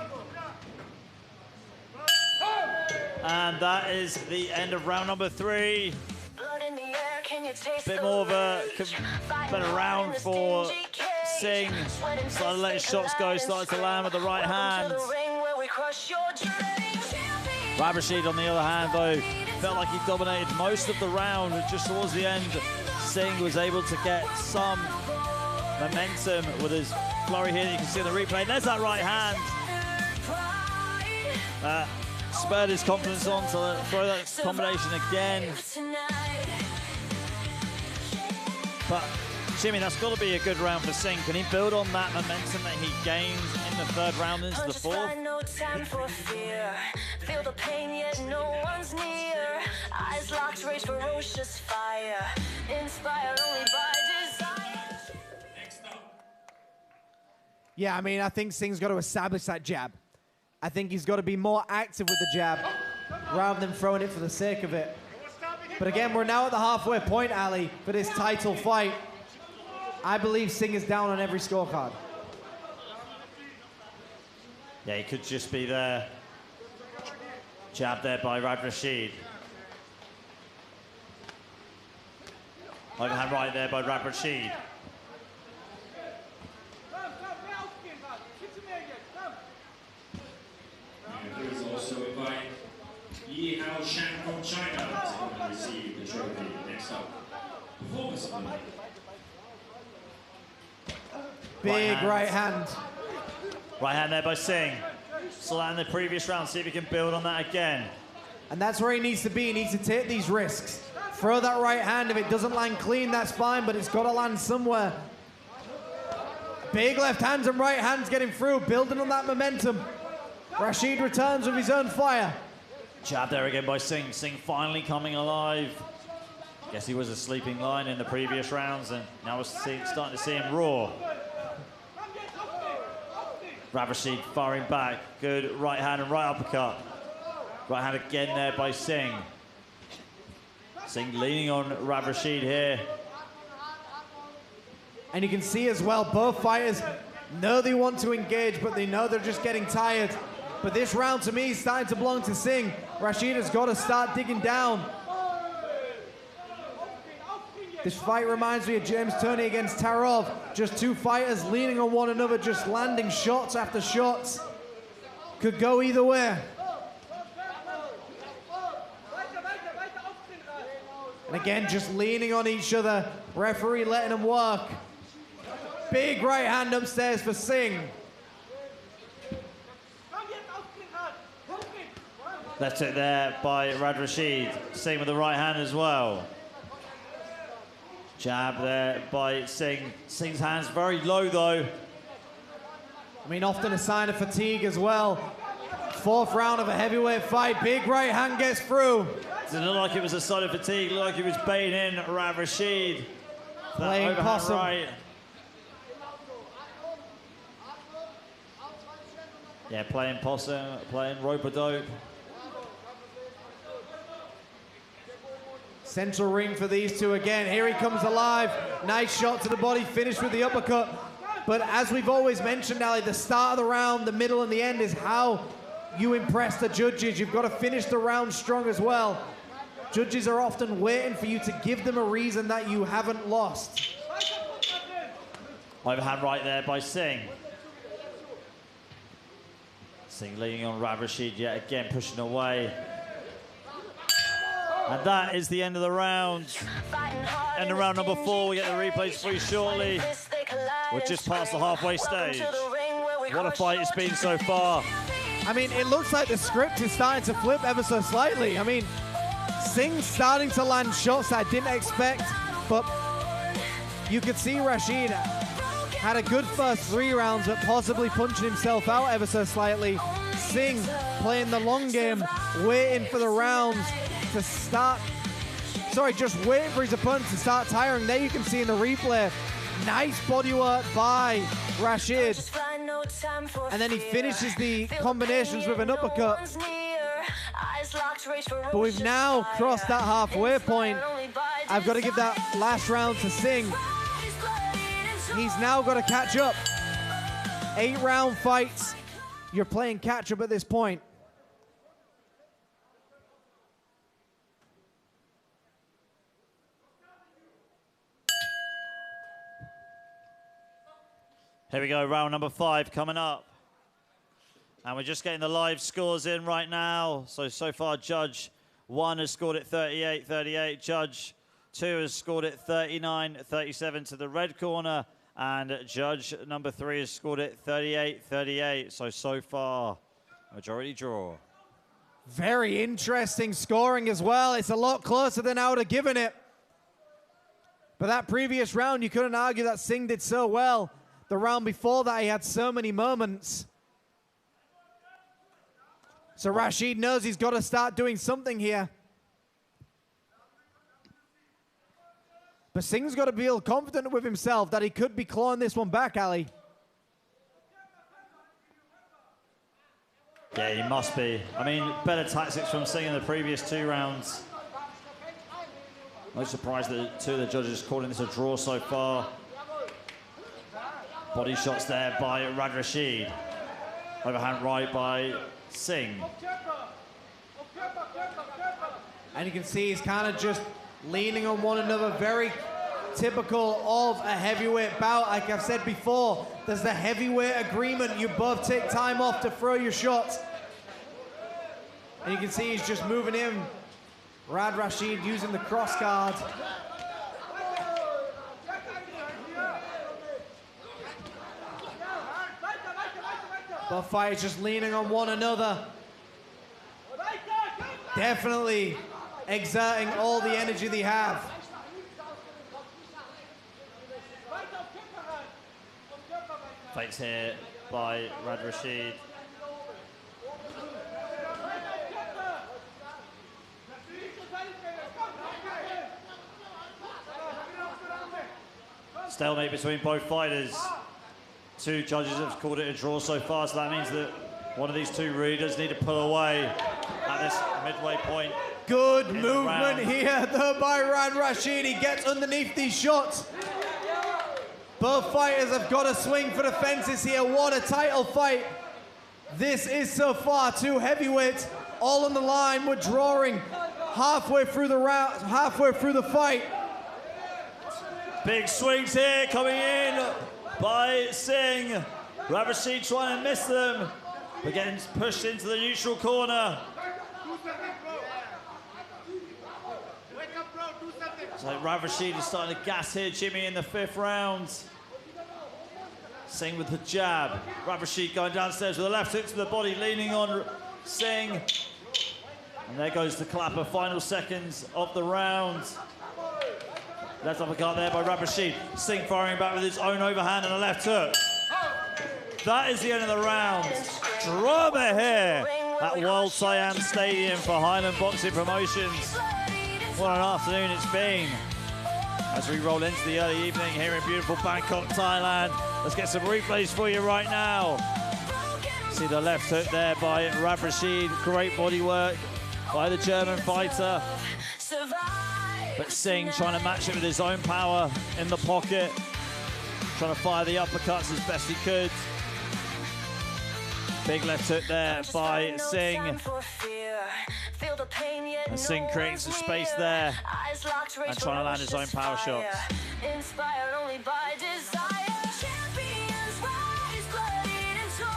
And that is the end of round number 3. Bit more of a better round for Singh. Started to let his shots go, started to land with the right hand. Rad Rashid, on the other hand, though, felt like he dominated most of the round. Just towards the end, Singh was able to get some momentum with his flurry here that you can see in the replay. And there's that right hand. Spurred his confidence on to throw that combination again. But Jimmy, that's got to be a good round for Singh. Can he build on that momentum that he gained in the 3rd round into the 4th? No time for fear. Feel the pain yet no one's near. Eyes locked, rage ferocious fire. Inspired only by desire. Yeah, I mean, I think Singh's got to establish that jab. I think he's got to be more active with the jab rather than throwing it for the sake of it. But again, we're now at the halfway point, Ali, for this title fight. I believe Singh is down on every scorecard. Yeah, he could just be there. Jab there by Rad Rashid. Overhand right there by Rad Rashid. Please also invite Yi Hao Shan from China to come and receive the trophy. Next up, performance of the night. Big right hand. Right hand there by Singh. Saw that in the previous round. See if he can build on that again. And that's where he needs to be. He needs to take these risks. Throw that right hand. If it doesn't land clean, that's fine, but it's got to land somewhere. Big left hands and right hands getting through, building on that momentum. Rashid returns with his own fire. Jab there again by Singh. Singh finally coming alive. Guess he was a sleeping lion in the previous rounds, and now we're starting to see him roar. Rad Rashid firing back. Good right hand and right uppercut. Right hand again there by Singh. Singh leaning on Rad Rashid here. And you can see as well, both fighters know they want to engage, but they know they're just getting tired. But this round, to me, is starting to belong to Singh. Rashid has got to start digging down. This fight reminds me of James Toney against Tarov. Just two fighters leaning on one another, just landing shots after shots. Could go either way. And And again, just leaning on each other. Referee letting them work. Big right hand upstairs for Singh. Left it there by Rad Rashid. Singh with the right hand as well. Jab there by Singh. Singh's hands very low though. I mean, often a sign of fatigue as well. Fourth round of a heavyweight fight. Big right hand gets through. Didn't look like it was a sign of fatigue. Looked like he was baiting in Rad Rashid. Playing possum. Right. Yeah, playing possum, playing rope-a-dope. Central ring for these two again. Here he comes alive. Nice shot to the body, finished with the uppercut. But as we've always mentioned, Ali, the start of the round, the middle and the end is how you impress the judges. You've got to finish the round strong as well. Judges are often waiting for you to give them a reason that you haven't lost. Overhand right there by Singh. Singh leaning on Rad Rashid yet again, pushing away. And that is the end of the round. End of round number 4. We get the replays for you shortly. We're just past the halfway stage. What a fight it's been so far. I mean, it looks like the script is starting to flip ever so slightly. I mean, Singh's starting to land shots I didn't expect, but you could see Rashid had a good first 3 rounds, but possibly punching himself out ever so slightly. Singh playing the long game, waiting for the rounds to start. Sorry, just waiting for his opponent to start tiring. There you can see in the replay, nice bodywork by Rashid. And then he finishes the combinations with an uppercut. But we've now crossed that halfway point. I've got to give that last round to Singh. He's now got to catch up. 8-round fights. You're playing catch up at this point. Here we go, round number 5 coming up. And we're just getting the live scores in right now. So far, Judge 1 has scored it 38-38. Judge 2 has scored it 39-37 to the red corner. And Judge number 3 has scored it 38-38. So far, majority draw. Very interesting scoring as well. It's a lot closer than I would have given it. But that previous round, you couldn't argue that Singh did so well. The round before that, he had so many moments. So Rashid knows he's got to start doing something here. But Singh's got to feel confident with himself that he could be clawing this one back, Ali. Yeah, he must be. I mean, better tactics from Singh in the previous 2 rounds. No surprise that 2 of the judges calling this a draw so far. Body shots there by Rad Rashid. Overhand right by Singh. And you can see he's kind of just leaning on one another. Very typical of a heavyweight bout. Like I've said before, there's the heavyweight agreement. You both take time off to throw your shots. And you can see he's just moving in. Rad Rashid using the cross guard. Both fighters just leaning on one another. Definitely exerting all the energy they have. Fakes here by Rad Rashid. Stalemate between both fighters. 2 judges have called it a draw so far, so that means that one of these 2 really does need to pull away at this midway point. Good movement here, though, by Rad Rashid. He gets underneath these shots. Both fighters have got to swing for the fences here. What a title fight. This is so far 2 heavyweights all on the line. We're drawing halfway through the round, halfway through the fight. Big swings here coming in by Singh. Rad Rashid trying to miss them, but getting pushed into the neutral corner. So Rad Rashid is starting to gas here, Jimmy, in the 5th round. Singh with the jab. Rad Rashid going downstairs with a left hook to the body, leaning on Singh. And there goes the clapper, final seconds of the round. Left uppercut there by Rad Rashid. Singh firing back with his own overhand and a left hook. That is the end of the round. Drama here at World Siam Stadium for Highland Boxing Promotions. What an afternoon it's been. As we roll into the early evening here in beautiful Bangkok, Thailand. Let's get some replays for you right now. See the left hook there by Rad Rashid. Great body work by the German fighter. But Singh trying to match it with his own power in the pocket. Trying to fire the uppercuts as best he could. Big left hook there by Singh. And Singh creating some space there and trying to land his own power shots. Inspired only by desire. Champions rise, bloodied and torn.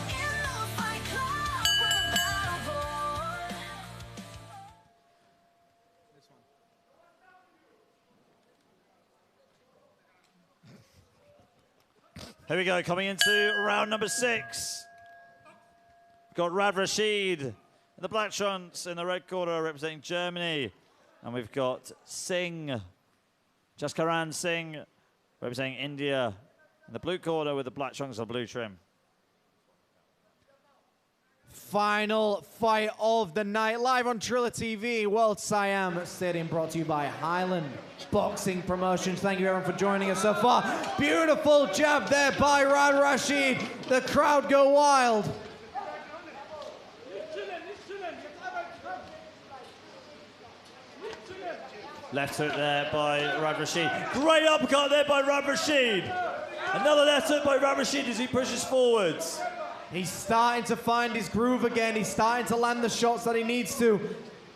In the fight club, we're battle-born. Here we go, coming into round number 6. We've got Rad Rashid in the black trunks, in the red corner representing Germany. And we've got Singh, Jaskaran Singh, representing India in the blue corner with the black trunks and blue trim. Final fight of the night, live on Triller TV, World Siam Stadium, brought to you by Highland Boxing Promotions. Thank you everyone for joining us so far. Beautiful jab there by Rad Rashid. The crowd go wild. Left hook there by Rad Rashid. Great uppercut there by Rad Rashid. Another left hook by Rad Rashid as he pushes forwards. He's starting to find his groove again. He's starting to land the shots that he needs to,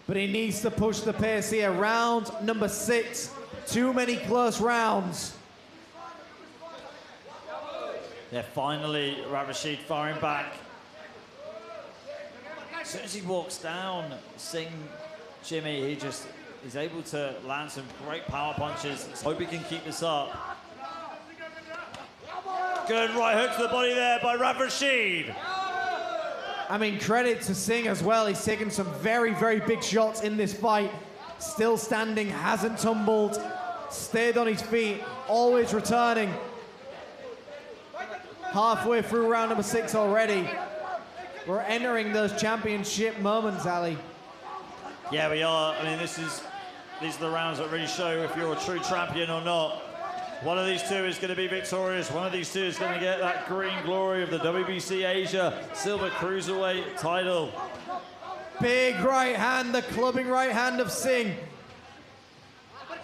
but he needs to push the pace here. Round number 6. Too many close rounds. Yeah, finally, Rad Rashid firing back. As soon as he walks down, Singh, Jimmy, he's able to land some great power punches. Let's hope he can keep this up. Good right hook to the body there by Rad Rashid. I mean, credit to Singh as well. He's taken some very, very big shots in this fight. Still standing, hasn't tumbled, stayed on his feet, always returning. Halfway through round number 6 already. We're entering those championship moments, Ali. Yeah, we are. I mean, these are the rounds that really show if you're a true champion or not. One of these two is going to be victorious. One of these two is going to get that green glory of the WBC Asia Silver Cruiserweight title. Big right hand, the clubbing right hand of Singh.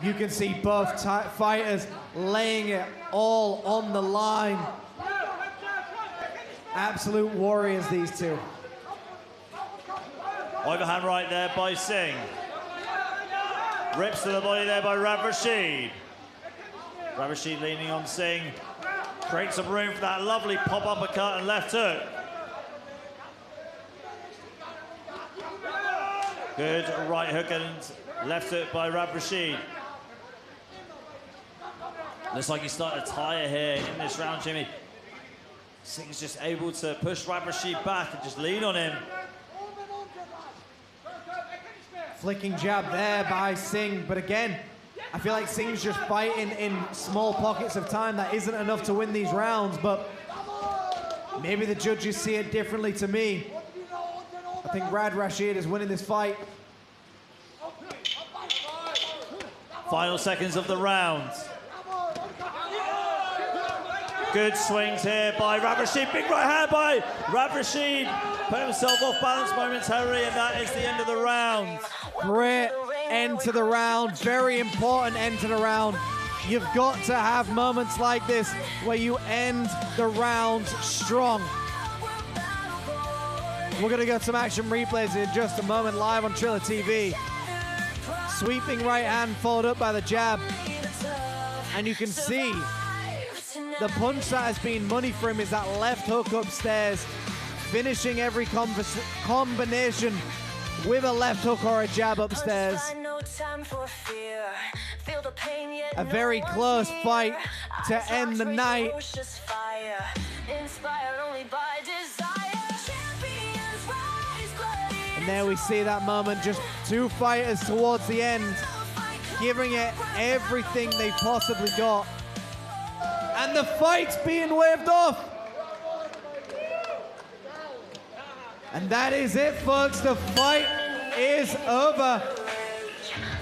You can see both fighters laying it all on the line. Absolute warriors, these two. Overhand right there by Singh. Rips to the body there by Rad Rashid. Rad Rashid leaning on Singh. Creates some room for that lovely pop uppercut and left hook. Good right hook and left hook by Rad Rashid. Looks like he's starting to tire here in this round, Jimmy. Singh's just able to push Rad Rashid back and just lean on him. Flicking jab there by Singh, but again, I feel like Singh's just fighting in small pockets of time. That isn't enough to win these rounds, but maybe the judges see it differently to me. I think Rad Rashid is winning this fight. Final seconds of the round. Good swings here by Rad Rashid. Big right hand by Rad Rashid. Put himself off balance momentarily, and that is the end of the round. Great end to the round. Very important end to the round. You've got to have moments like this where you end the round strong. We're going to get some action replays in just a moment, live on Triller TV. Sweeping right hand followed up by the jab. And you can see the punch that has been money for him is that left hook upstairs, finishing every combination with a left hook or a jab upstairs. time for fear. Feel the pain yet A very close fight to end the night. Fire, inspired only by desire. Champions rise, bloody. And there we see that moment, just two fighters towards the end, giving it everything they possibly got. And the fight's being waved off. And that is it, folks. The fight is over.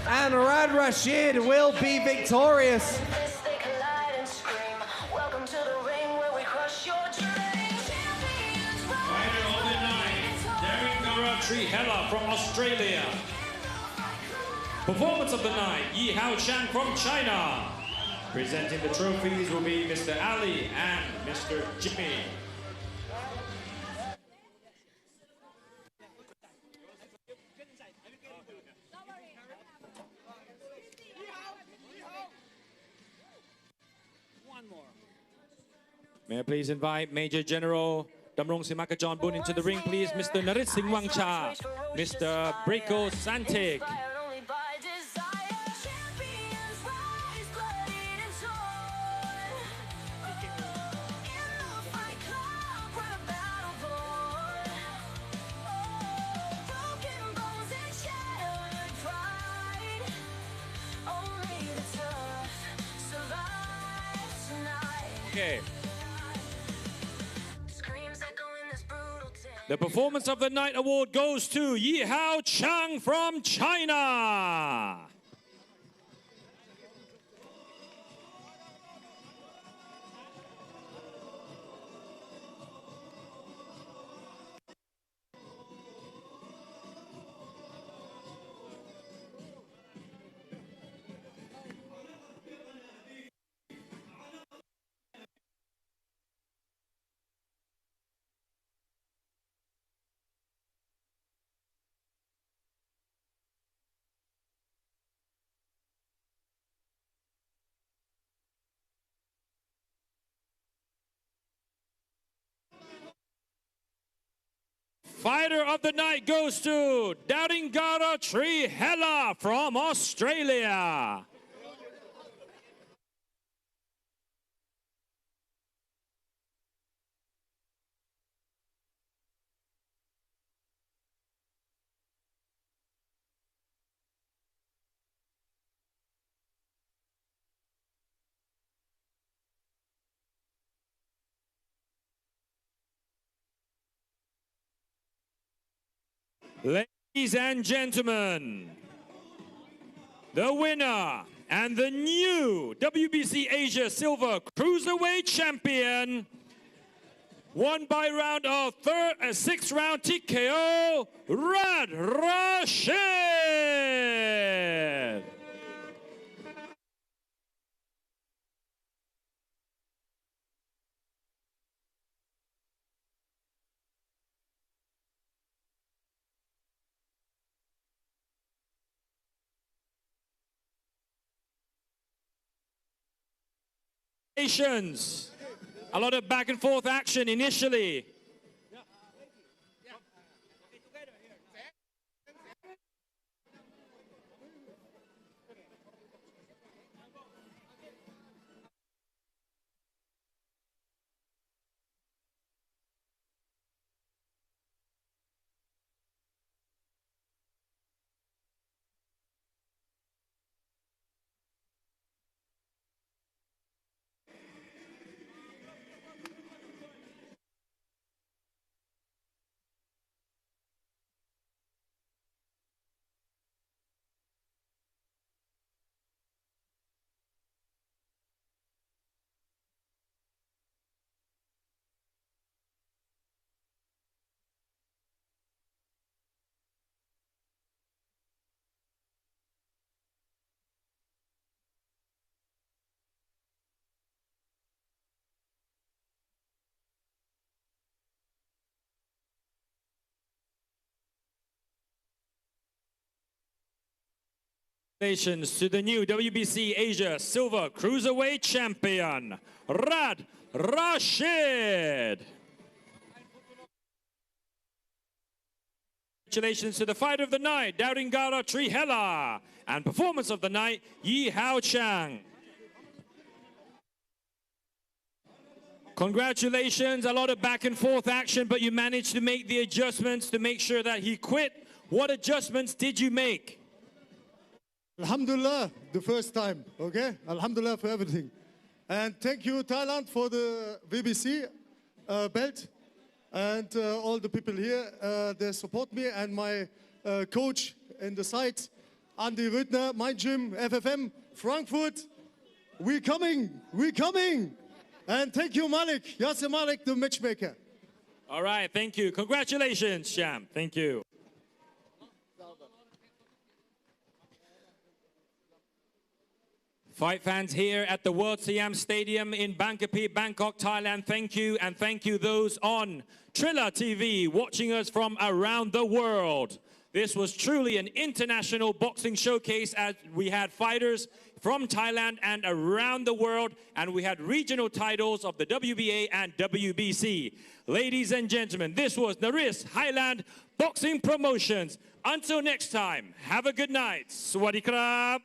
And Rad Rashid will be victorious. They collide and scream. Welcome to the ring where we crush your dreams. Champions Fighter of the night, Triller from Australia. Performance of the night, Yi Hao Chang from China. Presenting the trophies will be Mr. Ali and Mr. Jimmy. May I please invite Major General Damrong Simakajon Bun into the ring, please. Mr. Narit Singh Wangcha, Mr. Briko Santik. only by desire. Champions rise, bloodied and torn. In the fight club where the battle born. Broken bones and shattered pride. Only the tough survive tonight. Okay. Screams echo in this brutal day. The Performance of the Night award goes to Yi Hao Chang from China. Fighter of the night goes to Daringara Trihela from Australia. Ladies and gentlemen, the winner and the new WBC Asia Silver Cruiserweight Champion, won by round of sixth round TKO, Rad Rashid. A lot of back and forth action initially. Congratulations to the new WBC Asia Silver Cruiserweight Champion, Rad Rashid. Congratulations to the fighter of the night, Daringara Trihela, And performance of the night, Yi Hao Chang. Congratulations, a lot of back and forth action, but you managed to make the adjustments to make sure that he quit. What adjustments did you make? Alhamdulillah, the first time, okay? Alhamdulillah for everything. And thank you, Thailand, for the WBC belt. And all the people here, they support me. And my coach in the site, Andy Rüttner, my gym, FFM, Frankfurt. We're coming. And thank you, Malik. Yasser Malik, the matchmaker. All right, thank you. Congratulations, Sham. Thank you. Fight fans here at the World Siam Stadium in Bangkok, Thailand, thank you. And thank you those on Triller TV watching us from around the world. This was truly an international boxing showcase as we had fighters from Thailand and around the world, and we had regional titles of the WBA and WBC. Ladies and gentlemen, this was Naris Highland Boxing Promotions. Until next time, have a good night. Swadee krab.